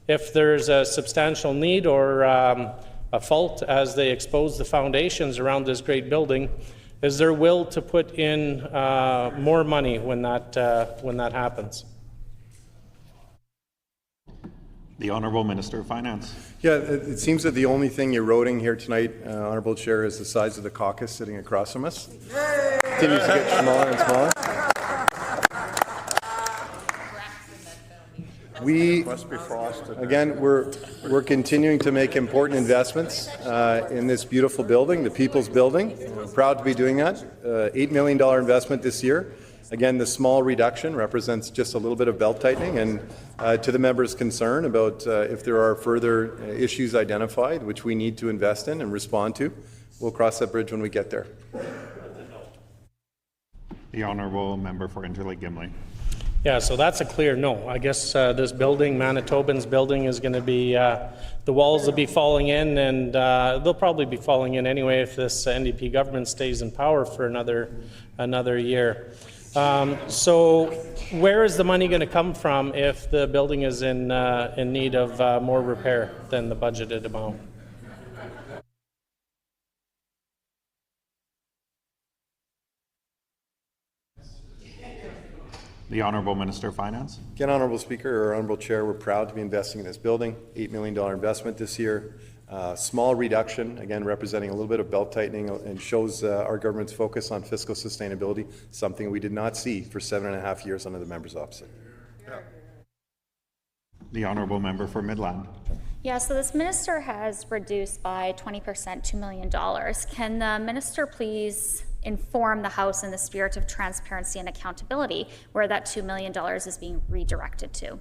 Speaker 7: If there's a substantial need or a fault as they expose the foundations around this great building, is there will to put in more money when that happens?
Speaker 20: The Honourable Minister of Finance.
Speaker 10: Yeah, it seems that the only thing eroding here tonight, Honourable Chair, is the size of the caucus sitting across from us. Continues to get smaller and smaller. Again, we're continuing to make important investments in this beautiful building, the People's Building. We're proud to be doing that. $8 million investment this year. Again, the small reduction represents just a little bit of belt tightening, and to the member's concern about if there are further issues identified which we need to invest in and respond to, we'll cross that bridge when we get there.
Speaker 20: The Honourable Member for Interlake Gimli.
Speaker 7: Yeah, so that's a clear no. I guess this building, Manitoban's building, is going to be, the walls will be falling in, and they'll probably be falling in anyway if this NDP government stays in power for another year. So where is the money going to come from if the building is in need of more repair than the budgeted amount?
Speaker 20: The Honourable Minister of Finance.
Speaker 10: Again, Honourable Speaker, or Honourable Chair, we're proud to be investing in this building. $8 million investment this year. Small reduction, again representing a little bit of belt tightening, and shows our government's focus on fiscal sustainability, something we did not see for 7.5 years under the members opposite.
Speaker 20: The Honourable Member for Midland.
Speaker 11: Yeah, so this minister has reduced by 20% $2 million. Can the minister please inform the House in the spirit of transparency and accountability where that $2 million is being redirected to?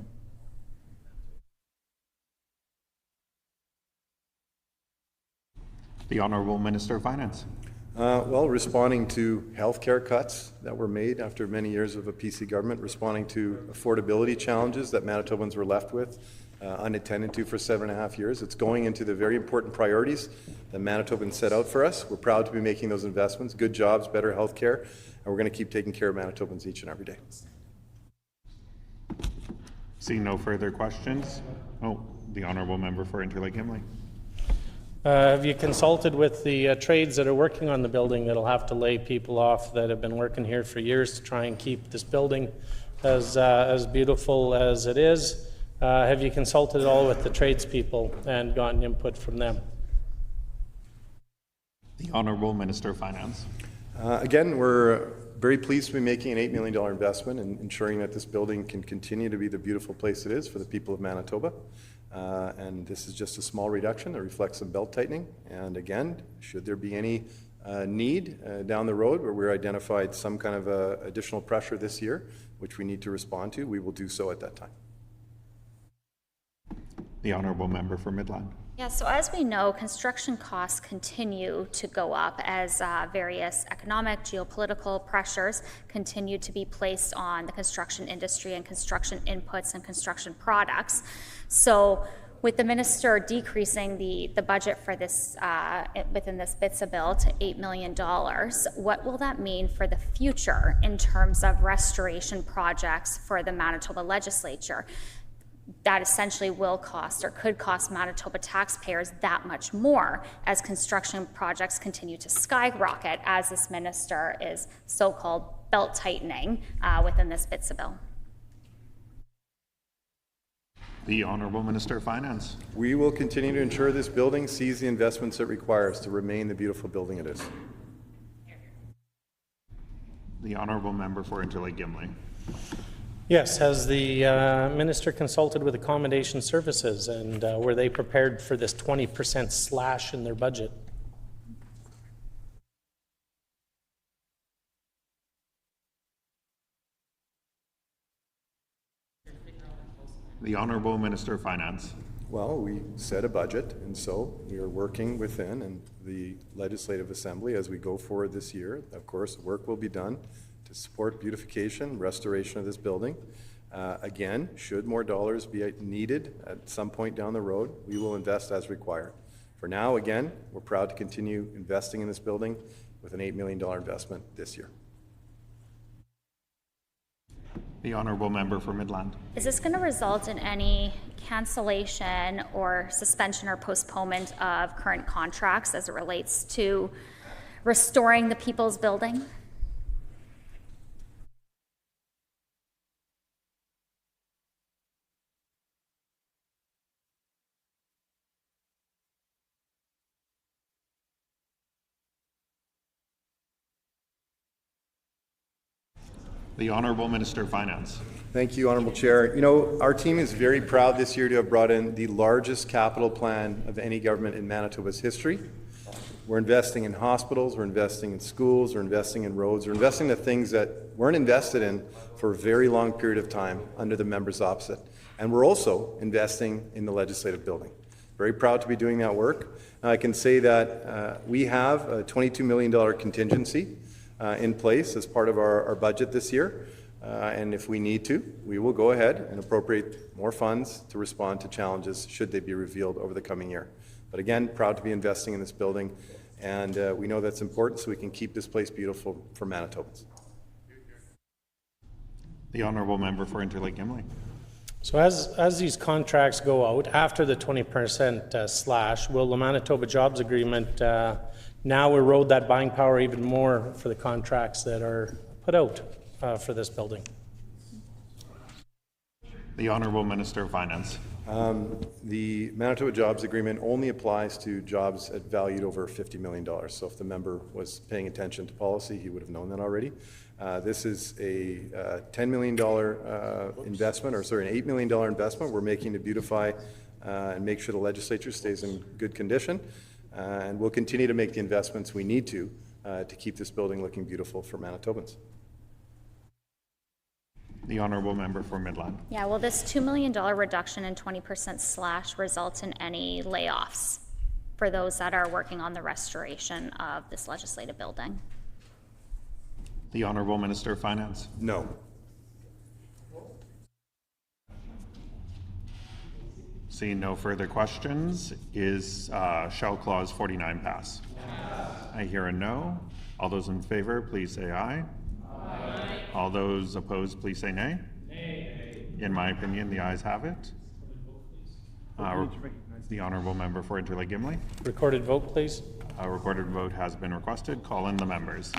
Speaker 20: The Honourable Minister of Finance.
Speaker 10: Well, responding to healthcare cuts that were made after many years of a PC government, responding to affordability challenges that Manitobans were left with, unattended to for 7.5 years. It's going into the very important priorities that Manitobans set out for us. We're proud to be making those investments, good jobs, better healthcare, and we're going to keep taking care of Manitobans each and every day.
Speaker 20: Seeing no further questions. Oh, the Honourable Member for Interlake Gimli.
Speaker 7: Have you consulted with the trades that are working on the building that'll have to lay people off that have been working here for years to try and keep this building as beautiful as it is? Have you consulted at all with the tradespeople and gotten input from them?
Speaker 20: The Honourable Minister of Finance.
Speaker 10: Again, we're very pleased to be making an $8 million investment in ensuring that this building can continue to be the beautiful place it is for the people of Manitoba. And this is just a small reduction that reflects some belt tightening. And again, should there be any need down the road where we're identified some kind of additional pressure this year, which we need to respond to, we will do so at that time.
Speaker 20: The Honourable Member for Midland.
Speaker 11: Yeah, so as we know, construction costs continue to go up as various economic, geopolitical pressures continue to be placed on the construction industry and construction inputs and construction products. So with the minister decreasing the budget for this within this BITSA bill to $8 million, what will that mean for the future in terms of restoration projects for the Manitoba Legislature? That essentially will cost or could cost Manitoba taxpayers that much more as construction projects continue to skyrocket as this minister is so-called belt tightening within this BITSA bill.
Speaker 20: The Honourable Minister of Finance.
Speaker 10: We will continue to ensure this building sees the investments it requires to remain the beautiful building it is.
Speaker 20: The Honourable Member for Interlake Gimli.
Speaker 7: Yes, has the minister consulted with accommodation services, and were they prepared for this 20% slash in their budget?
Speaker 20: The Honourable Minister of Finance.
Speaker 10: Well, we set a budget, and so we are working within and the Legislative Assembly as we go forward this year. Of course, work will be done to support beautification, restoration of this building. Again, should more dollars be needed at some point down the road, we will invest as required. For now, again, we're proud to continue investing in this building with an $8 million investment this year.
Speaker 20: The Honourable Member for Midland.
Speaker 11: Is this going to result in any cancellation or suspension or postponement of current contracts as it relates to restoring the People's Building?
Speaker 20: The Honourable Minister of Finance.
Speaker 10: Thank you, Honourable Chair. You know, our team is very proud this year to have brought in the largest capital plan of any government in Manitoba's history. We're investing in hospitals, we're investing in schools, we're investing in roads, we're investing in the things that weren't invested in for a very long period of time under the members opposite. And we're also investing in the legislative building. Very proud to be doing that work. I can say that we have a $22 million contingency in place as part of our budget this year. And if we need to, we will go ahead and appropriate more funds to respond to challenges should they be revealed over the coming year. But again, proud to be investing in this building, and we know that's important so we can keep this place beautiful for Manitobans.
Speaker 20: The Honourable Member for Interlake Gimli.
Speaker 7: So as these contracts go out after the 20% slash, will the Manitoba Jobs Agreement now erode that buying power even more for the contracts that are put out for this building?
Speaker 20: The Honourable Minister of Finance.
Speaker 10: The Manitoba Jobs Agreement only applies to jobs valued over $50 million. So if the member was paying attention to policy, he would have known that already. This is a $10 million investment, or sorry, an $8 million investment we're making to beautify and make sure the legislature stays in good condition. And we'll continue to make the investments we need to keep this building looking beautiful for Manitobans.
Speaker 20: The Honourable Member for Midland.
Speaker 11: Yeah, will this $2 million reduction in 20% slash result in any layoffs for those that are working on the restoration of this legislative building.
Speaker 20: The Honourable Minister of Finance.
Speaker 10: No.
Speaker 20: Seeing no further questions, shall clause 49 pass? I hear a no. All those in favor, please say aye. Aye. All those opposed, please say nay. Nay. In my opinion, the ayes have it. The Honourable Member for Interlake Gimli.
Speaker 7: Recorded vote, please.
Speaker 20: A recorded vote has been requested. Call in the members.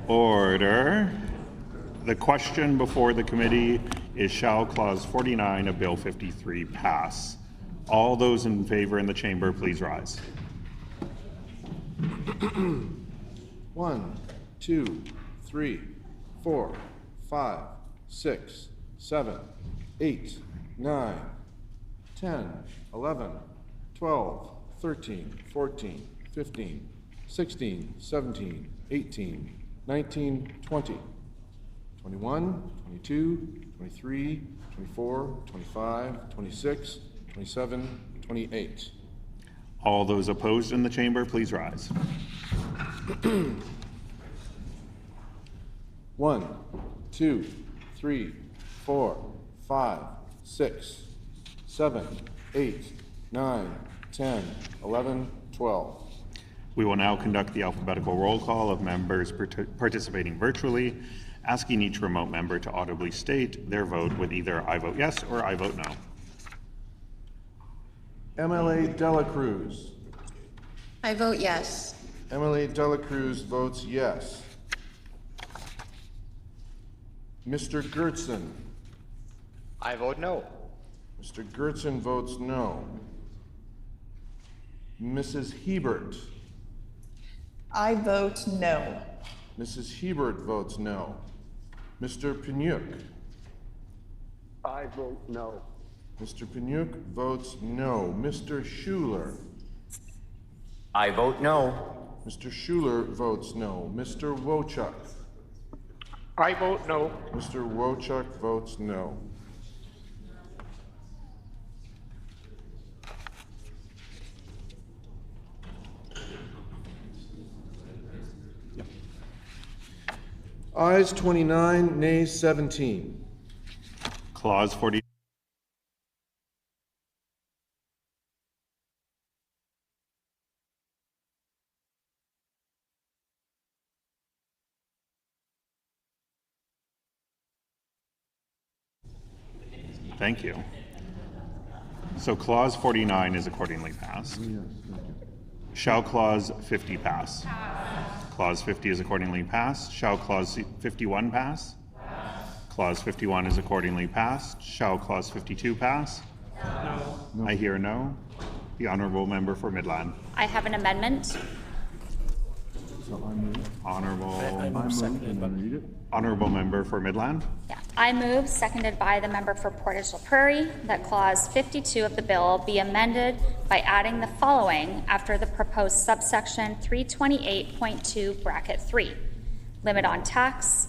Speaker 20: Order. The question before the committee is, shall Clause 49 of Bill 53 pass? All those in favor in the chamber, please rise.
Speaker 3: 1, 2, 3, 4, 5, 6, 7, 8, 9, 10, 11, 12, 13, 14, 15, 16, 17, 18, 19, 20, 21, 22, 23, 24, 25, 26, 27, 28.
Speaker 20: All those opposed in the chamber, please rise.
Speaker 3: 1, 2, 3, 4, 5, 6, 7, 8, 9, 10, 11, 12.
Speaker 20: We will now conduct the alphabetical roll call of members participating virtually, asking each remote member to audibly state their vote with either I vote yes or I vote no.
Speaker 3: MLA Dela Cruz.
Speaker 18: I vote yes.
Speaker 3: MLA Dela Cruz votes yes. Mr. Gertson.
Speaker 5: I vote no.
Speaker 3: Mr. Gertson votes no. Mrs. Hebert.
Speaker 13: I vote no.
Speaker 3: Mrs. Hebert votes no. Mr. Panyuk.
Speaker 9: I vote no.
Speaker 3: Mr. Panyuk votes no. Mr. Schuler.
Speaker 5: I vote no.
Speaker 3: Mr. Schuler votes no. Mr. Wochuk.
Speaker 5: I vote no.
Speaker 3: Mr. Wochuk votes no. Ayes 29, nays 17.
Speaker 20: Clause 40. Thank you. So Clause 49 is accordingly passed. Shall Clause 50 pass? Clause 50 is accordingly passed. Shall Clause 51 pass? Clause 51 is accordingly passed. Shall Clause 52 pass? No. I hear no. The Honourable Member for Midland.
Speaker 11: I have an amendment.
Speaker 20: Honourable Member for Midland.
Speaker 11: Yeah. I move, seconded by the member for Portage La Prairie, that Clause 52 of the bill be amended by adding the following after the proposed subsection 328.2 bracket 3. Limit on tax.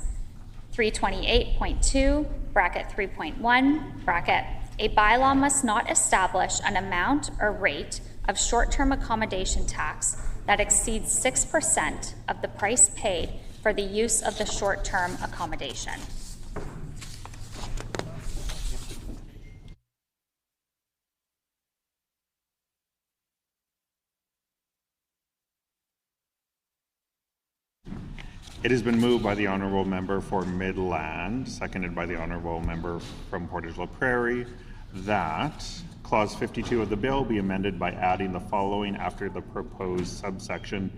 Speaker 11: 328.2 bracket 3.1 bracket. A bylaw must not establish an amount or rate of short-term accommodation tax that exceeds 6% of the price paid for the use of the short-term accommodation.
Speaker 20: It has been moved by the Honourable Member for Midland, seconded by the Honourable Member from Portage La Prairie, that Clause 52 of the bill be amended by adding the following after the proposed subsection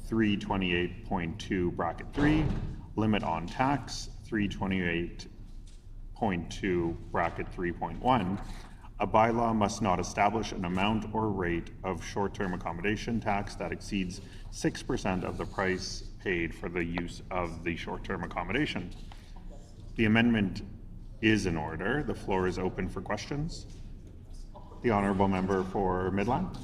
Speaker 20: 328.2 bracket 3, limit on tax, 328.2 bracket 3.1. A bylaw must not establish an amount or rate of short-term accommodation tax that exceeds 6% of the price paid for the use of the short-term accommodation. The amendment is in order. The floor is open for questions. The Honourable Member for Midland.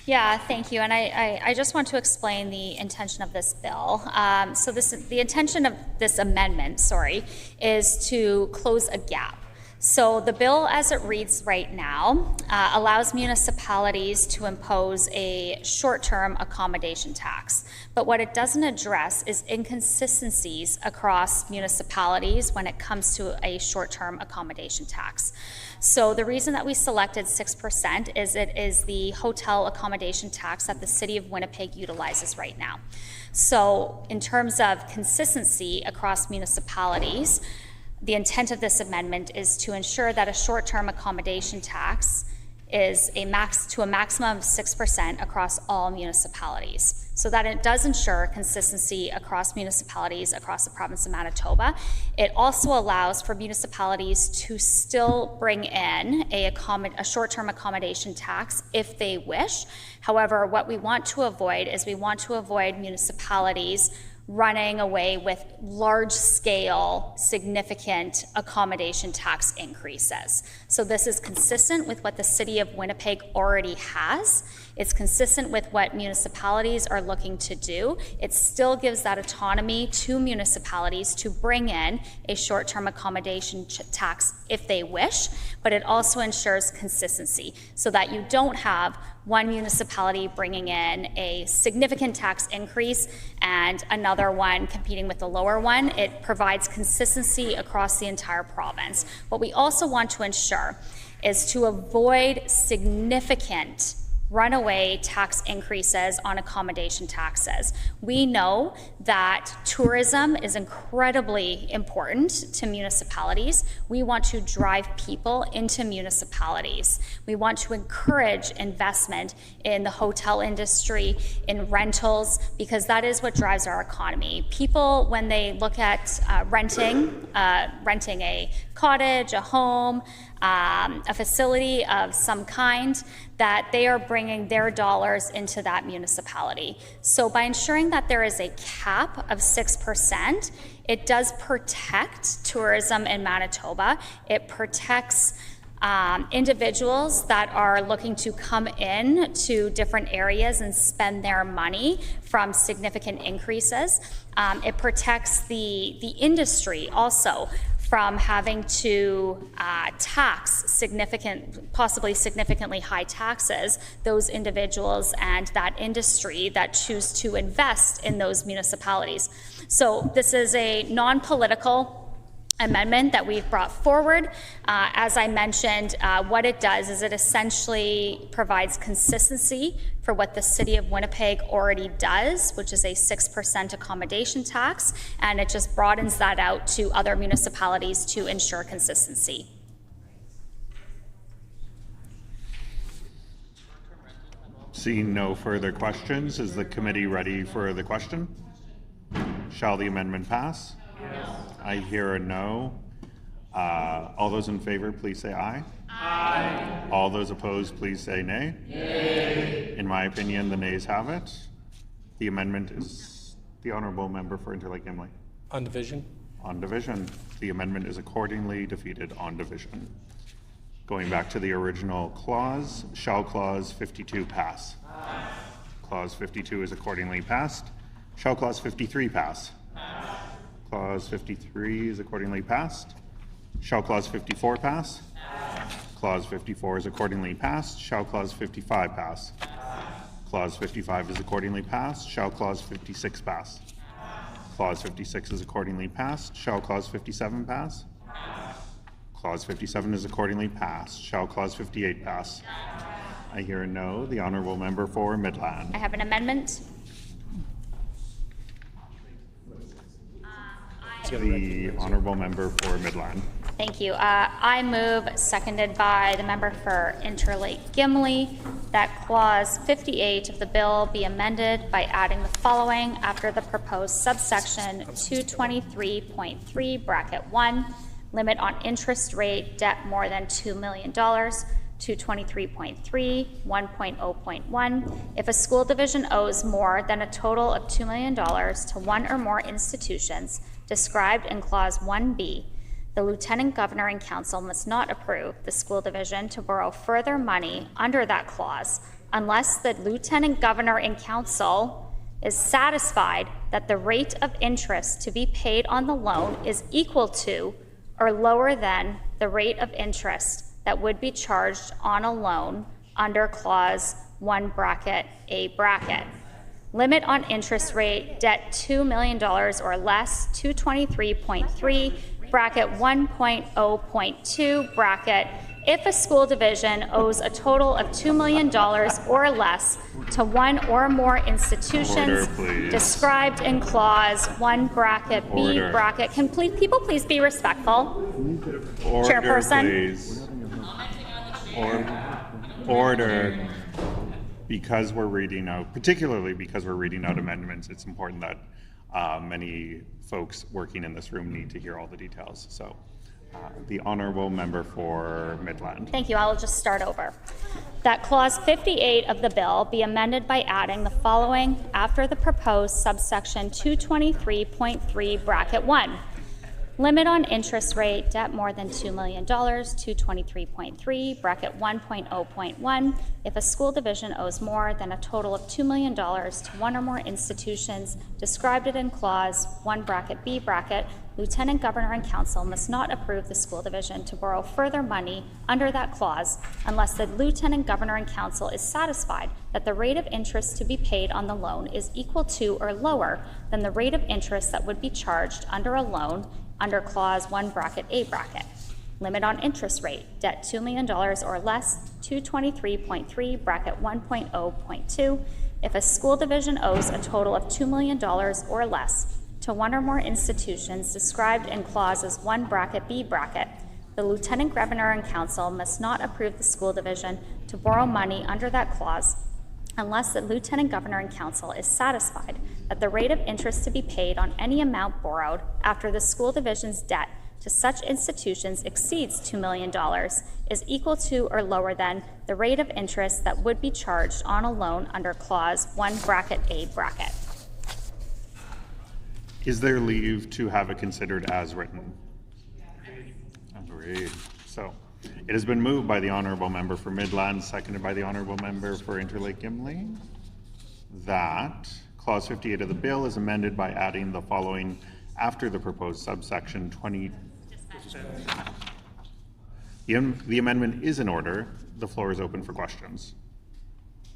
Speaker 11: Yeah, thank you. And I just want to explain the intention of this bill. The intention of this amendment, is to close a gap. So the bill as it reads right now allows municipalities to impose a short-term accommodation tax. But what it doesn't address is inconsistencies across municipalities when it comes to a short-term accommodation tax. So the reason that we selected 6% is it is the hotel accommodation tax that the City of Winnipeg utilizes right now. So in terms of consistency across municipalities, the intent of this amendment is to ensure that a short-term accommodation tax is a maximum of 6% across all municipalities, so that it does ensure consistency across municipalities across the province of Manitoba. It also allows for municipalities to still bring in a short-term accommodation tax if they wish. However, what we want to avoid is municipalities running away with large-scale, significant accommodation tax increases. So this is consistent with what the City of Winnipeg already has. It's consistent with what municipalities are looking to do. It still gives that autonomy to municipalities to bring in a short-term accommodation tax if they wish, but it also ensures consistency so that you don't have one municipality bringing in a significant tax increase and another one competing with the lower one. It provides consistency across the entire province. What we also want to ensure is to avoid significant runaway tax increases on accommodation taxes. We know that tourism is incredibly important to municipalities. We want to drive people into municipalities. We want to encourage investment in the hotel industry, in rentals, because that is what drives our economy. People, when they look at renting a cottage, a home, a facility of some kind, that they are bringing their dollars into that municipality. So by ensuring that there is a cap of 6%, it does protect tourism in Manitoba. It protects individuals that are looking to come in to different areas and spend their money from significant increases. It protects the industry also from having to tax possibly significantly high taxes, those individuals and that industry that choose to invest in those municipalities. So this is a non-political amendment that we've brought forward. As I mentioned, what it does is it essentially provides consistency for what the City of Winnipeg already does, which is a 6% accommodation tax, and it just broadens that out to other municipalities to ensure consistency.
Speaker 20: Seeing no further questions, is the committee ready for the question? Shall the amendment pass? Yes. I hear a no. All those in favor, please say aye. Aye. All those opposed, please say nay. Nay. In my opinion, the nays have it. The amendment is the honourable member for Interlake Gimli.
Speaker 2: On division?
Speaker 20: On division. The amendment is accordingly defeated on division. Going back to the original clause, shall clause 52 pass? Pass. Clause 52 is accordingly passed. Shall clause 53 pass? Pass. Clause 53 is accordingly passed. Shall clause 54 pass? Pass. Clause 54 is accordingly passed. Shall clause 55 pass? Pass. Clause 55 is accordingly passed. Shall clause 56 pass? Pass. Clause 56 is accordingly passed. Shall clause 57 pass? Pass. Clause 57 is accordingly passed. Shall clause 58 pass? Pass. I hear a no. The honourable member for Midland.
Speaker 11: I have an amendment.
Speaker 20: The honourable member for Midland.
Speaker 11: Thank you. I move, seconded by the member for Interlake Gimli, that clause 58 of the bill be amended by adding the following after the proposed subsection 223.3 bracket 1, limit on interest rate debt more than $2 million, 223.3 1.0.1. If a school division owes more than a total of $2 million to one or more institutions described in Clause 1B, the Lieutenant Governor and Council must not approve the school division to borrow further money under that clause unless the Lieutenant Governor and Council is satisfied that the rate of interest to be paid on the loan is equal to or lower than the rate of interest that would be charged on a loan under Clause 1 bracket A bracket. Limit on interest rate, debt $2 million or less, 223.3 bracket 1.0.2 bracket. If a school division owes a total of $2 million or less to one or more institutions described in Clause 1 bracket B bracket. Can people please be respectful?
Speaker 20: Order,
Speaker 11: Chairperson.
Speaker 20: please. order. Because we're reading out, particularly because we're reading out amendments, it's important that many folks working in this room need to hear all the details. So the honourable member for Midland.
Speaker 11: Thank you. I will just start over. That clause 58 of the bill be amended by adding the following after the proposed subsection 223.3 bracket 1. Limit on interest rate, debt more than $2 million, 223.3, bracket 1.0.1. If a school division owes more than a total of $2 million to one or more institutions described in clause 1 bracket B bracket, Lieutenant Governor and Council must not approve the school division to borrow further money under that clause unless the Lieutenant Governor and Council is satisfied that the rate of interest to be paid on the loan is equal to or lower than the rate of interest that would be charged under a loan under clause 1 bracket A bracket. Limit on interest rate, debt $2 million or less, 223.3 bracket 1.0.2. If a school division owes a total of $2 million or less to one or more institutions described in clauses 1 bracket B bracket, the Lieutenant Governor and Council must not approve the school division to borrow money under that clause unless the Lieutenant Governor and Council is satisfied that the rate of interest to be paid on any amount borrowed after the school division's debt to such institutions exceeds $2 million is equal to or lower than the rate of interest that would be charged on a loan under clause 1 bracket A bracket.
Speaker 20: Is there leave to have it considered as written? Agreed. So it has been moved by the honourable member for Midland, seconded by the honourable member for Interlake Gimli, that clause 58 of the bill is amended by adding the following after the proposed subsection 20. The amendment is in order. The floor is open for questions.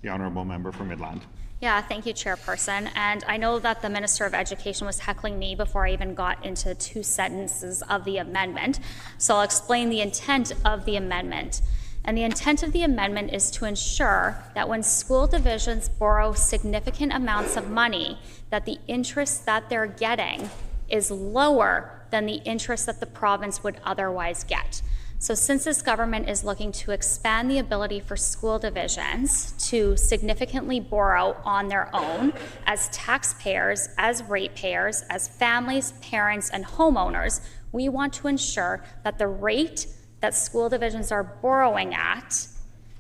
Speaker 20: The honourable member for Midland.
Speaker 11: Yeah, thank you, Chairperson. And I know that the Minister of Education was heckling me before I even got into 2 sentences of the amendment. So I'll explain the intent of the amendment. And the intent of the amendment is to ensure that when school divisions borrow significant amounts of money, that the interest that they're getting is lower than the interest that the province would otherwise get. So since this government is looking to expand the ability for school divisions to significantly borrow on their own as taxpayers, as ratepayers, as families, parents, and homeowners, we want to ensure that the rate that school divisions are borrowing at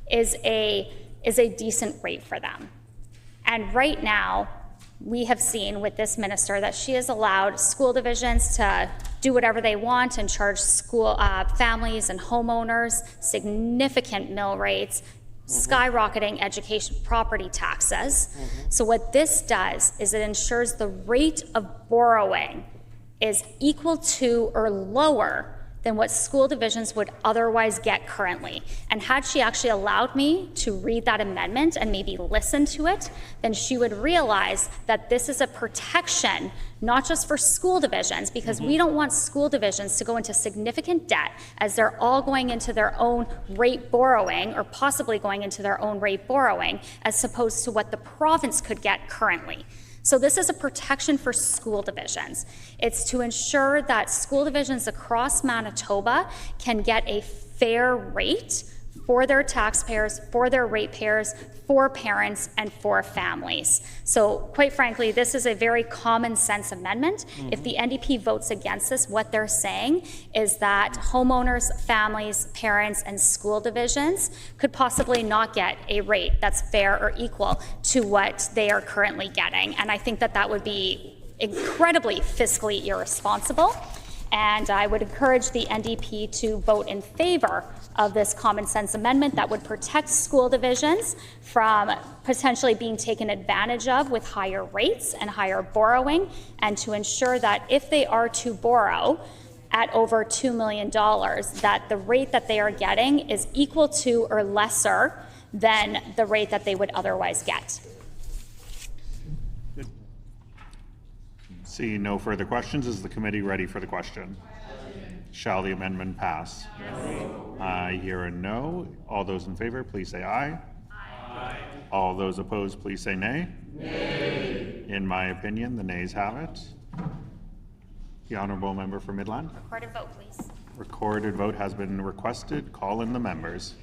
Speaker 11: is a decent rate for them. And right now, we have seen with this minister that she has allowed school divisions to do whatever they want and charge school families and homeowners significant mill rates, skyrocketing education property taxes. So what this does is it ensures the rate of borrowing is equal to or lower than what school divisions would otherwise get currently. And had she actually allowed me to read that amendment and maybe listen to it, then she would realize that this is a protection, not just for school divisions, because we don't want school divisions to go into significant debt as they're all going into their own rate borrowing or possibly going into their own rate borrowing as opposed to what the province could get currently. So this is a protection for school divisions. It's to ensure that school divisions across Manitoba can get a fair rate for their taxpayers, for their ratepayers, for parents, and for families. So quite frankly, this is a very common sense amendment. If the NDP votes against this, what they're saying is that homeowners, families, parents, and school divisions could possibly not get a rate that's fair or equal to what they are currently getting. And I think that that would be incredibly fiscally irresponsible. And I would encourage the NDP to vote in favor of this common sense amendment that would protect school divisions from potentially being taken advantage of with higher rates and higher borrowing, and to ensure that if they are to borrow at over $2 million, that the rate that they are getting is equal to or lesser than the rate that they would otherwise get.
Speaker 20: See no further questions. Is the committee ready for the question? Shall the amendment pass? Yes. I hear a no. All those in favor, please say aye. Aye. All those opposed, please say nay. Nay. In my opinion, the nays have it. The honourable member for Midland.
Speaker 11: Recorded vote, please.
Speaker 20: Recorded vote has been requested. Call in the members.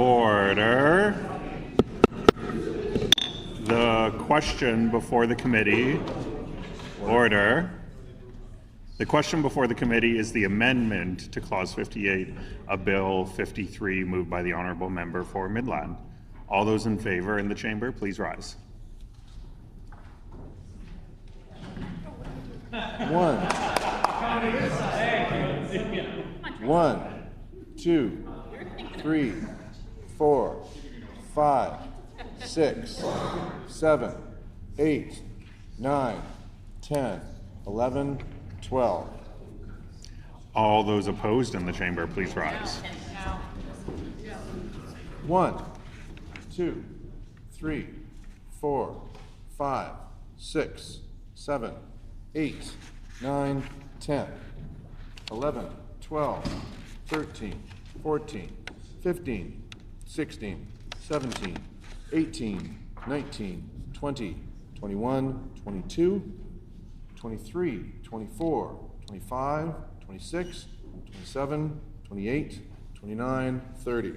Speaker 20: Order. The question before the committee. Order. The question before the committee is the amendment to Clause 58 of Bill 53 moved by the Honourable Member for Midland. All those in favour in the chamber, please rise.
Speaker 3: 1, 2, 3, 4, 5, 6, 7, 8, 9, 10, 11, 12.
Speaker 20: All those opposed in the chamber, please rise.
Speaker 3: 1, 2, 3, 4, 5, 6, 7, 8, 9, 10, 11, 12, 13, 14, 15, 16, 17, 18, 19, 20, 21, 22, 23, 24, 25, 26, 27, 28, 29, 30.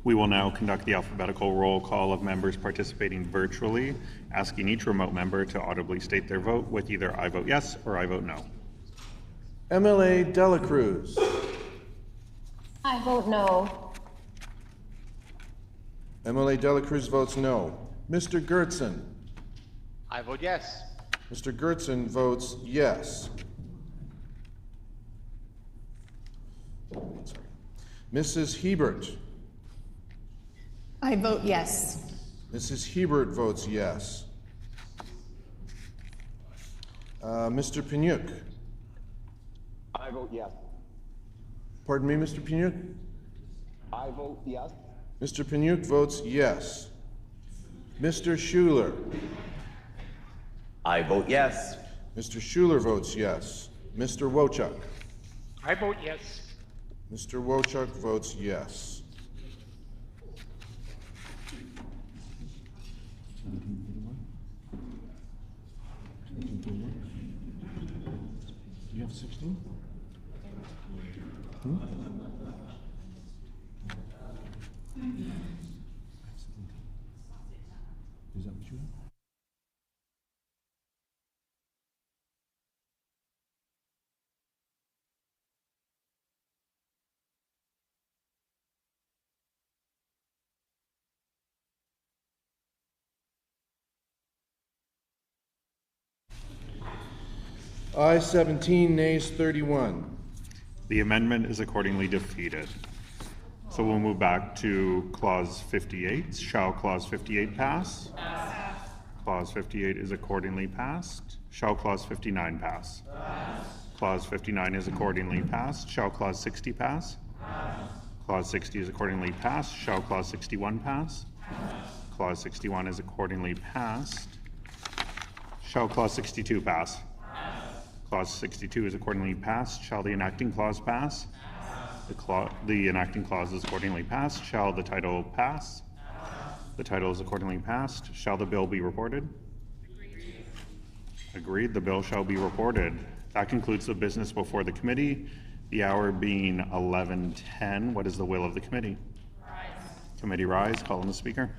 Speaker 20: We will now conduct the alphabetical roll call of members participating virtually, asking each remote member to audibly state their vote with either I vote yes or I vote no.
Speaker 3: MLA Dela Cruz.
Speaker 18: I vote no.
Speaker 3: MLA Dela Cruz votes no. Mr. Gertson.
Speaker 5: I vote yes.
Speaker 3: Mr. Gertson votes yes. Sorry. Mrs. Hebert.
Speaker 13: I vote yes.
Speaker 3: Mrs. Hebert votes yes. Mr. Panyuk.
Speaker 5: I vote yes.
Speaker 3: Pardon me, Mr. Panyuk?
Speaker 5: I vote yes.
Speaker 3: Mr. Panyuk votes yes. Mr. Schuler.
Speaker 5: I vote yes.
Speaker 3: Mr. Schuler votes yes. Mr. Wochuk.
Speaker 5: I vote yes.
Speaker 3: Mr. Wochuk votes yes. Do you have 16? Is that what you have? Ayes 17, nays 31.
Speaker 20: The amendment is accordingly defeated. So we'll move back to Clause 58. Shall Clause 58 pass? Pass. Clause 58 is accordingly passed. Shall Clause 59 pass? Pass. Clause 59 is accordingly passed. Shall Clause 60 pass? Pass. Clause 60 is accordingly passed. Shall Clause 61 pass? Pass. Clause 61 is accordingly passed. Shall Clause 62 pass? Clause 62 is accordingly passed. Shall the enacting clause pass? The enacting clause is accordingly passed. Shall the title pass? The title is accordingly passed. Shall the bill be reported? Agreed. The bill shall be reported. That concludes the business before the committee. The hour being 11:10. What is the will of the committee? Rise. Committee rise. Call on the speaker.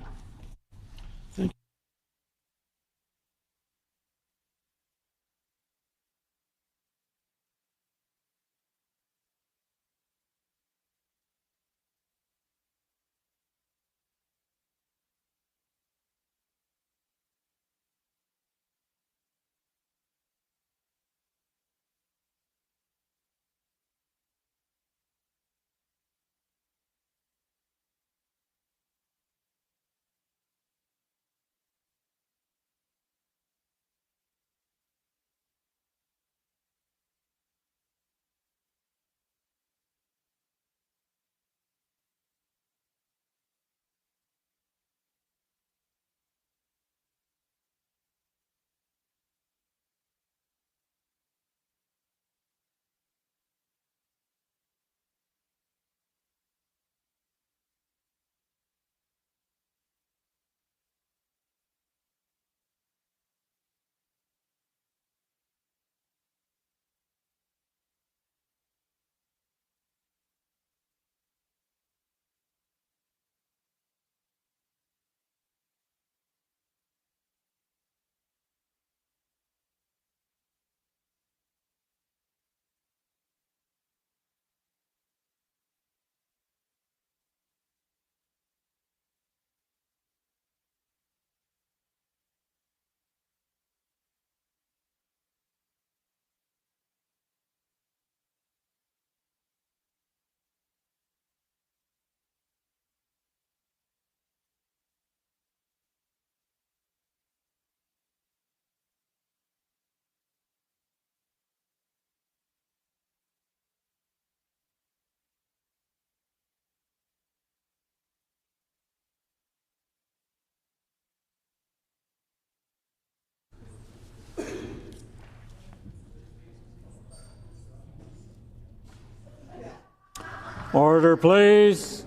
Speaker 1: Order, please.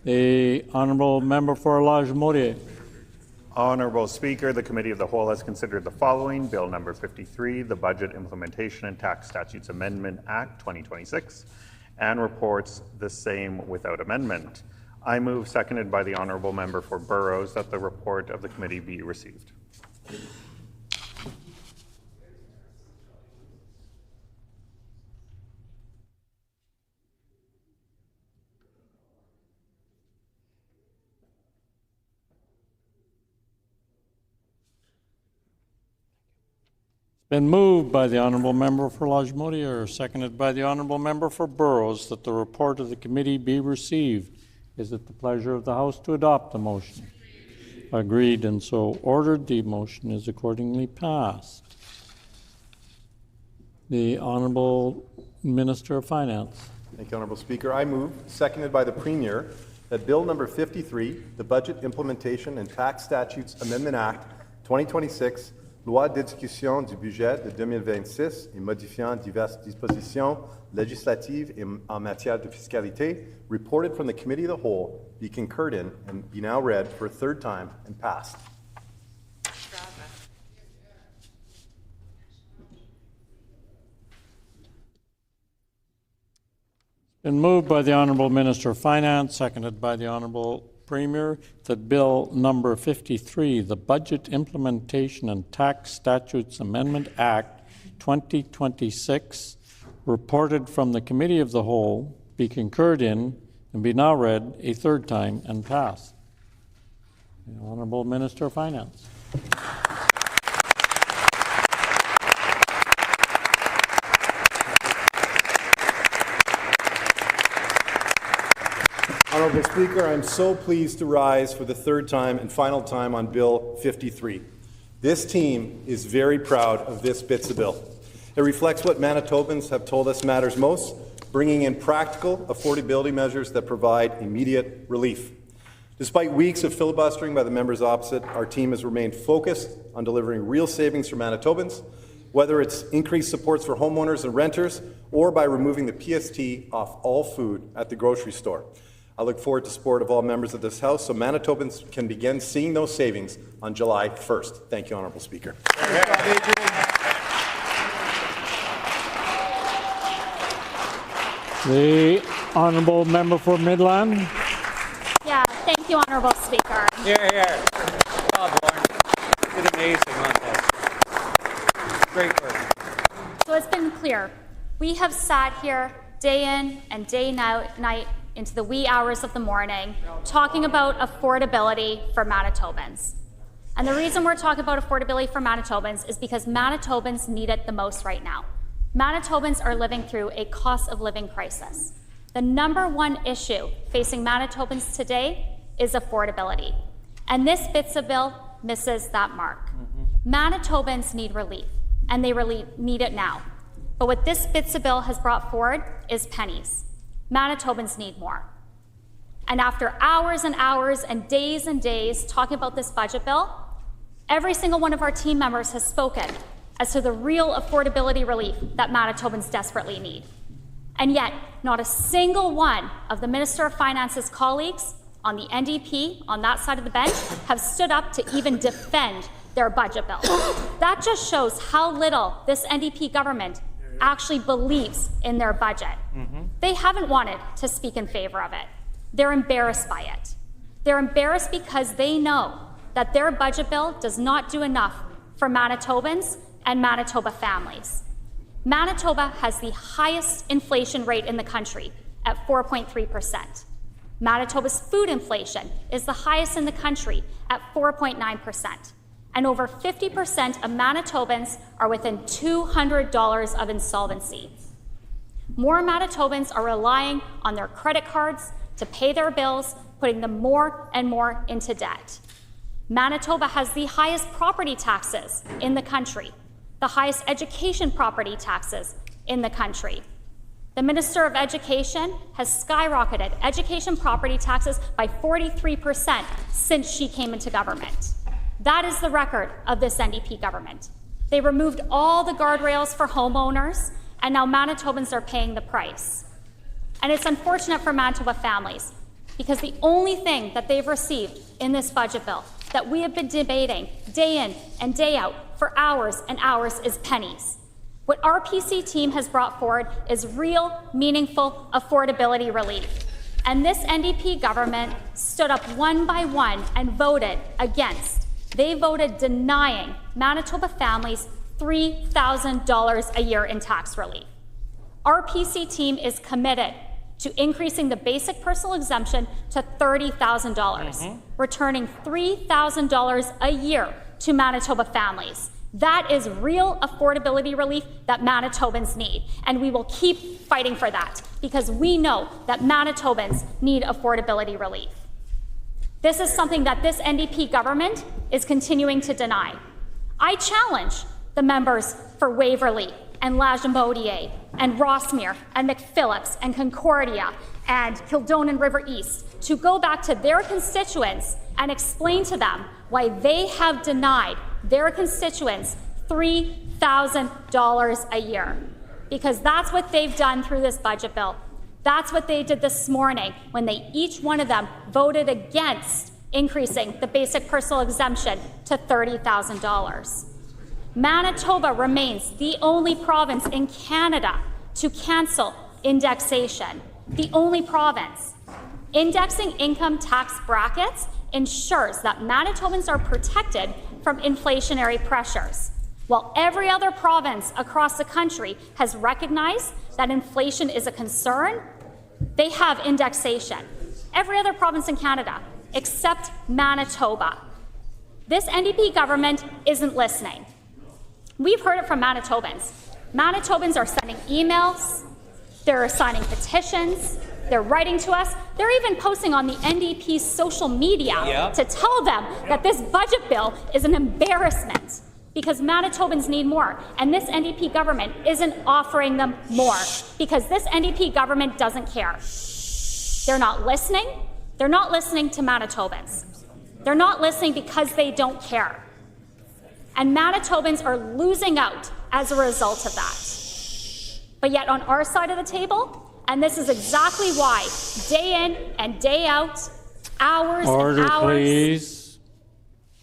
Speaker 1: The Honourable Member for Lage-Modier.
Speaker 20: Honourable Speaker, the Committee of the Whole has considered the following: Bill number 53, the Budget Implementation and Tax Statutes Amendment Act 2026, and reports the same without amendment. I move, seconded by the Honourable Member for Burrows, that the report of the committee be received.
Speaker 1: Been moved by the Honourable Member for Lage-Modier, seconded by the Honourable Member for Burrows, that the report of the committee be received. Is it the pleasure of the House to adopt the motion? Agreed, and so ordered. The motion is accordingly passed. The Honourable Minister of Finance.
Speaker 10: Thank you, Honourable Speaker. I move, seconded by the Premier, that Bill number 53, the Budget Implementation and Tax Statutes Amendment Act 2026, Loi d'exécution du budget de 2026 et modifiant diverses dispositions législatives en matière de fiscalité, reported from the Committee of the Whole, be concurred in and be now read for a third time and passed.
Speaker 1: Been moved by the Honourable Minister of Finance, seconded by the Honourable Premier, that Bill number 53, the Budget Implementation and Tax Statutes Amendment Act 2026, reported from the Committee of the Whole, be concurred in and be now read a third time and passed. The Honourable Minister of Finance.
Speaker 10: Honourable Speaker, I am so pleased to rise for the third time and final time on Bill 53. This team is very proud of this bits of bill. It reflects what Manitobans have told us matters most, bringing in practical affordability measures that provide immediate relief. Despite weeks of filibustering by the members opposite, our team has remained focused on delivering real savings for Manitobans, whether it's increased supports for homeowners and renters or by removing the PST off all food at the grocery store. I look forward to support of all members of this House so Manitobans can begin seeing those savings on July 1st. Thank you, Honourable Speaker.
Speaker 1: The Honourable Member for Midland.
Speaker 11: Yeah, thank you, Honourable Speaker.
Speaker 12: Here, here. Well done. You did amazing on this. Great work.
Speaker 11: So it's been clear. We have sat here day in and day night into the wee hours of the morning talking about affordability for Manitobans. And the reason we're talking about affordability for Manitobans is because Manitobans need it the most right now. Manitobans are living through a cost of living crisis. The number one issue facing Manitobans today is affordability. And this BITSA bill misses that mark. Manitobans need relief, and they really need it now. But what this BITSA bill has brought forward is pennies. Manitobans need more. And after hours and hours and days talking about this budget bill, every single one of our team members has spoken as to the real affordability relief that Manitobans desperately need. And yet, not a single one of the Minister of Finance's colleagues on the NDP, on that side of the bench, have stood up to even defend their budget bill. That just shows how little this NDP government actually believes in their budget. They haven't wanted to speak in favor of it. They're embarrassed by it. They're embarrassed because they know that their budget bill does not do enough for Manitobans and Manitoba families. Manitoba has the highest inflation rate in the country at 4.3%. Manitoba's food inflation is the highest in the country at 4.9%. And over 50% of Manitobans are within $200 of insolvency. More Manitobans are relying on their credit cards to pay their bills, putting them more and more into debt. Manitoba has the highest property taxes in the country, the highest education property taxes in the country. The Minister of Education has skyrocketed education property taxes by 43% since she came into government. That is the record of this NDP government. They removed all the guardrails for homeowners, and now Manitobans are paying the price. And it's unfortunate for Manitoba families because the only thing that they've received in this budget bill that we have been debating day in and day out for hours and hours is pennies. What our PC team has brought forward is real, meaningful affordability relief. And this NDP government stood up one by one and voted against. They voted denying Manitoba families $3,000 a year in tax relief. Our PC team is committed to increasing the basic personal exemption to $30,000, returning $3,000 a year to Manitoba families. That is real affordability relief that Manitobans need, and we will keep fighting for that because we know that Manitobans need affordability relief. This is something that this NDP government is continuing to deny. I challenge the members for Waverley and Lagimodiere and Rossmere and McPhillips and Concordia and Kildonan River East to go back to their constituents and explain to them why they have denied their constituents $3,000 a year. Because that's what they've done through this budget bill. That's what they did this morning when they, each one of them, voted against increasing the basic personal exemption to $30,000. Manitoba remains the only province in Canada to cancel indexation. The only province. Indexing income tax brackets ensures that Manitobans are protected from inflationary pressures. While every other province across the country has recognized that inflation is a concern, they have indexation. Every other province in Canada, except Manitoba. This NDP government isn't listening. We've heard it from Manitobans. Manitobans are sending emails, they're signing petitions, they're writing to us, they're even posting on the NDP's social media to tell them that this budget bill is an embarrassment because Manitobans need more, and this NDP government isn't offering them more because this NDP government doesn't care. They're not listening. They're not listening to Manitobans. They're not listening because they don't care. And Manitobans are losing out as a result of that. But yet on our side of the table, and this is exactly why, day in and day out, hours
Speaker 1: Order,
Speaker 11: and hours.
Speaker 1: please.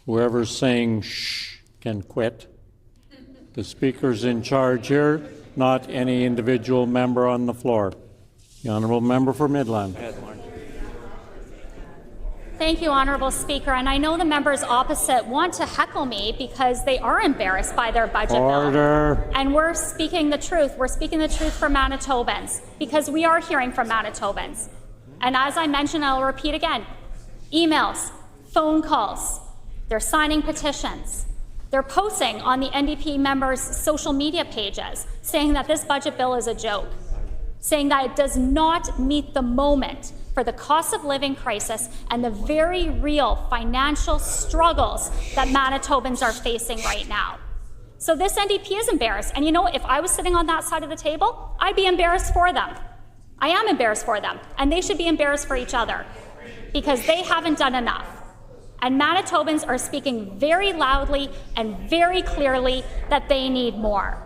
Speaker 1: Whoever's saying shh can quit. The speaker's in charge here, not any individual member on the floor. The honourable member for Midland.
Speaker 11: Thank you, Honourable Speaker. And I know the members opposite want to heckle me because they are embarrassed by their budget
Speaker 1: Order.
Speaker 11: bill. And we're speaking the truth. We're speaking the truth for Manitobans because we are hearing from Manitobans. And as I mentioned, I'll repeat again, emails, phone calls, they're signing petitions. They're posting on the NDP members' social media pages saying that this budget bill is a joke, saying that it does not meet the moment for the cost of living crisis and the very real financial struggles that Manitobans are facing right now. So this NDP is embarrassed. And you know, if I was sitting on that side of the table, I'd be embarrassed for them. I am embarrassed for them. And they should be embarrassed for each other because they haven't done enough. And Manitobans are speaking very loudly and very clearly that they need more.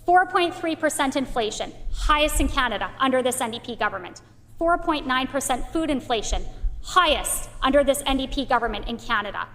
Speaker 11: 4.3% inflation, highest in Canada under this NDP government. 4.9% food inflation, highest under this NDP government in Canada.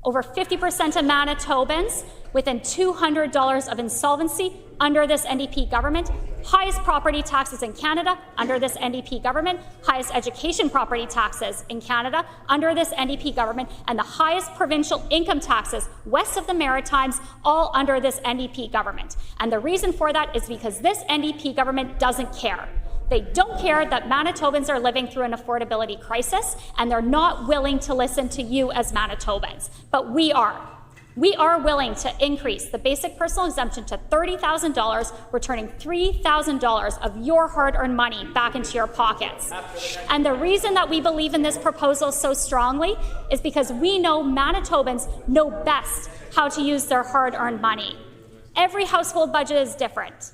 Speaker 11: Over 50% of Manitobans within $200 of insolvency under this NDP government. Highest property taxes in Canada under this NDP government. Highest education property taxes in Canada under this NDP government. And the highest provincial income taxes west of the Maritimes, all under this NDP government. And the reason for that is because this NDP government doesn't care. They don't care that Manitobans are living through an affordability crisis, and they're not willing to listen to you as Manitobans. But we are. We are willing to increase the basic personal exemption to $30,000, returning $3,000 of your hard-earned money back into your pockets. And the reason that we believe in this proposal so strongly is because we know Manitobans know best how to use their hard-earned money. Every household budget is different.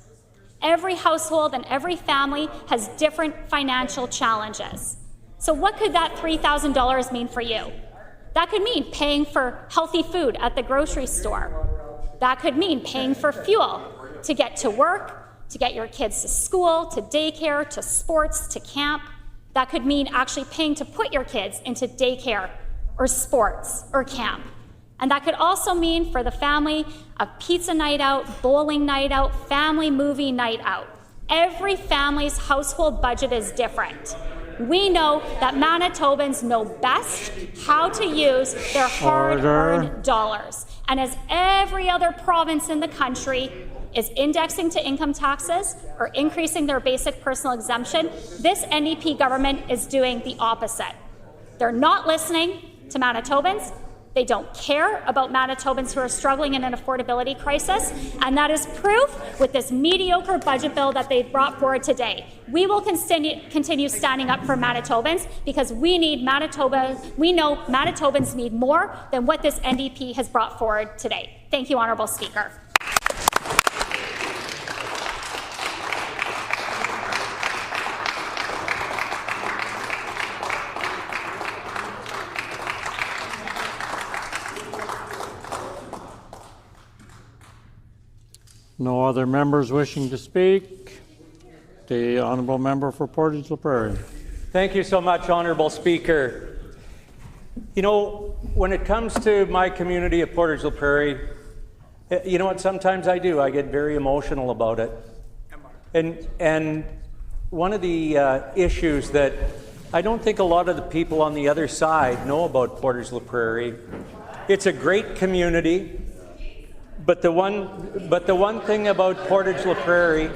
Speaker 11: Every household and every family has different financial challenges. So what could that $3,000 mean for you? That could mean paying for healthy food at the grocery store. That could mean paying for fuel to get to work, to get your kids to school, to daycare, to sports, to camp. That could mean actually paying to put your kids into daycare or sports or camp. And that could also mean for the family a pizza night out, bowling night out, family movie night out. Every family's household budget is different. We know that Manitobans know best how to use their hard-earned dollars. And as every other province in the country is indexing to income taxes or increasing their basic personal exemption, this NDP government is doing the opposite. They're not listening to Manitobans. They don't care about Manitobans who are struggling in an affordability crisis, and that is proof with this mediocre budget bill that they brought forward today. We will continue standing up for Manitobans because we know Manitobans need more than what this NDP has brought forward today. Thank you, Honourable Speaker.
Speaker 1: No other members wishing to speak? The honourable member for Portage La Prairie.
Speaker 19: Thank you so much, Honourable Speaker. You know, when it comes to my community of Portage La Prairie, you know what, sometimes I do. I get very emotional about it. And one of the issues that I don't think a lot of the people on the other side know about Portage La Prairie, it's a great community. But the one thing about Portage La Prairie,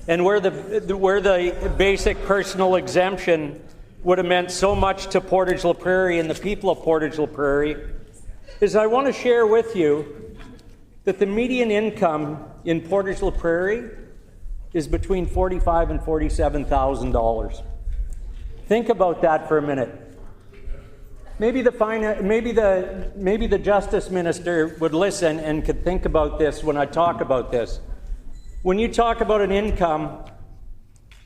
Speaker 19: and where the basic personal exemption would have meant so much to Portage La Prairie and the people of Portage La Prairie, is I want to share with you that the median income in Portage La Prairie is between $45,000 and $47,000. Think about that for a minute. Maybe the Justice Minister would listen and could think about this when I talk about this. When you talk about an income,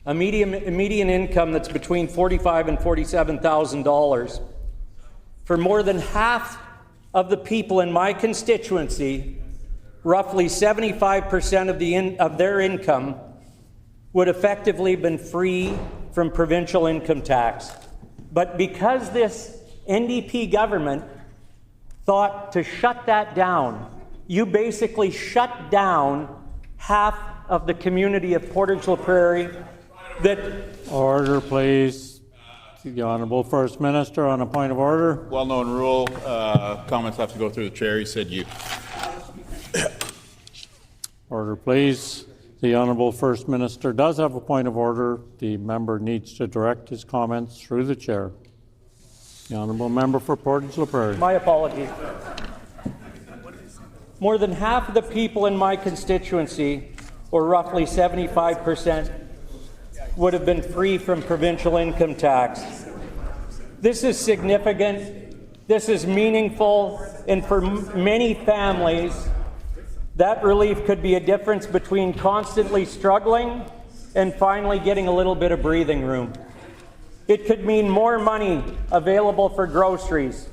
Speaker 19: a median income that's between $45,000 and $47,000, for more than half of the people in my constituency, roughly 75% of their income would effectively have been free from provincial income tax. But because this NDP government thought to shut that down, you basically shut down half of the community of Portage La Prairie that...
Speaker 1: Order, please. The Honourable First Minister on a point of order.
Speaker 8: Well-known rule. Comments have to go through the chair. He said you.
Speaker 1: Order, please. The Honourable First Minister does have a point of order. The member needs to direct his comments through the chair. The honourable member for Portage La Prairie.
Speaker 19: My apologies. More than half of the people in my constituency, or roughly 75%, would have been free from provincial income tax. This is significant, this is meaningful, and for many families, that relief could be a difference between constantly struggling and finally getting a little bit of breathing room. It could mean more money available for groceries,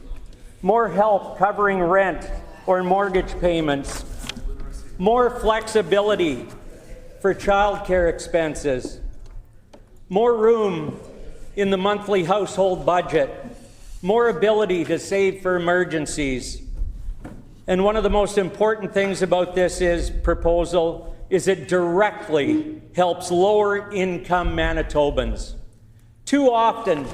Speaker 19: more help covering rent or mortgage payments, more flexibility for childcare expenses, more room in the monthly household budget, more ability to save for emergencies. And one of the most important things about this proposal is it directly helps lower income Manitobans. Too often,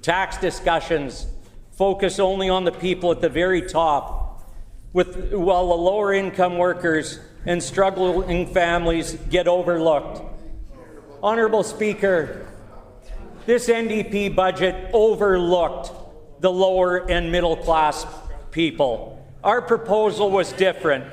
Speaker 19: tax discussions focus only on the people at the very top, while the lower income workers and struggling families get overlooked. Honourable Speaker, this NDP budget overlooked the lower and middle class people. Our proposal was different.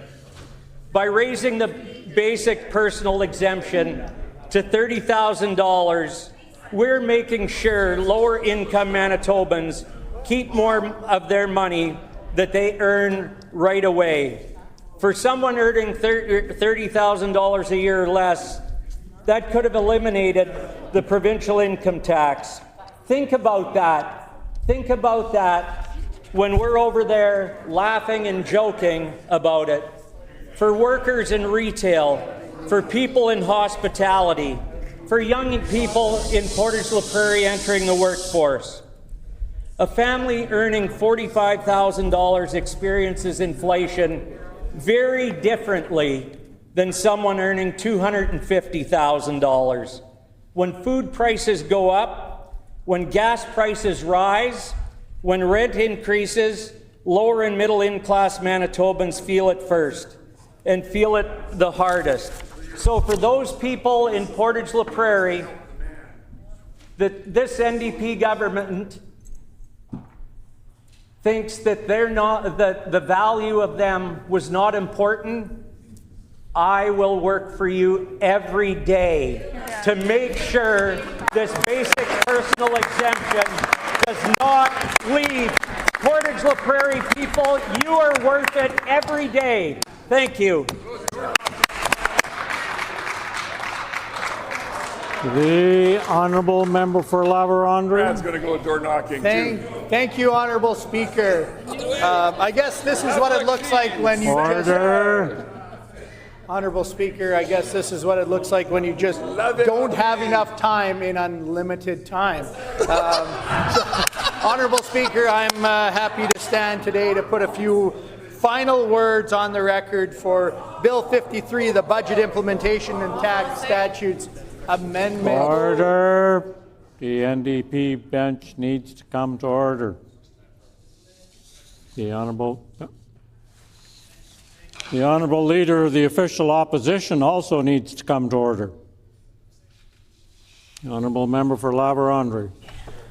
Speaker 19: By raising the basic personal exemption to $30,000, we're making sure lower income Manitobans keep more of their money that they earn right away. For someone earning $30,000 a year or less, that could have eliminated the provincial income tax. Think about that. Think about that when we're over there laughing and joking about it. For workers in retail, for people in hospitality, for young people in Portage-La Prairie entering the workforce. A family earning $45,000 experiences inflation very differently than someone earning $250,000. When food prices go up, when gas prices rise, when rent increases, lower and middle class Manitobans feel it first and feel it the hardest. So for those people in Portage-La Prairie, this NDP government thinks that the value of them was not important, I will work for you every day to make sure this basic personal exemption does not leave Portage-La Prairie people. You are worth it every day. Thank you.
Speaker 1: The honourable member for La Vérendrye.
Speaker 14: Brad's going to go door knocking too.
Speaker 16: Thank you, Honourable Speaker. I guess this is what it looks like when you
Speaker 1: Order.
Speaker 16: Honourable Speaker, I guess this is what it looks like when you just don't have enough time in unlimited time. Honourable Speaker, I'm happy to stand today to put a few final words on the record for Bill 53, the Budget Implementation and Tax Statutes Amendment.
Speaker 1: Order. The NDP bench needs to come to order. The Honourable Leader of the Official Opposition also needs to come to order. The Honourable Member for La Vérendrye.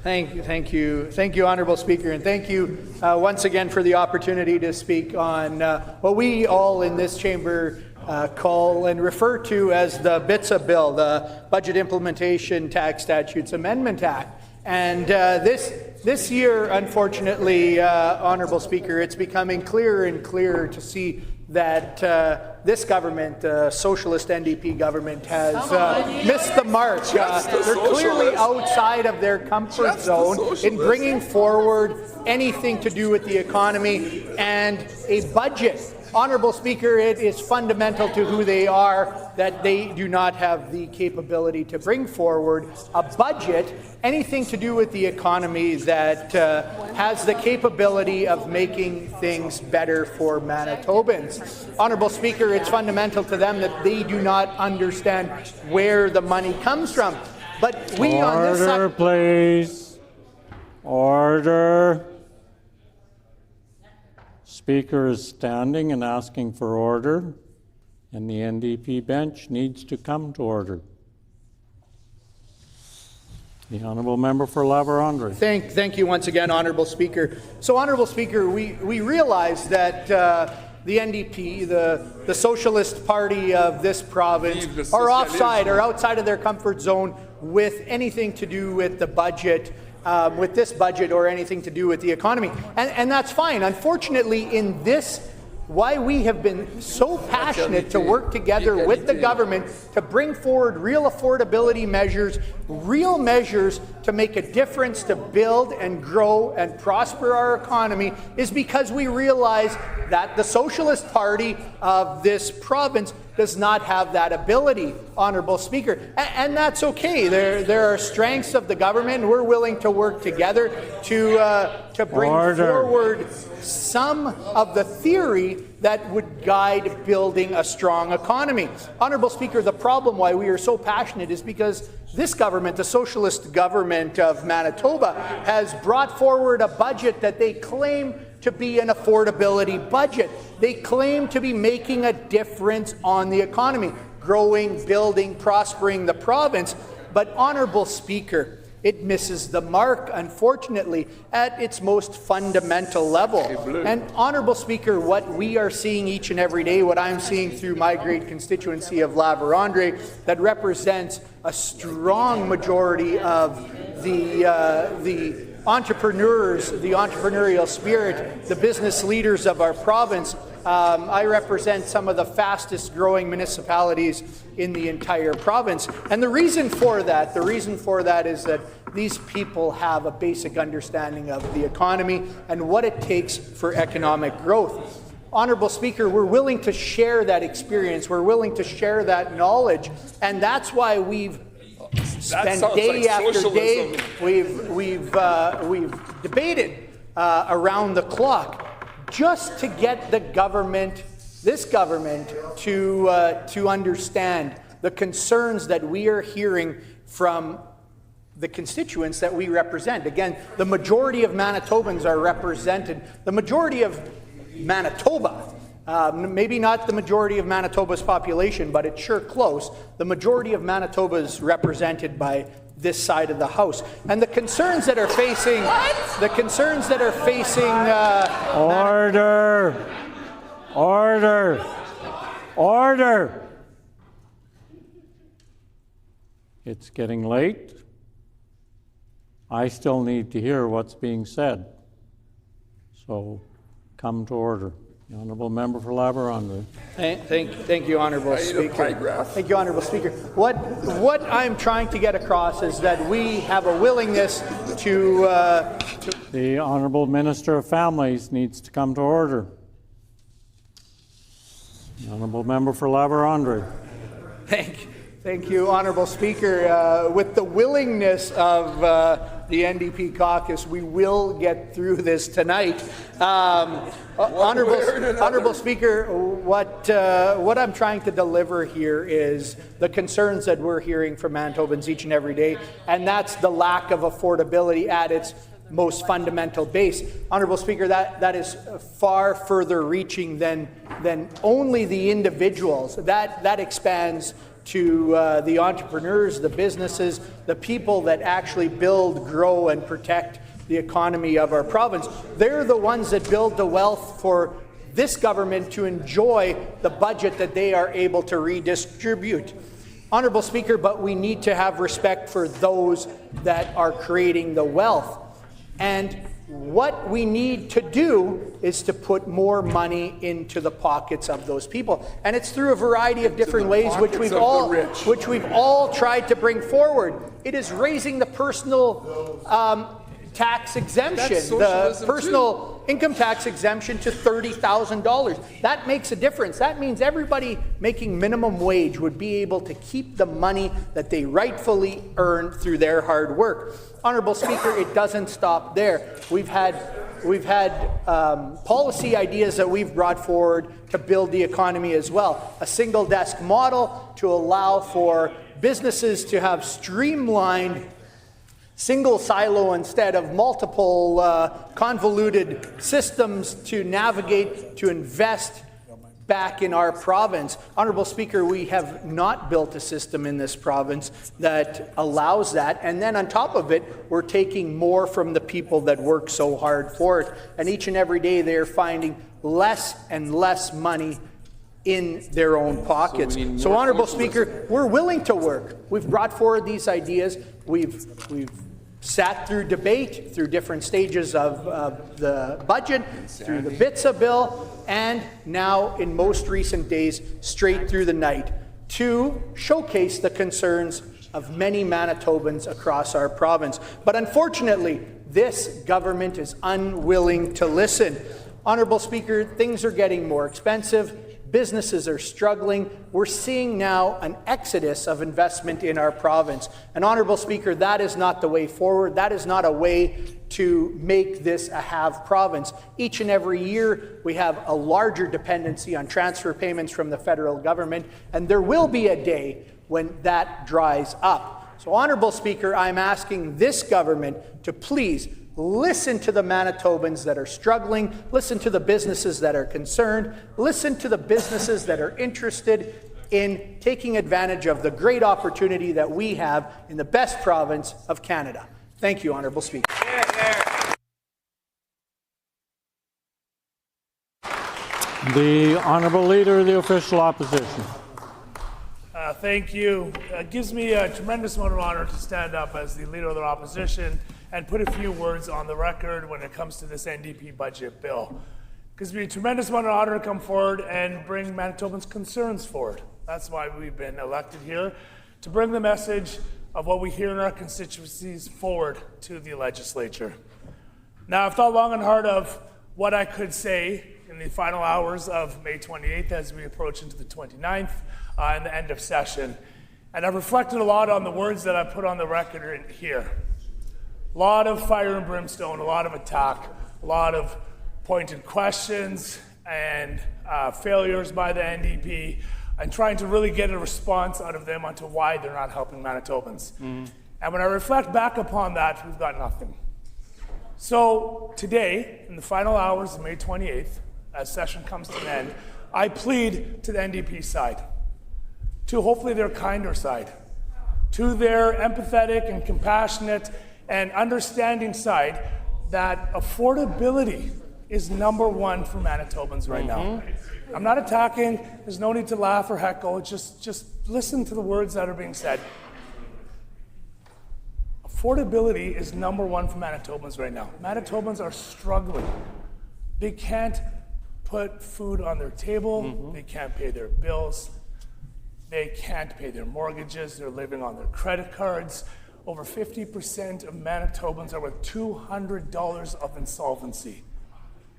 Speaker 16: Thank you, Honourable Speaker, and thank you once again for the opportunity to speak on what we all in this chamber call and refer to as the BITSA bill, the Budget Implementation Tax Statutes Amendment Act. And this year, unfortunately, Honourable Speaker, it's becoming clearer and clearer to see that this government, socialist NDP government, has missed the mark. They're clearly outside of their comfort zone in bringing forward anything to do with the economy and a budget. Honourable Speaker, it is fundamental to who they are that they do not have the capability to bring forward a budget, anything to do with the economy that has the capability of making things better for Manitobans. Honourable Speaker, it's fundamental to them that they do not understand where the money comes from. But we on this side...
Speaker 1: Order, please. Order. Speaker is standing and asking for order, and the NDP bench needs to come to order. The Honourable Member for La Vérendrye.
Speaker 16: Thank you once again, Honourable Speaker. So, Honourable Speaker, we realize that the NDP, the Socialist Party of this province, are outside of their comfort zone with anything to do with the budget, with this budget, or anything to do with the economy. And that's fine. Unfortunately, in this, why we have been so passionate to work together with the government to bring forward real affordability measures, real measures to make a difference, to build and grow and prosper our economy, is because we realize that the Socialist Party of this province does not have that ability, Honourable Speaker. And that's okay. There are strengths of the government. We're willing to work together to bring forward some of the theory that would guide building a strong economy. Honourable Speaker, the problem why we are so passionate is because this government, the Socialist government of Manitoba, has brought forward a budget that they claim to be an affordability budget. They claim to be making a difference on the economy, growing, building, prospering the province. But, Honourable Speaker, it misses the mark, unfortunately, at its most fundamental level. And, Honourable Speaker, what we are seeing each and every day, what I'm seeing through my great constituency of La Vérendrye, that represents a strong majority of the entrepreneurs, the entrepreneurial spirit, the business leaders of our province. I represent some of the fastest growing municipalities in the entire province. And the reason for that is that these people have a basic understanding of the economy and what it takes for economic growth. Honorable Speaker, we're willing to share that experience. We're willing to share that knowledge. And that's why we've spent day after day, we've debated around the clock just to get the government, this government, to understand the concerns that we are hearing from the constituents that we represent. Again, the majority of Manitobans are represented. The majority of Manitoba, maybe not the majority of Manitoba's population, but it's sure close. The majority of Manitoba is represented by this side of the House. And the concerns that are facing,
Speaker 1: Order! Order! Order! It's getting late. I still need to hear what's being said. So come to order. The Honourable Member for Labrador.
Speaker 16: Thank you, Honourable Speaker. Thank you, Honourable Speaker. What I'm trying to get across is that we have a willingness to
Speaker 1: The Honourable Minister of Families needs to come to order. The Honourable Member for Labrador.
Speaker 16: Thank you, Honourable Speaker. With the willingness of the NDP caucus, we will get through this tonight. Honourable Speaker, what I'm trying to deliver here is the concerns that we're hearing from Manitobans each and every day, and that's the lack of affordability at its most fundamental base. Honourable Speaker, that is far further reaching than only the individuals. That expands to the entrepreneurs, the businesses, the people that actually build, grow, and protect the economy of our province. They're the ones that build the wealth for this government to enjoy the budget that they are able to redistribute. Honourable Speaker, but we need to have respect for those that are creating the wealth. And what we need to do is to put more money into the pockets of those people. And it's through a variety of different ways which we've all tried to bring forward. It is raising the personal tax exemption, the personal income tax exemption to $30,000. That makes a difference. That means everybody making minimum wage would be able to keep the money that they rightfully earned through their hard work. Honourable Speaker, it doesn't stop there. We've had policy ideas that we've brought forward to build the economy as well. A single desk model to allow for businesses to have streamlined single silo instead of multiple convoluted systems to navigate, to invest back in our province. Honourable Speaker, we have not built a system in this province that allows that. And then on top of it, we're taking more from the people that work so hard for it. And each and every day they're finding less and less money in their own pockets. So Honourable Speaker, we're willing to work. We've brought forward these ideas. We've sat through debate, through different stages of the budget, through the BITSA bill, and now in most recent days, straight through the night, to showcase the concerns of many Manitobans across our province. But unfortunately, this government is unwilling to listen. Honourable Speaker, things are getting more expensive. Businesses are struggling. We're seeing now an exodus of investment in our province. And Honourable Speaker, that is not the way forward. That is not a way to make this a have province. Each and every year, we have a larger dependency on transfer payments from the federal government, and there will be a day when that dries up. So, Honourable Speaker, I'm asking this government to please listen to the Manitobans that are struggling, listen to the businesses that are concerned, listen to the businesses that are interested in taking advantage of the great opportunity that we have in the best province of Canada. Thank you, Honourable Speaker.
Speaker 1: The Honourable Leader of the Official Opposition.
Speaker 15: Thank you. It gives me a tremendous amount of honor to stand up as the Leader of the Opposition and put a few words on the record when it comes to this NDP budget bill. It gives me a tremendous amount of honor to come forward and bring Manitobans' concerns forward. That's why we've been elected here, to bring the message of what we hear in our constituencies forward to the legislature. Now, I've thought long and hard of what I could say in the final hours of May 28th as we approach into the 29th and the end of session. And I've reflected a lot on the words that I put on the record in here. A lot of fire and brimstone, a lot of attack, a lot of pointed questions and failures by the NDP, and trying to really get a response out of them onto why they're not helping Manitobans. And when I reflect back upon that, we've got nothing. So today, in the final hours of May 28th, as session comes to an end, I plead to the NDP side, to hopefully their kinder side, to their empathetic and compassionate and understanding side, that affordability is #1 for Manitobans right now. I'm not attacking, there's no need to laugh or heckle, just listen to the words that are being said. Affordability is #1 for Manitobans right now. Manitobans are struggling. They can't put food on their table, they can't pay their bills, they can't pay their mortgages, they're living on their credit cards. Over 50% of Manitobans are with $200 of insolvency.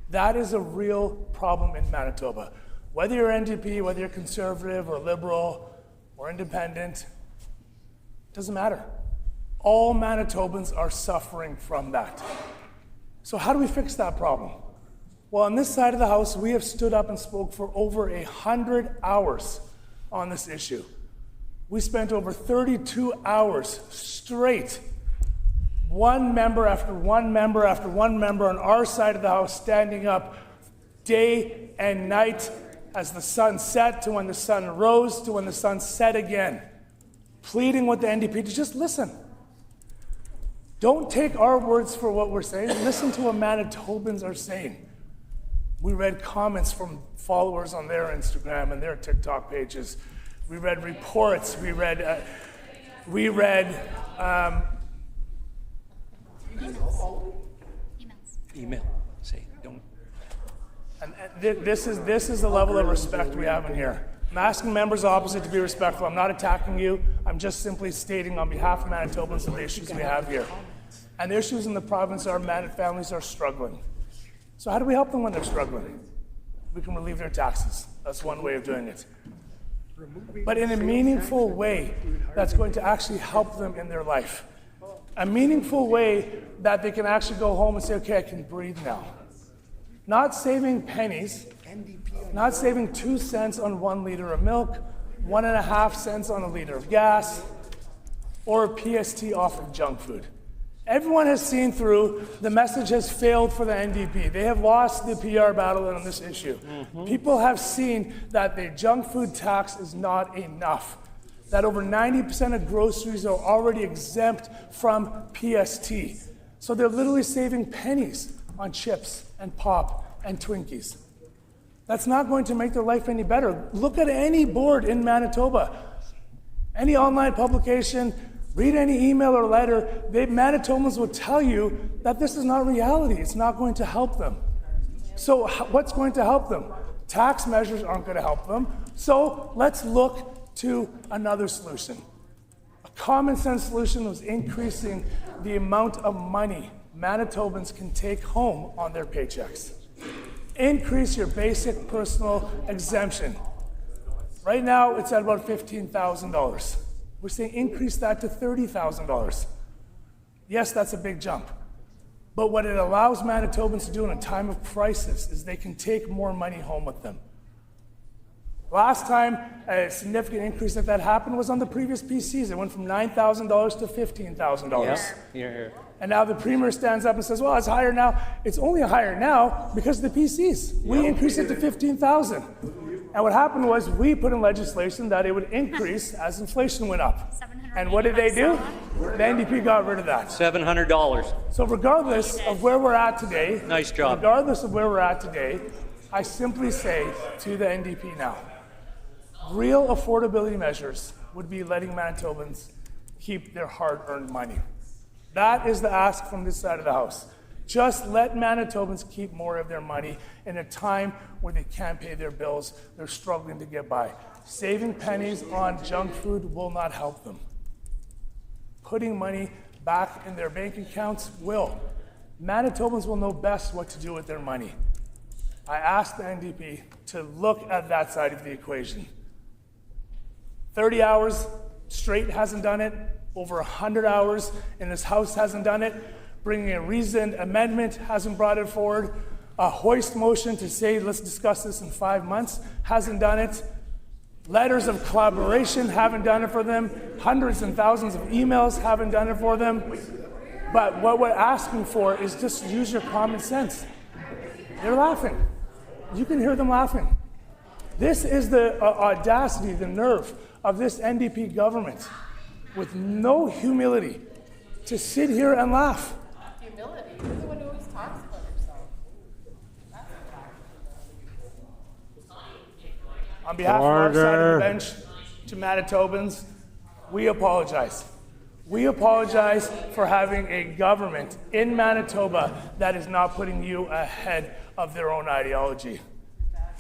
Speaker 15: That is a real problem in Manitoba. Whether you're NDP, whether you're conservative or liberal or independent, doesn't matter. All Manitobans are suffering from that. So how do we fix that problem? Well, on this side of the House, we have stood up and spoke for over 100 hours on this issue. We spent over 32 hours straight, one member after one member after one member on our side of the House standing up day and night as the sun set to when the sun rose to when the sun set again, pleading with the NDP to just listen. Don't take our words for what we're saying. Listen to what Manitobans are saying. We read comments from followers on their Instagram and their TikTok pages. We read reports. We read
Speaker 19: Email. Say, don't.
Speaker 15: And this is the level of respect we have in here. I'm asking members opposite to be respectful. I'm not attacking you. I'm just simply stating on behalf of Manitobans the issues we have here. And the issues in the province are families are struggling. So how do we help them when they're struggling? We can relieve their taxes. That's one way of doing it. But in a meaningful way that's going to actually help them in their life. A meaningful way that they can actually go home and say, okay, I can breathe now. Not saving pennies, not saving 2 cents on 1 liter of milk, 1.5 cents on a liter of gas, or a PST off of junk food. Everyone has seen through, the message has failed for the NDP. They have lost the PR battle on this issue. People have seen that the junk food tax is not enough, that over 90% of groceries are already exempt from PST. So they're literally saving pennies on chips and pop and Twinkies. That's not going to make their life any better. Look at any board in Manitoba, any online publication, read any email or letter, Manitobans will tell you that this is not reality. It's not going to help them. So what's going to help them? Tax measures aren't going to help them. So let's look to another solution. A common sense solution was increasing the amount of money Manitobans can take home on their paychecks. Increase your basic personal exemption. Right now, it's at about $15,000. We're saying increase that to $30,000. Yes, that's a big jump. But what it allows Manitobans to do in a time of crisis is they can take more money home with them. Last time a significant increase like that happened was on the previous PCs. It went from $9,000 to $15,000.
Speaker 19: Yes, here.
Speaker 15: And now the Premier stands up and says, well, it's higher now. It's only higher now because of the PCs. We increased it to $15,000. And what happened was we put in legislation that it would increase as inflation went up. And what did they do? The NDP got rid of that.
Speaker 19: $700.
Speaker 15: So regardless of where we're at today,
Speaker 19: nice job.
Speaker 15: Regardless of where we're at today, I simply say to the NDP now, real affordability measures would be letting Manitobans keep their hard-earned money. That is the ask from this side of the House. Just let Manitobans keep more of their money in a time where they can't pay their bills, they're struggling to get by. Saving pennies on junk food will not help them. Putting money back in their bank accounts will. Manitobans will know best what to do with their money. I asked the NDP to look at that side of the equation. 30 hours straight hasn't done it. Over 100 hours in this House hasn't done it. Bringing a reasoned amendment hasn't brought it forward. A hoist motion to say, let's discuss this in 5 months, hasn't done it. Letters of collaboration haven't done it for them. Hundreds and thousands of emails haven't done it for them. But what we're asking for is just use your common sense. They're laughing. You can hear them laughing. This is the audacity, the nerve of this NDP government, with no humility, to sit here and laugh.
Speaker 13: Humility? You're the one who always talks about yourself.
Speaker 15: On behalf of our side of the bench, to Manitobans, we apologize. We apologize for having a government in Manitoba that is not putting you ahead of their own ideology.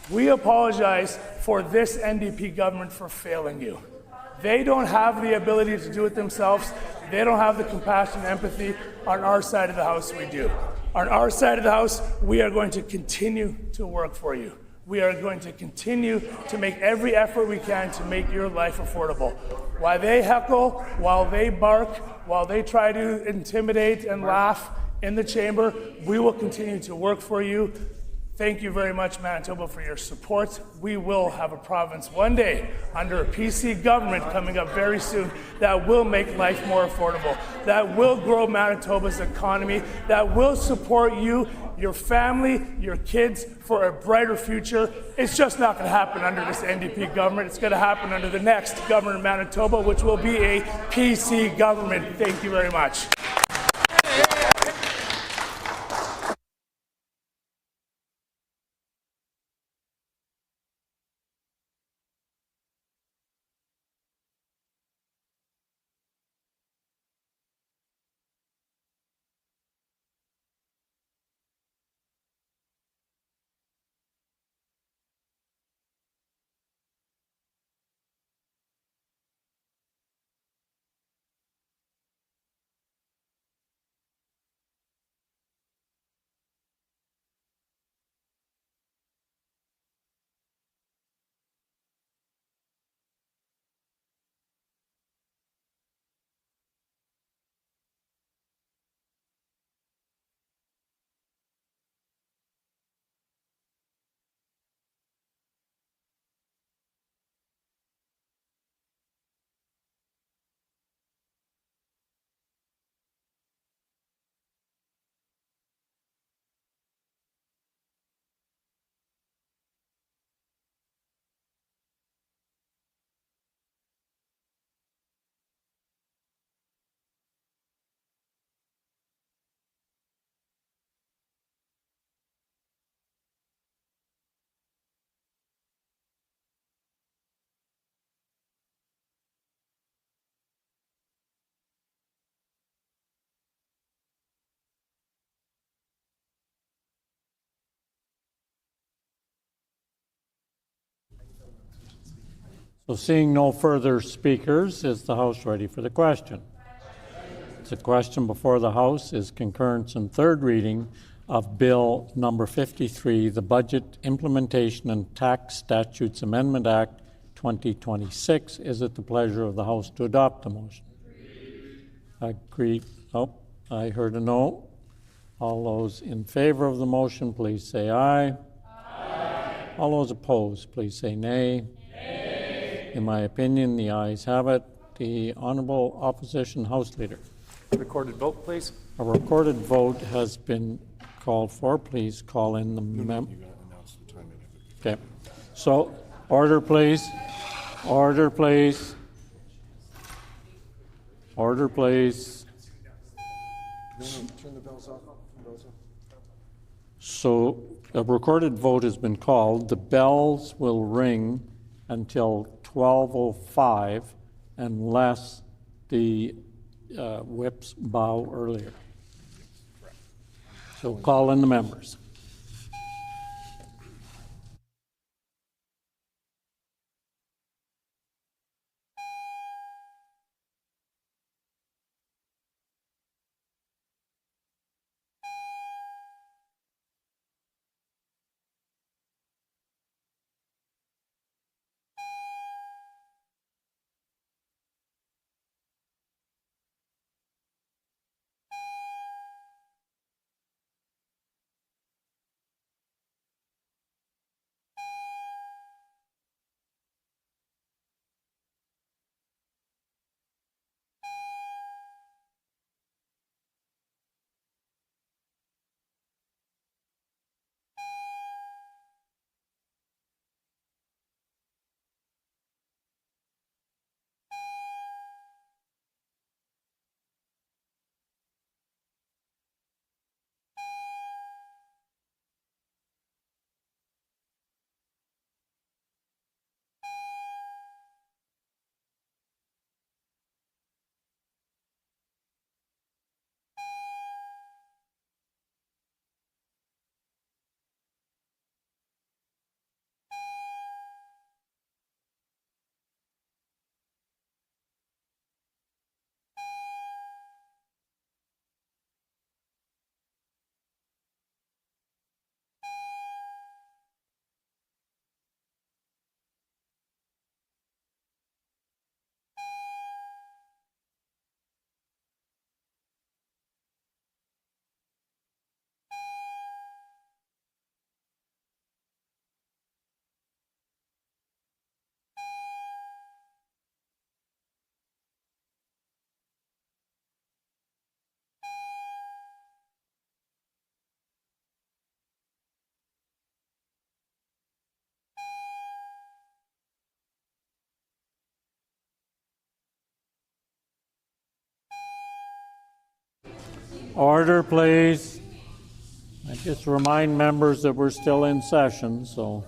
Speaker 15: We apologize for this NDP government for failing you. They don't have the ability to do it themselves. They don't have the compassion and empathy. On our side of the House, we do. On our side of the House, we are going to continue to work for you. We are going to continue to make every effort we can to make your life affordable. While they heckle, while they bark, while they try to intimidate and laugh in the chamber, we will continue to work for you. Thank you very much, Manitoba, for your support. We will have a province one day under a PC government coming up very soon that will make life more affordable, that will grow Manitoba's economy, that will support you, your family, your kids for a brighter future. It's just not going to happen under this NDP government. It's going to happen under the next government of Manitoba, which will be a PC government. Thank you very much.
Speaker 1: So seeing no further speakers, is the House ready for the question? The question before the House is concurrence and third reading of Bill number 53, the Budget Implementation and Tax Statutes Amendment Act 2026. Is it the pleasure of the House to adopt the motion? Agreed. Oh, I heard a no. All those in favor of the motion, please say aye. Aye. All those opposed, please say nay. Nay. In my opinion, the ayes have it. The Honourable Opposition House Leader.
Speaker 7: Recorded vote, please.
Speaker 1: A recorded vote has been called for. Please call in the Okay. So, order, please. Order, please. Order, please.
Speaker 9: Turn the bells off.
Speaker 1: So, a recorded vote has been called. The bells will ring until 12:05 unless the whips bow earlier. So call in the members. Order, please. I just remind members that we're still in session, so.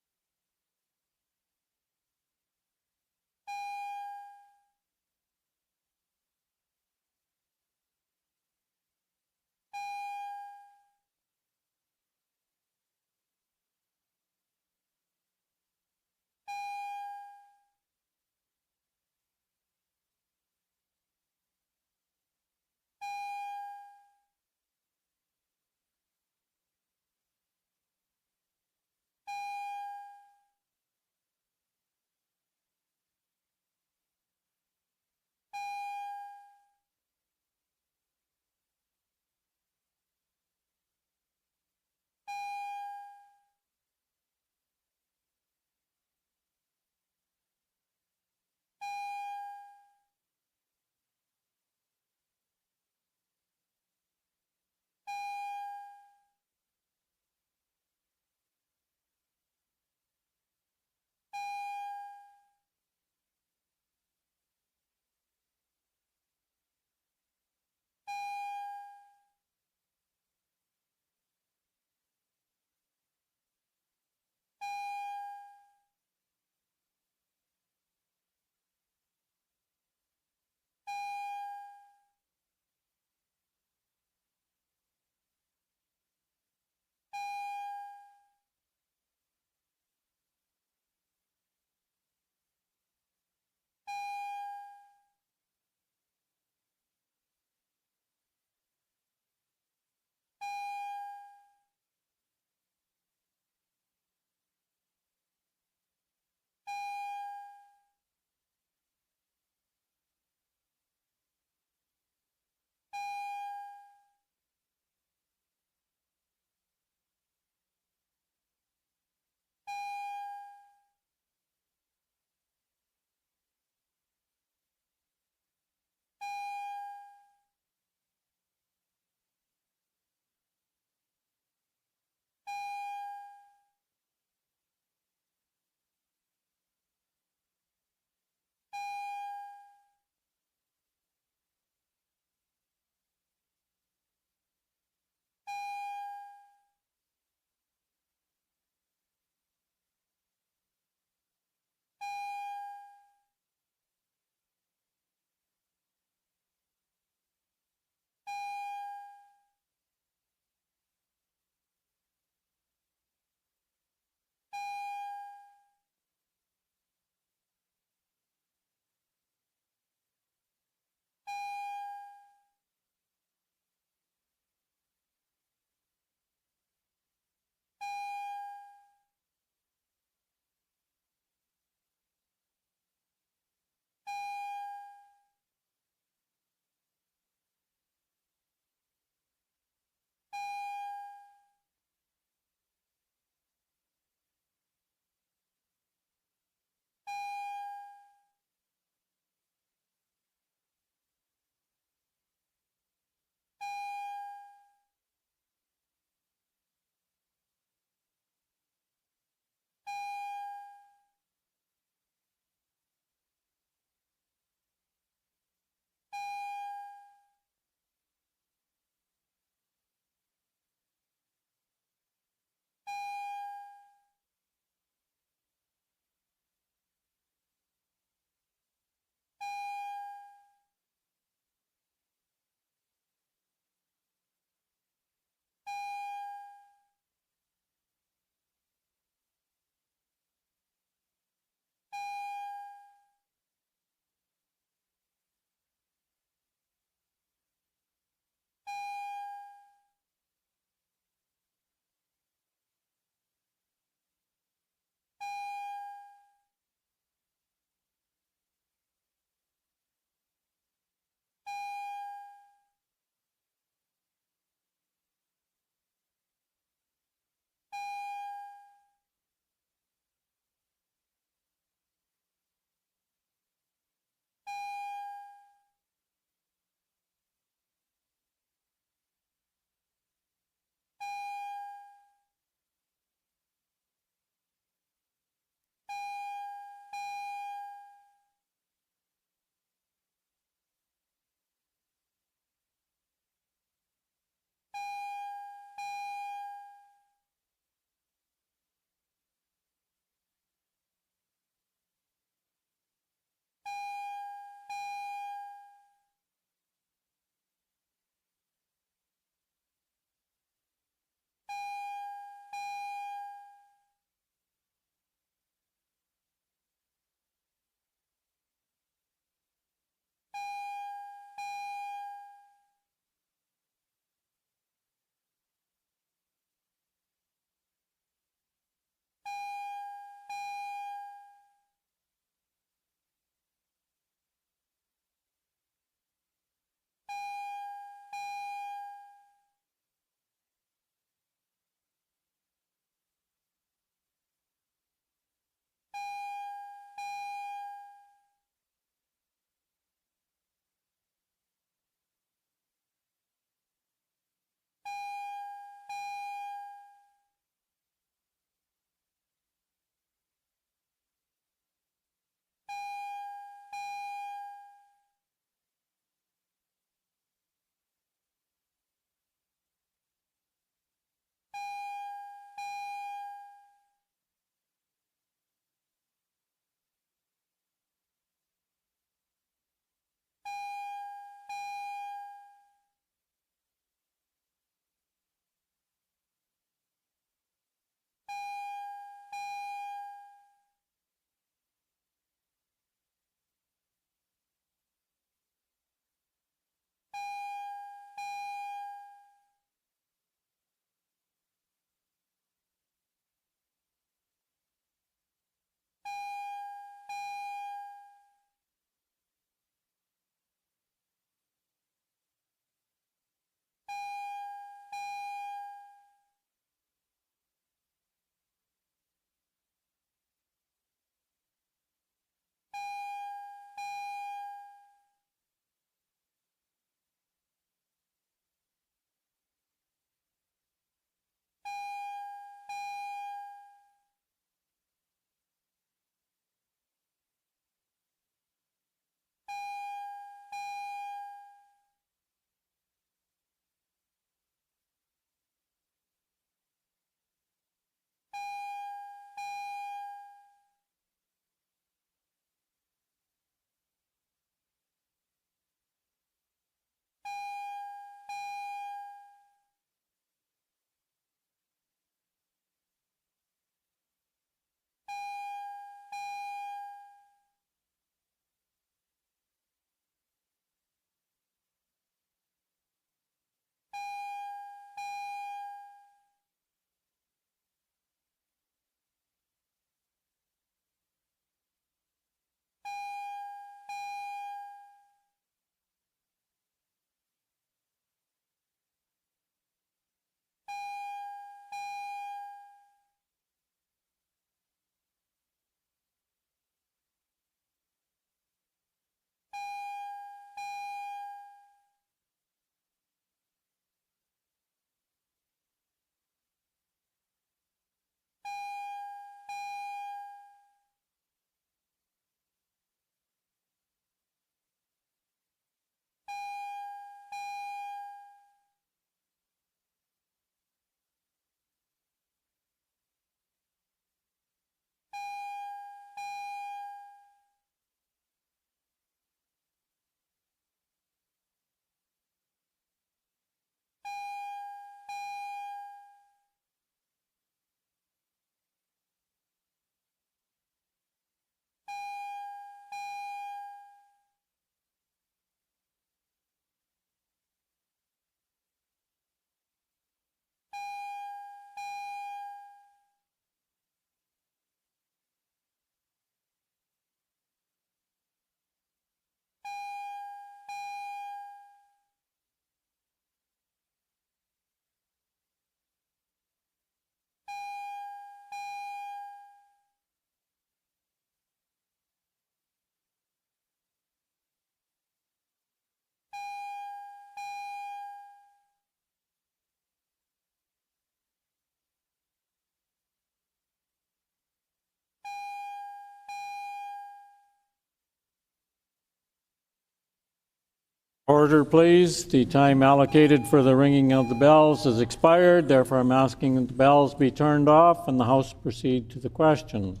Speaker 1: Order, please. The time allocated for the ringing of the bells has expired. Therefore, I'm asking that the bells be turned off and the House proceed to the question.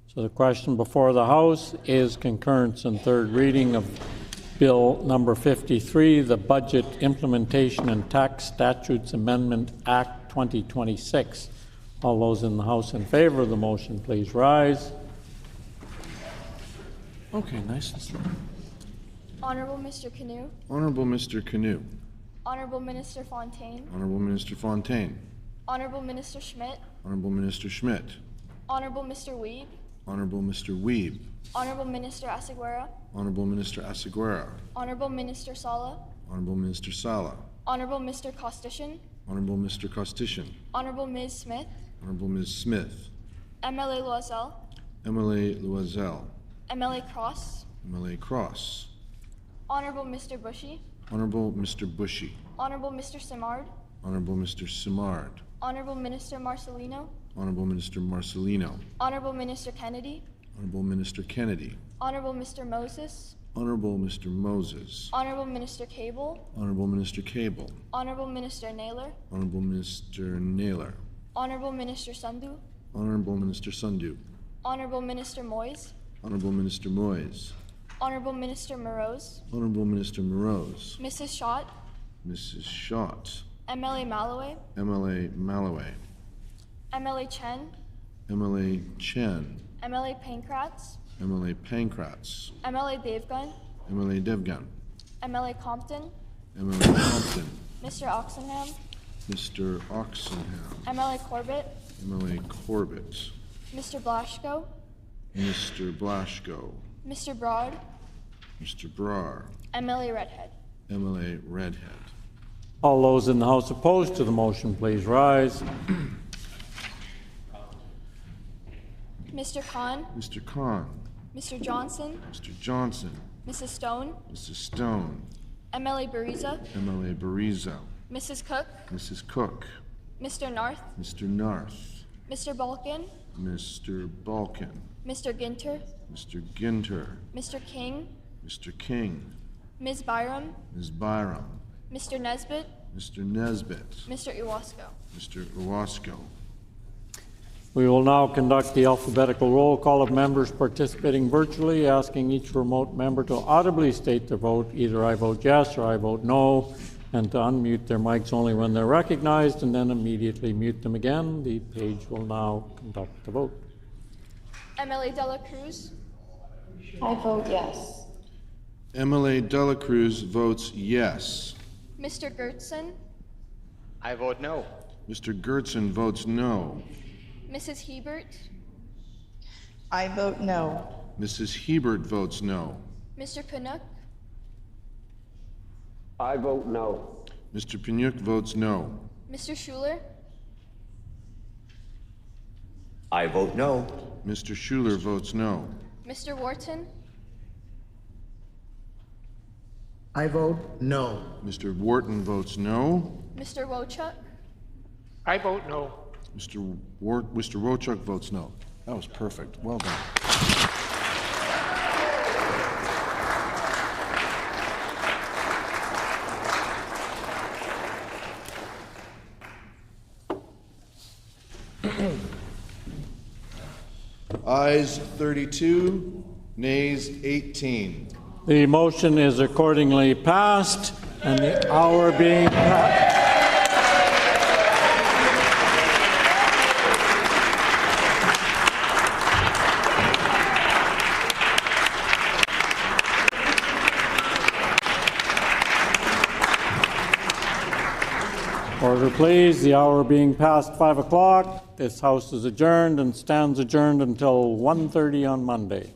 Speaker 1: So the question before the House is concurrence and third reading of Bill number 53, the Budget Implementation and Tax Statutes Amendment Act 2026. All those in the House in favor of the motion, please rise. Okay, nice and slow.
Speaker 4: Honorable Mr. Canoe,
Speaker 3: Honorable Mr. Canoe,
Speaker 4: Honorable Minister Fontaine,
Speaker 3: Honorable Minister Fontaine,
Speaker 4: Honorable Minister Schmidt,
Speaker 3: Honorable Minister Schmidt,
Speaker 4: Honorable Mr. Weeb,
Speaker 3: Honorable Mr. Weeb,
Speaker 4: Honorable Minister Asaguera,
Speaker 3: Honorable Minister Asaguera,
Speaker 4: Honorable Minister Sala,
Speaker 3: Honorable Minister Sala,
Speaker 4: Honorable Mr. Costician,
Speaker 3: Honorable Mr. Costician,
Speaker 4: Honorable Ms. Smith,
Speaker 3: Honorable Ms. Smith,
Speaker 4: MLA Loisel,
Speaker 3: MLA Loisel,
Speaker 4: MLA Cross,
Speaker 3: MLA Cross,
Speaker 4: Honorable Mr. Bushy,
Speaker 3: Honorable Mr. Bushy,
Speaker 4: Honorable Mr. Simard,
Speaker 3: Honorable Mr. Simard,
Speaker 4: Honorable Minister Marcelino,
Speaker 3: Honorable Minister Marcelino,
Speaker 4: Honorable Minister Kennedy,
Speaker 3: Honorable Minister Kennedy,
Speaker 4: Honorable Mr. Moses,
Speaker 3: Honorable Mr. Moses,
Speaker 4: Honorable Minister Cable,
Speaker 3: Honorable Minister Cable,
Speaker 4: Honorable Minister Naylor,
Speaker 3: Honorable Minister Naylor,
Speaker 4: Honorable Minister Sandhu,
Speaker 3: Honorable Minister Sandhu,
Speaker 4: Honorable Minister Moyes,
Speaker 3: Honorable Minister Moyes,
Speaker 4: Honorable Minister Morose,
Speaker 3: Honorable Minister Morose,
Speaker 4: Mrs. Schott,
Speaker 3: Mrs. Schott,
Speaker 4: MLA Malloway,
Speaker 3: MLA Malloway,
Speaker 4: MLA Chen,
Speaker 3: MLA Chen,
Speaker 4: MLA Pankratz,
Speaker 3: MLA Pankratz,
Speaker 4: MLA Devgun,
Speaker 3: MLA Devgan,
Speaker 4: MLA Compton,
Speaker 3: MLA Compton,
Speaker 4: Mr. Oxenham,
Speaker 3: Mr. Oxenham,
Speaker 4: MLA Corbett,
Speaker 3: MLA Corbett,
Speaker 4: Mr. Blaschko,
Speaker 3: Mr. Blaschko,
Speaker 4: Mr. Broad,
Speaker 3: Mr. Brar,
Speaker 4: MLA Redhead.
Speaker 3: MLA Redhead.
Speaker 1: All those in the House opposed to the motion, please rise.
Speaker 4: Mr. Khan,
Speaker 3: Mr. Khan,
Speaker 4: Mr. Johnson,
Speaker 3: Mr. Johnson,
Speaker 4: Mrs. Stone,
Speaker 3: Mrs. Stone,
Speaker 4: MLA Bariza,
Speaker 3: MLA Bariza,
Speaker 4: Mrs. Cook,
Speaker 3: Mrs. Cook,
Speaker 4: Mr. Narth,
Speaker 3: Mr. Narth,
Speaker 4: Mr. Balkin,
Speaker 3: Mr. Balkin,
Speaker 4: Mr. Ginter,
Speaker 3: Mr. Ginter,
Speaker 4: Mr. King,
Speaker 3: Mr. King,
Speaker 4: Ms. Byram,
Speaker 3: Ms. Byram,
Speaker 16: Mr. Nesbitt,
Speaker 3: Mr. Nesbitt,
Speaker 16: Mr. Iwasko.
Speaker 3: Mr. Iwasko.
Speaker 1: We will now conduct the alphabetical roll call of members participating virtually, asking each remote member to audibly state their vote, either I vote yes or I vote no, and to unmute their mics only when they're recognized, and then immediately mute them again. The page will now conduct the vote.
Speaker 16: MLA Dela Cruz.
Speaker 18: I vote yes.
Speaker 3: MLA Dela Cruz votes yes.
Speaker 16: Mr. Gertson.
Speaker 5: I vote no.
Speaker 3: Mr. Gertson votes no.
Speaker 16: Mrs. Hebert.
Speaker 17: I vote no.
Speaker 3: Mrs. Hebert votes no.
Speaker 16: Mr. Canuck.
Speaker 5: I vote no.
Speaker 3: Mr. Panyuk votes no.
Speaker 16: Mr. Schuler.
Speaker 5: I vote no.
Speaker 3: Mr. Schuler votes no.
Speaker 16: Mr. Wharton.
Speaker 17: I vote no.
Speaker 3: Mr. Wharton votes no.
Speaker 16: Mr. Wochuk.
Speaker 5: I vote no.
Speaker 3: Mr. Wochuk votes no. That was perfect. Well done. Ayes 32, nays 18.
Speaker 1: The motion is accordingly passed, and the hour being passed. Order, please. The hour being past 5 o'clock. This House is adjourned and stands adjourned until 1:30 on Monday.